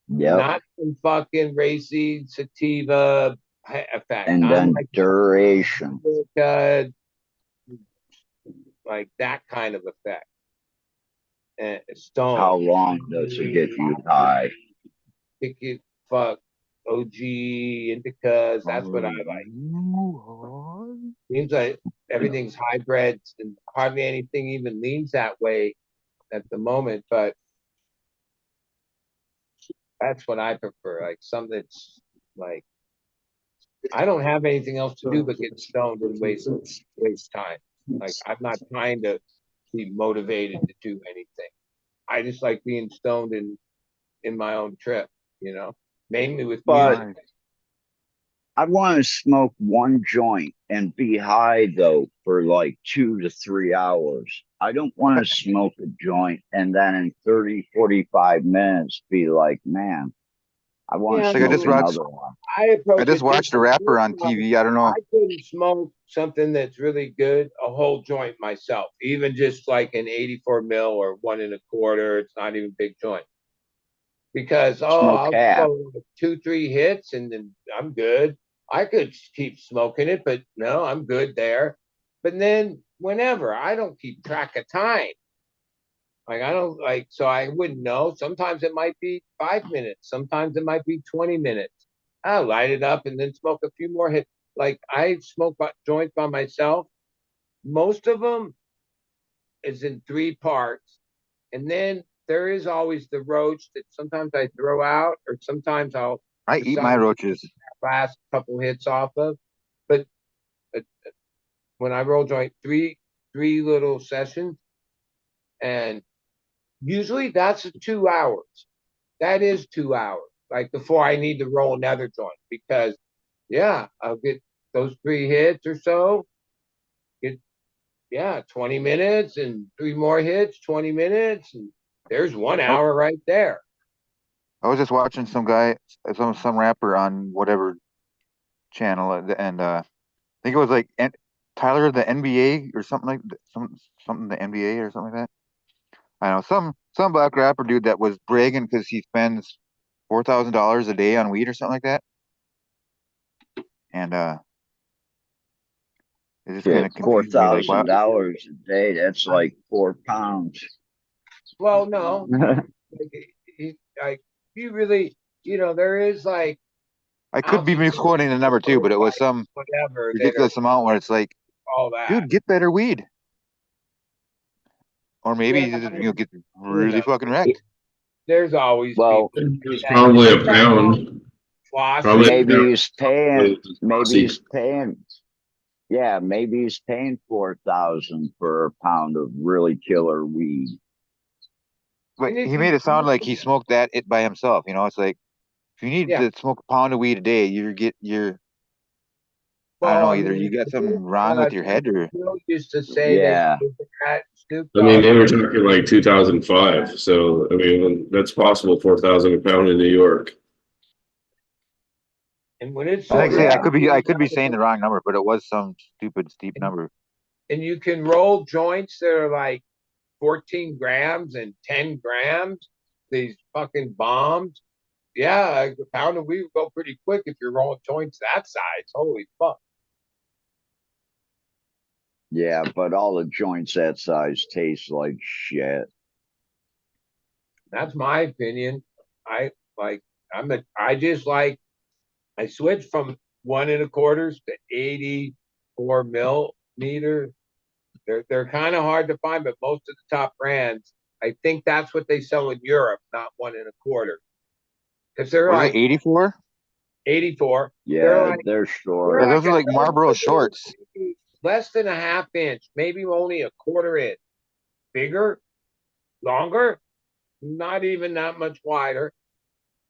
Yep. not some fucking racy sativa Effect. And I'm then like duration. like that kind of effect. And stone. How long does it get you high? Kick it, fuck, OG, indicas. That's what I like. Seems like everything's hybrid and hardly anything even leans that way at the moment, but that's what I prefer. Like something that's like, I don't have anything else to do but get stoned and waste time. Like I'm not trying to be motivated to do anything. I just like being stoned in my own trip, mainly with But music. I want to smoke one joint and be high though for like 2 to 3 hours. I don't want to smoke a joint and then in 30, 45 minutes be like, man, I want to Yeah, Like smoke another one. I I approach just it watched a different. rapper on TV. I don't know. I couldn't smoke something that's really good, a whole joint myself, even just like an 84 mil or 1 1/4. It's not even a big joint because Smoke I'll half. go 2, 3 hits and then I'm good. I could keep smoking it, but no, I'm good there. But then whenever I don't keep track of time, like I don't like, so I wouldn't know. Sometimes it might be 5 minutes. Sometimes it might be 20 minutes. I'll light it up and then smoke a few more hits. Like I smoke joints by myself. Most of them is in 3 parts. And then there is always the roach that sometimes I throw out or sometimes I'll I eat my decide roaches. last couple hits off of. But uh, when I roll joint, three little sessions, and usually that's 2 hours. That is 2 hours. Like before I need to roll another joint because yeah, I'll get those 3 hits or so. Get, yeah, 20 minutes and 3 more hits, 20 minutes, and there's 1 hour right there. I was just watching some guy, some rapper on whatever channel, and I think it was like Tyler the NBA or something like something the NBA or something like that. I know some black rapper dude that was bragging because he spends $4,000 a day on weed or something like that, and it just kind Shit, of four confused me. Like, wow, thousand dollars a day. That's like 4 pounds. Well, no, like you really, there is like I could be ounces misquoting the number too, but it was some whatever that are ridiculous amount where it's like, all that. dude, get better weed, or maybe Yeah, you'll get who really knows? fucking wrecked. There's always Well, people It's that probably a pound. Probably flossing. a maybe pound. he's paying. Maybe Aussie. he's paying. Yeah, maybe he's paying 4,000 for a pound of really killer weed. But And if he you, made it sound like he smoked that it by himself. It's like if you need yeah, to smoke a pound of weed a day, you're I don't well, know, I either mean, you got something wrong with your head or Bill used to say they Yeah. did that. Snoop I mean, Dogg, they were talking like 2005. So, I mean, that's possible, 4,000 a pound in New York. and when it's like I so, say, Yeah. I could be saying the wrong number, but it was some stupid steep number. and you can roll joints that are like 14 grams and 10 grams. These fucking bombs, yeah, a pound of weed would go pretty quick if you're rolling joints that size. Holy fuck. Yeah, but all the joints that size taste like shit. That's my opinion. I like. I just like. I switched from 1 1/4 to 84 millimeter. They're kind of hard to find, but most of the top brands, I think that's what they sell in Europe, not 1 1/4, because they're Was it like 84? 84. Yeah, they're They're short. Yeah, like those are like Marlboro shorts. less than a half inch, maybe only a quarter inch bigger, longer, not even that much wider,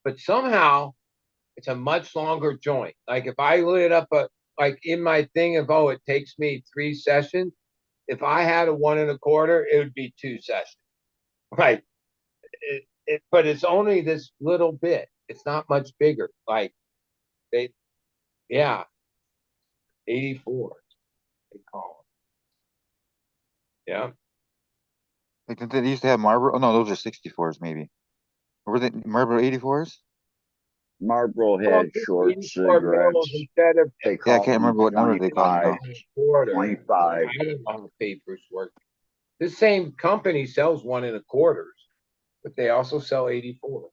but somehow it's a much longer joint. Like if I lit up like in my thing of, oh, it takes me 3 sessions. If I had a 1 1/4, it would be 2 sessions. Right. But it's only this little bit. It's not much bigger. Like yeah, 84, they call them. Yeah. Like they used to have Marlboro. Oh no, those are 64s maybe. Or were they Marlboro 84s? Marlboro Well, had short 84 mils cigarettes. instead of They Yeah, I call can't them remember what number they call them 25, now. quarter. 25. I don't know how papers work. This same company sells 1 1/4s, but they also sell 84s.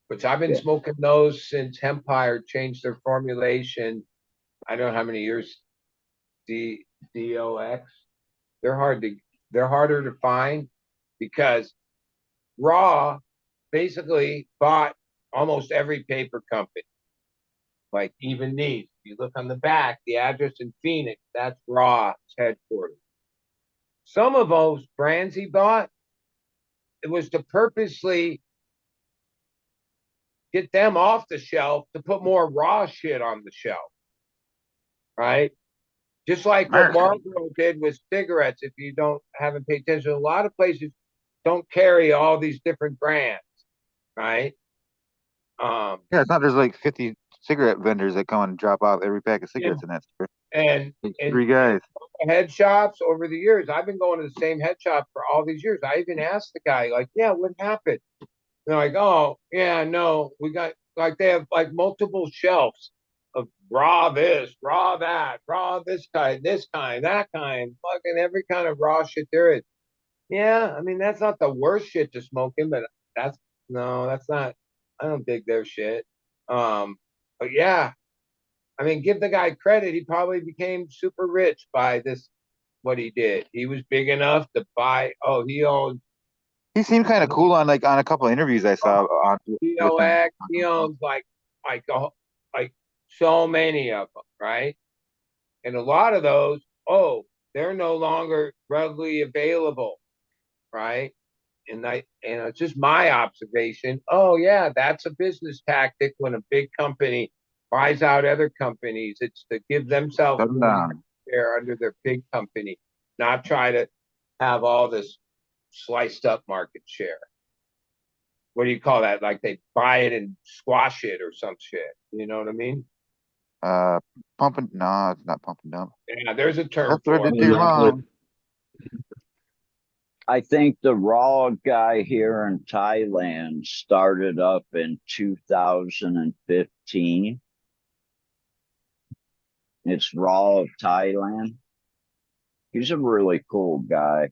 Which I've been Yeah. smoking those since Empire changed their formulation. I don't know how many years. DOX. They're hard to. They're harder to find because Raw basically bought almost every paper company. Like even these, if you look on the back, the address in Phoenix, that's Raw's headquarters. Some of those brands he bought, it was to purposely get them off the shelf to put more Raw shit on the shelf, right? Just like what America. Marlboro did with cigarettes. If you don't haven't paid attention, a lot of places don't carry all these different brands, right? Yeah, it's not there's like 50 cigarette vendors that come and drop off every pack of Yeah. cigarettes in that store. and Like and 3 guys. head shops over the years. I've been going to the same head shop for all these years. I even asked the guy, like, yeah, what happened? They're like, oh, yeah, no, we got like they have like multiple shelves of raw this, raw that, raw this kind, that kind, fucking every kind of raw shit there is. Yeah, I mean that's not the worst shit to smoke in, but that's no, that's not. I don't dig their shit. But yeah, I mean, give the guy credit. He probably became super rich by this. What he did, he was big enough to buy. Oh, he owns He seemed kind of cool on like on a couple of interviews I saw on with him. DOX. He owns like like so many of them, right? And a lot of those, oh, they're no longer readily available, right? And it's just my observation. Oh yeah, that's a business tactic when a big company buys out other companies. It's to give themselves Shut him more down. market share under their big company, not try to have all this sliced up market share. What do you call that? Like they buy it and squash it or some shit. You know what I mean? Uh, pumping. No, it's not pumping dump. Yeah, there's a term That's what I for did it. to your mom. I think the raw guy here in Thailand started up in 2015. It's Raw of Thailand. He's a really cool guy.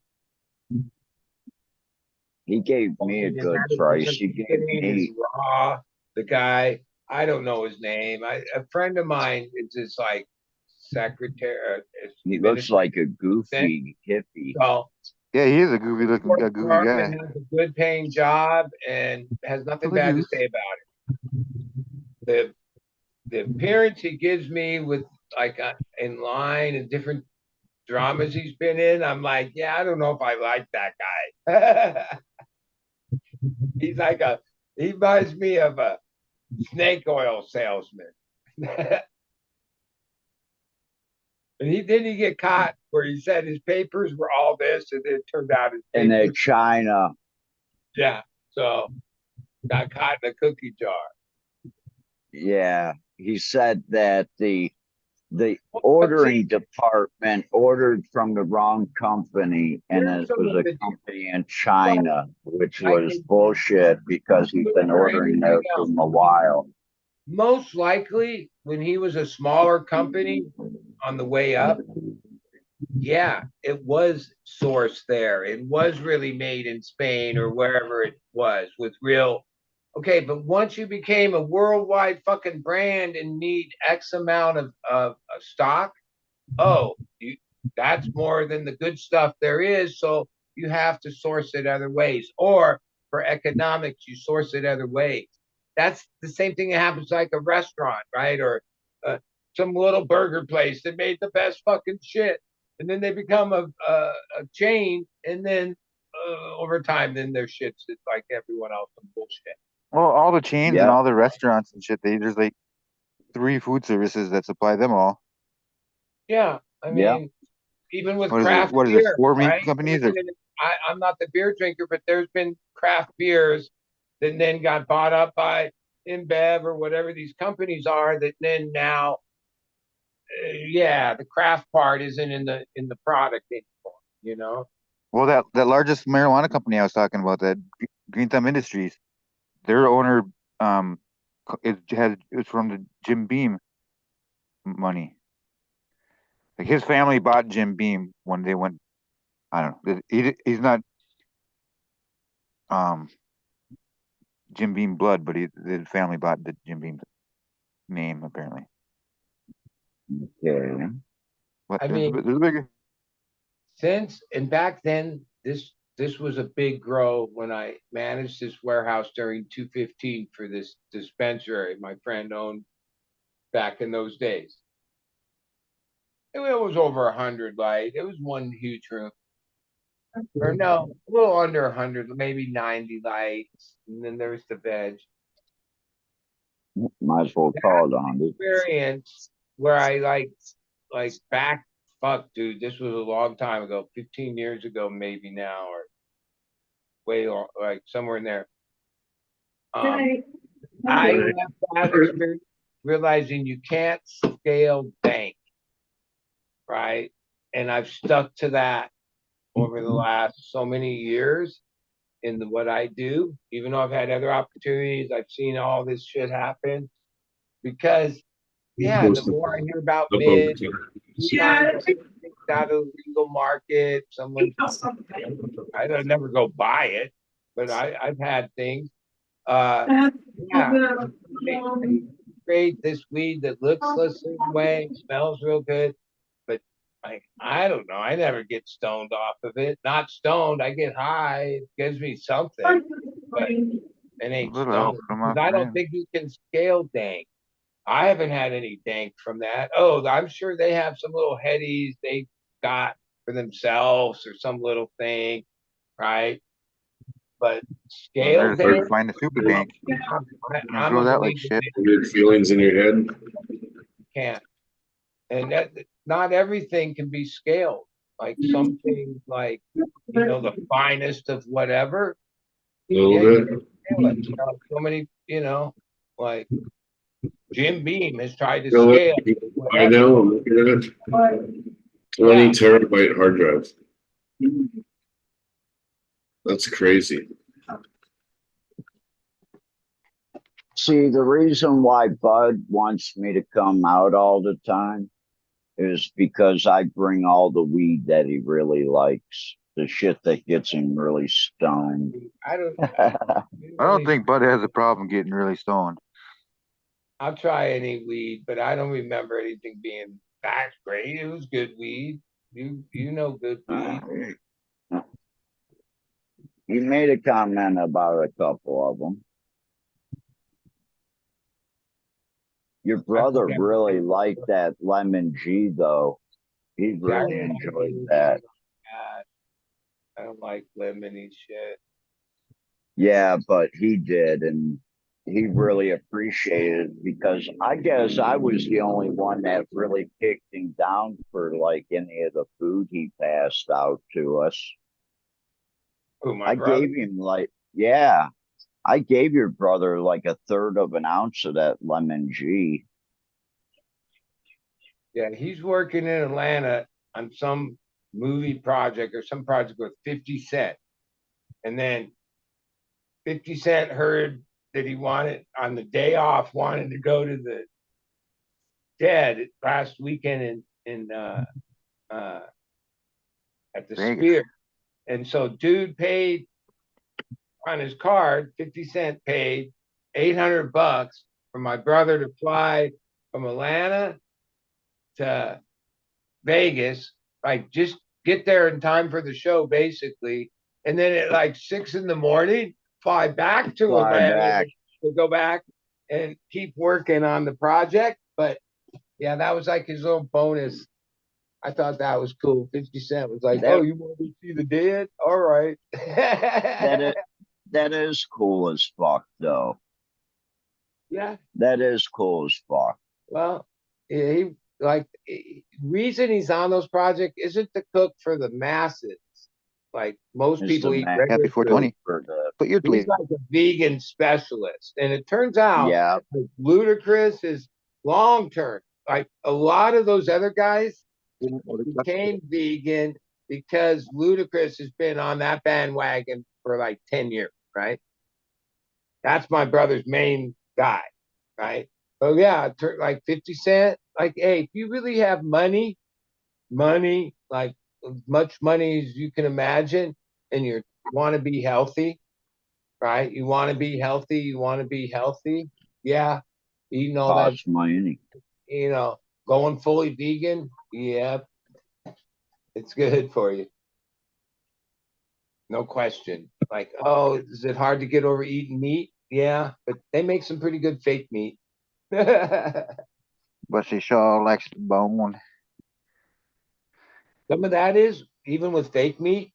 He gave me a good price. He gave me Raw, the guy. I don't know his name. A friend of mine is just like secretary. He looks like a goofy hippie. So Yeah, he is a goofy looking, a goofy guy. has a good paying job and has nothing bad to say about it. The appearance he gives me with like in line and different dramas he's been in, I'm like, yeah, I don't know if I like that guy. He's like he reminds me of a snake oil salesman. And he didn't get caught where he said his papers were all this, and it turned out his And papers. then China. Yeah, so got caught in a cookie jar. Yeah, he said that the the Well, ordering see, department ordered from the wrong company, and here's it some was of a the company in China, which I was can bullshit because he's been for ordering there everything else. from a while. Most likely, when he was a smaller company on the way up, yeah, it was sourced there. It was really made in Spain or wherever it was with real. Okay, but once you became a worldwide fucking brand and need X amount of stock, oh, that's more than the good stuff there is. So you have to source it other ways. Or for economics, you source it other ways. That's the same thing that happens like a restaurant, right? Or some little burger place that made the best fucking shit. And then they become a chain. And then over time, then their shit's like everyone else some bullshit. Well, all the chains and Yeah, all the restaurants and shit, there's like 3 food services that supply them all. Yeah. I yeah. mean, even with What is it? craft What is it? beer, 4 meat right? companies or I'm not the beer drinker, but there's been craft beers that then got bought up by InBev or whatever these companies are. That then now, yeah, the craft part isn't in the product anymore. You know? well, that largest marijuana company I was talking about, that Green Thumb Industries, their owner it's from the Jim Beam money. Like his family bought Jim Beam when they went. I don't know. He's not um Jim Beam blood, but the family bought the Jim Beam name apparently. Okay. But I mean, there's a bigger. since and back then, this was a big grow when I managed this warehouse during 215 for this dispensary my friend owned back in those days. It was over 100 light. It was one huge room. Or no, a little under 100, maybe 90 lights. And then there's the veg. Might as well call it 100. Experience where I like back, fuck, dude, this was a long time ago, 15 years ago, maybe now, or way long, like somewhere in there. I Right. left that experience realizing you can't scale bank, right? And I've stuck to that over the last so many years in what I do, even though I've had other opportunities, I've seen all this shit happen because yeah, the more I hear about mid, sometimes it's out of the legal market, someone I don't never go buy it, but I've had things. Yeah, they create this weed that looks a certain way, smells real good, but like I don't know, I never get stoned off of it. Not stoned, I get high. It gives me something, but it A ain't little help stoned from because my I don't friend. think you can scale dank. I haven't had any dank from that. Oh, I'm sure they have some little headies they got for themselves or some little thing, right? But Well, scale they're just hard to dank, find the super dank. You I'm grow a that like believer shit. that Weird feelings in your head. you can't. And that not everything can be scaled. Like some things, like the finest of whatever. A little Yeah, you bit. can scale it. So many, like Jim Beam has tried to You know what? scale I whatever. know. I'm looking at it. 20 Yeah, terabyte hard drive. That's crazy. See, the reason why Bud wants me to come out all the time is because I bring all the weed that he really likes, the shit that gets him really stoned. I don't. I don't think Bud has a problem getting really stoned. I'll try any weed, but I don't remember anything being that great. It was good weed. You know good weed. He made a comment about a couple of them. Your I brother forget what really they liked were. that lemon G, though. He See, I really don't like enjoyed any that. weed. I don't like lemony shit. Yeah, but he did, and he really appreciated it because I guess I was the only one that really kicked him down for like any of the food he passed out to us. Oh, my I brother. gave him like, yeah, I gave your brother like a third of an ounce of that lemon G. Yeah, he's working in Atlanta on some movie project or some project with 50 Cent. And then 50 Cent heard that he wanted on the day off, wanted to go to the Dead last weekend uh, at the Vegas. Sphere. And so dude paid on his card, 50 Cent paid $800 for my brother to fly from Atlanta to Vegas, like just get there in time for the show, basically. And then at like 6 in the morning, fly back to Fly Atlanta back. to go back and keep working on the project. But yeah, that was like his little bonus. I thought that was cool. 50 Cent was like, "Oh, you want to see the Dead? All right." That is cool as fuck, though. Yeah. That is cool as fuck. Well, he like reason he's on those projects isn't to cook for the masses. Like most It's people the eat man regular Happy food. 420. for the Put your He's delete. like a vegan specialist. And it turns out yeah. that Ludacris is long term. Like a lot of those other guys became vegan because Ludacris has been on that bandwagon for like 10 years, right? That's my brother's main guy, right? Oh yeah, like 50 Cent. Like, hey, if you really have money, like as much money as you can imagine, and you want to be healthy, right? You want to be healthy. You want to be healthy. Yeah. Eating all that, Costs money. going fully vegan. Yeah. It's good for you. No question. Like, oh, is it hard to get over eating meat? Yeah. But they make some pretty good fake meat. Some But she sure likes the bone. of that is, even with fake meat,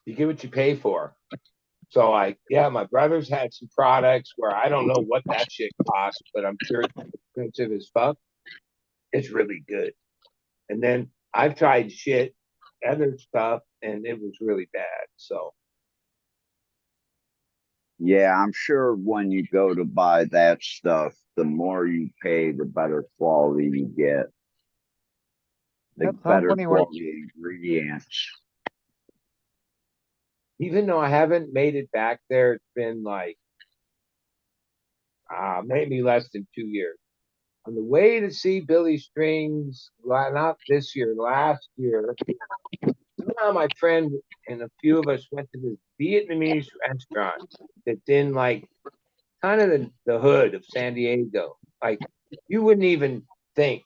you get what you pay for. So, like, yeah, my brother's had some products where I don't know what that shit costs, but I'm sure it's expensive as fuck. It's really good. And then I've tried shit, other stuff, and it was really bad. So, Yeah, I'm sure when you go to buy that stuff, the more you pay, the better quality you get. The That's how better funny works. quality ingredients. even though I haven't made it back there, it's been like maybe less than 2 years. On the way to see Billy Strings, not this year, last year, somehow my friend and a few of us went to this Vietnamese restaurant that's in like kind of the hood of San Diego. Like you wouldn't even think.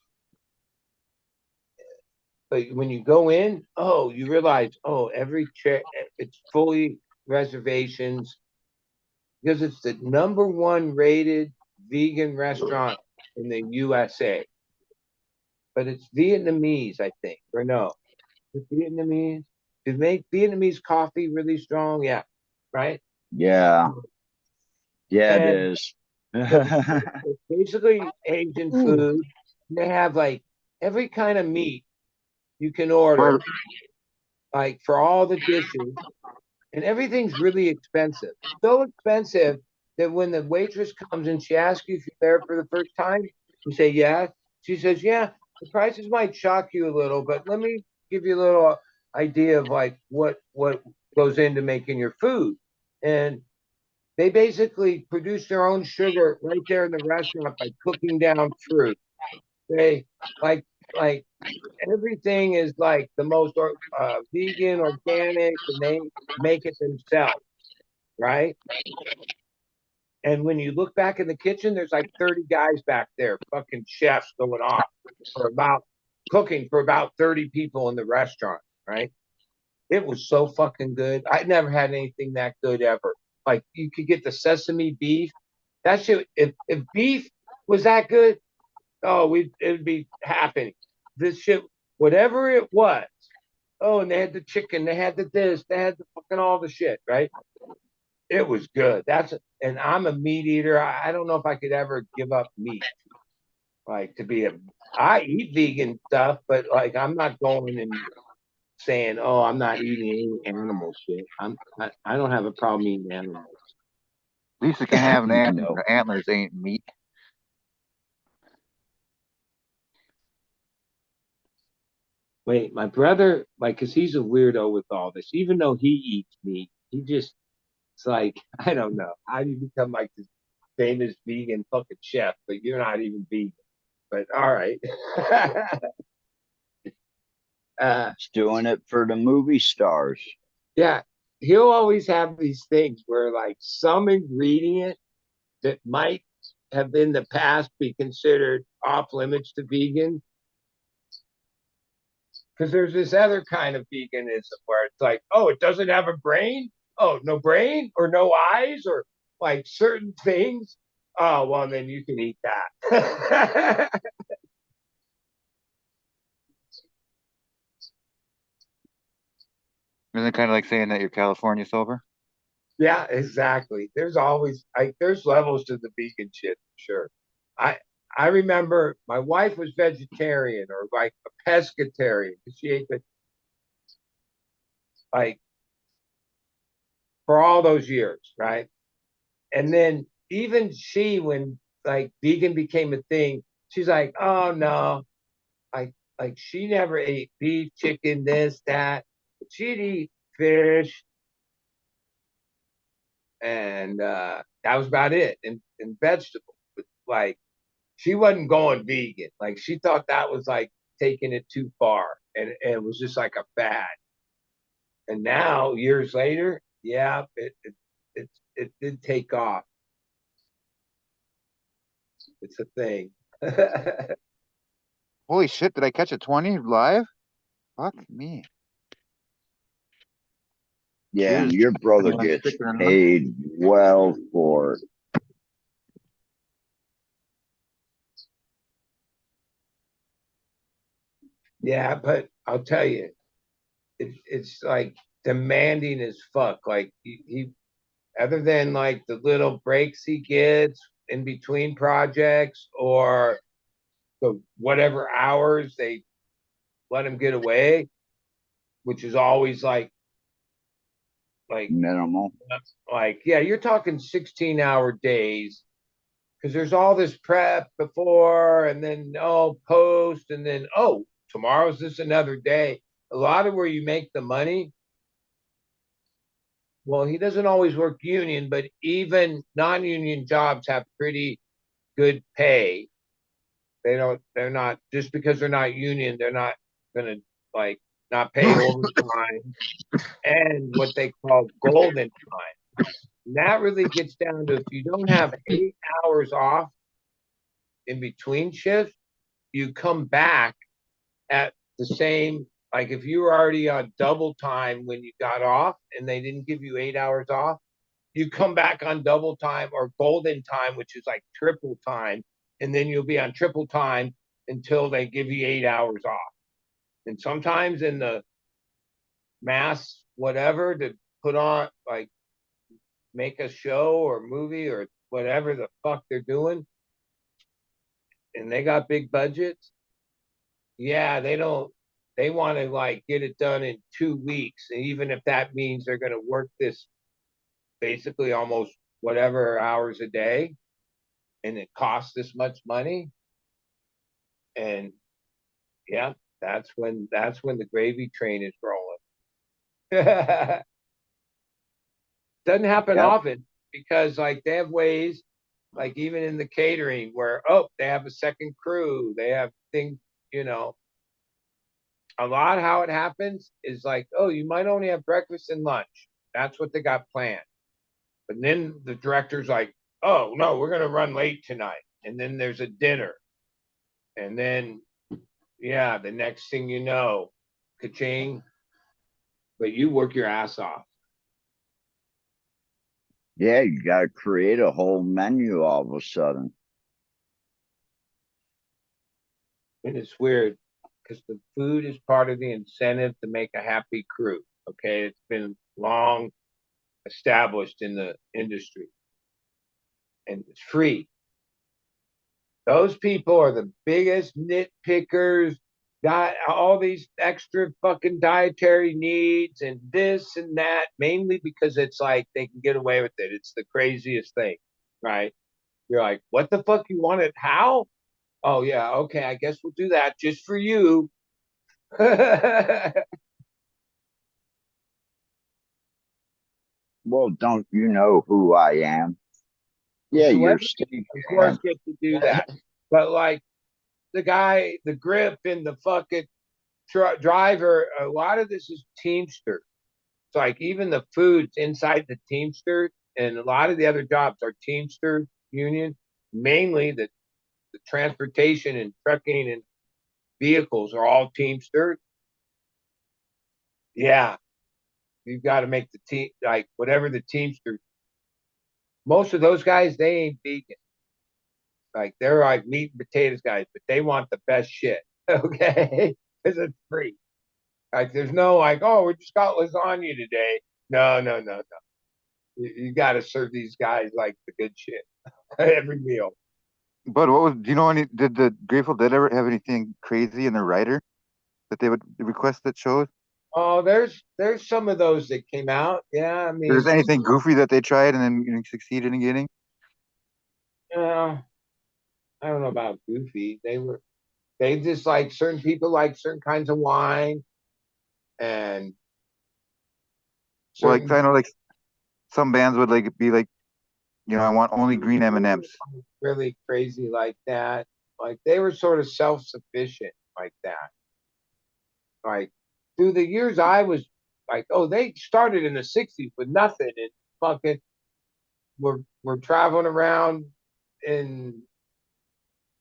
But when you go in, oh, you realize, oh, every chair, it's fully reservations because it's the number one rated vegan restaurant in the USA. But it's Vietnamese, I think, or no, it's Vietnamese. To make Vietnamese coffee really strong, yeah, right. Yeah. Yeah, it And is. so it's basically Asian food. They have like every kind of meat you can order, like for all the dishes, and everything's really expensive. So expensive that when the waitress comes and she asks you if you're there for the first time, you say yeah. She says, yeah, the prices might shock you a little, but let me give you a little idea of like what goes into making your food. And they basically produce their own sugar right there in the restaurant by cooking down fruit. They like everything is like the most vegan, organic, and they make it themselves, right? And when you look back in the kitchen, there's like 30 guys back there, fucking chefs going off for about cooking for about 30 people in the restaurant, right? It was so fucking good. I never had anything that good ever. Like you could get the sesame beef. That shit, if beef was that good, oh, it'd be happening. This shit, whatever it was. Oh, and they had the chicken, they had the this, they had the fucking all the shit, right? It was good. And I'm a meat eater. I don't know if I could ever give up meat. Like I eat vegan stuff, but like I'm not going and saying, oh, I'm not eating any animal shit. I don't have a problem eating animals. At least you can have an antler. No. Antlers ain't meat. Wait, my brother, like, cause he's a weirdo with all this. Even though he eats meat, he just it's like I don't know how do you become like this famous vegan fucking chef, but you're not even vegan. But all right. It's doing it for the movie stars. Yeah, he'll always have these things where like some ingredient that might have in the past be considered off limits to vegan. Because there's this other kind of veganism where it's like, oh, it doesn't have a brain. Oh, no brain or no eyes or like certain things. Oh, well, then you can eat that. Isn't it kind of like saying that you're California sober? Yeah, exactly. There's always like there's levels to the vegan shit for sure. I I remember my wife was vegetarian or like a pescatarian. She ate the like for all those years, right? And then even she, when like vegan became a thing, she's like, oh no, like she never ate beef, chicken, this, that. She'd eat fish, and that was about it, and vegetables. But, like she wasn't going vegan. Like she thought that was like taking it too far, and it was just like a fad. And now, years later, yeah, it did take off. It's a thing. Holy shit! Did I catch a 20 live? Fuck me. Yeah, and Cheers. your brother Everyone gets sticking around. paid well for it. Yeah, but I'll tell you, it's like demanding as fuck. Like he other than like the little breaks he gets in between projects or the whatever hours they let him get away, which is always like Minimal. like yeah, you're talking 16-hour days because there's all this prep before and then oh post and then oh tomorrow's just another day. A lot of where you make the money. Well, he doesn't always work union, but even non-union jobs have pretty good pay. They're not just because they're not union, they're not gonna like not pay overtime and what they call golden time. And that really gets down to if you don't have 8 hours off in between shifts, you come back at the same like if you were already on double time when you got off and they didn't give you 8 hours off, you come back on double time or golden time, which is like triple time, and then you'll be on triple time until they give you 8 hours off. And sometimes in the mass whatever to put on like make a show or movie or whatever the fuck they're doing, and they got big budgets. Yeah, they don't. They want to like get it done in 2 weeks, and even if that means they're going to work this basically almost whatever hours a day, and it costs this much money, and yeah, that's when the gravy train is rolling. Doesn't happen Yep. often because like they have ways, like even in the catering where oh they have a second crew, they have things, you know. A lot how it happens is like oh you might only have breakfast and lunch. That's what they got planned. But then the director's like oh no we're gonna run late tonight, and then there's a dinner, and then yeah the next thing you know, ka-ching, but you work your ass off. Yeah, you got to create a whole menu all of a sudden. And it's weird because the food is part of the incentive to make a happy crew. Okay. It's been long established in the industry and it's free. Those people are the biggest nitpickers, got all these extra fucking dietary needs and this and that, mainly because it's like they can get away with it. It's the craziest thing, right? You're like, what the fuck you want it? How? Oh yeah, okay, I guess we'll do that just for you. Well, don't you know who I am? Yeah, you're Celebrities, Steve of course, Jam. get to do that. But like the guy, the grip and the fucking driver, a lot of this is Teamsters. It's like even the foods inside the Teamsters and a lot of the other jobs are Teamsters union. Mainly the transportation and trucking and vehicles are all Teamsters. Yeah, you've got to make the team like whatever the Teamsters. Most of those guys, they ain't vegan. Like they're like meat and potatoes guys, but they want the best shit. Okay, because it's free. Like there's no like, oh, we just got lasagna today. No, no, no, no. You got to serve these guys like the good shit every meal. But what was? Do you know any? Did the Grateful Dead ever have anything crazy in their writer that they would request that shows? Oh, there's some of those that came out. Yeah, I There's mean, anything goofy that they tried and then succeeded in getting? uh, I don't know about goofy. They just like certain people like certain kinds of wine and Well, like certain I know, like some bands would like be like, I want only green M&Ms. really crazy like that. Like they were sort of self-sufficient like that. Like through the years I was like, oh, they started in the 60s with nothing and fucking we're traveling around in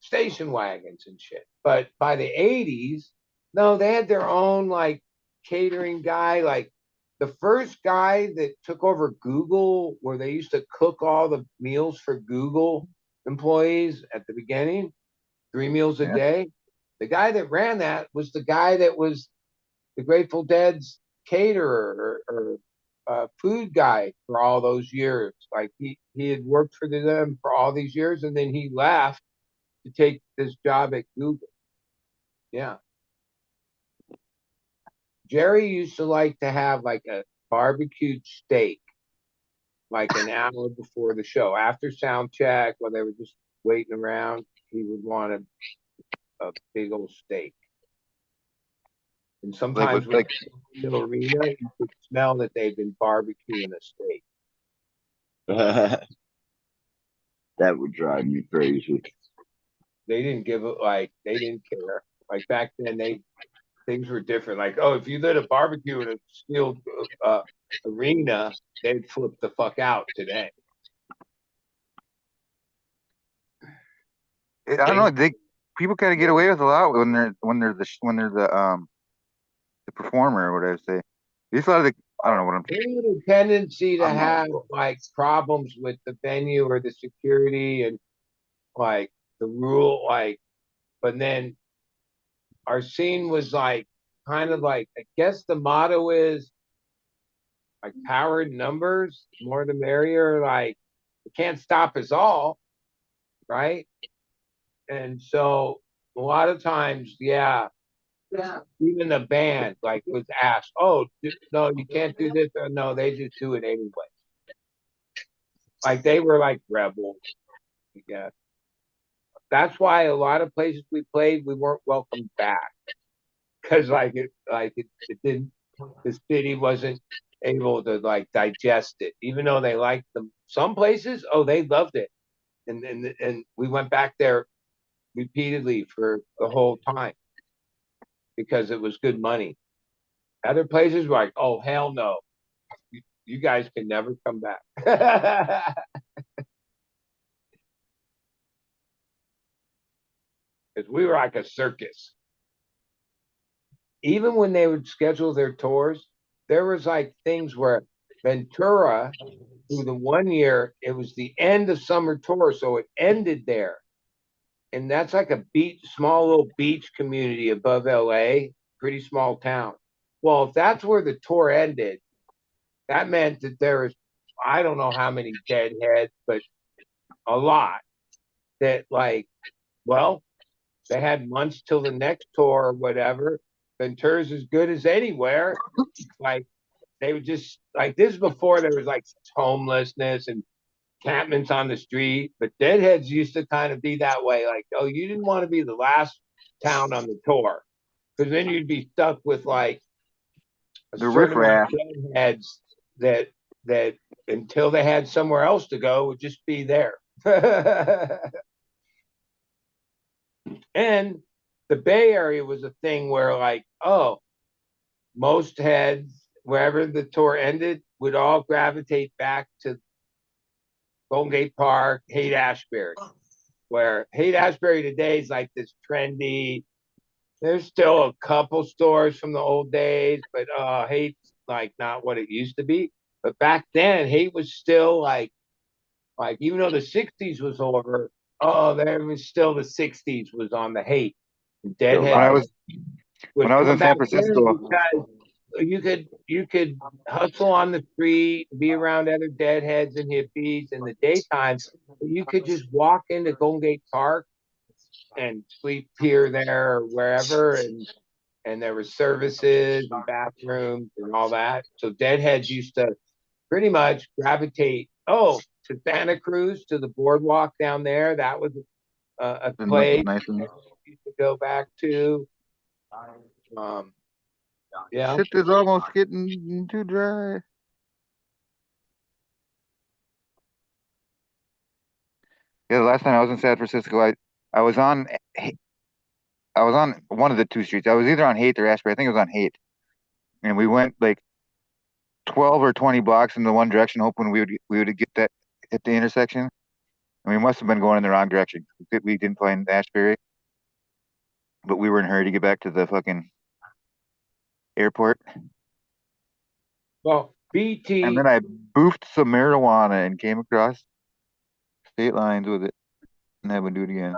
station wagons and shit. But by the 80s, no, they had their own like catering guy. Like the first guy that took over Google, where they used to cook all the meals for Google employees at the beginning, 3 meals a Yeah. day. The guy that ran that was the guy that was the Grateful Dead's caterer or food guy for all those years. Like he had worked for them for all these years, and then he left to take this job at Google. Yeah. Jerry used to like to have like a barbecued steak like an hour before the show. After sound check, while they were just waiting around, he would want a big old steak. And Like sometimes with when in the arena, you could smell that they've been barbecuing a steak. That would drive me crazy. They didn't give it like they didn't care. Like back then, things were different. Like, oh, if you lit a barbecue in a steel arena, they'd flip the fuck out today. I don't know. People kind of get away with a lot when they're the performer or whatever. Say there's a lot of I don't know what I'm. They had a tendency to I'm not have sure. like problems with the venue or the security and like the rule, like, but then our scene was like kind of like I guess the motto is like power in numbers, more the merrier. Like it can't stop us all, right? And so a lot of times, yeah, even the band like was asked, "Oh, no, you can't do this," or no, they just do it anyway. Like they were like rebels, I guess. That's why a lot of places we played, we weren't welcomed back because it didn't. The city wasn't able to like digest it, even though they liked them. Some places, oh, they loved it, and we went back there repeatedly for the whole time because it was good money. Other places were like, oh hell no, you guys can never come back. Because we were like a circus. Even when they would schedule their tours, there was like things where Ventura, through the one year, it was the end of summer tour, so it ended there. And that's like a beach, small little beach community above LA, pretty small town. Well, if that's where the tour ended, that meant that there was, I don't know how many deadheads, but a lot that like, well, they had months till the next tour or whatever. Ventura's as good as anywhere. Like they would just like this before there was like homelessness and campments on the street, but deadheads used to kind of be that way. Like, oh, you didn't want to be the last town on the tour because then you'd be stuck with like a The certain amount riffraff. of deadheads that until they had somewhere else to go would just be there. And the Bay Area was a thing where like, oh, most heads wherever the tour ended would all gravitate back to Golden Gate Park, Haight Ashbury, where Haight Ashbury today is like this trendy. There's still a couple stores from the old days, but Haight's like not what it used to be. But back then, Haight was still like even though the '60s was over, oh, there was still the '60s was on the Haight. Deadhead When I Right. was would in come back San then Francisco, because you could hustle on the street, be around other deadheads and hippies in the daytime. You could just walk into Golden Gate Park and sleep here, there, or wherever, and there were services and bathrooms and all that. So deadheads used to pretty much gravitate to Santa Cruz, to the boardwalk down there. That was a the place nice one. used to go back to. Yeah. Shit is almost getting too dry. Yeah, the last time I was in San Francisco, I was on one of the two streets. I was either on Haight or Ashbury. I think it was on Haight, and we went like 12 or 20 blocks in the one direction, hoping we would get that hit the intersection. And we must have been going in the wrong direction. We didn't find Ashbury, but we were in a hurry to get back to the fucking airport. Well, And BT, then I boofed some marijuana and came across state lines with it, and I would do it again.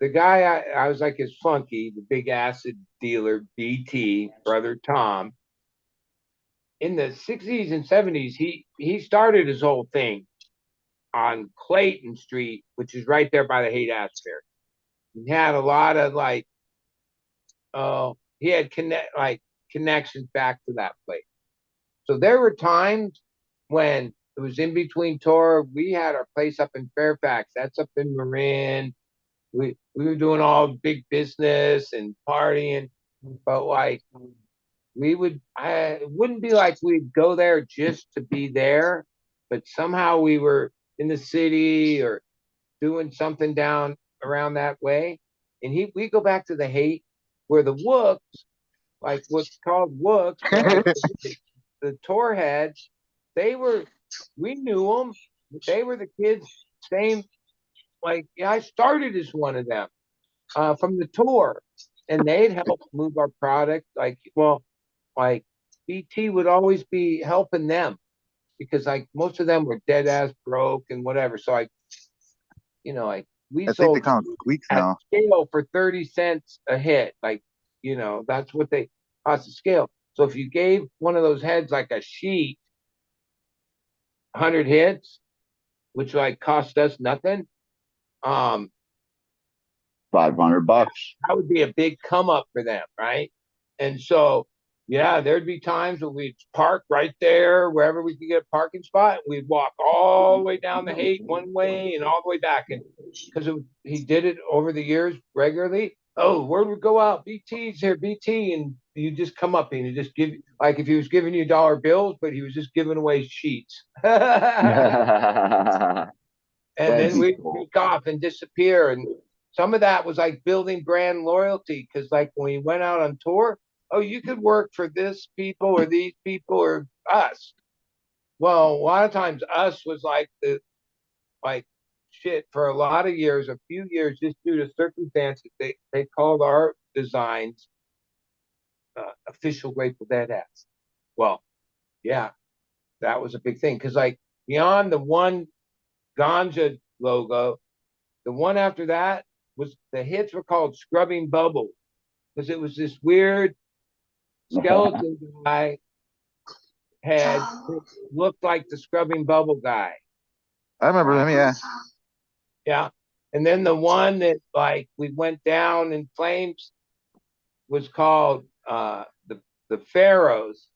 the guy I was like his flunky, the big acid dealer, BT, brother Tom. In the '60s and '70s, he started his whole thing on Clayton Street, which is right there by the Haight Ashbury. He had a lot of he had connections back to that place. So there were times when it was in between tour. We had our place up in Fairfax. That's up in Marin. We were doing all big business and partying, but like it wouldn't be like we'd go there just to be there, but somehow we were in the city or doing something down around that way. And we go back to the Haight where the Wooks, like what's called Wooks, but like the tour heads, we knew them. They were the kids, same, like, yeah, I started as one of them from the tour. And they'd help move our product. Like BT would always be helping them because like most of them were dead ass broke and whatever. So we I think they sold call them squeaks at now. scale for 30 cents a hit. Like, that's what they cost to scale. So if you gave one of those heads like a sheet, 100 hits, which like cost us nothing, um, $500. that would be a big come up for them, right? And so, yeah, there'd be times when we'd park right there, wherever we could get a parking spot. We'd walk all the way down the Haight one way and all the way back. And because he did it over the years regularly. Oh, where would we go out? BT's here, BT. And you just come up and you just give, like if he was giving you dollar bills, but he was just giving away sheets. And then we'd take off and disappear. And some of that was like building brand loyalty because, like, when we went out on tour, oh, you could work for this people or these people or us. Well, a lot of times us was like shit for a lot of years, a few years, just due to circumstances. They called our designs official Grateful Dead hats. Well, yeah, that was a big thing because, like, beyond the one ganja logo, the one after that was the hits were called Scrubbing Bubble because it was this weird skeleton guy had looked like the Scrubbing Bubble guy. I remember them, yeah. Yeah. And then the one that like we went down in flames was called the Pharaohs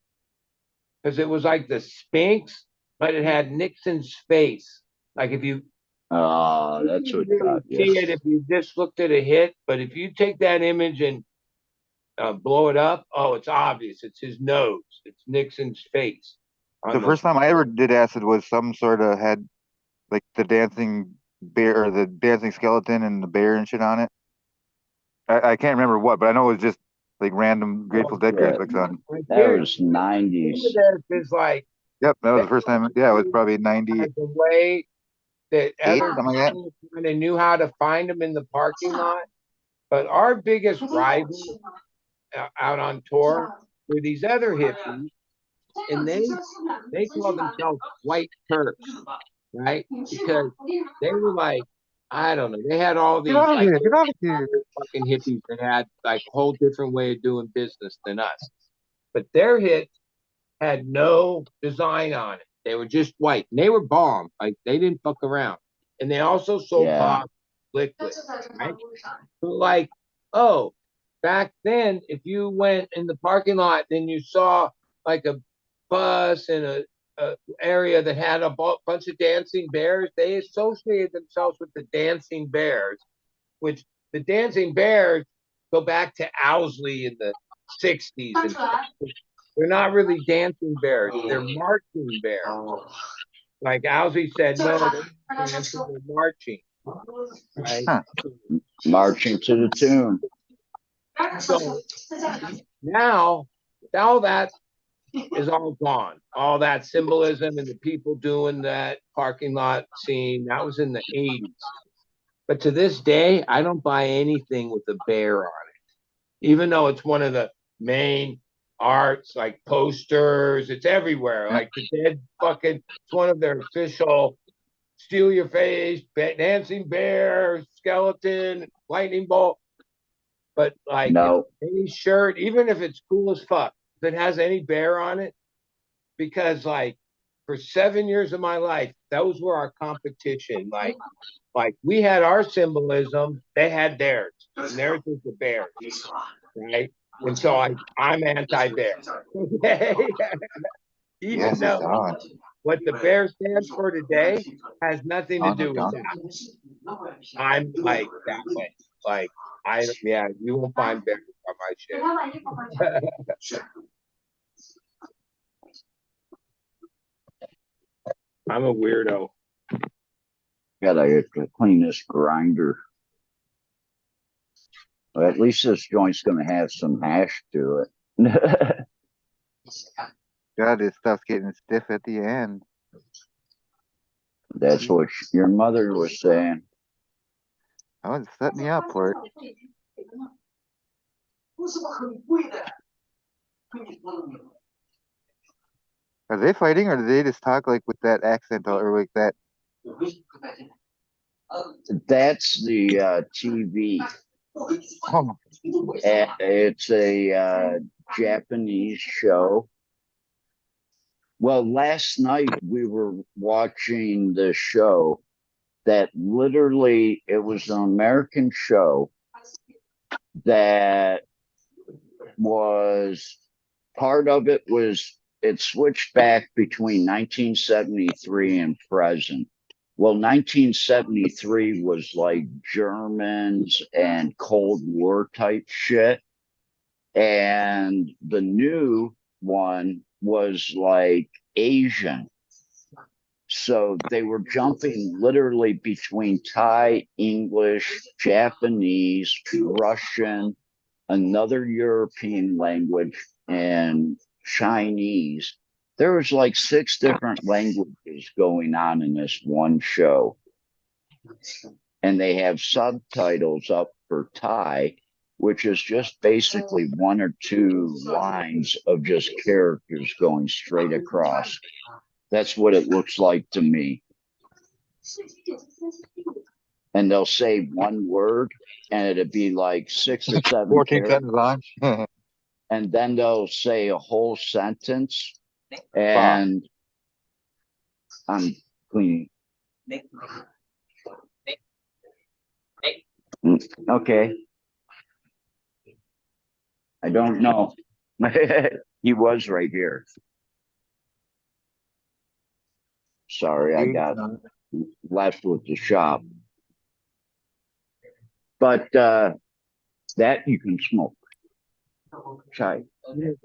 because it was like the Sphinx, but it had Nixon's face. Like if you That's what really got see you. it if you just looked at a hit, but if you take that image and blow it up. Oh, it's obvious. It's his nose. It's Nixon's face. The first time I ever did acid was some sort of had like the dancing bear or the dancing skeleton and the bear and shit on it. I can't remember what, but I know it was just like random Grateful Dead graphics on. That was 90s. Is like, yep, that was the first time. Yeah, it was probably 90. The way that other something like that. people kind of knew how to find them in the parking lot. But our biggest rivals out on tour were these other hippies, and they call themselves White Turks, right? Because they were like, I don't know, they had all these Get out of here! Get out of here! fucking hippies that had like a whole different way of doing business than us. But their hits had no design on it. They were just white. And they were bomb. Like they didn't fuck around. And they also sold pop liquid. Right? So like, oh, back then, if you went in the parking lot and you saw like a bus and a area that had a bunch of dancing bears, they associated themselves with the dancing bears, which the dancing bears go back to Owsley in the 60s. And they're not really dancing bears. They're marching bears. Like Owsley said, no, they're dancing, they're marching. Right? Huh. Marching to the tune. So now all that is all gone. All that symbolism and the people doing that parking lot scene, that was in the 80s. But to this day, I don't buy anything with a bear on it. Even though it's one of the main arts, like posters, it's everywhere. Like the Dead fucking, it's one of their official steal your face, dancing bear, skeleton, lightning bolt. But like any shirt, even if it's cool as fuck, if it has any bear on it, because like for 7 years of my life, those were our competition. Like we had our symbolism, they had theirs, and theirs was the bear, right? And so I'm anti-bear. Even though what the bear stands for today has nothing to do with that. I'm like that way. Like you won't find bears on my shit. I'm a weirdo. Gotta clean this grinder. Well, at least this joint's gonna have some hash to it. God, this stuff's getting stiff at the end. That's what your mother was saying. I was setting me up for it. Are they fighting, or do they just talk like with that accent or like that? That's the TV. Oh. It's a Japanese show. Well, last night we were watching the show that literally it was an American show that was part of it was it switched back between 1973 and present. Well, 1973 was like Germans and Cold War type shit. And the new one was like Asian. So they were jumping literally between Thai, English, Japanese, Russian, another European language, and Chinese. There was like 6 different languages going on in this one show. And they have subtitles up for Thai, which is just basically 1 or 2 lines of just characters going straight across. That's what it looks like to me. And they'll say one word, and it'd be like 6 or 7 14 seconds on. And then they'll say a whole sentence, and I'm cleaning. Okay. I don't know. He was right here. Sorry, I got left with the shop. But that you can smoke. Chai.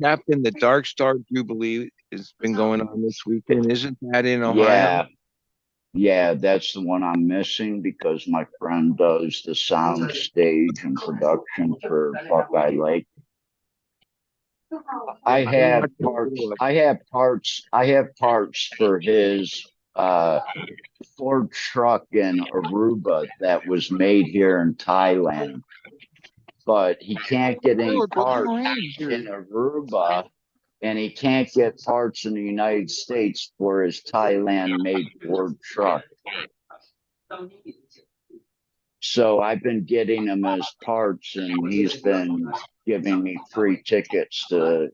Captain, the Dark Star Jubilee has been going on this weekend. Isn't that in Ohio? Yeah. Yeah, that's the one I'm missing because my friend does the sound stage and production for Buckeye Lake. I have parts for his Ford truck in Aruba that was made here in Thailand, but he can't get any parts in Aruba, and he can't get parts in the United States for his Thailand made Ford truck. So I've been getting him as parts, and he's been giving me free tickets to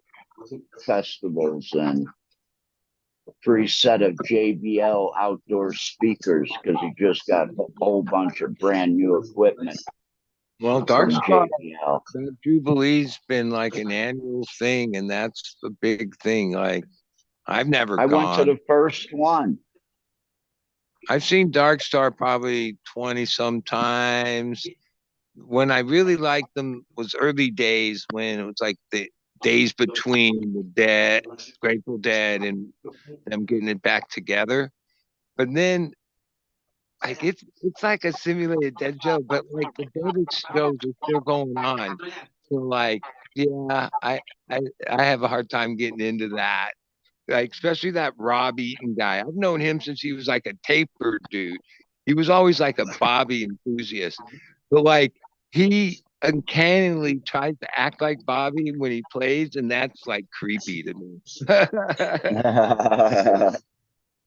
festivals and a free set of JBL outdoor speakers because he just got a whole bunch of brand new equipment. Well, Dark Star, JBL. that Jubilee's been like an annual thing, and that's the big thing. Like, I've never I gone. went to the first one. I've seen Dark Star probably 20 some times. When I really liked them was early days when it was like the days between the Dead, Grateful Dead, and them getting it back together. But then, like it's like a simulated Dead show, but like the Dead shows are still going on. So like, yeah, I have a hard time getting into that. Like especially that Rob Eaton guy. I've known him since he was like a taper dude. He was always like a Bobby enthusiast. But like he uncannily tries to act like Bobby when he plays, and that's like creepy to me.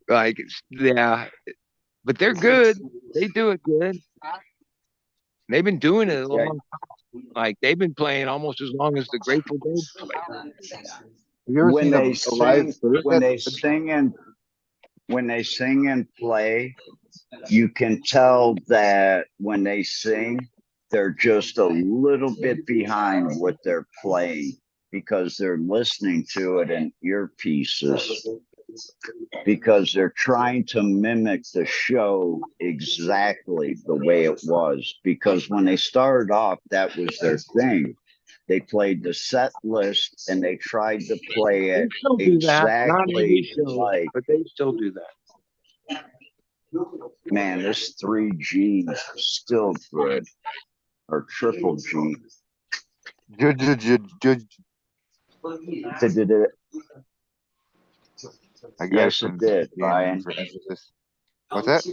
Like yeah. But they're good. They do it good. They've been doing it a long time. Like they've been playing almost as long as the Grateful Dead play. Have you ever When seen they a live sing, bird? when they sing and play, you can tell that when they sing, they're just a little bit behind what they're playing because they're listening to it in earpieces because they're trying to mimic the show exactly the way it was. Because when they started off, that was their thing. They played the set list and they tried to play it exactly like. But they still do that. Man, this 3G is still good. Or triple G. Did it? Yes, it did, Ryan. For emphasis. What's that?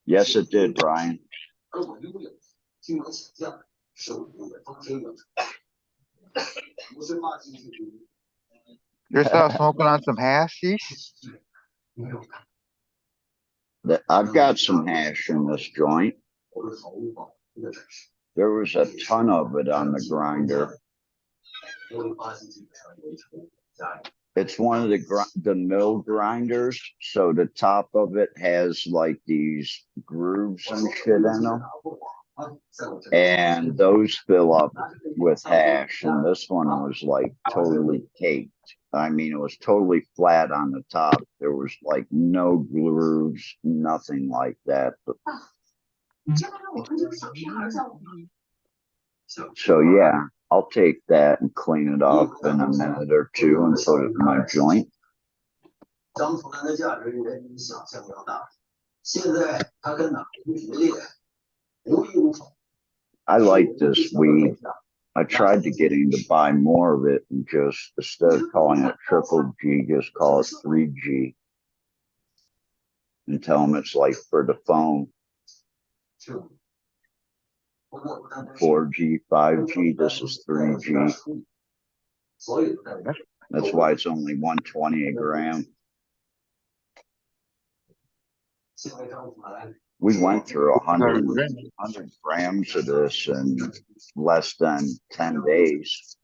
Yes, it did, Ryan. You're still smoking on some hashish? I've got some hash in this joint. There was a ton of it on the grinder. It's one of the mill grinders, so the top of it has like these grooves and shit in them, and those fill up with hash. And this one was like totally caked. I mean, it was totally flat on the top. There was like no grooves, nothing like that. But so yeah, I'll take that and clean it up in a minute or two and put it in my joint. I like this weed. I tried to get him to buy more of it and just instead of calling it triple G, just call it 3G. And tell him it's like for the phone. 4G, 5G, this is 3G. That's why it's only 120 a gram. We went through 100 grams of this in less than 10 days.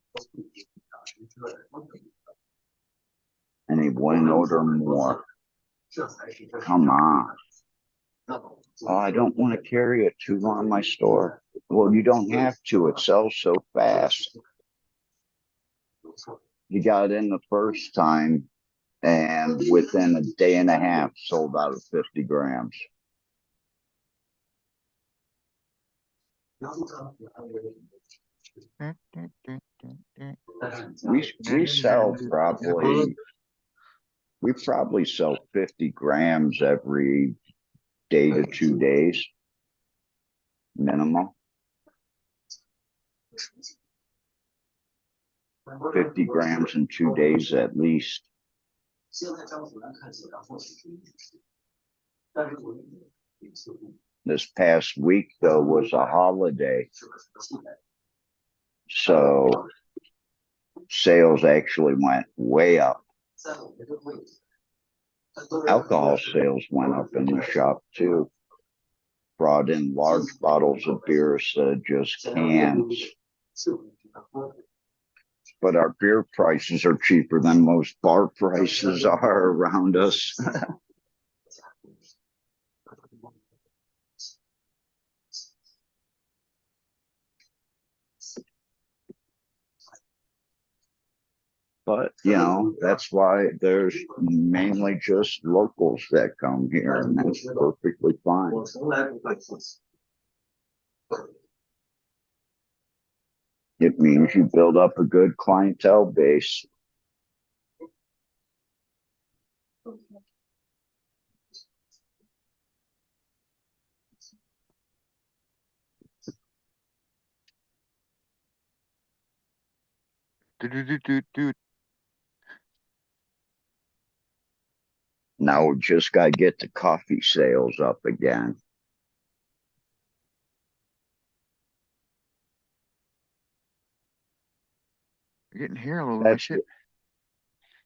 And he wouldn't order more. Come on. Oh, I don't want to carry it too long in my store. Well, you don't have to. It sells so fast. You got it in the first time, and within a day and a half, sold out of 50 grams. We sell probably we probably sell 50 grams every day to 2 days minimum. 50 grams in 2 days at least. This past week though was a holiday, so sales actually went way up. Alcohol sales went up in the shop too. Brought in large bottles of beer instead of just cans. But our beer prices are cheaper than most bar prices are around us. But, you know, that's why there's mainly just locals that come here, and that's perfectly fine. It means you build up a good clientele base. Now we just got to get the coffee sales up again. You're getting here a little bit. Shit.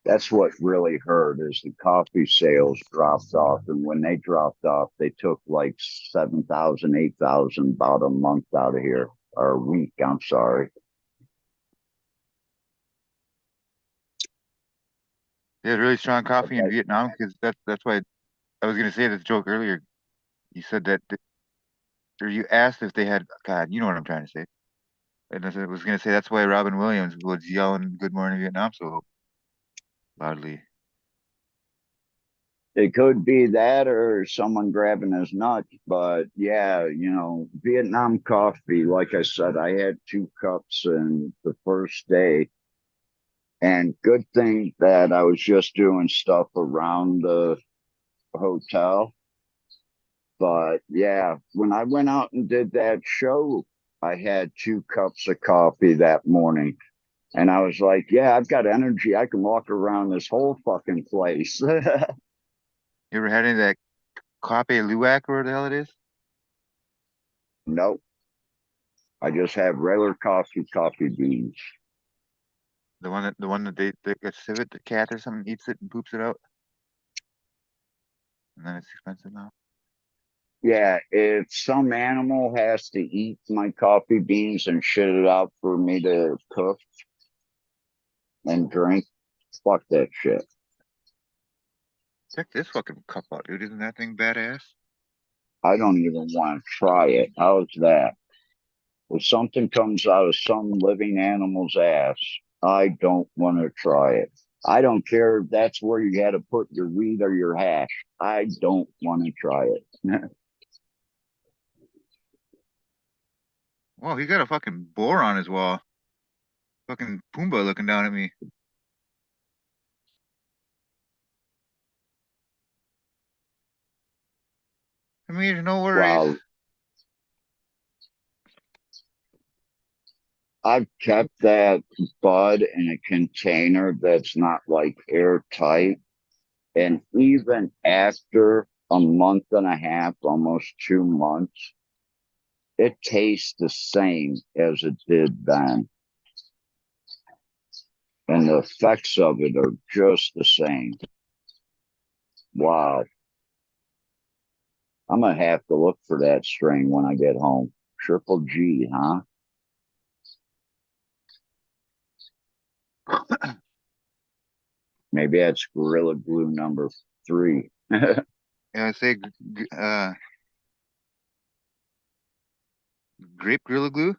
That's what really hurt is the coffee sales dropped off. And when they dropped off, they took like 7,000, 8,000 about a month out of here, or a week, I'm sorry. Yeah, really strong coffee in Vietnam because that's why I was gonna say this joke earlier. You said that, or you asked if they had. God, you know what I'm trying to say. And I was gonna say that's why Robin Williams was yelling "Good Morning Vietnam" so loudly. It could be that or someone grabbing his nuts, but yeah, you know, Vietnam coffee, like I said, I had 2 cups in the first day. And good thing that I was just doing stuff around the hotel. But yeah, when I went out and did that show, I had 2 cups of coffee that morning. And I was like, yeah, I've got energy. I can walk around this whole fucking place. You ever had any of that Coffee Luwak or what the hell it is? Nope. I just have regular coffee beans. The one that they get civet, the cat or something eats it and poops it out. And then it's expensive now. Yeah, if some animal has to eat my coffee beans and shit it out for me to cook and drink, fuck that shit. Check this fucking cup out, dude. Isn't that thing badass? I don't even want to try it. How's that? If something comes out of some living animal's ass, I don't want to try it. I don't care if that's where you had to put your weed or your hash. I don't want to try it. Whoa, he got a fucking boar on his wall. Fucking Pumbaa looking down at me. I mean, no worries. Wow. I've kept that bud in a container that's not like airtight. And even after a month and a half, almost 2 months, it tastes the same as it did then. And the effects of it are just the same. Wow. I'm going to have to look for that strain when I get home. Triple G, huh? Maybe that's Gorilla Glue number 3. Yeah, I say grape Gorilla Glue.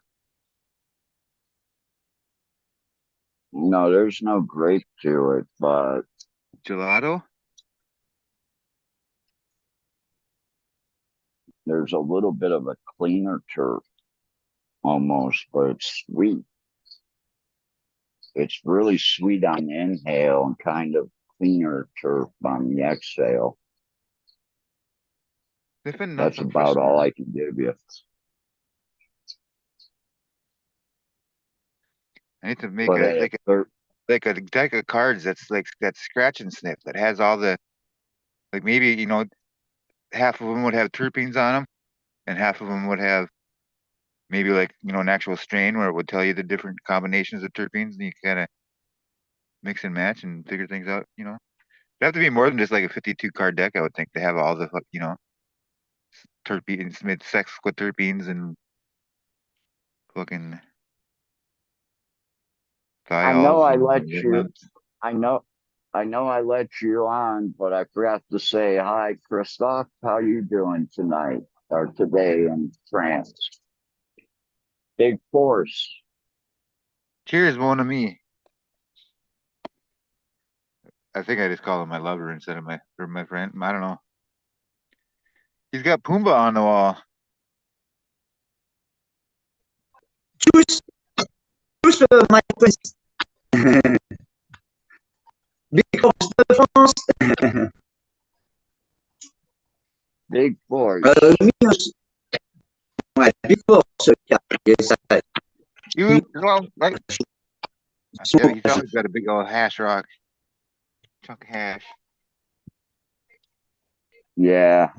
No, there's no grape to it, but Gelato. there's a little bit of a cleaner turf almost, but it's sweet. It's really sweet on the inhale and kind of cleaner turf on the exhale. That's about all I can give you. I need to make But a like a deck of cards that's like that scratch and sniff that has all the like maybe half of them would have terpenes on them and half of them would have maybe like an actual strain where it would tell you the different combinations of terpenes and you kind of mix and match and figure things out. It'd have to be more than just like a 52 card deck, I would think, to have all the terpenes, made sex with terpenes and fucking I know thiols I and let you. whatnot. I know. I know I let you on, but I forgot to say hi, Christoph. How you doing tonight or today in France? Big force. Cheers, one of me. I think I just call him my lover instead of my friend. I don't know. He's got Pumbaa on the wall. Choose my friends. Because the France. Big force. News. Ouais, big force. Yes, You right? Yeah, he's always got a big old hash rock. Chunk of hash. Yeah.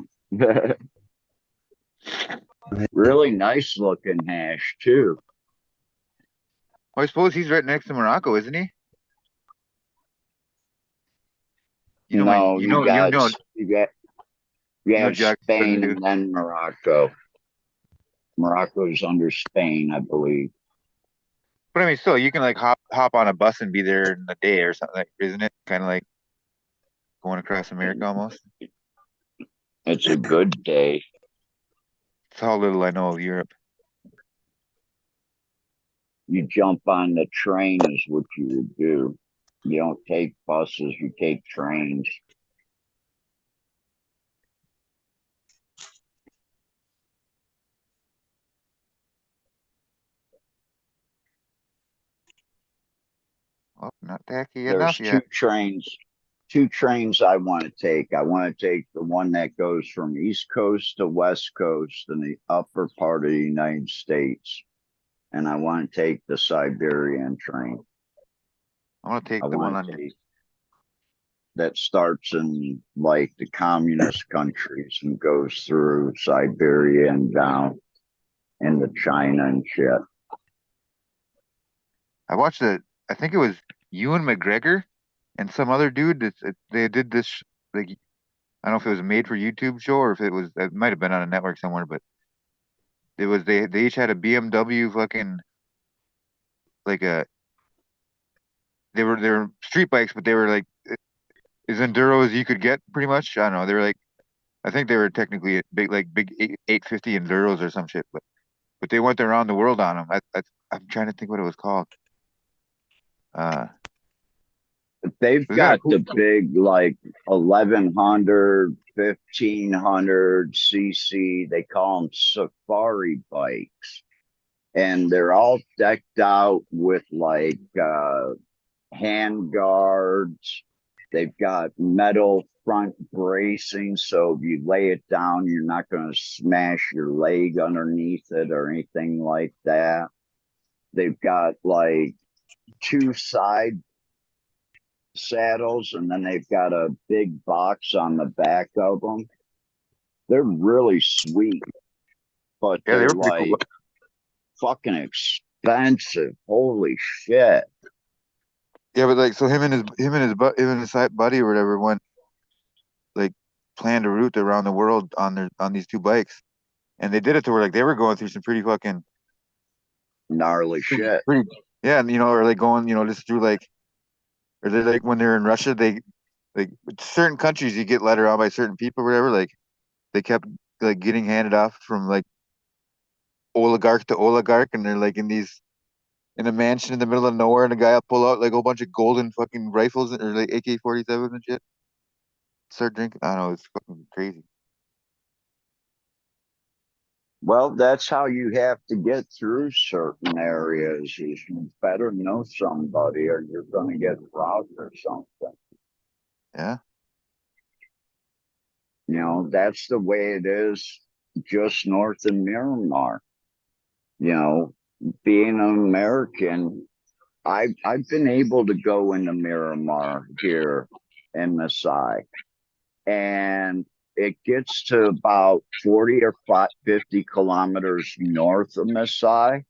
Really nice looking hash too. Well, I suppose he's right next to Morocco, isn't he? You have Jack Spain do. and then Morocco. Morocco's under Spain, I believe. But I mean, still, you can like hop on a bus and be there in a day or something, isn't it? Kind of like going across America almost. It's a good day. That's how little I know of Europe. You jump on the train is what you would do. You don't take buses, you take trains. Well, not tacky There's enough yet. two trains I want to take. I want to take the one that goes from East Coast to West Coast in the upper part of the United States. And I want to take the Siberian train. I want to take the one on that starts in like the communist countries and goes through Siberia and down into China and shit. I watched it. I think it was Ewan McGregor and some other dude. They did this like I don't know if it was a made for YouTube show or if it might have been on a network somewhere, but it was they each had a BMW fucking like they were street bikes, but they were like as enduro as you could get pretty much. I don't know. They were like I think they were technically big 850 enduros or some shit, but they went around the world on them. I'm trying to think what it was called. They've got the big like 1100, 1500 cc. They call them safari bikes, and they're all decked out with like hand guards. They've got metal front bracing, so if you lay it down, you're not going to smash your leg underneath it or anything like that. They've got like two side saddles, and then they've got a big box on the back of them. They're really sweet, but Yeah, they're like cool. fucking expensive. Holy shit! Yeah, but like so him and his buddy or whatever went like planned a route around the world on these two bikes, and they did it to where like they were going through some pretty fucking gnarly shit. Yeah, and or like going just through like or they like when they're in Russia they like certain countries you get led around by certain people or whatever like they kept like getting handed off from like oligarch to oligarch, and they're like in a mansion in the middle of nowhere, and a guy will pull out like a whole bunch of golden fucking rifles or like AK-47s and shit. Start drinking. I don't know. It's fucking crazy. Well, that's how you have to get through certain areas. Is you better know somebody or you're going to get robbed or something. Yeah. You know, that's the way it is just north of Miramar. You know, being an American, I've been able to go into Miramar here in Maasai, and it gets to about 40 or 50 kilometers north of Maasai,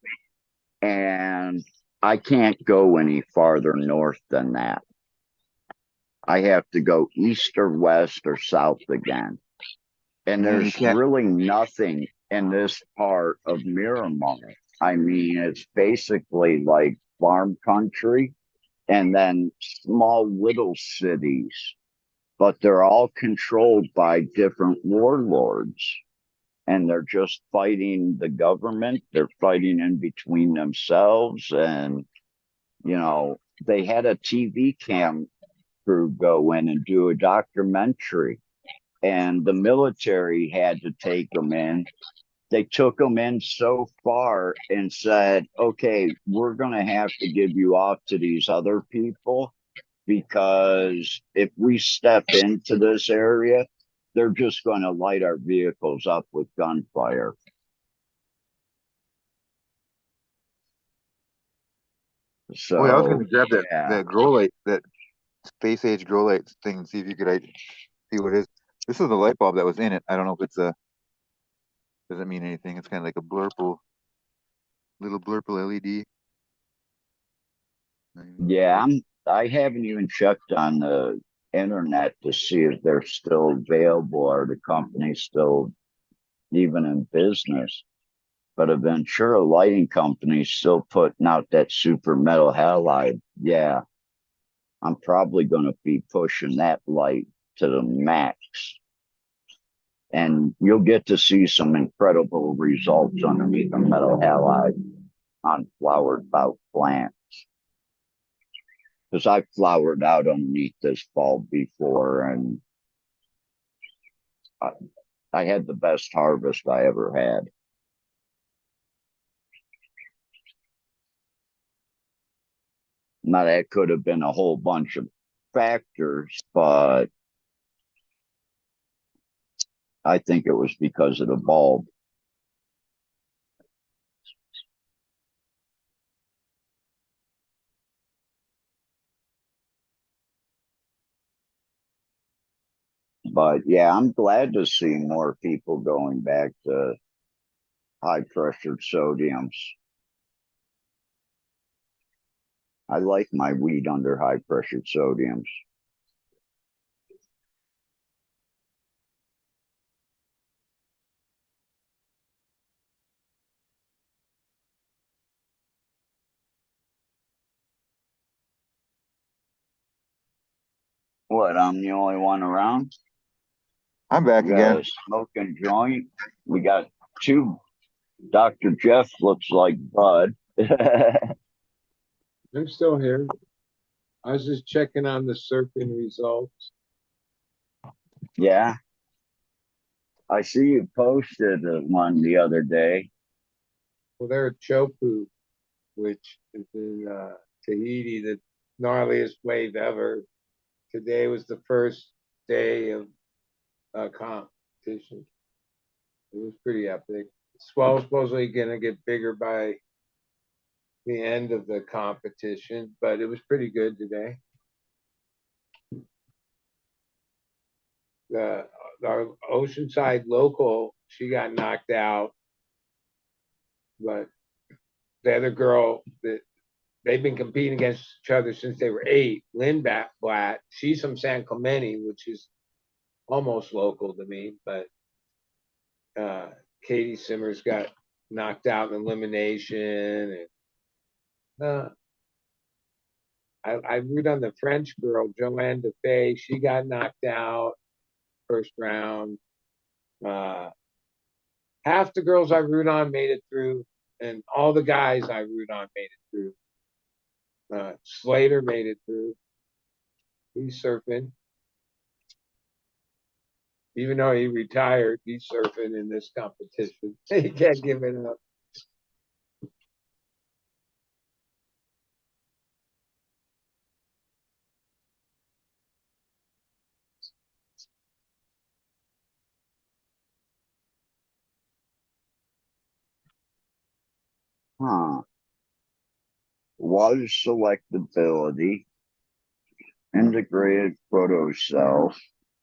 and I can't go any farther north than that. I have to go east or west or south again. And Man, you there's can't. really nothing in this part of Miramar. I mean, it's basically like farm country and then small little cities, but they're all controlled by different warlords. And they're just fighting the government. They're fighting in between themselves. And, you know, they had a TV cam crew go in and do a documentary, and the military had to take them in. They took them in so far and said, okay, we're going to have to give you off to these other people because if we step into this area, they're just going to light our vehicles up with gunfire. So, Oh, yeah, I was going to grab yeah. that grow light, that space age grow light thing, and see if you could see what it is. This is the light bulb that was in it. I don't know if it's a, doesn't mean anything. It's kind of like a blurple, little blurple LED. Yeah, I haven't even checked on the internet to see if they're still available or the company's still even in business. But a Ventura lighting company still putting out that super metal halide. Yeah, I'm probably going to be pushing that light to the max. And you'll get to see some incredible results underneath the metal halide on flowered out plants. Because I flowered out underneath this bulb before, and I had the best harvest I ever had. Now, that could have been a whole bunch of factors, but I think it was because of the bulb. But yeah, I'm glad to see more people going back to high pressured sodiums. I like my weed under high pressured sodiums. What? I'm the only one around? I'm back We got again. a smoking joint. We got two. Dr. Jeff looks like Bud. I'm still here. I was just checking on the surfing results. Yeah. I see you posted one the other day. Well, they're at Chopu, which is in Tahiti, the gnarliest wave ever. Today was the first day of competition. It was pretty epic. Swell was supposedly going to get bigger by the end of the competition, but it was pretty good today. Our Oceanside local, she got knocked out, but the other girl that they've been competing against each other since they were 8, Lynn Blatt, she's from San Clemente, which is almost local to me, but Katie Simmers got knocked out in elimination, and I root on the French girl, Joanne Defay. She got knocked out first round. Half the girls I root on made it through, and all the guys I root on made it through. Slater made it through. He's surfing. Even though he retired, he's surfing in this competition. He can't give it up. Huh. Water selectability, integrated photo cell,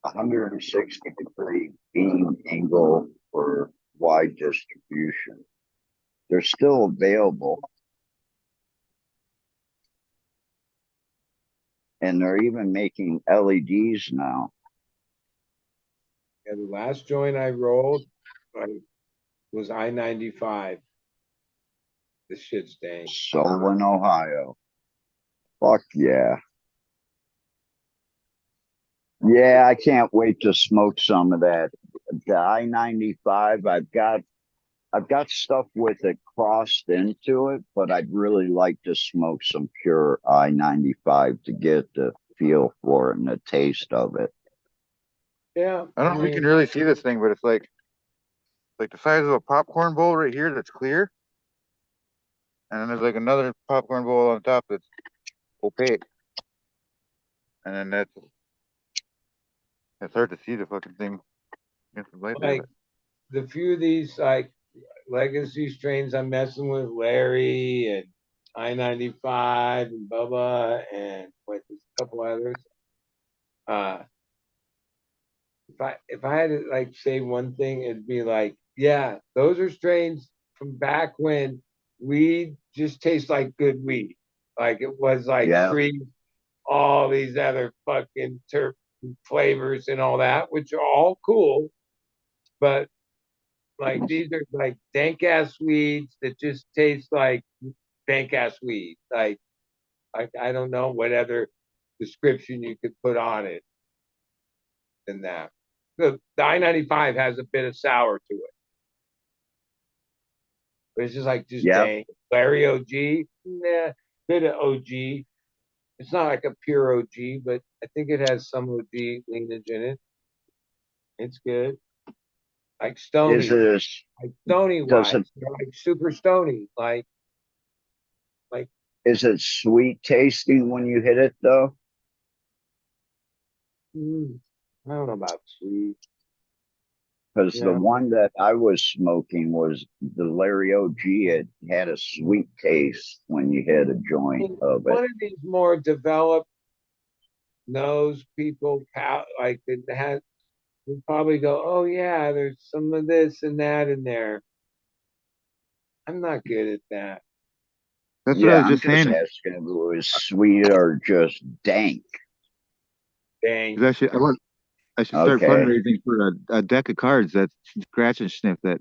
160-degree beam angle for wide distribution. They're still available. And they're even making LEDs now. Yeah, the last joint I rolled was I-95. This shit's dang. Solon, Ohio. Fuck yeah. Yeah, I can't wait to smoke some of that. The I-95, I've got stuff with it crossed into it, but I'd really like to smoke some pure I-95 to get the feel for it and the taste of it. Yeah. I don't know if you can really see this thing, but it's like the size of a popcorn bowl right here that's clear. And then there's like another popcorn bowl on top that's opaque. And then it's hard to see the fucking thing against the light there. Like the few of these like legacy strains I'm messing with, Larry and I-95 and Bubba and what, there's a couple others. If I had to like say one thing, it'd be like, yeah, those are strains from back when weed just tastes like good weed. Like it was like Yeah. free all these other fucking terp flavors and all that, which are all cool. But like these are like dank ass weeds that just taste like dank ass weed. Like I don't know what other description you could put on it than that. The I-95 has a bit of sour to it. But it's just like Yep. dang. Larry OG, nah, bit of OG. It's not like a pure OG, but I think it has some OG lineage in it. It's good. Like Stony. Is it Like Stony does wise. it They're like super Stony. Like is it sweet tasting when you hit it though? I don't know about sweet. Because the Yeah. one that I was smoking was the Larry OG. It had a sweet taste when you hit a joint of One it. of these more developed knows people like that has would probably go, oh yeah, there's some of this and that in there. I'm not good at that. That's what I Yeah, was I'm just just saying. asking if it was sweet or just dank. Dang. 'Cause I should start Okay. fundraising for a deck of cards that's scratch and sniff that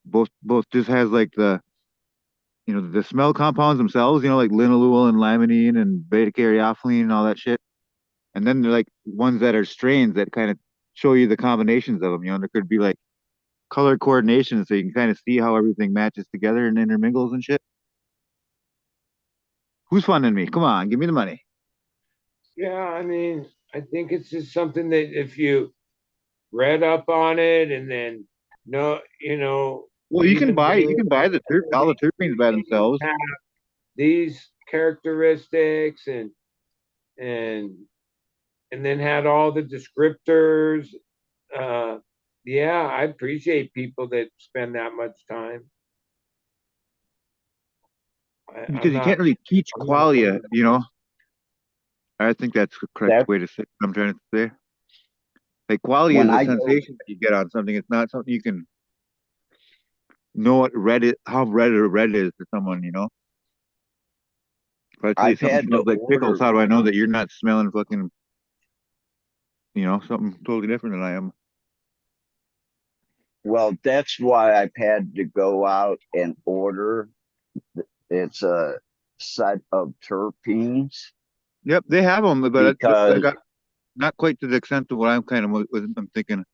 both just has like the smell compounds themselves, like linalool and limonene and beta caryophyllene and all that shit. And then they're like ones that are strains that kind of show you the combinations of them. There could be like color coordination so you can kind of see how everything matches together and intermingles and shit. Who's funding me? Come on, give me the money. Yeah, I mean, I think it's just something that if you read up on it and then Well, you can even buy knew all the terpenes by themselves. have these characteristics and then had all the descriptors. Yeah, I appreciate people that spend that much time. Because you can't really teach qualia, I think that's the correct That way to say what I'm trying to say. Like qualia when is a I go, sensation that you get on something. It's not something you can know how red or red is to someone. If I tell you I've something had to smells like pickles, order. how do I know that you're not smelling fucking, something totally different than I am? Well, that's why I've had to go out and order. It's a set of terpenes Yep, they have them, but I because got not quite to the extent of what I'm thinking.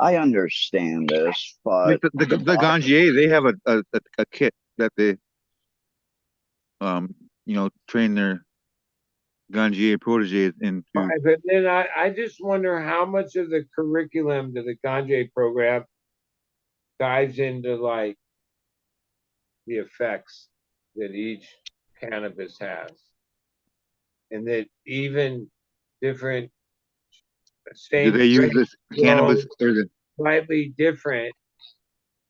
I understand this, Like but the Gangier, they have a kit that they train their Ganjier protege into. But then I just wonder how much of the curriculum to the Ganjier program dives into like the effects that each cannabis has, and that even different Do same they use this cannabis or the slightly different,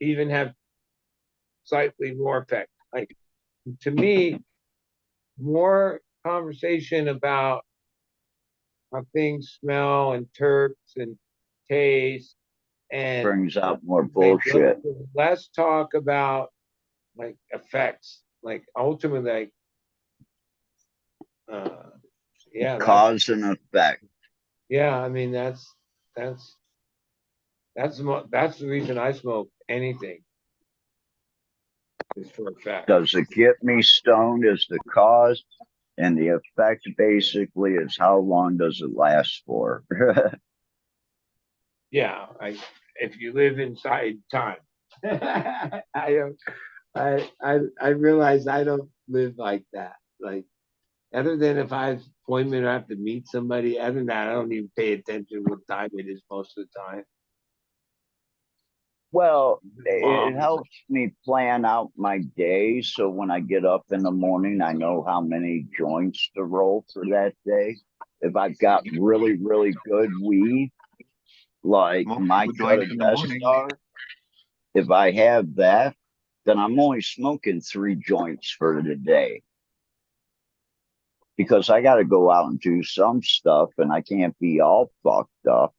even have slightly more effect. Like to me, more conversation about how things smell and terps and taste and Brings out more like, bullshit. let's talk about like effects, like ultimately like yeah, Cause and effect. yeah, I mean that's that's the reason I smoke anything is for effect. Does it get me stoned is the cause, and the effect basically is how long does it last for? Yeah, if you live inside time. I don't I realize I don't live like that. Like other than if I have an appointment or I have to meet somebody, other than that, I don't even pay attention what time it is most of the time. Well, it helps me plan out my day. So when I get up in the morning, I know how many joints to roll for that day. If I've got really, really good weed, like my cut of best star, if I have that, then I'm only smoking 3 joints for the day. Because I got to go out and do some stuff and I can't be all fucked up.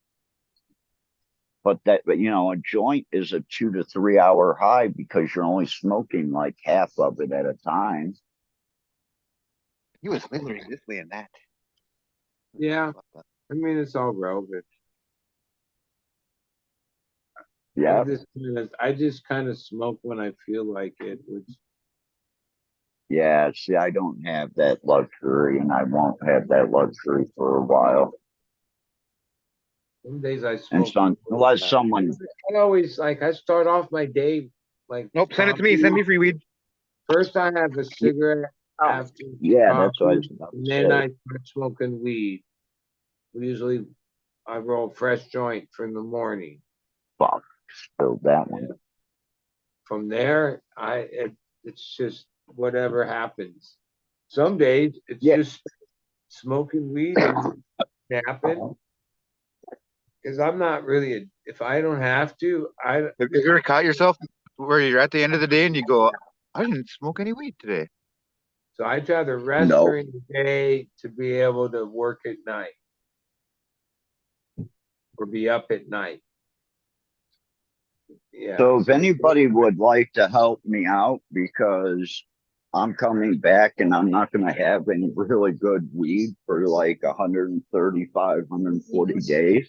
But a joint is a 2 to 3 hour high because you're only smoking like half of it at a time. He was whispering this way and that. Yeah, I mean it's all relevant. Yeah. I just kind of smoke when I feel like it, which Yeah, see, I don't have that luxury and I won't have that luxury for a while. some days I And smoke. unless someone I always like I start off my day like nope, send it to me. Send me free weed. First I have a cigarette after yeah, coffee, that's what I was about and to then say. I start smoking weed. Usually I roll fresh joint from the morning. Fuck, spilled that one. From there, it's just whatever happens. Some days it's just smoking weed and napping. Because I'm not really if I don't have to, Have you ever caught yourself where you're at the end of the day and you go, I didn't smoke any weed today? So I'd rather rest during the day to be able to work at night or be up at night. Yeah. So if anybody would like to help me out because I'm coming back and I'm not going to have any really good weed for like 135, 140 days.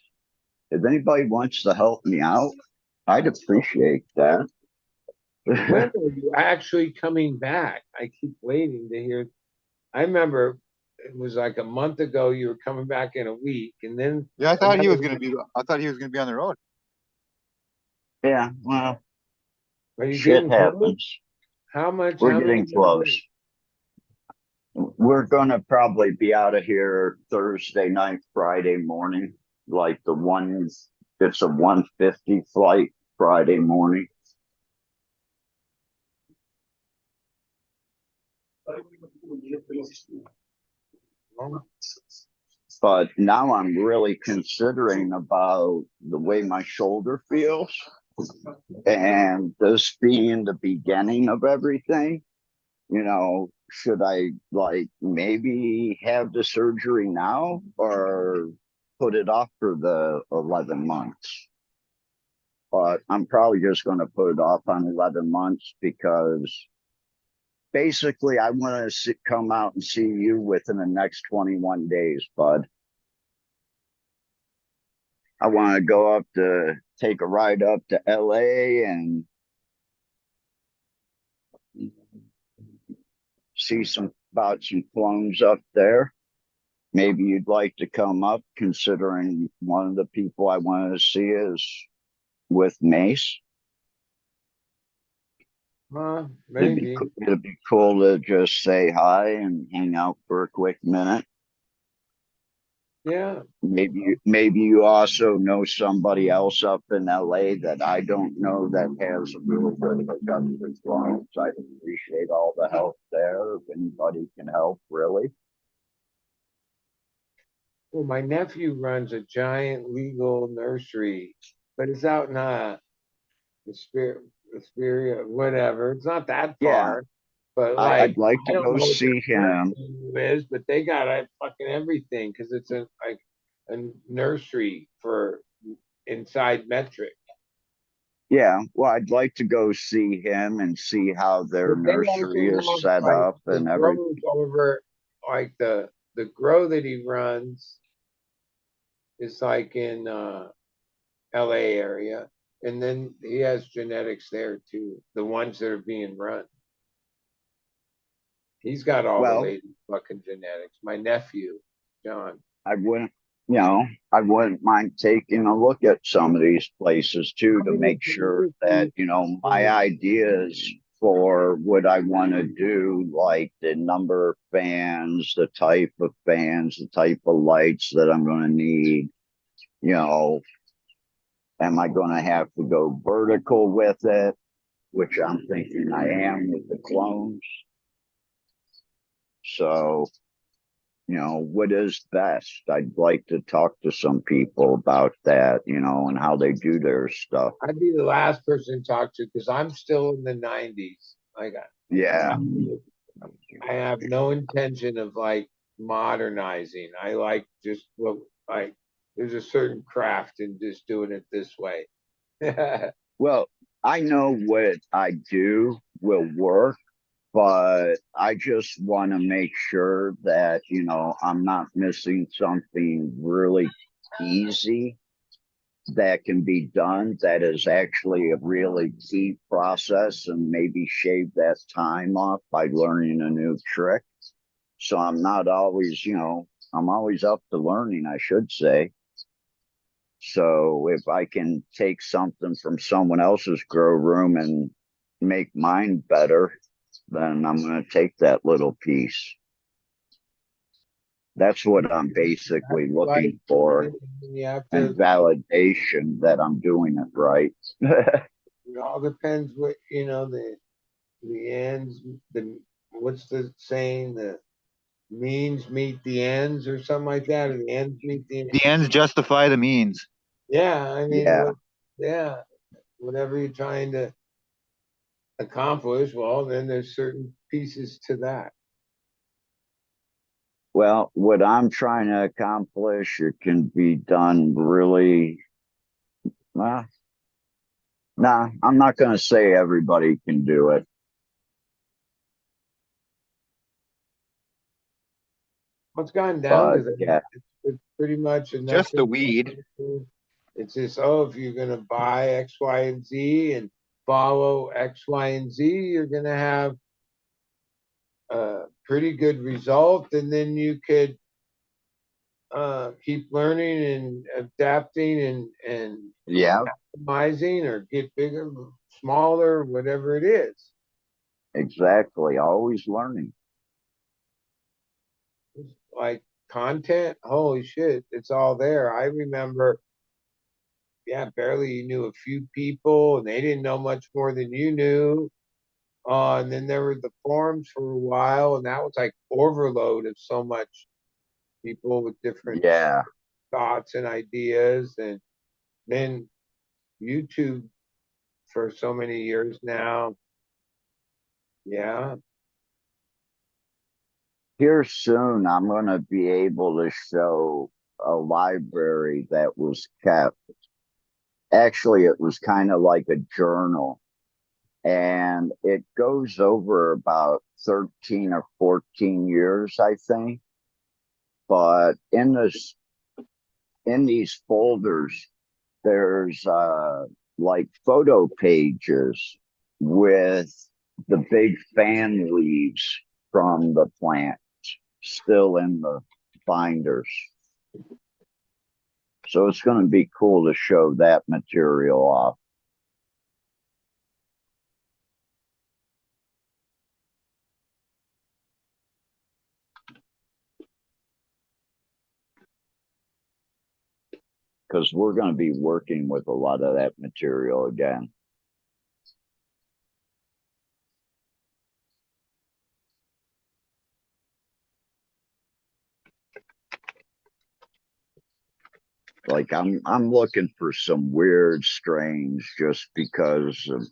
If anybody wants to help me out, I'd appreciate that. When are you actually coming back? I keep waiting to hear. I remember it was like a month ago you were coming back in a week, and then I thought he was gonna be on the road. Yeah, well, shit happens. How much? We're getting close. We're gonna probably be out of here Thursday night, Friday morning. Like it's a 1:50 flight Friday morning. But now I'm really considering about the way my shoulder feels. And this being the beginning of everything, should I like maybe have the surgery now or put it off for the 11 months? But I'm probably just going to put it off on 11 months because basically I want to come out and see you within the next 21 days, bud. I want to go up to take a ride up to LA and see some clones up there. Maybe you'd like to come up, considering one of the people I wanted to see is with Mace. Maybe. It'd be cool to just say hi and hang out for a quick minute. Yeah. Maybe you also know somebody else up in LA that I don't know that has a really good hookup with loans. I'd appreciate all the help there. If anybody can help, really. Well, my nephew runs a giant legal nursery, but it's out in the spirit, whatever. It's not that Yeah, far, but I'd like like I to don't go know what their see current him. menu is, but they got fucking everything because it's a nursery for inside metric. Yeah, well, I'd like to go see him and see how their But they nursery also is have set like up the and everything. grows over like the grow that he runs is like in LA area. And then he has genetics there too, the ones that are being run. He's got all the Well, latest fucking genetics. My nephew, John. I wouldn't, you know, I wouldn't mind taking a look at some of these places too How to many make sure acres do that, you you know, my own? ideas for what I want to do, like the number of fans, the type of fans, the type of lights that I'm going to need, you know, am I going to have to go vertical with it, which I'm thinking I am with the clones. So, you know, what is best? I'd like to talk to some people about that, you know, and how they do their stuff. I'd be the last person to talk to because I'm still in the 90s. Yeah. I have no intention of like modernizing. I like just what like there's a certain craft in just doing it this way. Well, I know what I do will work, but I just want to make sure that, you know, I'm not missing something really easy that can be done that is actually a really key process and maybe shave that time off by learning a new trick. So I'm not always, you know, I'm always up to learning, I should say. So if I can take something from someone else's grow room and make mine better, then I'm going to take that little piece. That's what I'm basically Like looking for, you have and to validation that I'm doing it right. it all depends what the ends the what's the saying the means meet the ends or something like that or the ends meet the The ends justify the means. yeah I mean Yeah. what yeah whatever you're trying to accomplish well then there's certain pieces to that. Well, what I'm trying to accomplish, it can be done really, well, nah, I'm not going to say everybody can do it. What's gone down But to that yeah, it's pretty much a Just the nothing weed. it's just oh if you're going to buy X Y and Z and follow X Y and Z you're going to have a pretty good result and then you could keep learning and adapting and yeah, optimizing or get bigger, smaller, whatever it is. exactly. Always learning. Like content, holy shit, it's all there. I remember, yeah, barely you knew a few people and they didn't know much more than you knew. And then there were the forums for a while, and that was like overload of so much people with different Yeah. thoughts and ideas. And then YouTube for so many years now. Yeah. Here soon, I'm going to be able to show a library that was kept. Actually, it was kind of like a journal, and it goes over about 13 or 14 years, I think. But in these folders, there's like photo pages with the big fan leaves from the plant still in the binders. So it's going to be cool to show that material off. because we're going to be working with a lot of that material again. Like I'm looking for some weird strains just because of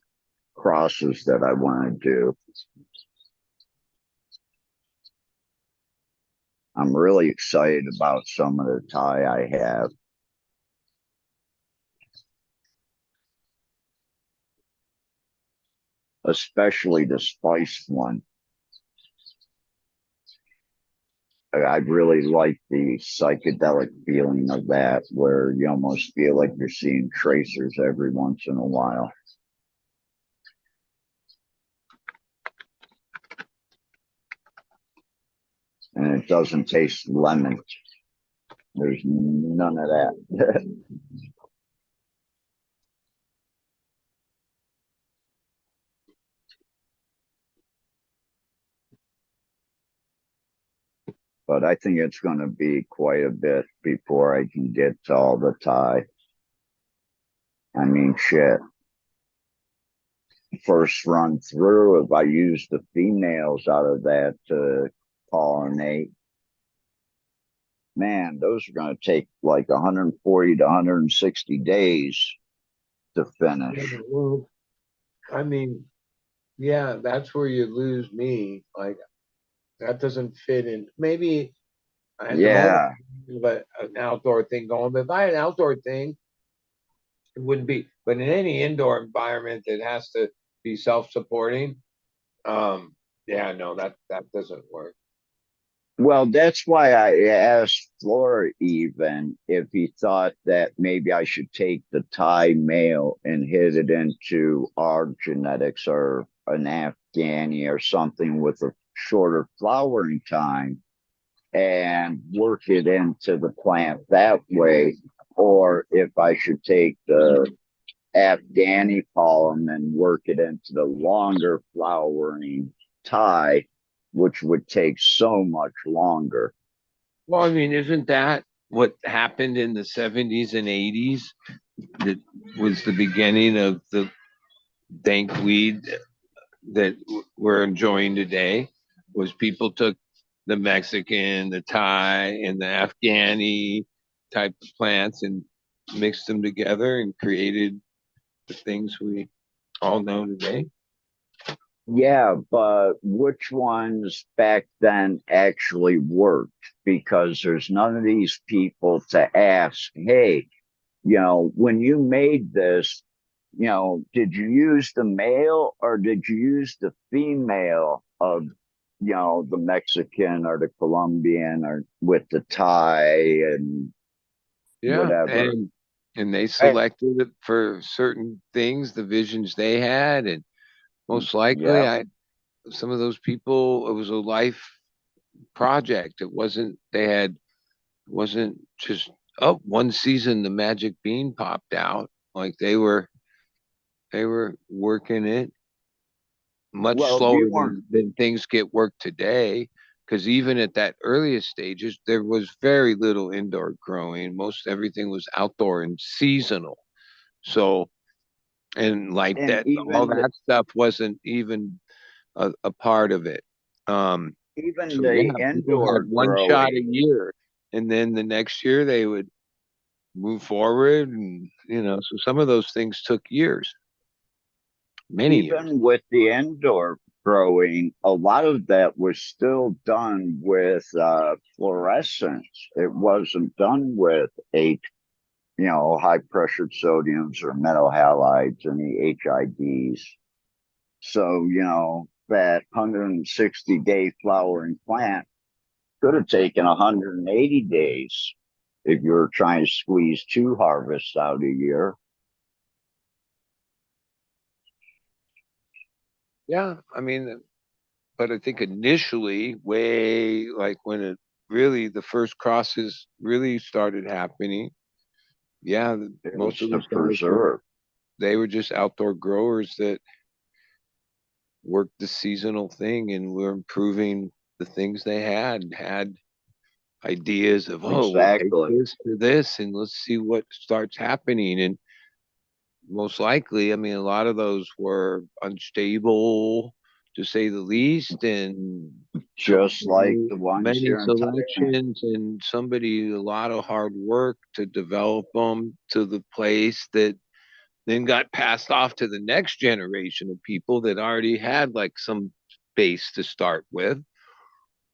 crosses that I want to do. I'm really excited about some of the tie I have. Especially the spiced one. I really like the psychedelic feeling of that, where you almost feel like you're seeing tracers every once in a while. And it doesn't taste lemon. There's none of that. But I think it's going to be quite a bit before I can get to all the tie. I mean, shit. First run through, if I use the females out of that to pollinate, man, those are going to take like 140 to 160 days to finish. Well, I mean, yeah, that's where you lose me. Like that doesn't fit in. Maybe at the moment, but an outdoor thing going. But if I had an outdoor thing, it wouldn't be. But in any indoor environment that has to be self-supporting, yeah, no, that doesn't work. Well, that's why I asked Flora even if he thought that maybe I should take the Thai male and hit it into our genetics or an Afghani or something with a shorter flowering time and work it into the plant that way, or if I should take the Afghani pollen and work it into the longer flowering Thai, which would take so much longer. Well, I mean, isn't that what happened in the 70s and 80s? That was the beginning of the dank weed that we're enjoying today. Was people took the Mexican, the Thai, and the Afghani type of plants and mixed them together and created the things we all know today. Yeah, but which ones back then actually worked? Because there's none of these people to ask, hey, when you made this, did you use the male or did you use the female of, the Mexican or the Colombian or with the Thai and whatever? And they selected it for certain things, the visions they had, and most likely, some of those people, it was a life project. It wasn't just one season the magic bean popped out. Like they were working it much slower than things get worked today. Because even at that earliest stages, there was very little indoor growing. Most everything was outdoor and seasonal. So, and like And that, even all that stuff wasn't even a part of it. Even So the yeah, people indoor had one shot a growing, year, and then the next year they would move forward, and so some of those things took years, many years. even with the indoor growing, a lot of that was still done with fluorescence. It wasn't done with high pressured sodiums or metal halides and the HIDs. So, that 160-day flowering plant could have taken 180 days if you were trying to squeeze 2 harvests out a year. Yeah, I mean, but I think initially, way like when the first crosses really started happening, yeah, most of those guys they were just outdoor growers that worked the seasonal thing and were improving the things they had ideas of, oh, we'll take Exactly. this to this and let's see what starts happening. And most likely, I mean, a lot of those were unstable, to say the least, and Just like the ones many here in Thailand. selections and somebody a lot of hard work to develop them to the place that then got passed off to the next generation of people that already had like some base to start with,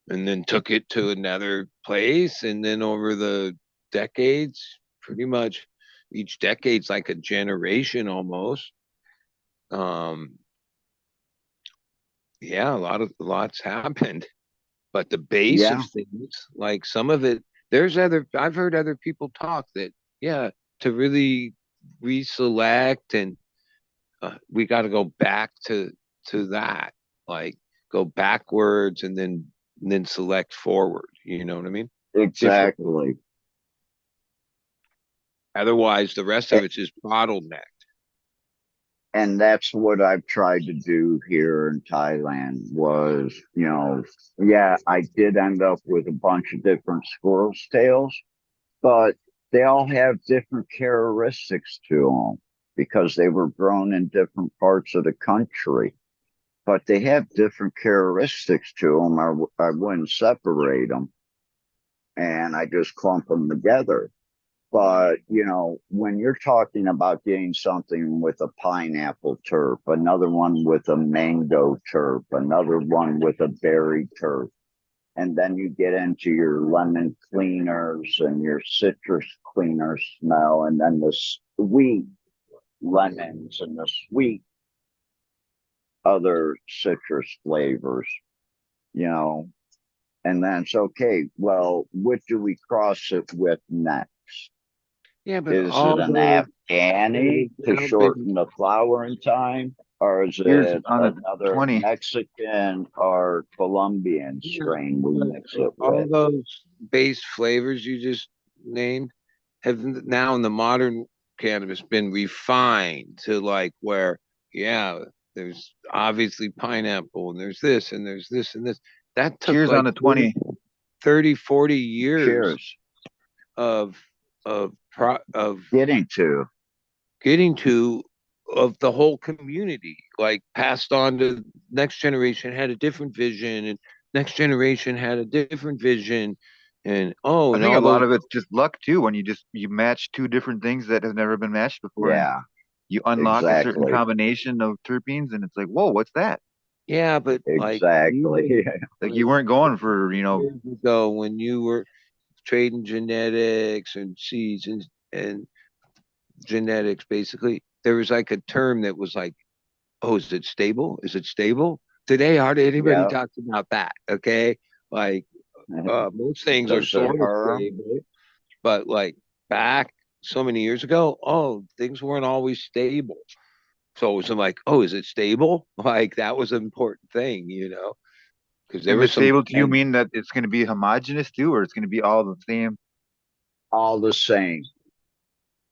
and then took it to another place, and then over the decades, pretty much each decade's like a generation almost. um yeah, lots happened, but the base of Yeah, things, like some of it, I've heard other people talk that, yeah, to really reselect, and we got to go back to that, like go backwards and then select forward, you know what I mean? Different. exactly. Otherwise the rest of it's just bottleneck. And that's what I've tried to do here in Thailand was, yeah, I did end up with a bunch of different squirrel's tails, but they all have different characteristics to them because they were grown in different parts of the country. But they have different characteristics to them. I wouldn't separate them, and I just clump them together. But, when you're talking about getting something with a pineapple terp, another one with a mango terp, another one with a berry terp, and then you get into your lemon cleaners and your citrus cleaner smell, and then the sweet lemons and the sweet other citrus flavors, you know, and then it's okay. Well, what do we cross it with next? Yeah, but Is all it an those Afghani to now been, shorten the flowering time? Or is Here's it on the another 20. Mexican or Colombian yeah, strain we but mix it all with? those base flavors you just named have now in the modern cannabis been refined to like where, yeah, there's obviously pineapple and there's this and there's this and this. That took Cheers on like the 20. 30, 40 years Cheers. of of Getting to. getting to, of the whole community, like passed on to next generation, had a different vision, and next generation had a different vision, and I and think a all lot those. of it's just luck too. When you match two different things that have never been matched before, and Yeah, you unlock a certain exactly. combination of terpenes, and it's like, whoa, what's that? Yeah, but like Exactly. even Like you like weren't going for, years ago when you were trading genetics and seeds and genetics, basically there was like a term that was like, oh, is it stable? Is it stable? Today, hardly anybody Yeah. talks about that. Okay. Like, most things are Does it sort of harm? stable, but like back so many years ago, oh, things weren't always stable. So it was like, oh, is it stable? Like that was an important thing, because there If was it's some, stable, do you and mean that it's going to be homogenous too, or it's going to be all the same? All the same.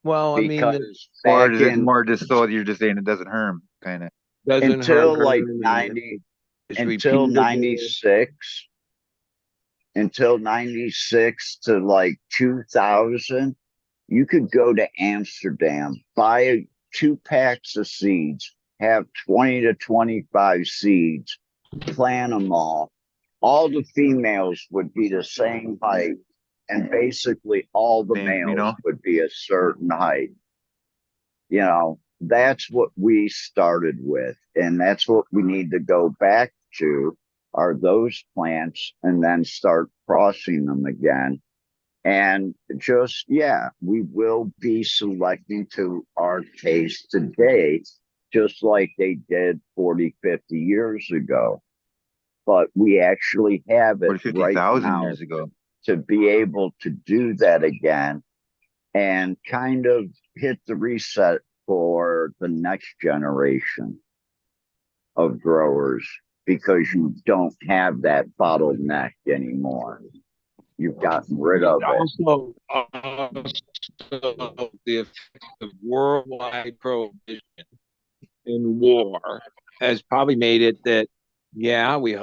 well, I mean, it Because Or back is it in more just so you're just saying it doesn't harm, kind of? doesn't harm until like and 90 it's until repeatable. 96 until 96 to like 2000, you could go to Amsterdam, buy 2 packs of seeds, have 20 to 25 seeds, plant them all. All the females would be the same height, and basically all the Same, males would be a certain height. That's what we started with, and that's what we need to go back to are those plants and then start crossing them again. And just, yeah, we will be selecting to our taste today, just like they did 40, 50 years ago. But we actually have it 40, right 50,000 now years ago. to be able to do that again and kind of hit the reset for the next generation of growers because you don't have that bottleneck anymore. You've gotten rid of it. Also, the effect of worldwide prohibition and war has probably made it that, yeah, you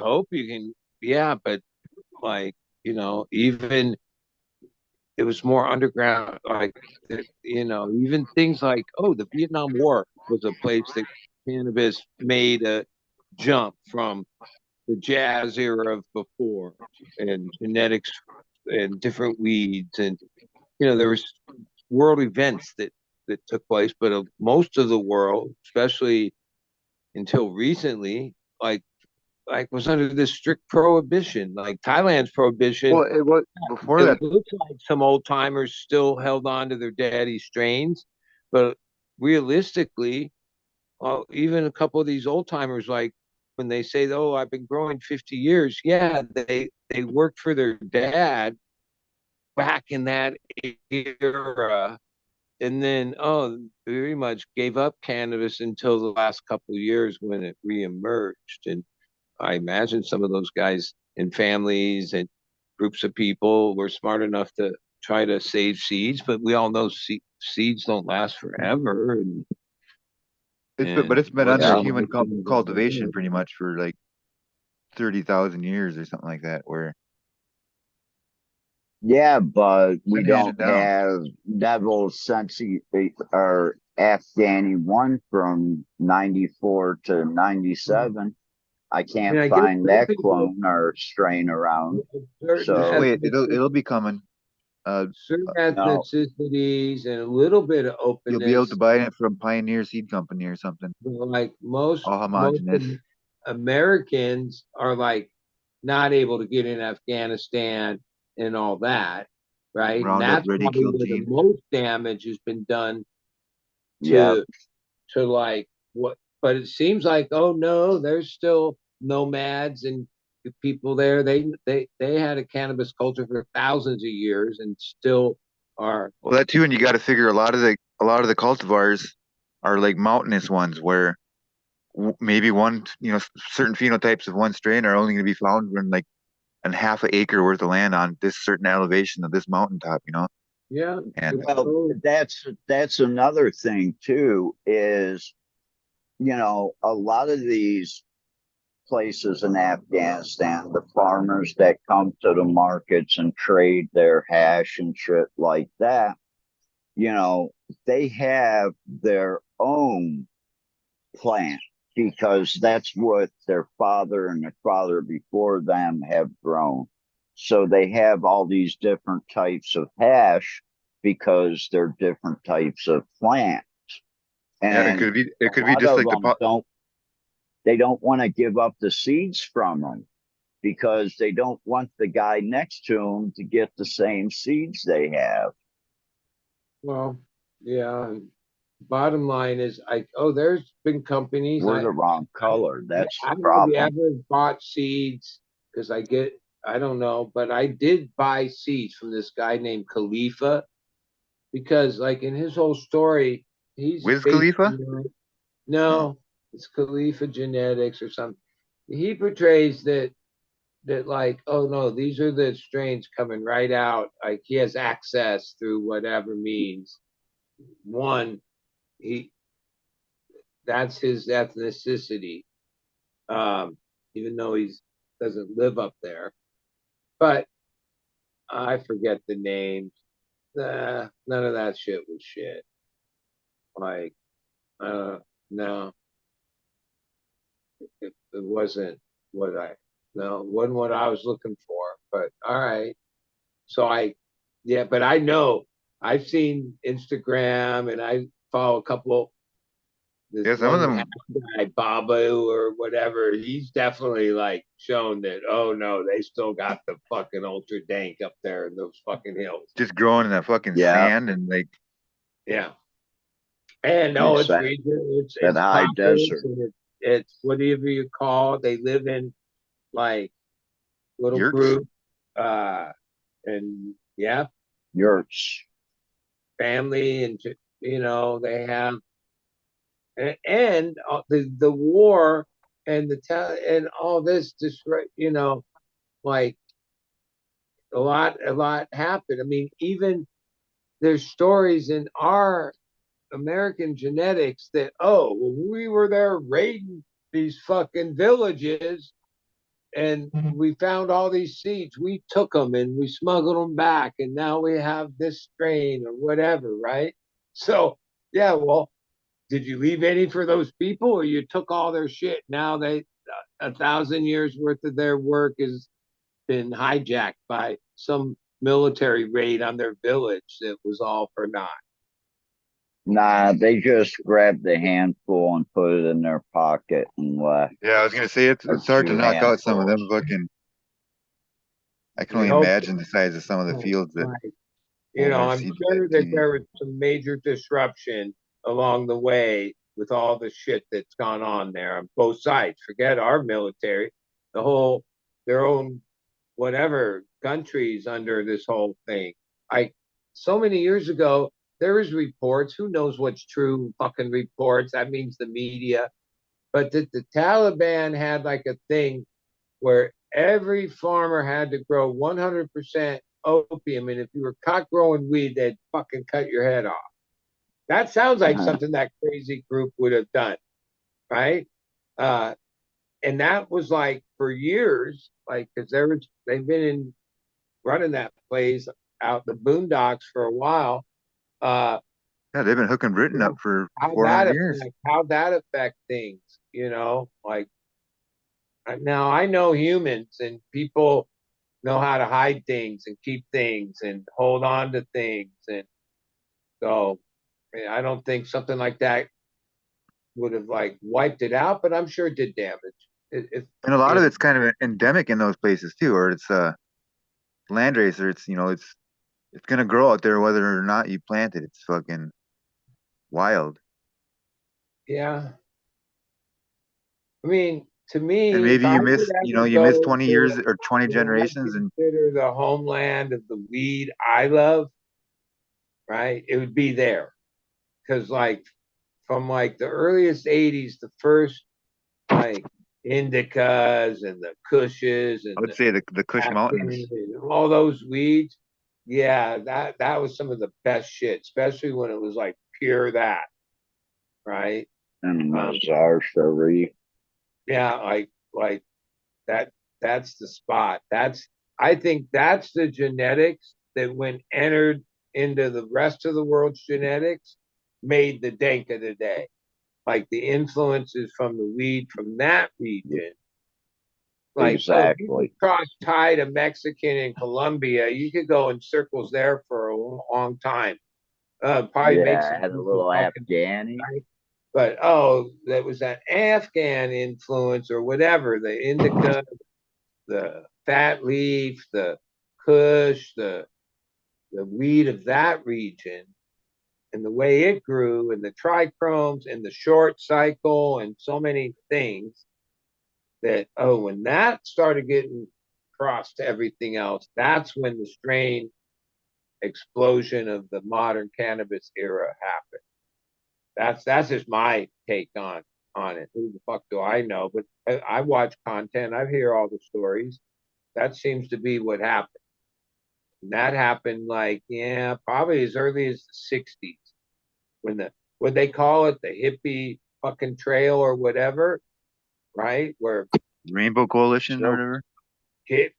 hope you can, yeah, but like even it was more underground, like, even things like, oh, the Vietnam War was a place that cannabis made a jump from the jazz era of before, and genetics and different weeds, and there was world events that took place, but most of the world, especially until recently, was under this strict prohibition. Like Thailand's prohibition, Well, it was before it that. looks like some old timers still held on to their daddy strains, but realistically, even a couple of these old timers, like when they say, "Oh, I've been growing 50 years," yeah, they worked for their dad back in that era, and then very much gave up cannabis until the last couple of years when it reemerged. And I imagine some of those guys and families and groups of people were smart enough to try to save seeds, but we all know seeds don't last forever. But it's been under Yeah. human cultivation pretty much for like 30,000 years or something like that. Where Yeah, but we been handed don't down. have Neville Sensi or Afghani one from 94 to 97. I can't I guess find some that people, clone or strain around. certain Just So wait, it'll be coming. certain no. ethnicities and a little bit of You'll be able to openness, buy it from Pioneer Seed Company or something. like most All homogenous. Americans are like not able to get in Afghanistan and all that, right? And Roundup that's Ready probably Kill where the Gene. most damage has been done Yeah. to like what. But it seems like, oh no, there's still nomads and people there. They had a cannabis culture for thousands of years and still are. Well, that too, and you got to figure a lot of the cultivars are like mountainous ones where maybe one, certain phenotypes of one strain are only going to be found in like a half an acre worth of land on this certain elevation of this mountaintop. Yeah. And Well, that's another thing too, is a lot of these places in Afghanistan, the farmers that come to the markets and trade their hash and shit like that, you know, they have their own plant because that's what their father and their father before them have grown. So they have all these different types of hash because they're different types of plants. yeah, it And could be a it could be lot just of like the them don't want to give up the seeds from them because they don't want the guy next to them to get the same seeds they have. Well, yeah. Bottom line is, there's been companies. We're the wrong color. That's I the don't know if you problem. ever bought seeds because I don't know, but I did buy seeds from this guy named Khalifa because, like, in his whole story, he's Wiz Khalifa. basically, Oh, no, it's Khalifa Genetics or something. He portrays that like, oh no, these are the strains coming right out. Like he has access through whatever means. One, he that's his ethnicity, even though he doesn't live up there. But I forget the names. None of that shit was shit. Like, no, it wasn't what I, no, it wasn't what I was looking for. But all right. So yeah, but I know I've seen Instagram and I follow a couple. This yeah, some of one them. guy, Babu or whatever, he's definitely like shown that, oh no, they still got the fucking ultra dank up there in those fucking hills. Just growing in that fucking Yeah, sand and like Yeah. And no, it's it's that, region, that it's high pockets, desert. and it's whatever you call it. They live in like little yurts. groups, and yeah, Yurts. family, and they have and the war and the town and all this just like a lot happened. I mean, even there's stories in our American genetics that, when we were there raiding these fucking villages and we found all these seeds. We took them and we smuggled them back, and now we have this strain or whatever, right? So, yeah, well, did you leave any for those people, or you took all their shit? Now 1,000 years worth of their work has been hijacked by some military raid on their village that was all for naught. Nah, they just grabbed a handful and put it in their pocket and left. Yeah, I was gonna say it's hard to knock out some of them fucking. I can only imagine the size of some of the fields that. Right. You know, I'm sure that there was some major disruption along the way with all the shit that's gone on there on both sides. Forget our military, their own whatever countries under this whole thing. So many years ago, there was reports. Who knows what's true? Fucking reports. That means the media. But that the Taliban had like a thing where every farmer had to grow 100% opium, and if you were caught growing weed, they'd fucking cut your head off. That sounds like something that crazy group would have done, right? And that was like for years, like because they've been running that place out the boondocks for a while. Yeah, they've been hooking Britain up for 400 years. How that affect things, like now I know humans and people know how to hide things and keep things and hold on to things. And so I don't think something like that would have like wiped it out, but I'm sure it did damage. And a lot of it's kind of endemic in those places too, or it's landrace, or it's gonna grow out there whether or not you plant it. It's fucking wild. Yeah. I mean, to me, and maybe you miss 20 years or 20 generations and consider the homeland of the weed I love, right? It would be there. Because like from like the earliest 80s, the first like indicas and the kushes and I would say the Kush Mountains. all those weeds, yeah, that was some of the best shit, especially when it was like pure that, right? And Mazar Sharif. Yeah, like that's the spot. I think that's the genetics that when entered into the rest of the world's genetics made the dank of the day. Like the influences from the weed from that region. Like exactly. Cross tie to Mexican and Colombia, you could go in circles there for a long time. Probably makes had a little Afghani. Right? But that was that Afghan influence or whatever, the indica, the fat leaf, the kush, the weed of that region, and the way it grew, and the trichromes, and the short cycle, and so many things that when that started getting crossed to everything else, that's when the strain explosion of the modern cannabis era happened. That's just my take on it. Who the fuck do I know? But I watch content. I hear all the stories. That seems to be what happened. And that happened probably as early as the 60s when they call it the hippie fucking trail or whatever, right? Where Rainbow Coalition or whatever.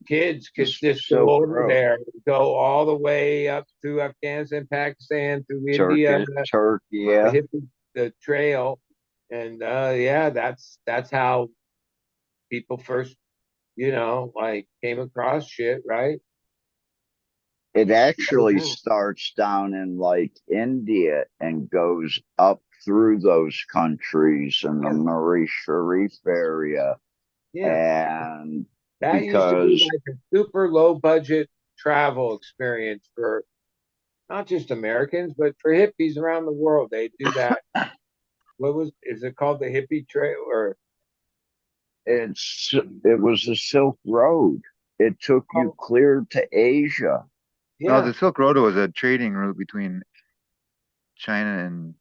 Kids could just go over there, go all the way up through Afghanistan, Pakistan, through India, Turkey, the trail, and that's how people first, came across shit, right? It actually starts down in like India and goes up through those countries in the Murray Sharif area. Yeah. And that used to be like a super low budget travel experience for not just Americans, but for hippies around the world. They do that. Is it called the hippie trail or? It was the Silk Road. It took you clear to Asia. Yeah. No, the Silk Road was a trading route between China and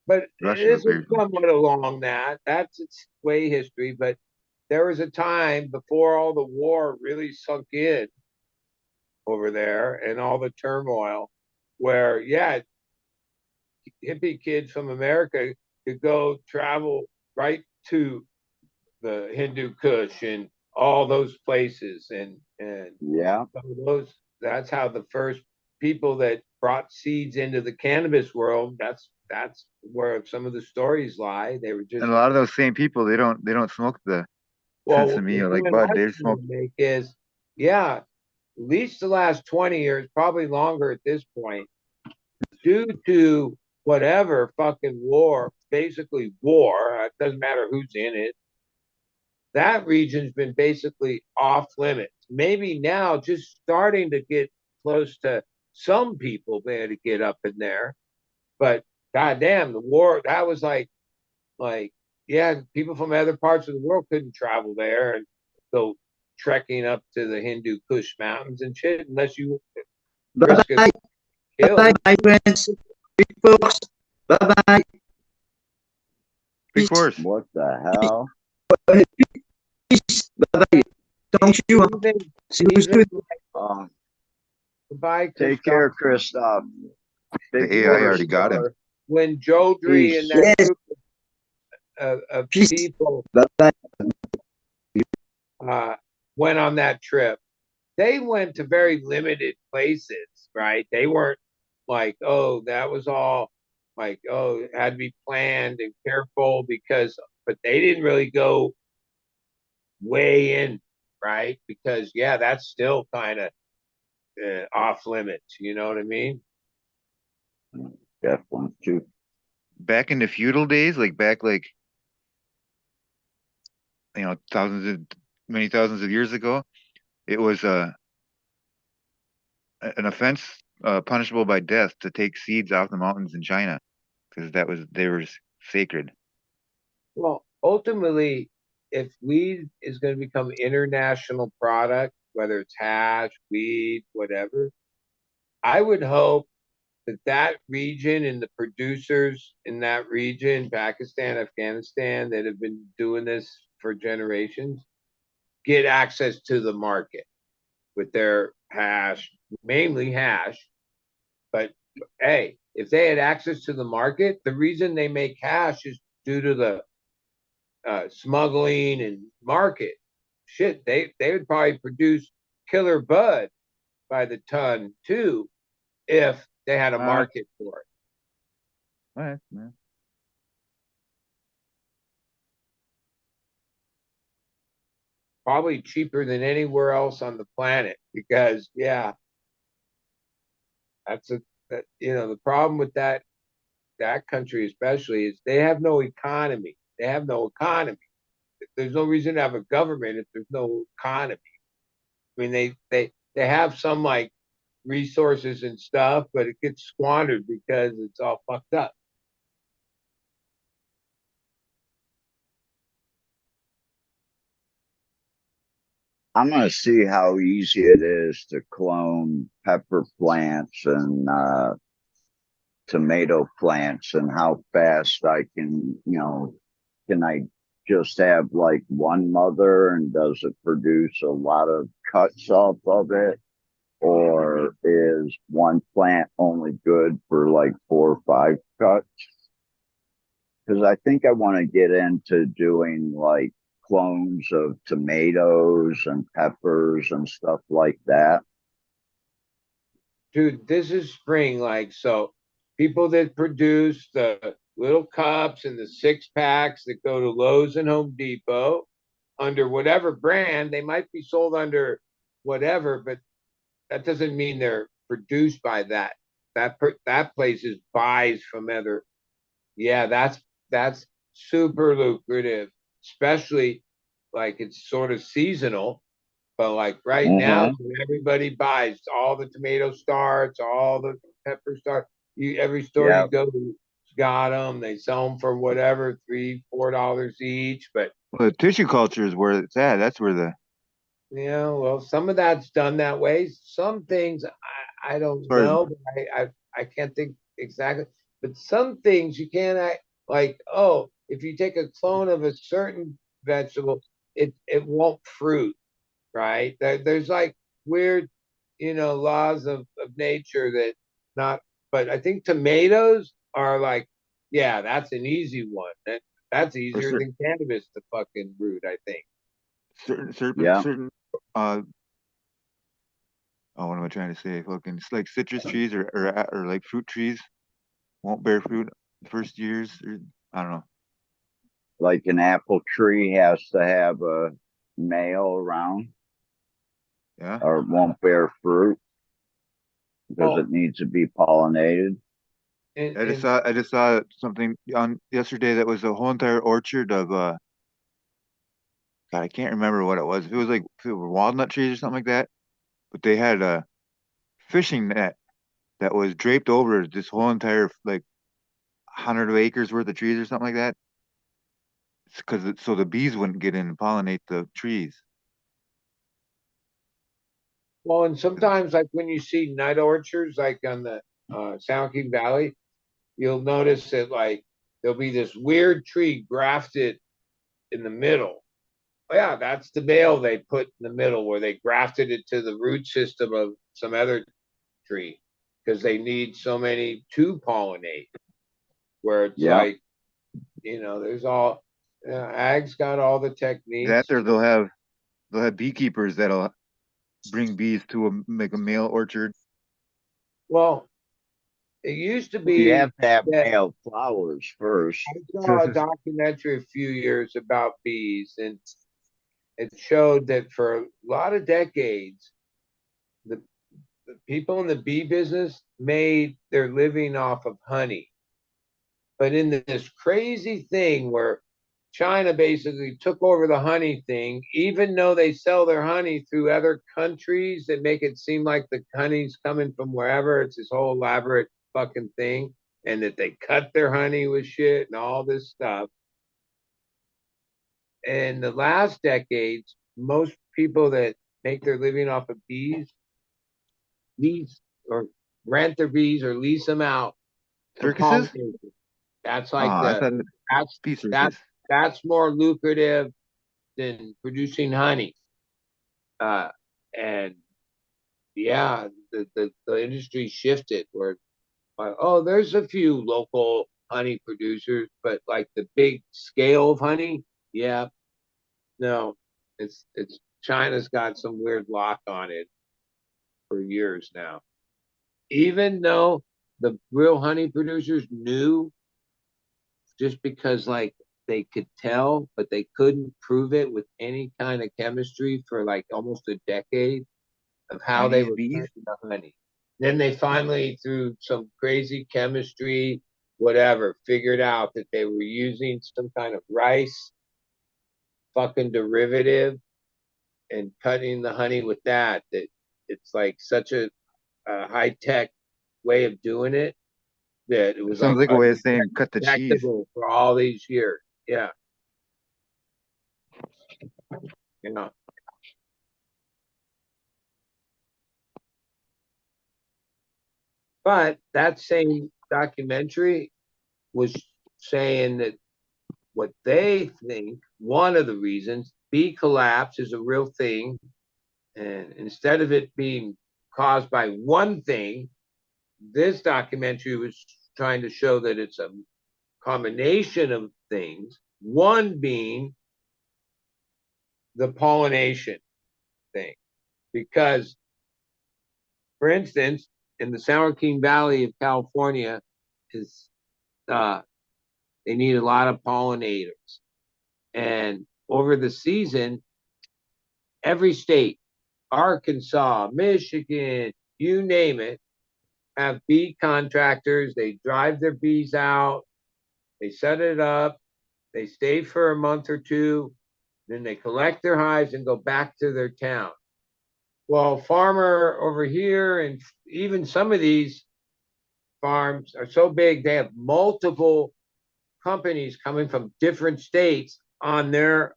but Russia. This is somewhat along that. That's its way history, but there was a time before all the war really sunk in over there and all the turmoil where, hippie kids from America could go travel right to the Hindu Kush and all those places, and Yeah. some of those. That's how the first people that brought seeds into the cannabis world. That's where some of the stories lie. They were just And a lot of those same people, they don't smoke the well. sesame The or like point bud. I They was smoke. trying to make is, yeah, at least the last 20 years, probably longer at this point, due to whatever fucking war, basically war. It doesn't matter who's in it. That region's been basically off limits. Maybe now just starting to get close to some people being to get up in there. But goddamn, the war that was like yeah, people from other parts of the world couldn't travel there and go trekking up to the Hindu Kush mountains and shit unless you Bye risk a bye, bye bye, kill. my friends. Big folks. Bye bye. Big Peace. Force. What the hell? Peace. Bye bye. Thank you. Even, See you even soon. Um, goodbye, take Christoph. care, Christoph. Big The AI Force, already got him. brother. When Jodri and Peace. that Yes. group of Peace. people Bye bye. uh, went on that trip, they went to very limited places, right? They weren't like, oh, that was all like, oh, it had to be planned and careful because, but they didn't really go way in, right? Because, yeah, that's still kind of off limits. You know what I mean? Definitely too. Back in the feudal days, like back like many thousands of years ago, it was an offense punishable by death to take seeds off the mountains in China because they were sacred. Well, ultimately, if weed is going to become international product, whether it's hash, weed, whatever, I would hope that that region and the producers in that region, Pakistan, Afghanistan, that have been doing this for generations, get access to the market with their hash, mainly hash. But hey, if they had access to the market, the reason they make hash is due to the smuggling and market. Shit, they would probably produce killer bud by the ton too if they had a market for it. All right, man. Probably cheaper than anywhere else on the planet because yeah, that's a that, the problem with that country especially is they have no economy. They have no economy. There's no reason to have a government if there's no economy. I mean, they have some like resources and stuff, but it gets squandered because it's all fucked up. I'm gonna see how easy it is to clone pepper plants and tomato plants and how fast I can I just have like one mother and does it produce a lot of cuts off of it? Or is one plant only good for like 4 or 5 cuts? Because I think I want to get into doing like clones of tomatoes and peppers and stuff like that. Dude, this is spring. Like, so people that produce the little cups and the 6 packs that go to Lowe's and Home Depot under whatever brand, they might be sold under whatever, but that doesn't mean they're produced by that place is buys from other. Yeah, that's super lucrative, especially like it's sort of seasonal. But like right now, Mm-hmm. everybody buys all the tomato starts, all the pepper starts. Every store Yeah. you go to got them. They sell them for whatever, $3, $4 each. But Well, the tissue culture is where it's at. That's where the well, some of that's done that way. Some things I as don't far as know, but I can't think exactly. But some things you can't like. Oh, if you take a clone of a certain vegetable, it won't fruit, right? There's like weird, laws of nature that not. But I think tomatoes are like, yeah, that's an easy one. That's for easier cer- than cannabis to fucking root. I think. Yeah. certain oh, what am I trying to say? Fucking, it's like citrus trees or like fruit trees won't bear fruit the first years. Or, I don't know. Like an apple tree has to have a male around Yeah. or it won't bear fruit because Well, it needs to be pollinated. and I just saw something on yesterday that was a whole entire orchard of God, I can't remember what it was. If it were walnut trees or something like that, but they had a fishing net that was draped over this whole entire like 100 acres worth of trees or something like that. It's because so the bees wouldn't get in and pollinate the trees. well, and sometimes like when you see nut orchards, like on the San Joaquin Valley, you'll notice that like there'll be this weird tree grafted in the middle. Oh, yeah, that's the male they put in the middle where they grafted it to the root system of some other tree because they need so many to pollinate. Where it's Yeah. like, there's all ag's got all the That techniques. or they'll have beekeepers that'll bring bees to make a male orchard. Well, it used to You be have to have that male flowers first. I saw a documentary a few years about bees, and it showed that for a lot of decades, the, the people in the bee business made their living off of honey. But in this crazy thing where China basically took over the honey thing, even though they sell their honey through other countries that make it seem like the honey's coming from wherever. It's this whole elaborate fucking thing, and that they cut their honey with shit and all this stuff. In the last decades, most people that make their living off of bees lease or rent their bees or lease them out for Circuses? pollination. That's Oh, like I thought it that's bee that circus. that's more lucrative than producing honey. Uh, and yeah, the industry shifted where oh, there's a few local honey producers, but like the big scale of honey, yeah, no, it's China's got some weird lock on it for years now. Even though the real honey producers knew just because like they could tell, but they couldn't prove it with any kind of chemistry for like almost a decade of how they Chinese were bees? turning the honey. Then they finally, through some crazy chemistry, whatever, figured out that they were using some kind of rice fucking derivative and cutting the honey with that. That it's like such a high tech way of doing it that it That was sounds like like a way of saying cut the cheese. undetectable for all these years. Yeah, you know. But that same documentary was saying that what they think one of the reasons bee collapse is a real thing, and instead of it being caused by one thing, this documentary was trying to show that it's a combination of things. One being the pollination thing, because, for instance, in the San Joaquin Valley of California, is they need a lot of pollinators, and over the season, every state, Arkansas, Michigan, you name it, have bee contractors. They drive their bees out, they set it up, they stay for a month or two, then they collect their hives and go back to their town. Well, farmer over here, and even some of these farms are so big, they have multiple companies coming from different states on their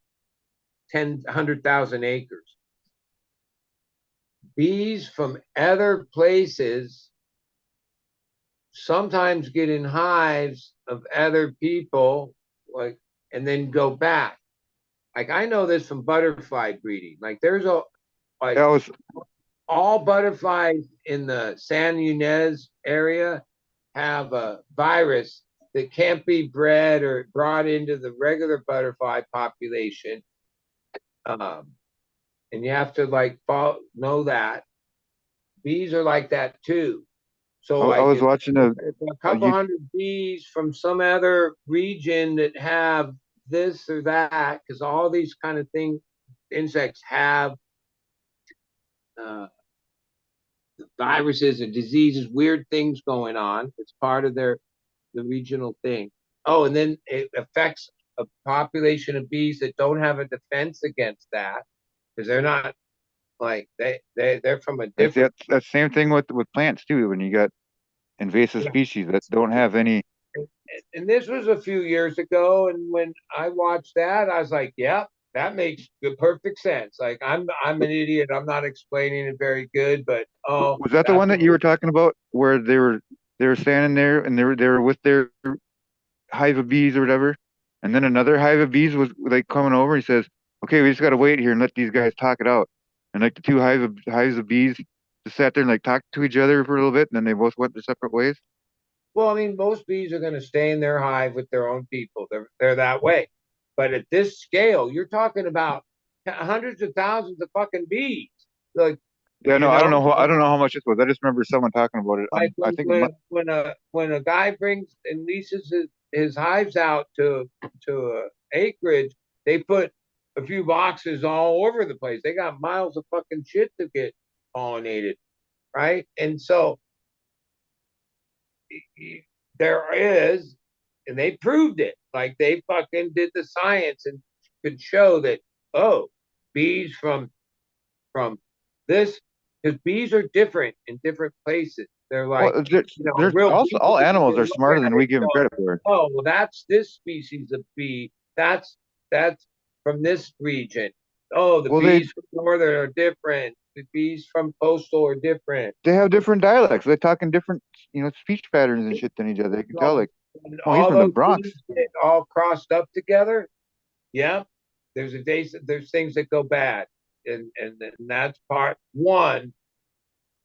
100,000 acres. Bees from other places sometimes get in hives of other people, like, and then go back. Like I know this from butterfly breeding. Like there's like That was all butterflies in the San Ynez area have a virus that can't be bred or brought into the regular butterfly population. And you have to like know that bees are like that too. So I like was watching a if a couple you hundred bees from some other region that have this or that, because all these kind of things, insects have uh, viruses and diseases, weird things going on. It's part of the regional thing. Oh, and then it affects a population of bees that don't have a defense against that because they're not like they're from a that's different. that same thing with plants too. When you got invasive Yeah. species that don't have any. And this was a few years ago, and when I watched that, I was like, "Yep, that makes the perfect sense." Like I'm an idiot. I'm not explaining it very good, but oh, Was that the that's one that you were talking about where they were standing there and they were with their hive of bees or whatever, and then another hive of bees was like coming over. He says, "Okay, we just gotta wait here and let these guys talk it out." And like the two hives of bees just sat there and like talked to each other for a little bit, and then they both went their separate ways. well. I mean, most bees are going to stay in their hive with their own people. They're that way. But at this scale, you're talking about hundreds of thousands of fucking bees. Like Yeah, you no, I don't know, know. I don't know how much this was. I just remember someone talking about it. like I think it might, when a guy brings and leases his hives out to acreage, they put a few boxes all over the place. They got miles of fucking shit to get pollinated, right? And so there is, and they proved it. Like they fucking did the science and could show that oh, bees from this because bees are different in different places. They're like, well, there's real also bees all you animals can are look smarter at than it we give and them go, credit for. oh, well, that's this species of bee. That's from this region. Oh, the Well, bees from northern are different. The bees from coastal are different. they have different dialects. They talk in different, speech patterns and shit than each other. They can tell So like, when oh, he's all from the those Bronx. bees get all crossed up together, yeah, there's things that go bad. And that's part one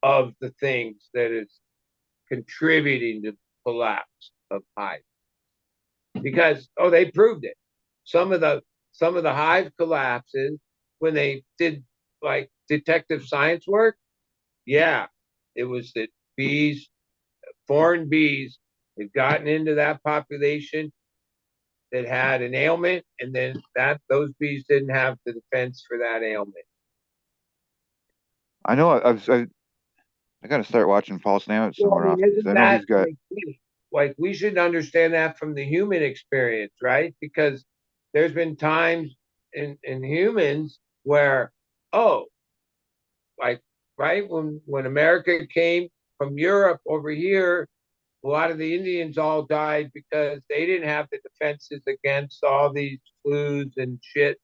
of the things that is contributing to collapse of hive because oh they proved it some of the hive collapses when they did like detective science work, yeah, it was that bees, foreign bees, had gotten into that population that had an ailment and then that those bees didn't have the defense for that ailment. I know. I got to start watching Paul Stamets Well, somewhere I mean, often because isn't I know that he's got. like we should understand that from the human experience, right? Because there's been times in humans where, oh, like right when America came from Europe over here, a lot of the Indians all died because they didn't have the defenses against all these flus and shit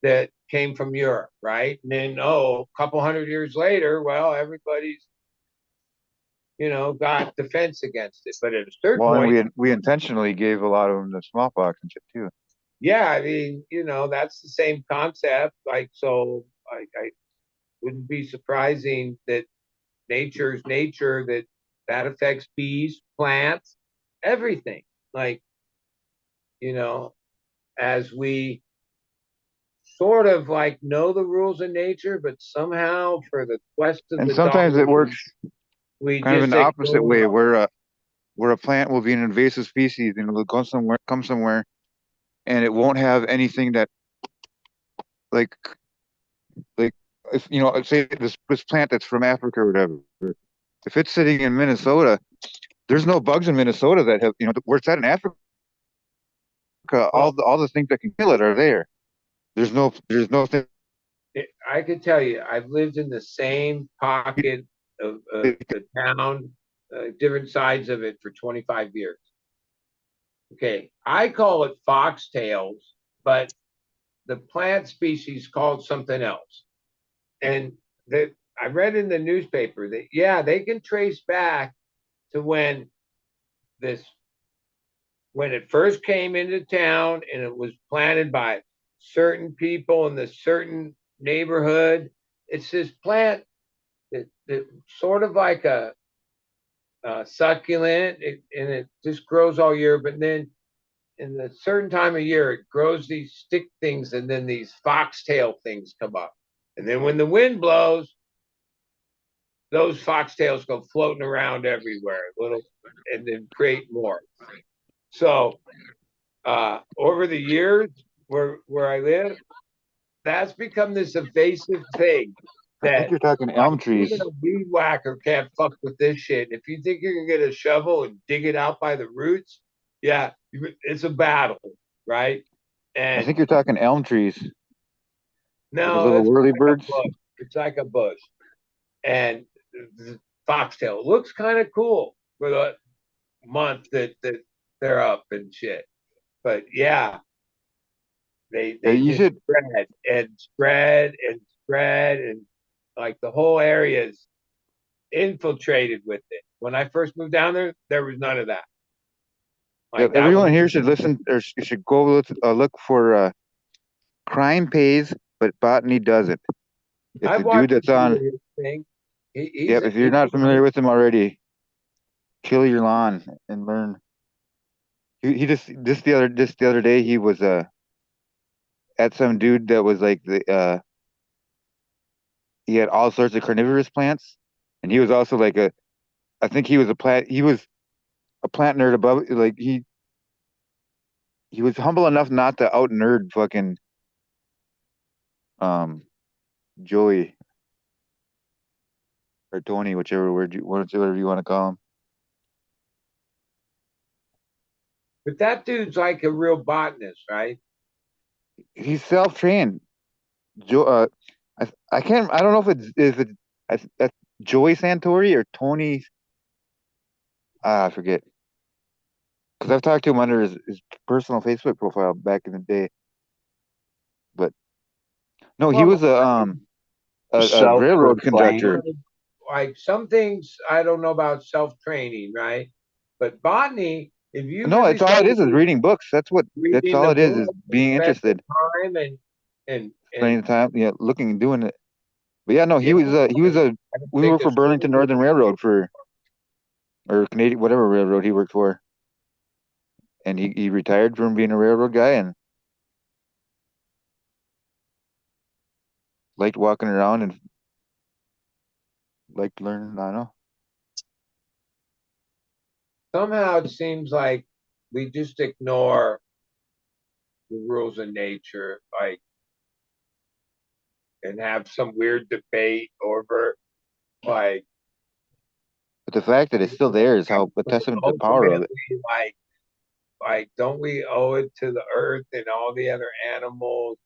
that came from Europe, right? And then oh, a couple hundred years later, well, everybody's got defense against it. But at a certain Well, and point, we intentionally gave a lot of them the smallpox and shit too. yeah, I mean, that's the same concept. Like, so I wouldn't be surprising that nature's nature that affects bees, plants, everything. Like, you know, as we sort of like know the rules of nature, but somehow for the quest of And the sometimes it dollar, works we kind of in just the opposite ignore way, them. where a plant will be an invasive species and it'll come somewhere, and it won't have anything that like like if say this plant that's from Africa or whatever. If it's sitting in Minnesota, there's no bugs in Minnesota that have where it's at in Africa. Oh, All the things that can kill it are there. There's no thing. I can tell you, I've lived in the same pocket of the town, different sides of it for 25 years. Okay, I call it foxtails, but the plant species called something else. And that I read in the newspaper that yeah, they can trace back to this when it first came into town and it was planted by certain people in this certain neighborhood. It's this plant that sort of like a succulent, and it just grows all year. But then in a certain time of year, it grows these stick things, and then these foxtail things come up. And then when the wind blows, those foxtails go floating around everywhere, little, and then create more. So over the years, where I live, that's become this invasive thing I think that you're talking elm trees. even a weed whacker can't fuck with this shit. If you think you're gonna get a shovel and dig it out by the roots, yeah, it's a battle, right? I And think you're talking elm trees. The no, little that's whirly like a birds. bush. It's like a bush. And the foxtail looks kind of cool for the month that they're up and shit. But yeah, Yeah, they you just should. spread and spread and spread, and like the whole area is infiltrated with it. When I first moved down there was none of that. Yeah, Like that everyone was, here should listen or should go look for crime pays, but botany doesn't. It's I've a dude watched that's a few on. of his things. Yep, if you're not familiar with him already, kill your lawn and learn. He just the other day he was at some dude that was like the he had all sorts of carnivorous plants, and he was also like a I think he was a plant nerd above like he was humble enough not to out nerd fucking um Joey or Tony, whatever you want to call him. But that dude's like a real botanist, right? He's self-trained. Jo I can't I don't know if it's that's Joey Santori or Tony. I forget because I've talked to him under his personal Facebook profile back in the day. But no, he was Well, a railroad conductor. like some things I don't know about self-training, right? But botany, if you No, really it's all start it is reading books. That's reading all the it is book and being spend the interested, time and spending the time, yeah, looking and doing it. But yeah, no, yeah, he was a I can we take worked for this. Burlington Northern Railroad for or Canadian whatever railroad he worked for, and he retired from being a railroad guy and liked walking around and liked learning. I don't know. Somehow it seems like we just ignore the rules of nature, like, and have some weird debate over like But the fact that it's still there is how a testament to the power of ultimately it. like don't we owe it to the earth and all the other animals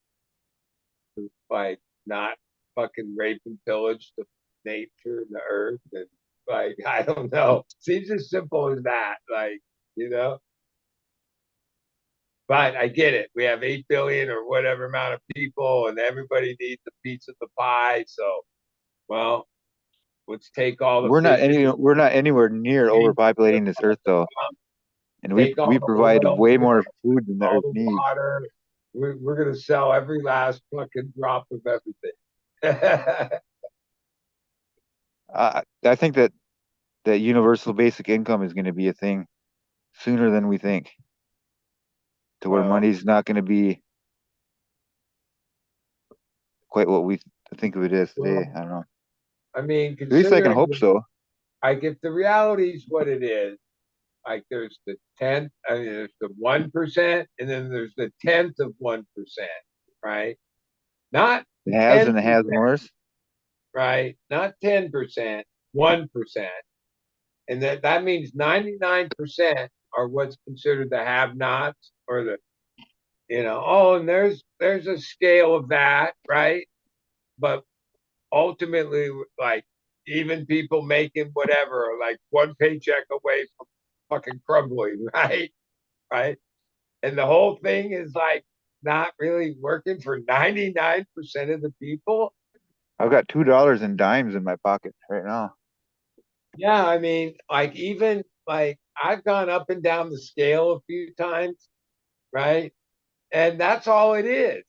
to like not fucking rape and pillage the nature and the earth, and like I don't know, seems as simple as that, like, you know. But I get it. We have 8 billion or whatever amount of people, and everybody needs a piece of the pie. So, well, let's take all the fish, We're not anywhere near overpopulating this earth though, and take all we the provide oil, way more food than the all earth the needs. water. We're gonna sell every last fucking drop of everything. I think that universal basic income is going to be a thing sooner than we think, to where Well, money's not going to be quite what we think of it as today. I don't know. I mean, At least I can considering hope so. like if the reality is what it is, like there's the 10th, I mean, there's the 1%, and then there's the 10th of 1%, right? Not The haves and the 10%, has mores. right? Not 10%, 1%. And that means 99% are what's considered the have-nots, or the, oh, and there's a scale of that, right? But ultimately, like, even people making whatever are like one paycheck away from fucking crumbling, right? Right. And the whole thing is like not really working for 99% of the people. I've got $2 in dimes in my pocket right now. Yeah, I mean, like, even like I've gone up and down the scale a few times, right? And that's all it is.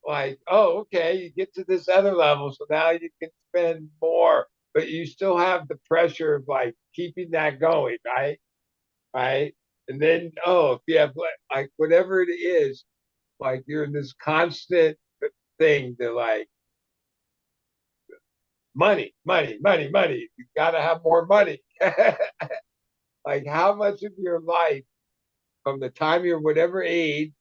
Like, oh, okay, you get to this other level, so now you can spend more, but you still have the pressure of like keeping that going, right? Right. And then, if you have like whatever it is, like you're in this constant thing to like money, money, money, money. You got to have more money. Like how much of your life from the time you're whatever age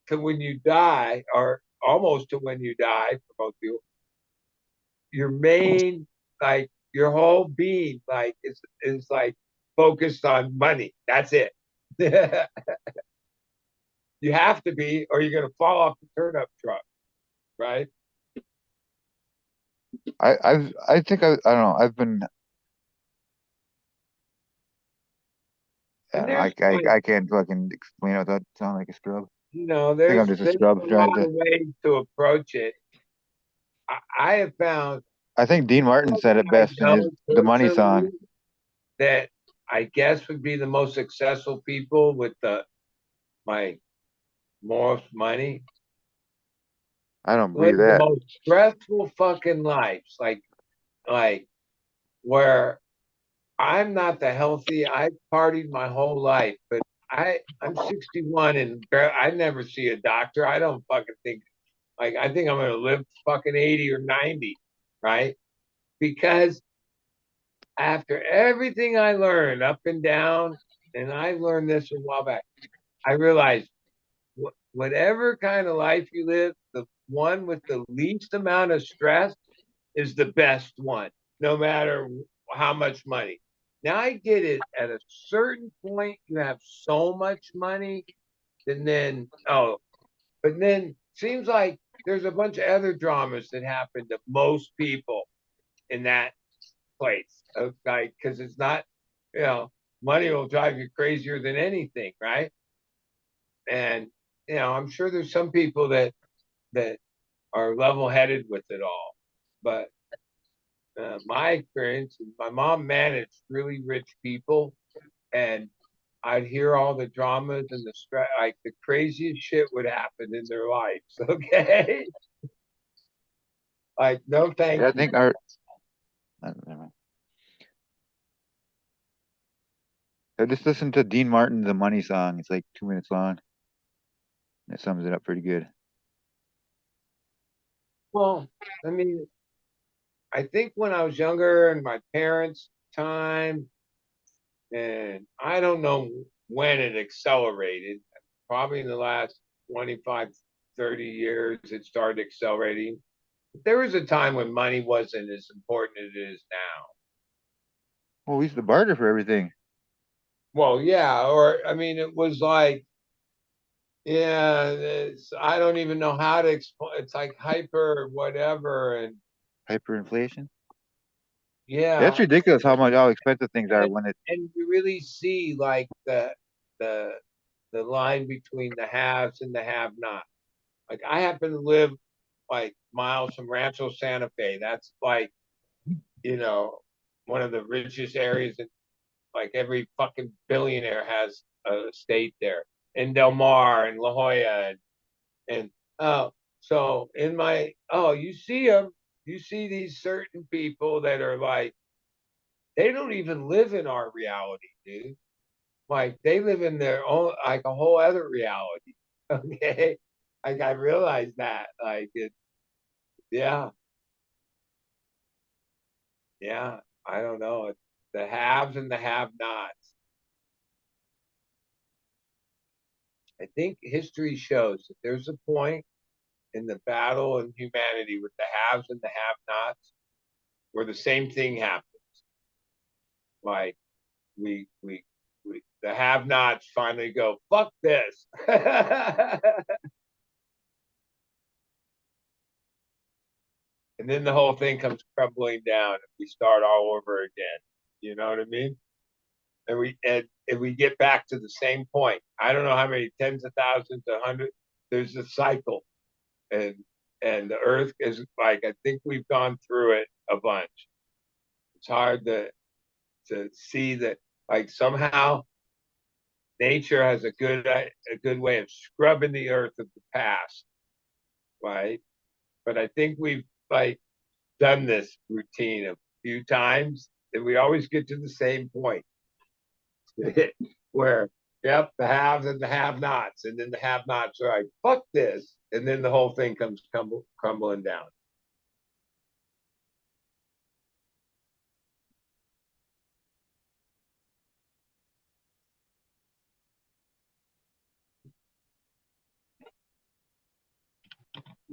to when you die, or almost to when you die, for most people, your main like your whole being like is like focused on money. That's it. You have to be, or you're gonna fall off the turnip truck, right? I think I don't know. I've been I And don't know. there's like I can't fucking explain it without sounding like a scrub. I think I'm there's just a there's scrub a trying lot to. of ways to approach it. I have found I think Dean Martin people said that it I best in his know the Money song. personally that I guess would be the most successful people with the my most money I don't live believe the that. most stressful fucking lives. Like where I'm not the healthy. I've partied my whole life, but I'm 61 and I never see a doctor. I don't fucking think like I think I'm gonna live fucking 80 or 90, right? Because after everything I learned up and down, and I learned this a while back, I realized whatever kind of life you live, the one with the least amount of stress is the best one, no matter how much money. Now I get it. At a certain point, you have so much money, and then but then seems like there's a bunch of other dramas that happen to most people in that place. Like because it's not, you know, money will drive you crazier than anything, right? And I'm sure there's some people that are level headed with it all, but my experience, my mom managed really rich people, and I'd hear all the dramas and the stress, like the craziest shit would happen in their lives. Okay, like no thank Yeah, I you. think our. Never mind. I just listened to Dean Martin the Money song. It's like 2 minutes long. It sums it up pretty good. Well, I mean, I think when I was younger and my parents' time, and I don't know when it accelerated, probably in the last 25, 30 years, it started accelerating. There was a time when money wasn't as important as it is now. Well, we used to barter for everything. Well, yeah, or I mean, it was like, yeah, I don't even know how to explain. It's like hyper whatever, and Hyperinflation. Yeah, it's yeah, ridiculous how expensive things are and when it. and you really see like the the line between the haves and the have-not. Like I happen to live like miles from Rancho Santa Fe. That's like, you know, one of the richest areas in like every fucking billionaire has a estate there. In Del Mar and La Jolla and so in my you see them, you see these certain people that are like they don't even live in our reality, dude. Like they live in their own like a whole other reality. Okay. Like I realized that. Like it yeah, yeah. I don't know. It's the haves and the have nots. I think history shows that there's a point in the battle in humanity with the haves and the have nots where the same thing happens. Like we the have nots finally go, fuck this. And then the whole thing comes crumbling down and we start all over again. You know what I mean? And we get back to the same point. I don't know how many tens of thousands, a hundred. There's a cycle, and the Earth is like I think we've gone through it a bunch. It's hard to see that like somehow nature has a good way of scrubbing the Earth of the past, right? But I think we've like done this routine a few times, and we always get to the same point where Yep, the haves and the have-nots, and then the have-nots are like, "Fuck this," and then the whole thing comes crumbling down.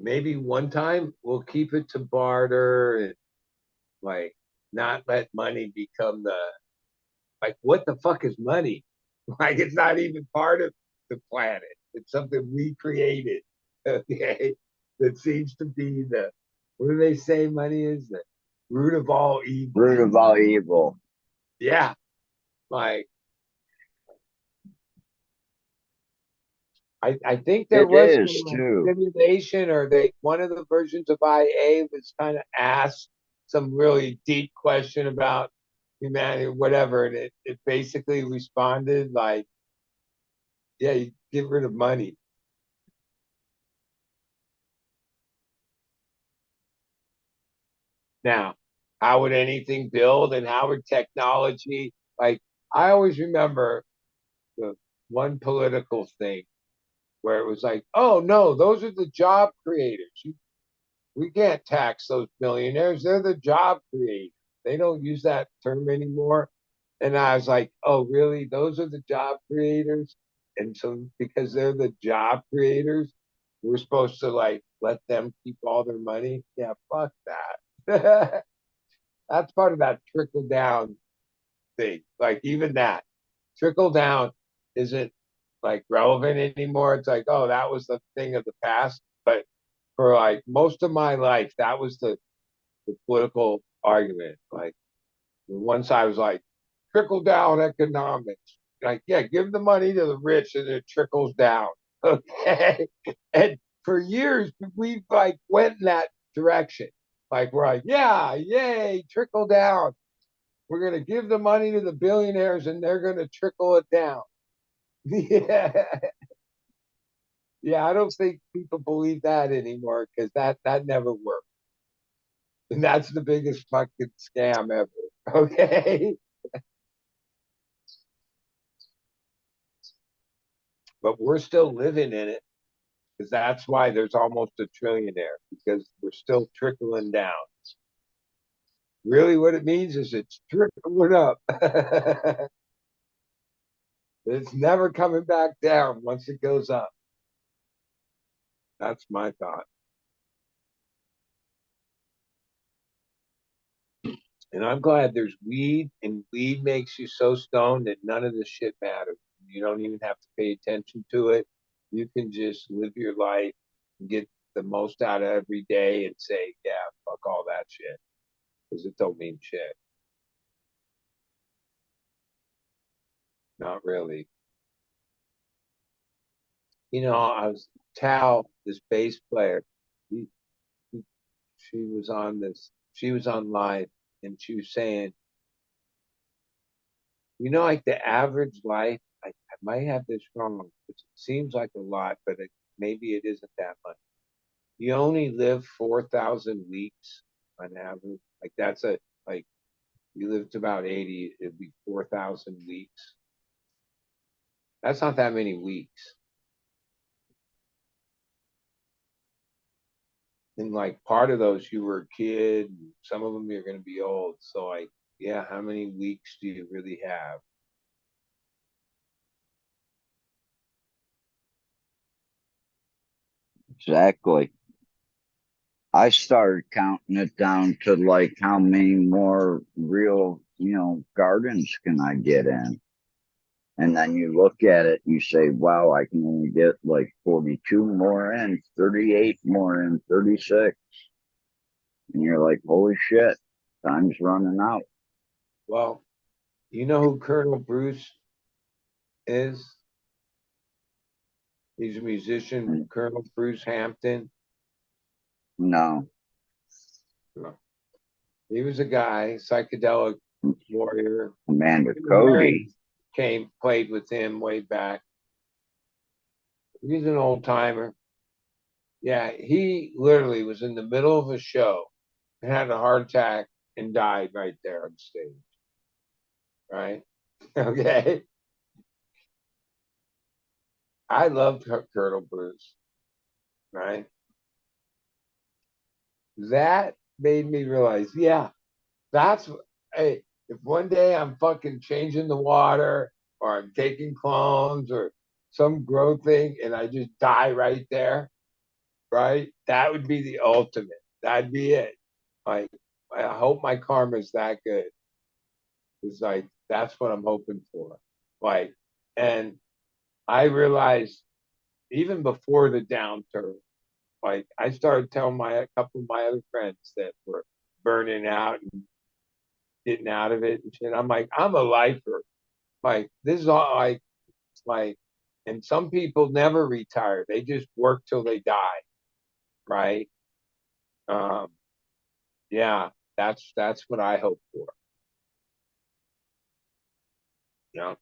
Maybe one time we'll keep it to barter and like not let money become the like what the fuck is money? Like it's not even part of the planet. It's something we created. Okay. That seems to be the what do they say money is the root of all evil. Root of all evil. Yeah. Like I think there It was is some too. simulation or they one of the versions of IA was kind of asked some really deep question about humanity, whatever, and it basically responded like, yeah, you get rid of money. Now, how would anything build and how would technology like I always remember the one political thing where it was like, oh no, those are the job creators. We can't tax those millionaires. They're the job creators. They don't use that term anymore. And I was like, oh, really? Those are the job creators? And so because they're the job creators, we're supposed to like let them keep all their money? Yeah, fuck that. That's part of that trickle down thing. Like even that trickle down isn't like relevant anymore. It's like, oh, that was the thing of the past. But for like most of my life, that was the political argument. Like one side was like trickle down economics. Like, yeah, give the money to the rich and it trickles down. Okay. And for years we like went in that direction. Like we're like, yeah, yay, trickle down. We're gonna give the money to the billionaires and they're gonna trickle it down. Yeah. Yeah, I don't think people believe that anymore because that never worked. And that's the biggest fucking scam ever. Okay. But we're still living in it because that's why there's almost a trillionaire because we're still trickling down. Really, what it means is it's trickling up. It's never coming back down once it goes up. That's my thought. And I'm glad there's weed, and weed makes you so stoned that none of this shit matters. You don't even have to pay attention to it. You can just live your life and get the most out of every day and say, yeah, fuck all that shit. Because it don't mean shit. Not really. You know, I was Tal, this bass player. He, she was on she was on live and she was saying, like the average life, I might have this wrong. It seems like a lot, but maybe it isn't that much. You only live 4,000 weeks on average. Like that's like you live to about 80, it'd be 4,000 weeks. That's not that many weeks. And like part of those you were a kid, some of them you're going to be old. So like, yeah, how many weeks do you really have? Exactly. I started counting it down to like how many more real, gardens can I get in? And then you look at it, you say, wow, I can only get like 42 more in, 38 more in, 36. And you're like, holy shit, time's running out. Well, you know who Colonel Bruce is? He's a musician, Colonel Bruce Hampton. No. He was a guy, psychedelic warrior. Amanda Cody Played with him way back. He's an old timer. Yeah, he literally was in the middle of a show and had a heart attack and died right there on stage. Right? Okay. I love turtle brews, right? That made me realize, yeah, that's hey, if one day I'm fucking changing the water or I'm taking clones or some grow thing and I just die right there, right? That would be the ultimate. That'd be it. Like, I hope my karma's that good. It's like that's what I'm hoping for. Like, and I realized even before the downturn, like I started telling a couple of my other friends that were burning out and getting out of it and shit. I'm like, I'm a lifer. Like this is all like, and some people never retire. They just work till they die, right? Um, yeah, that's what I hope for. Yeah.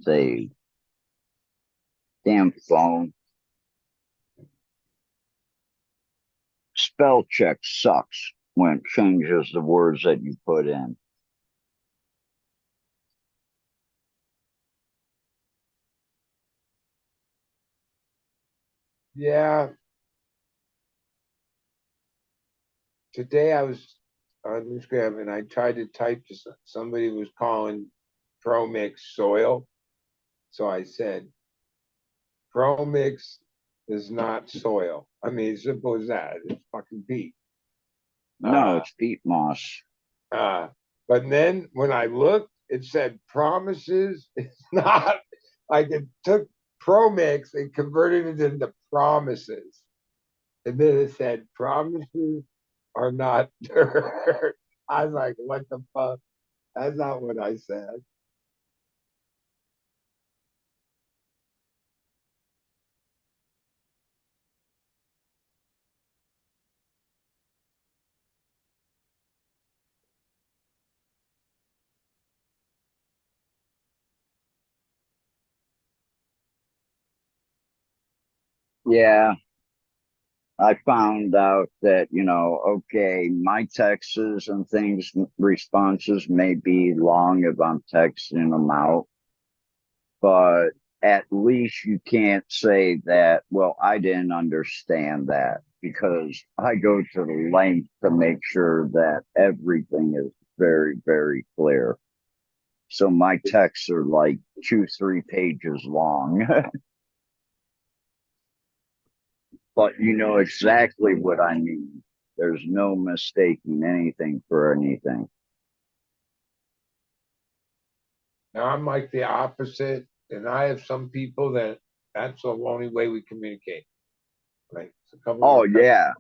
Say, damn phone. Spell check sucks when it changes the words that you put in. Yeah. Today I was on Instagram and I tried to type to somebody was calling Pro Mix soil. So I said, Pro Mix is not soil. I mean, as simple as that. It's fucking peat. No, it's peat moss. But then when I looked, it said promises. It's not like it took Pro Mix and converted it into promises. And then it said promises are not dirt. I was like, what the fuck? That's not what I said. Yeah, I found out that, okay, my texts and things, responses may be long if I'm texting them out, but at least you can't say that, well, I didn't understand that because I go to the length to make sure that everything is very, very clear. So my texts are like 2, 3 pages long. But you know exactly what I mean. There's no mistaking anything for anything. Now I'm like the opposite, and I have some people that that's the only way we communicate. Like a couple Oh, of yeah.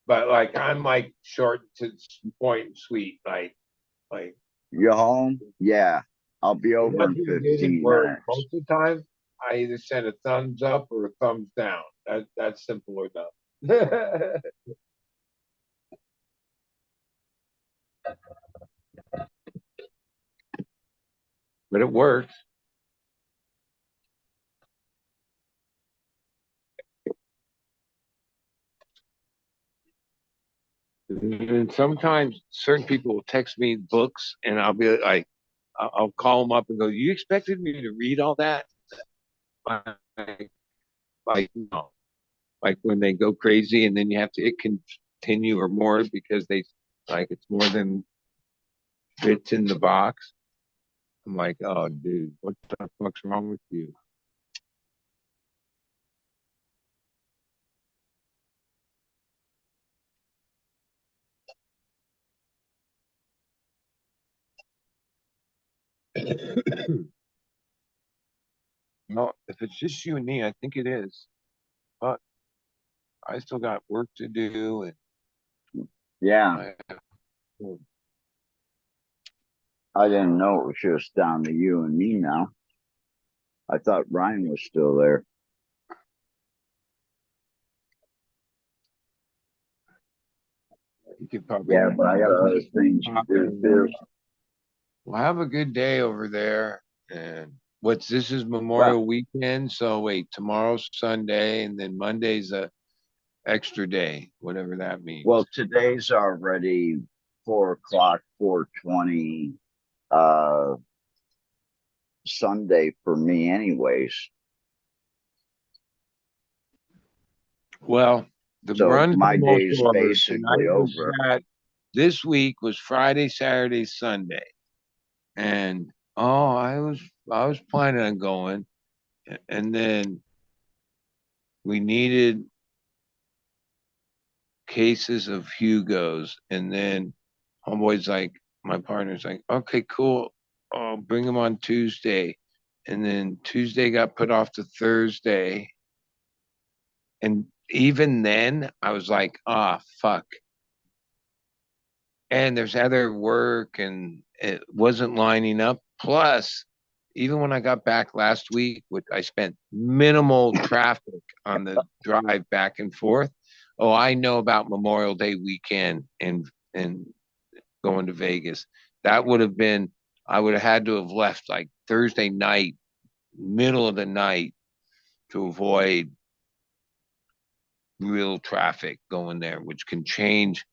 but like I'm like short to point and sweet. Like You home? Yeah. I'll be over in nothing good in 15 words. minutes. Most of the time, I either send a thumbs up or a thumbs down. That's simple enough. But it works. And sometimes certain people will text me books, and I'll be like, I'll call them up and go, "You expected me to read all that?" Like, no. Like when they go crazy, and then you have to hit continue or more because they like it's more than fits in the box. I'm like, oh, dude, what the fuck's wrong with you? No, if it's just you and me, I think it is. But I still got work to do, and Yeah. I didn't know it was just down to you and me now. I thought Ryan was still there. You could probably. Yeah, but I got other things to do too. Well, have a good day over there. And this is Memorial Weekend. So wait, tomorrow's Sunday and then Monday's a extra day, whatever that means. Well, today's already 4:00, 4:20, Sunday for me anyways. Well, the So run's my almost day's over. basically Tonight was over. this week was Friday, Saturday, Sunday. And I was planning on going. And then we needed cases of Hugos. And then homeboy's like, my partner's like, okay, cool. I'll bring them on Tuesday. And then Tuesday got put off to Thursday. And even then, I was like, fuck. And there's other work and it wasn't lining up. Plus, even when I got back last week, which I spent minimal traffic on the drive back and forth. Oh, I know about Memorial Day weekend and going to Vegas. That would have been, I would have had to have left like Thursday night, middle of the night, to avoid real traffic going there, which can change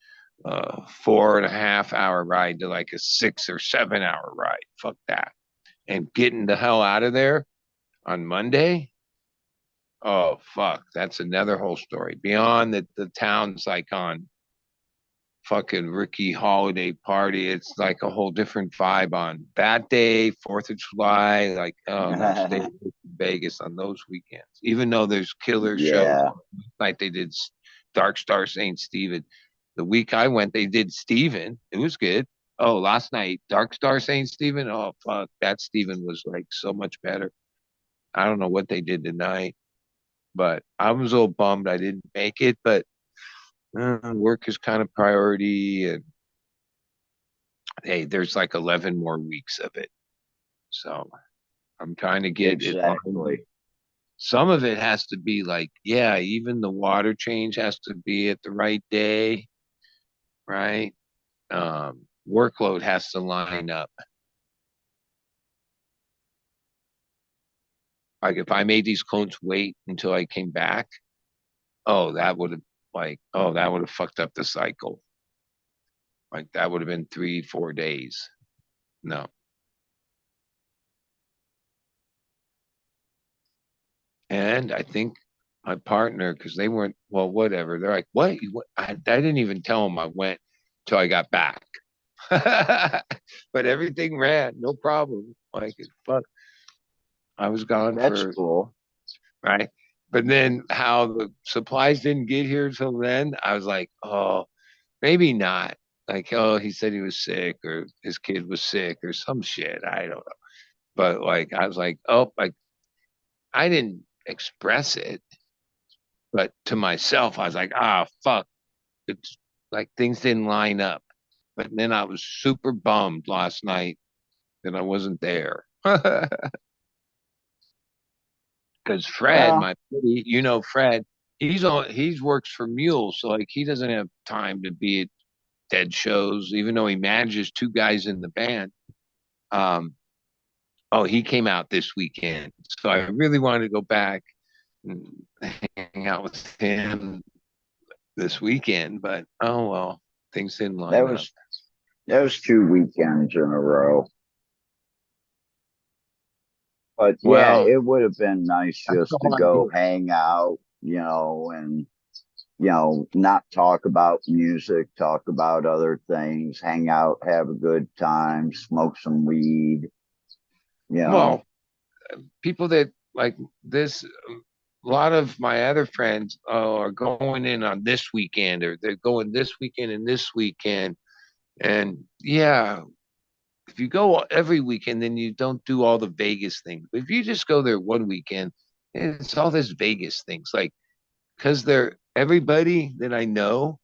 a 4.5 hour ride to like a 6 or 7 hour ride. Fuck that. And getting the hell out of there on Monday. Oh fuck, that's another whole story. Beyond that, the town's like on fucking Ricky holiday party. It's like a whole different vibe on that day, 4th of July. Like, stay in Vegas on those weekends. Even though there's killer shows. Like they did Dark Star St. Stephen. The week I went, they did Stephen. It was good. Oh, last night, Dark Star St. Stephen. Oh fuck, that Stephen was like so much better. I don't know what they did tonight, but I was a little bummed I didn't make it. But work is kind of priority, and hey, there's like 11 more weeks of it, so I'm trying to get it. Some of it has to be like, yeah, even the water change has to be at the right day, right? Workload has to line up. Like if I made these clones wait until I came back, that would have fucked up the cycle. Like that would have been 3-4 days. No. And I think my partner, because they weren't, well, whatever. They're like, what? I didn't even tell them I went till I got back. But everything ran, no problem. Like, fuck. I was gone That's cool. Right. But then how the supplies didn't get here till then, I was like, oh, maybe not. Like, he said he was sick or his kid was sick or some shit. I don't know. But like, I was like, I didn't express it. But to myself, I was like, fuck. It's like things didn't line up. But then I was super bummed last night that I wasn't there. Because Fred, my buddy, Fred, he's works for Mule, so like he doesn't have time to be at dead shows, even though he manages 2 guys in the band. He came out this weekend, so I really wanted to go back and hang out with him this weekend, but oh well, things didn't line up. That was 2 weekends in a row. But yeah, it would have been nice just to go hang out, and not talk about music, talk about other things, hang out, have a good time, smoke some weed. Well, people that like this, a lot of my other friends are going in on this weekend, or they're going this weekend and this weekend. And yeah, if you go every weekend, then you don't do all the Vegas things. But if you just go there one weekend, it's all this Vegas things. Like, because everybody that I know,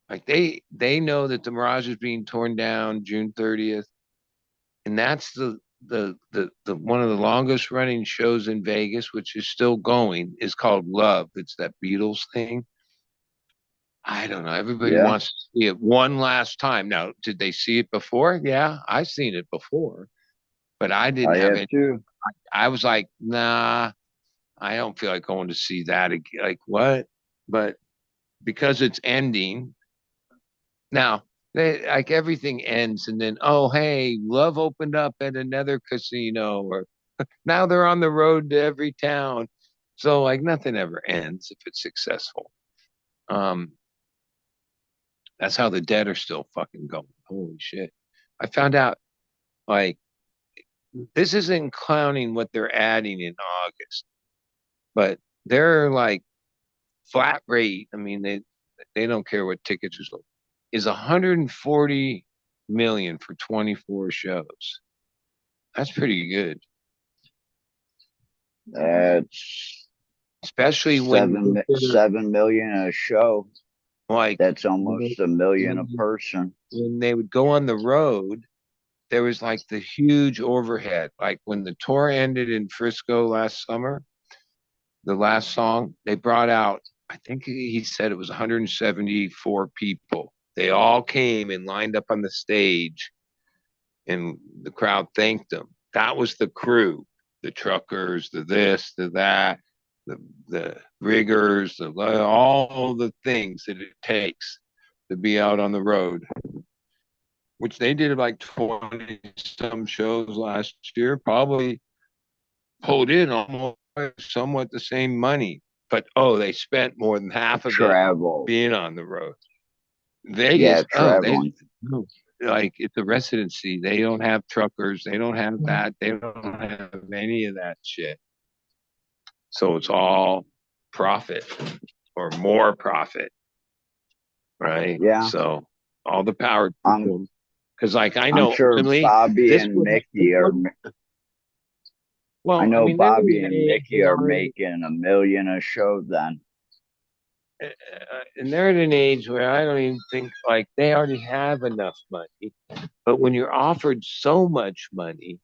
like they know that the Mirage is being torn down June 30th, and that's the one of the longest running shows in Vegas, which is still going, is called Love. It's that Beatles thing. I don't know. Everybody Yeah, wants to see it one last time. Now, did they see it before? Yeah, I seen it before, but I didn't I have have any. too. I was like, nah, I don't feel like going to see that again. Like what? But because it's ending now, like everything ends, and then oh hey, Love opened up at another casino, or now they're on the road to every town. So like nothing ever ends if it's successful. Um, that's how the dead are still fucking going. Holy shit. I found out like this isn't counting what they're adding in August, but they're like flat rate. I mean, they don't care what tickets are sold. Is 140 million for 24 shows. That's pretty good, That's especially when you consider 7 million a show. like That's when almost a million a when person. when they would go on the road, there was like the huge overhead. Like when the tour ended in Frisco last summer, the last song, they brought out, I think he said it was 174 people. They all came and lined up on the stage, and the crowd thanked them. That was the crew, the truckers, the this, the that, the riggers, all the things that it takes to be out on the road, which they did like 20 some shows last year, probably pulled in almost somewhat the same money. But oh, they spent more than half of it Travel. being on the road. Yeah, Vegas, oh, they traveling. like it's a residency. They don't have truckers. They don't have that. They don't have any of that shit. So it's all profit or more profit, right? Yeah. So all the power to I'm them. Because like I I'm know sure ultimately Bobby this and would this Mickey are would I well, I know mean they're in Bobby an and age Mickey and are already making a million a show then. and they're at an age where I don't even think like they already have enough money. But when you're offered so much money,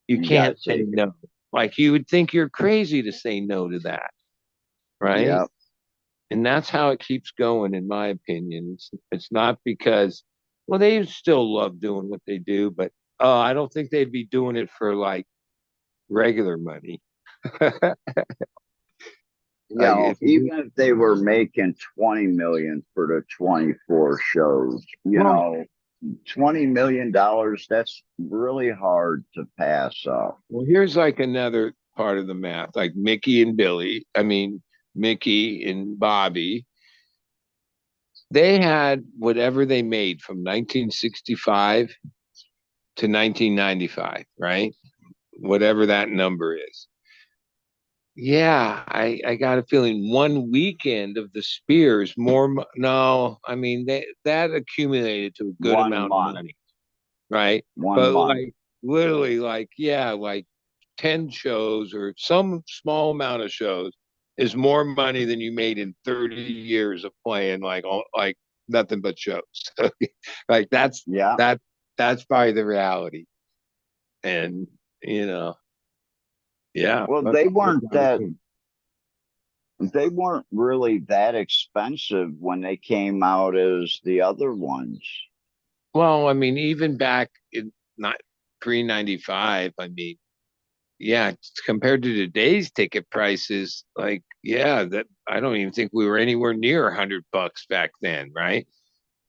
you You gotta can't say take it. no. Like you would think you're crazy to say no to that, right? Yep. And that's how it keeps going, in my opinion. It's not because, well, they still love doing what they do, but I don't think they'd be doing it for like regular money. You Like know, if you, even if they were making 20 million for the 24 shows, well, $20 million, that's really hard to pass up. well, here's like another part of the math, like Mickey and Billy. I mean, Mickey and Bobby. They had whatever they made from 1965 to 1995, right? Whatever that number is. Yeah, I got a feeling one weekend of the Spears no, I mean that accumulated to a good One amount of month. money, right? One But month. like literally like yeah, like 10 shows or some small amount of shows is more money than you made in 30 years of playing like nothing but shows. Like Yeah. that that's probably the reality. And you know, yeah, Well, but they weren't really that expensive when they came out as the other ones. well, I mean, even back in not pre 95, I mean, yeah, compared to today's ticket prices, like, yeah, that I don't even think we were anywhere near $100 back then, right?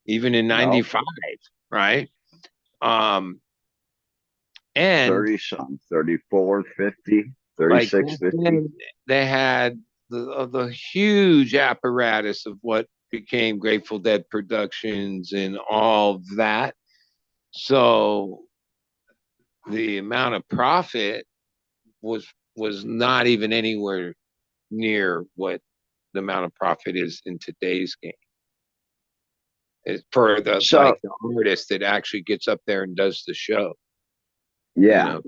Even in No, 95, right? Um, and 30 some, 34, 50, like 36, back 50. then, they had the huge apparatus of what became Grateful Dead Productions and all of that. So the amount of profit was was not even anywhere near what the amount of profit is in today's game. It's for the So, like the artist that actually gets up there and does the show. You yeah. know,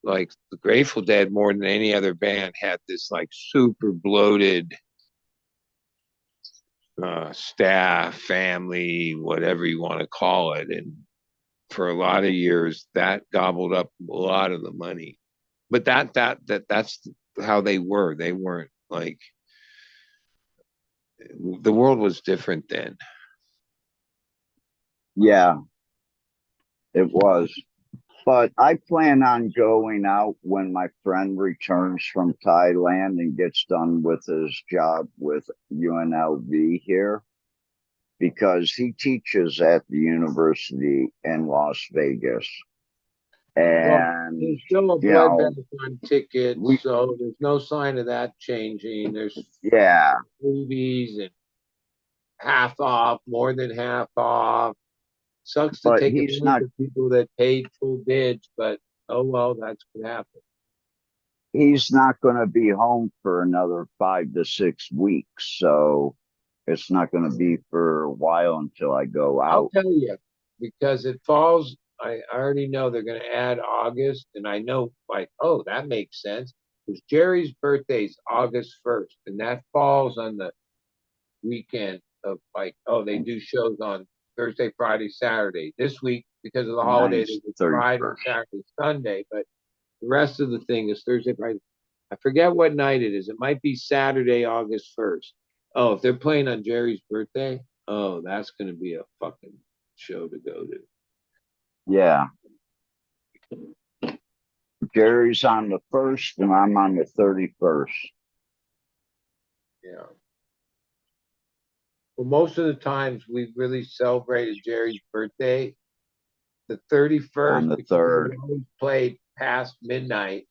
like the Grateful Dead more than any other band had this like super bloated staff, family, whatever you want to call it, and for a lot of years that gobbled up a lot of the money. But that's how they were. They weren't like the world was different then. Yeah, it was. But I plan on going out when my friend returns from Thailand and gets done with his job with UNLV here, because he teaches at the university in Las Vegas. And there's still a you know, bloodbath on tickets, so there's no sign of that changing. There's movies and half off, more than half off. Sucks to But take he's advantage of people that paid full bids, but oh well, that's what happened. He's not going to be home for another 5 to 6 weeks, so it's not going to be for a while until I go out. I'll tell you, because it falls. I already know they're going to add August, and I know, like, oh, that makes sense, because Jerry's birthday is August 1st, and that falls on the weekend of, like, oh, they do shows on Thursday, Friday, Saturday. This week, because of the holidays, it's Friday, Saturday, Sunday, but the rest of the thing is Thursday, Friday. I forget what night it is. It might be Saturday, August 1st. Oh, if they're playing on Jerry's birthday, oh, that's going to be a fucking show to go to. Yeah. Jerry's on the 1st and I'm on the 31st. Yeah. Well, most of the times we really celebrated Jerry's birthday. The 31st, on the 3rd. We always played past midnight,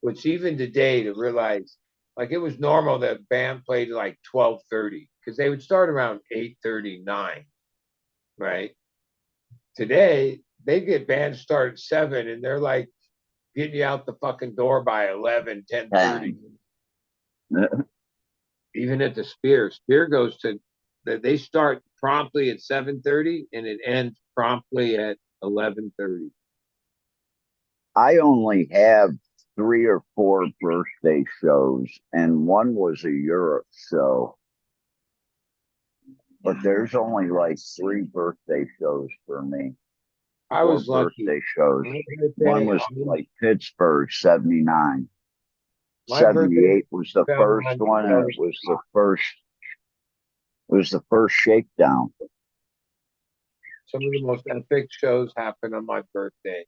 which even today to realize, like, it was normal that band played like 12:30 because they would start around 8:39, right? Today they get bands start at 7 and they're like getting you out the fucking door by 11, 10:30. Even at the Spear goes to, they start promptly at 7:30 and it ends promptly at 11:30. I only have 3 or 4 birthday shows, and one was a Europe show. But there's only like 3 birthday shows for me. I was lucky. Birthday shows. One was like Pittsburgh, 79. 78 was the first one, and it was the first shakedown. Some of the most epic shows happen on my birthday,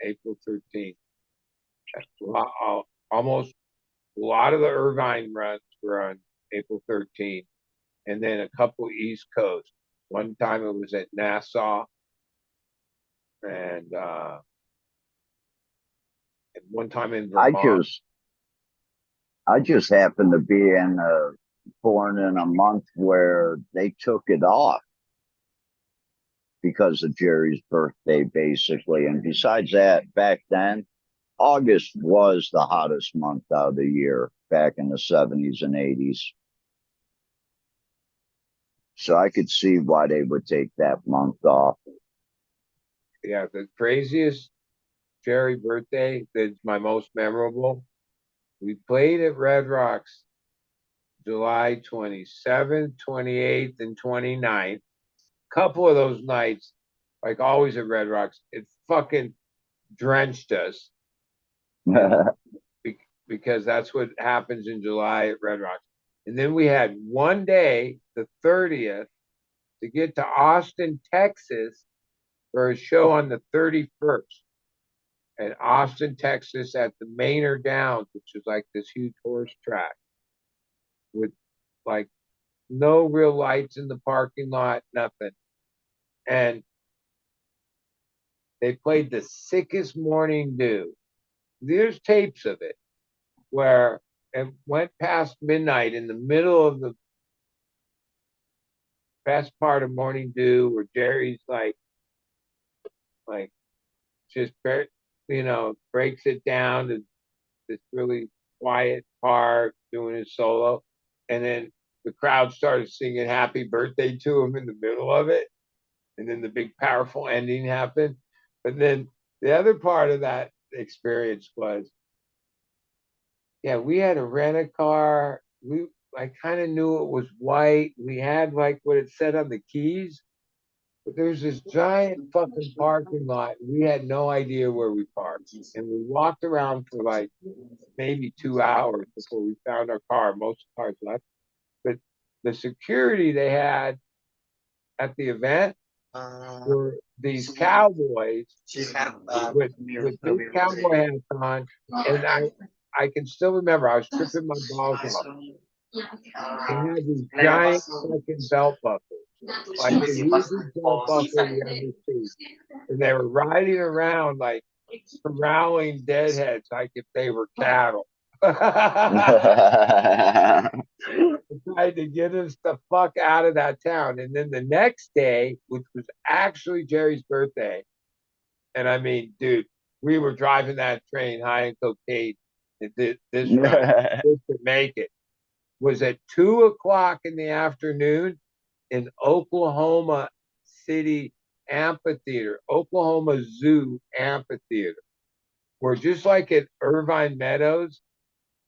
April 13th. Almost a lot of the Irvine runs were on April 13th, and then a couple East Coast. One time it was at Nassau, and one time in Vermont. I just happened to be born in a month where they took it off because of Jerry's birthday, basically. And besides that, back then, August was the hottest month out of the year back in the 70s and 80s. So I could see why they would take that month off. Yeah, the craziest Jerry birthday that's my most memorable. We played at Red Rocks July 27th, 28th, and 29th. Couple of those nights, like always at Red Rocks, it fucking drenched us. Because that's what happens in July at Red Rocks. And then we had one day, the 30th, to get to Austin, Texas for a show on the 31st. And Austin, Texas at the Maynard Downs, which is like this huge horse track with like no real lights in the parking lot, nothing. And they played the sickest morning dew. There's tapes of it where it went past midnight in the middle of the best part of Morning Dew, where Jerry's like just breaks it down to this really quiet part, doing his solo, and then the crowd started singing "Happy Birthday" to him in the middle of it, and then the big powerful ending happened. But then the other part of that experience was, yeah, we had to rent a car. I kind of knew it was white. We had like what it said on the keys, but there's this giant fucking parking lot. We had no idea where we parked, and we walked around for like maybe 2 hours before we found our car. Most cars left, but the security they had at the event were these cowboys with big cowboy hats on, and I can still remember I was tripping my balls off. They had these giant fucking belt buckles, like the hugest belt buckle you ever see, and they were riding around like corralling deadheads, like if they were cattle. Tried to get us the fuck out of that town. And then the next day, which was actually Jerry's birthday, and I mean, dude, we were driving that train high in cocaine. This ride, just to make it, was at 2 o'clock in the afternoon in Oklahoma City Amphitheater, Oklahoma Zoo Amphitheater, where just like at Irvine Meadows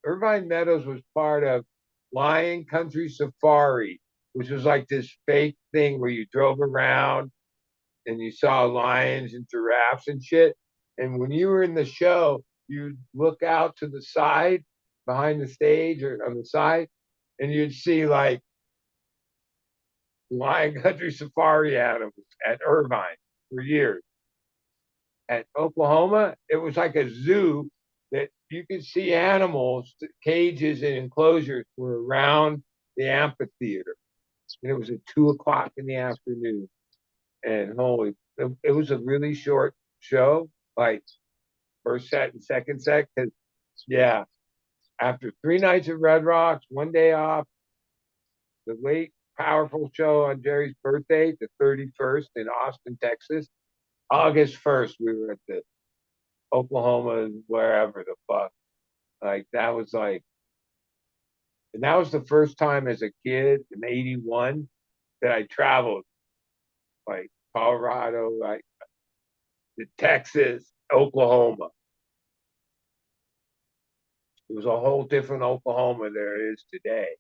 was part of Lion Country Safari, which was like this fake thing where you drove around and you saw lions and giraffes and shit. And when you were in the show, you'd look out to the side behind the stage or on the side, and you'd see like Lion Country Safari animals at Irvine for years. At Oklahoma, it was like a zoo that you could see animals, cages and enclosures were around the amphitheater. And it was at 2 o'clock in the afternoon. And it was a really short show, like first set and second set. Because, yeah, after 3 nights at Red Rocks, 1 day off, the late powerful show on Jerry's birthday, the 31st in Austin, Texas, August 1st, we were at the Oklahoma, wherever the fuck. Like that was like, and that was the first time as a kid in '81 that I traveled, like Colorado, like to Texas, Oklahoma. It was a whole different Oklahoma there is today.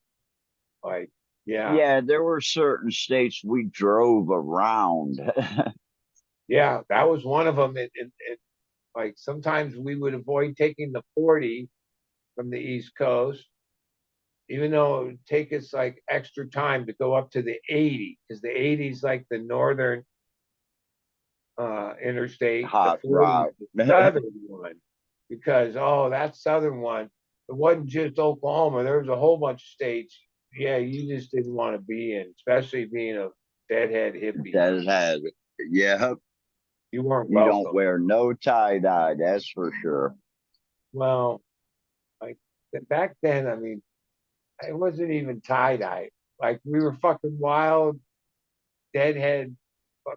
Like, yeah. Yeah, there were certain states we drove around. Yeah, that was one of them. Like sometimes we would avoid taking the 40 from the East Coast, even though it would take us like extra time to go up to the 80, because the 80 is like the northern interstate, Hot the 40 route. is the southern one, because that southern one, it wasn't just Oklahoma. There was a whole bunch of states. Yeah, you just didn't want to be in, especially being a deadhead hippie. Deadhead. Yeah. You weren't You welcome. don't wear no tie-dye, that's for sure. Well, like back then, I mean, it wasn't even tie-dye. Like we were fucking wild, deadhead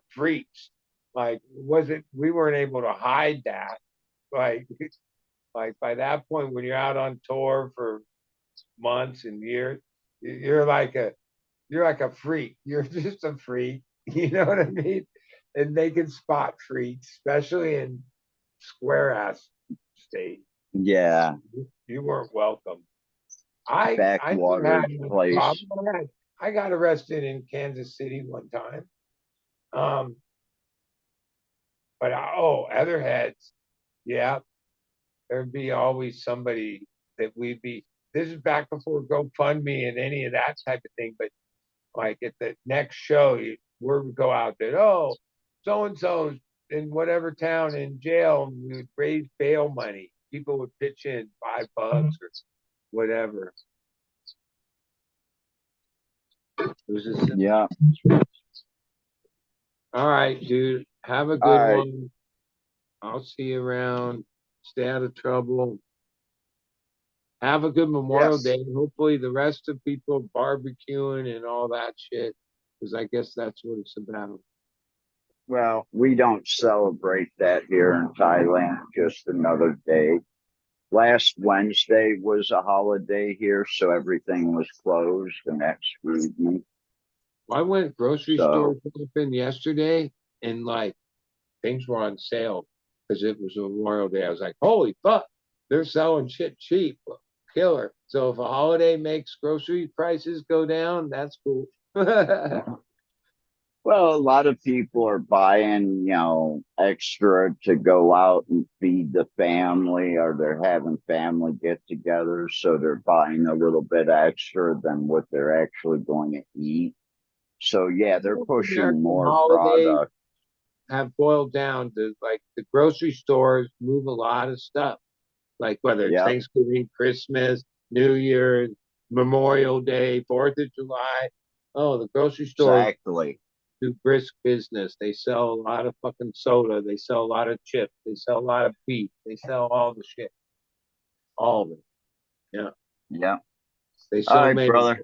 freaks. Like we weren't able to hide that. Like like by that point, when you're out on tour for months and years, you're like a freak. You're just a freak. You know what I mean? And they can spot freaks, especially in square ass state. Yeah. You weren't welcome. I Backwater never had no place. problem. I got arrested in Kansas City one time. But other heads, yeah, there'd be always somebody that we'd be. This is back before GoFundMe and any of that type of thing. But like at the next show, we would go out there. Oh, so and so's in whatever town in jail, and we would raise bail money. People would pitch in $5 or whatever. It was just Yeah. All right, dude. Have a good one. I'll see you around. Stay out of trouble. Have a good Memorial Day. Hopefully the rest of people barbecuing and all that shit. Because I guess that's what it's about. Well, we don't celebrate that here in Thailand, just another day. Last Wednesday was a holiday here, so everything was closed the next week. I went grocery store shopping yesterday, and like things were on sale because it was Memorial Day. I was like, holy fuck, they're selling shit cheap. Killer. So if a holiday makes grocery prices go down, that's cool. Well, a lot of people are buying, extra to go out and feed the family, or they're having family get-togethers, so they're buying a little bit extra than what they're actually going to eat. So yeah, they're Most pushing American more holidays product. have boiled down to like the grocery stores move a lot of stuff, like whether it's Yep, Thanksgiving, Christmas, New Year's, Memorial Day, 4th of July. Oh, the grocery stores exactly. do brisk business. They sell a lot of fucking soda. They sell a lot of chips. They sell a lot of beef. They sell all the shit. All of it. Yeah. Yep. They All so right, made brother.